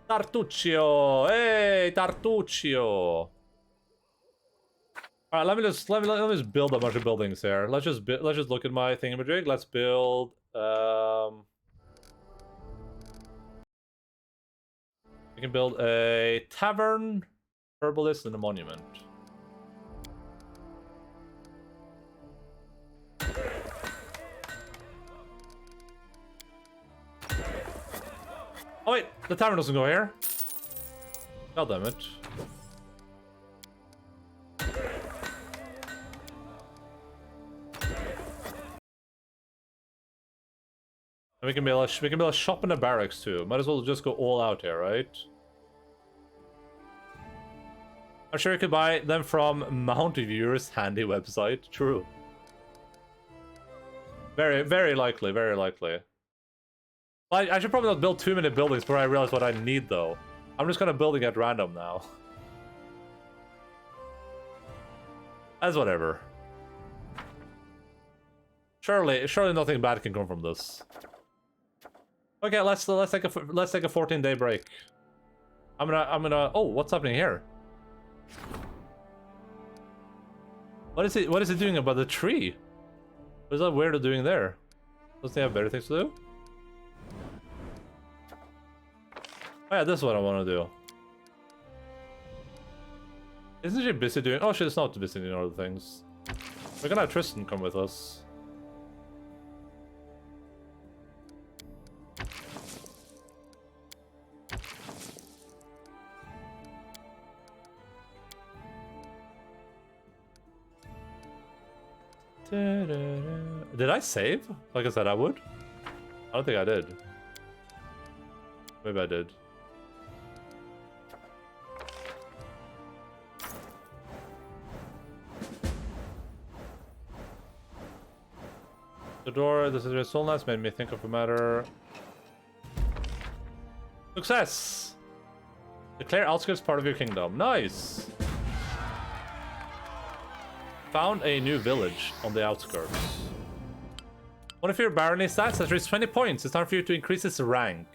Tartuccio! Hey, Tartuccio! Alright, let me just build a bunch of buildings here. Let's just look at my thingamajig. Let's build we can build a tavern, herbalist, and a monument. Oh wait, the tavern doesn't go here. God damn it. And we can build a shop and a barracks too. Might as well just go all out here, right? I'm sure you could buy them from Mount Viewer's handy website. True. Very, very likely, very likely. I should probably not build too many buildings before I realize what I need, though. I'm just gonna building at random now. As whatever. Surely nothing bad can come from this. Okay, let's take a 14-day break. I'm gonna. Oh, what's happening here? What is it doing about the tree? What is that weirdo doing there? Doesn't he have better things to do? Oh yeah, this is what I want to do. Isn't she busy doing? Oh, she's not busy doing other things. We're gonna have Tristan come with us. Did I save? Like I said, I would. I don't think I did. Maybe I did. The door, this is so nice, made me think of a matter. Success! Declare outskirts part of your kingdom. Nice! Found a new village on the outskirts. One of your barony stats has reached 20 points. It's time for you to increase its rank.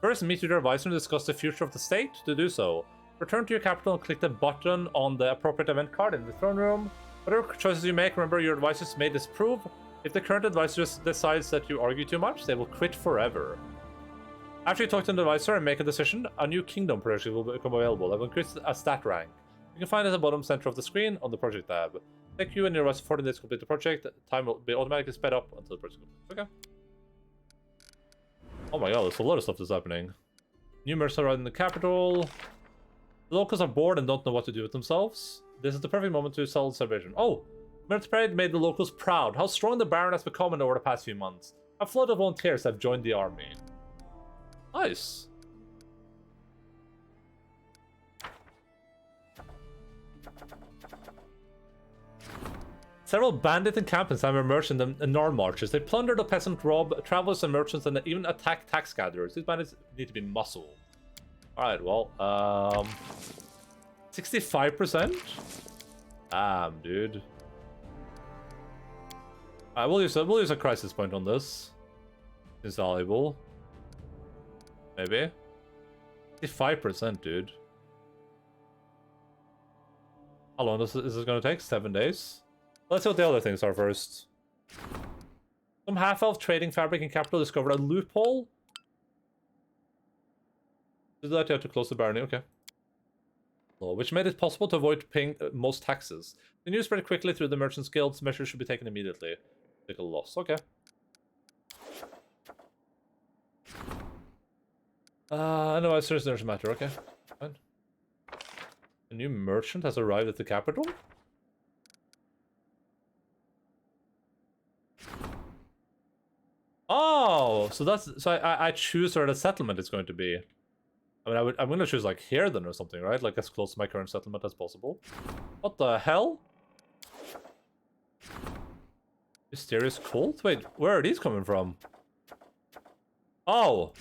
First, meet with your advisor and discuss the future of the state. To do so, return to your capital and click the button on the appropriate event card in the throne room. Whatever choices you make, remember your advisors may disapprove. If the current advisor decides that you argue too much, they will quit forever. After you talk to the advisor and make a decision, a new kingdom project will become available. That will increase a stat rank. You can find it at the bottom center of the screen on the project tab. Take you and your advisor 14 days to complete the project. Time will be automatically sped up until the project completes. Okay. Oh my god, there's a lot of stuff that's happening. New merchants arrived in the capital. The locals are bored and don't know what to do with themselves. This is the perfect moment to sell the celebration. Oh! Merchant Parade made the locals proud. How strong the Baron has become over the past few months. A flood of volunteers have joined the army. Nice. Several bandit encampments have emerged in the Narn marches. They plunder the peasant, rob travelers and merchants, and even attack tax gatherers. These bandits need to be muscle. Alright, well, 65%? Damn, dude. Alright, we'll use a crisis point on this. It's valuable. Maybe. 65%, dude. How long is this going to take? 7 days? Let's see what the other things are first. Some half-elf trading fabric in capital discovered a loophole. To do that, you have to close the barony. Okay. Which made it possible to avoid paying most taxes. The news spread quickly through the merchants' guilds. Measures should be taken immediately. Take a loss. Okay. No, it doesn't matter. Okay. Fine. A new merchant has arrived at the capital? Oh, so that's I choose where the settlement is going to be. I mean, I'm gonna choose like here then or something, right? Like as close to my current settlement as possible. What the hell? Mysterious cult? Wait, where are these coming from? Oh,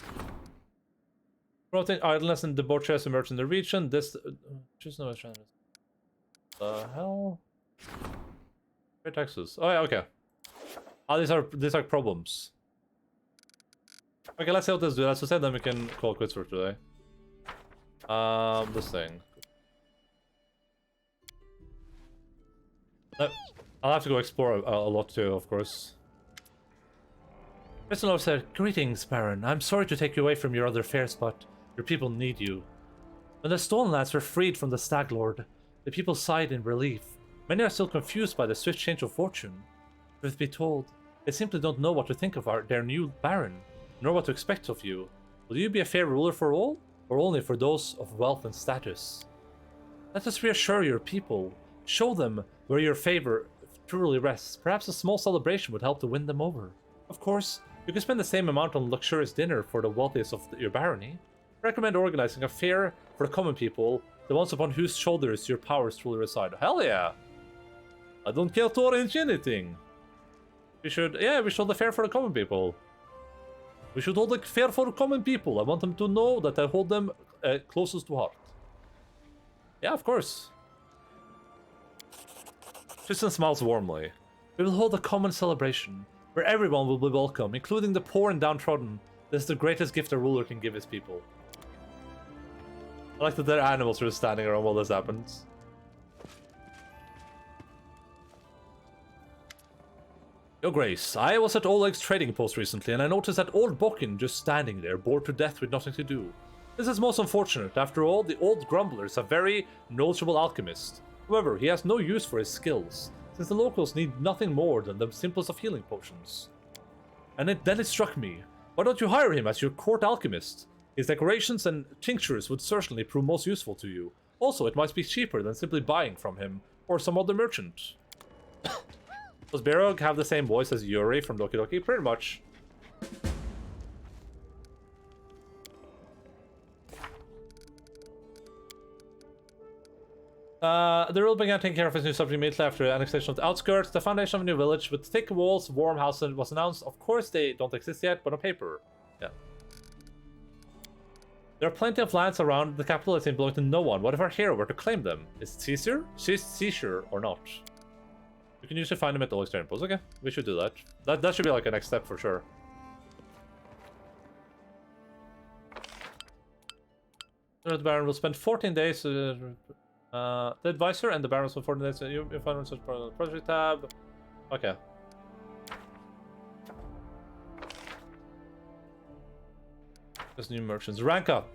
promoting idleness and debauchery has emerged in the region. This just no the hell? Pay taxes. Oh yeah, okay. Oh, these are problems. Okay, let's see what this do. Let's just say then we can call quits for today. This thing. I'll have to go explore a lot too, of course. Mr. Lord said, "Greetings, Baron. I'm sorry to take you away from your other affairs, but your people need you." When the Stolen Lands were freed from the Stag Lord, the people sighed in relief. Many are still confused by the swift change of fortune. Truth be told, they simply don't know what to think of their new Baron, nor what to expect of you. Will you be a fair ruler for all, or only for those of wealth and status? Let us reassure your people. Show them where your favor truly rests. Perhaps a small celebration would help to win them over. Of course, you can spend the same amount on luxurious dinner for the wealthiest of your barony. I recommend organizing a fair for the common people, the ones upon whose shoulders your powers truly reside. Hell yeah! I don't care to arrange anything. We should hold a fair for the common people. We should hold a fair for the common people. I want them to know that I hold them closest to heart. Yeah, of course. Tristan smiles warmly. We will hold a common celebration, where everyone will be welcome, including the poor and downtrodden. This is the greatest gift a ruler can give his people. I like that their animals are just standing around while this happens. Your Grace, I was at Oleg's trading post recently, and I noticed that old Bokin just standing there, bored to death with nothing to do. This is most unfortunate. After all, the old grumbler is a very knowledgeable alchemist. However, he has no use for his skills, since the locals need nothing more than the simplest of healing potions. And then it struck me. Why don't you hire him as your court alchemist? His decorations and tinctures would certainly prove most useful to you. Also, it might be cheaper than simply buying from him, or some other merchant. Does Barog have the same voice as Yuri from Doki Doki? Pretty much. The rule began taking care of his new subject immediately after annexation of the outskirts. The foundation of a new village with thick walls, warm houses was announced. Of course, they don't exist yet, but on paper. Yeah. There are plenty of lands around the capital that seem to belong to no one. What if our hero were to claim them? Is it seizure or not? We can usually find them at the Oleg's post. Okay, we should do that. That should be like a next step for sure. The Baron will spend 14 days. The advisor and the Baron will spend 14 days. You find on such project tab. Okay. There's new merchants. Rank up.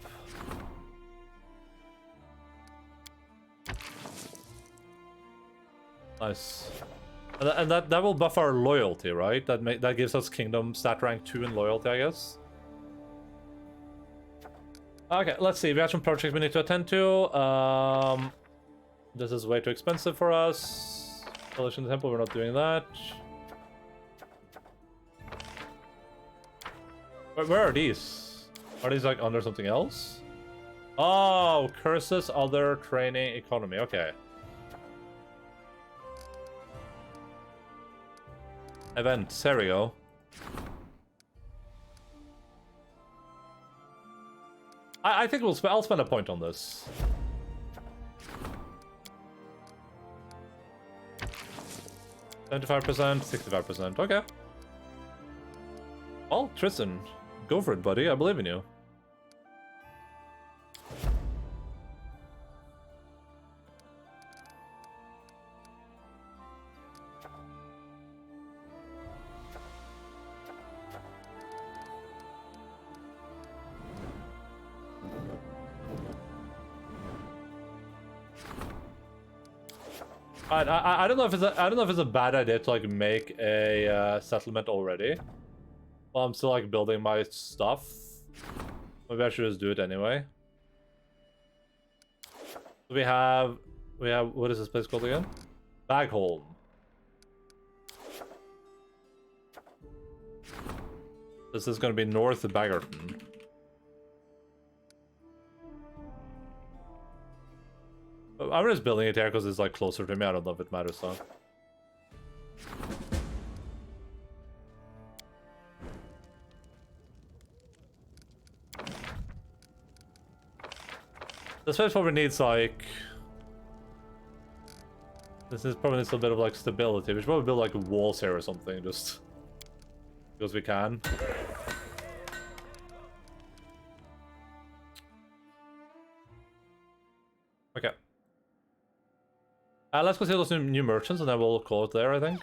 Nice. And that will buff our loyalty, right? That gives us kingdom stat rank 2 in loyalty, I guess. Okay, let's see. We have some projects we need to attend to. This is way too expensive for us. Collection the temple, we're not doing that. Where are these? Are these like under something else? Oh, curses, other training, economy. Okay. Events, there we go. I think I'll spend a point on this. $75%, 65%, okay. Well, Tristan, go for it, buddy. I believe in you. I don't know if it's a bad idea to like make a settlement already. Well, I'm still like building my stuff. Maybe I should just do it anyway. We have what is this place called again? Bagholm. This is going to be north of Baggerton. I'm just building it here because it's like closer to me. I don't know if it matters though. This place probably needs like... This is probably needs a bit of like stability. We should probably build like walls here or something, just because we can. Okay. Let's go see those new merchants and then we'll call it there, I think.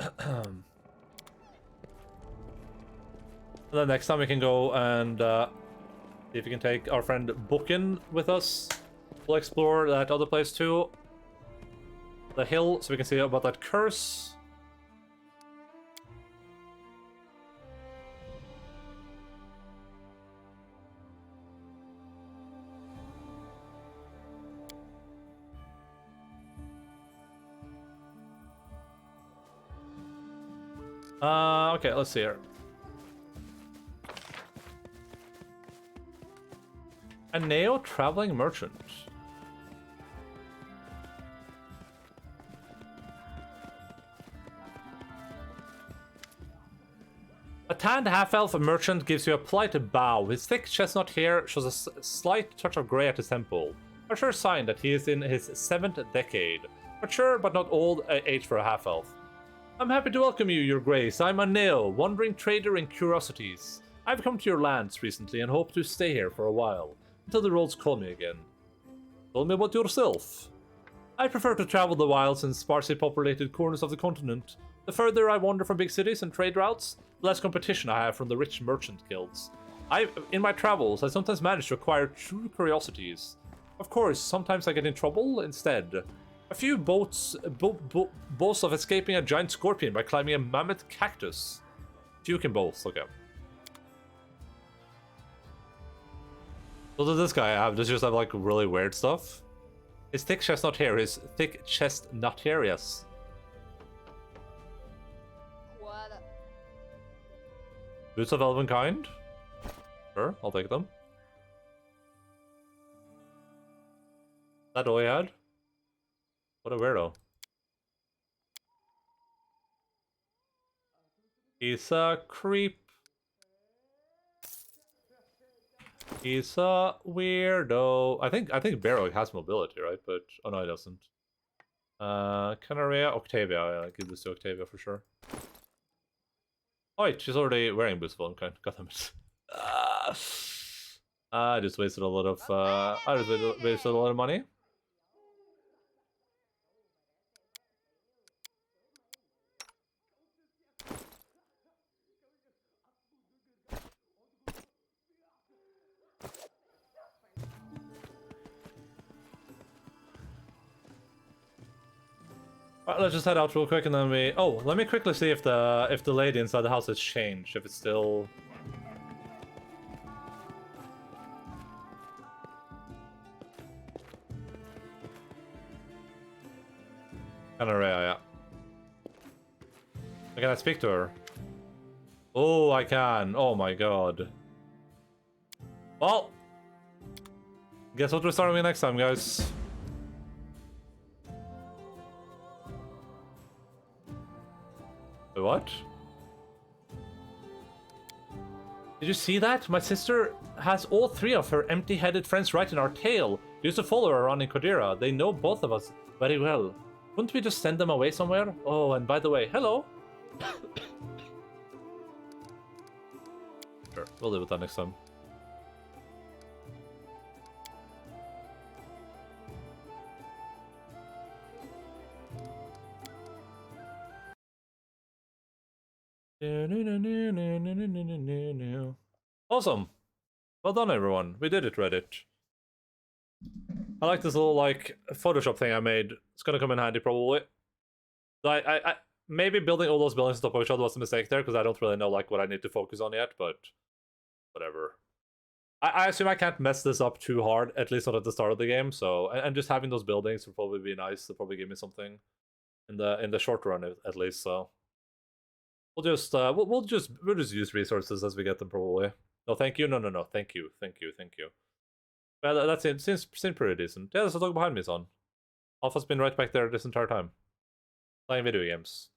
And then next time we can go and see if we can take our friend Bokin with us. We'll explore that other place too. The hill, so we can see about that curse. Okay, let's see here. A neo-traveling merchant. A tanned half-elf merchant gives you a polite bow. His thick chestnut hair shows a slight touch of grey at his temple. A sure sign that he is in his 7th decade. Mature but not old age for a half-elf. I'm happy to welcome you, Your Grace. I'm Aneo, wandering trader in curiosities. I've come to your lands recently and hope to stay here for a while, until the roads call me again. Tell me about yourself. I prefer to travel the wilds and sparsely populated corners of the continent. The further I wander from big cities and trade routes, the less competition I have from the rich merchant guilds. In my travels, I sometimes manage to acquire true curiosities. Of course, sometimes I get in trouble instead. A few boasts of escaping a giant scorpion by climbing a mammoth cactus. Few can boast, okay. So does this guy have? Does he just have like really weird stuff? His thick chestnut hair, his thick chestnut hair, yes. Boots of elven kind? Sure, I'll take them. Is that all he had? What a weirdo. He's a creep. He's a weirdo. I think Barrow has mobility, right? But oh no, he doesn't. Canaria, Octavia. Yeah, I give this to Octavia for sure. Oh wait, she's already wearing boots of elven kind. God damn it. I just wasted a lot of wasted a lot of money. Alright, let's just head out real quick and then we... Oh, let me quickly see if the lady inside the house has changed. If it's still... Canaria, yeah. Can I speak to her? Oh, I can. Oh my god. Well, guess what we're starting with next time, guys. Wait, what? Did you see that? My sister has all three of her empty-headed friends right in our tail. We used to follow her around in Kodira. They know both of us very well. Wouldn't we just send them away somewhere? Oh, and by the way, hello. Sure, we'll deal with that next time. Awesome. Well done, everyone. We did it, Reddit. I like this little, like, Photoshop thing I made. It's gonna come in handy, probably. So I maybe building all those buildings on top of each other was a mistake there, because I don't really know, like, what I need to focus on yet, but... whatever. I assume I can't mess this up too hard, at least not at the start of the game, so... And just having those buildings would probably be nice. They'll probably give me something in the short run, at least, so... We'll just use resources as we get them, probably. No, thank you. No. Thank you. Well, that's it. Seems pretty decent. Yeah, there's a dog behind me, son. Alpha's been right back there this entire time, playing video games.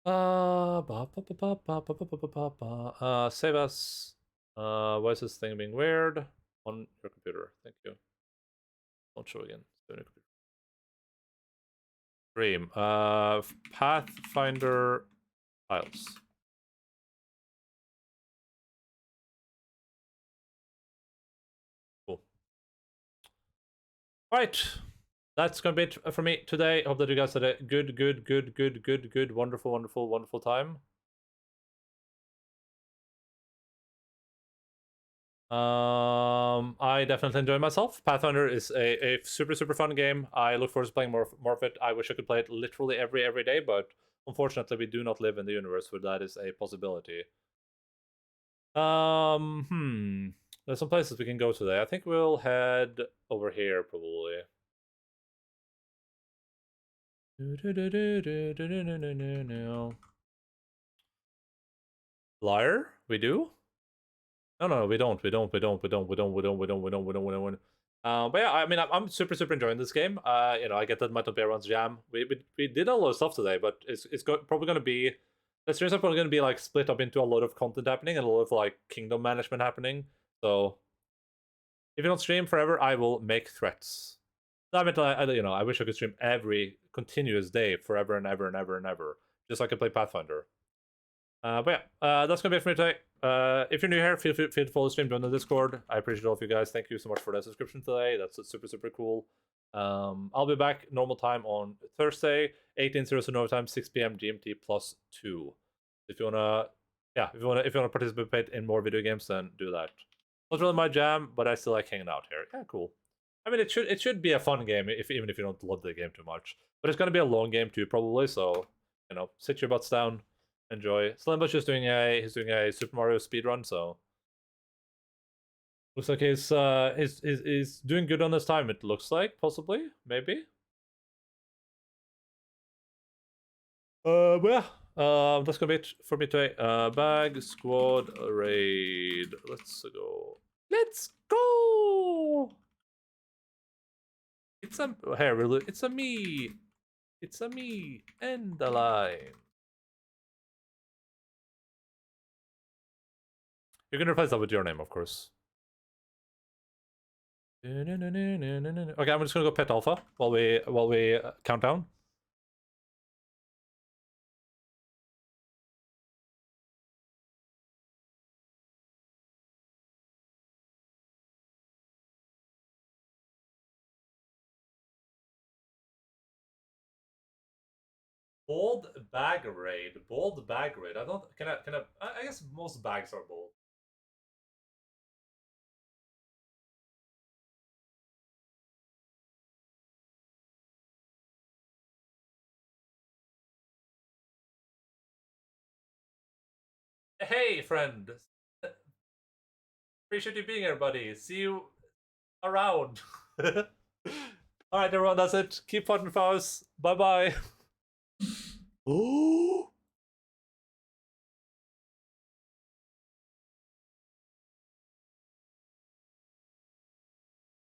Save us. Why is this thing being weird? On your computer. Thank you. Don't show again. Stay on your computer. Stream. Pathfinder tiles. Cool. Right. That's gonna be it for me today. Hope that you guys had a good, wonderful time. I definitely enjoy myself. Pathfinder is a super fun game. I look forward to playing more of it. I wish I could play it literally every day, but unfortunately we do not live in the universe where that is a possibility. There's some places we can go today. I think we'll head over here probably. Liar? We do? No, we don't. But yeah, I mean, I'm super enjoying this game. You know, I get that might not be everyone's jam. We did a lot of stuff today, but it's probably gonna be the streams are probably gonna be like split up into a lot of content happening and a lot of like kingdom management happening. So if you don't stream forever, I will make threats. I mean, I wish I could stream every continuous day forever and ever and ever and ever, just so I could play Pathfinder. But yeah, that's gonna be it for me today. If you're new here, feel free to follow the stream, join the Discord. I appreciate all of you guys. Thank you so much for the subscription today. That's super, super cool. I'll be back normal time on Thursday, 18:00 Nova time, 6 p.m. GMT +2. If you wanna participate in more video games, then do that. Not really my jam, but I still like hanging out here. Yeah, cool. I mean, it should be a fun game, even if you don't love the game too much. But it's gonna be a long game too, probably. So sit your butts down, enjoy. Slimbush is doing a Super Mario speedrun, so looks like he's doing good on this time. It looks like, possibly, maybe. But yeah, that's gonna be it for me today. Bag squad raid. Let's go. Let's go. It's a It's a me. It's a me. Endaline. You can replace that with your name, of course. Okay, I'm just gonna go pet Alpha while we count down. Bold bag raid. Bold bag raid. I don't. Can I? I guess most bags are bold. Hey, friend. Appreciate you being here, buddy. See you around. Alright, everyone, that's it. Keep fighting for us. Bye bye. Oh.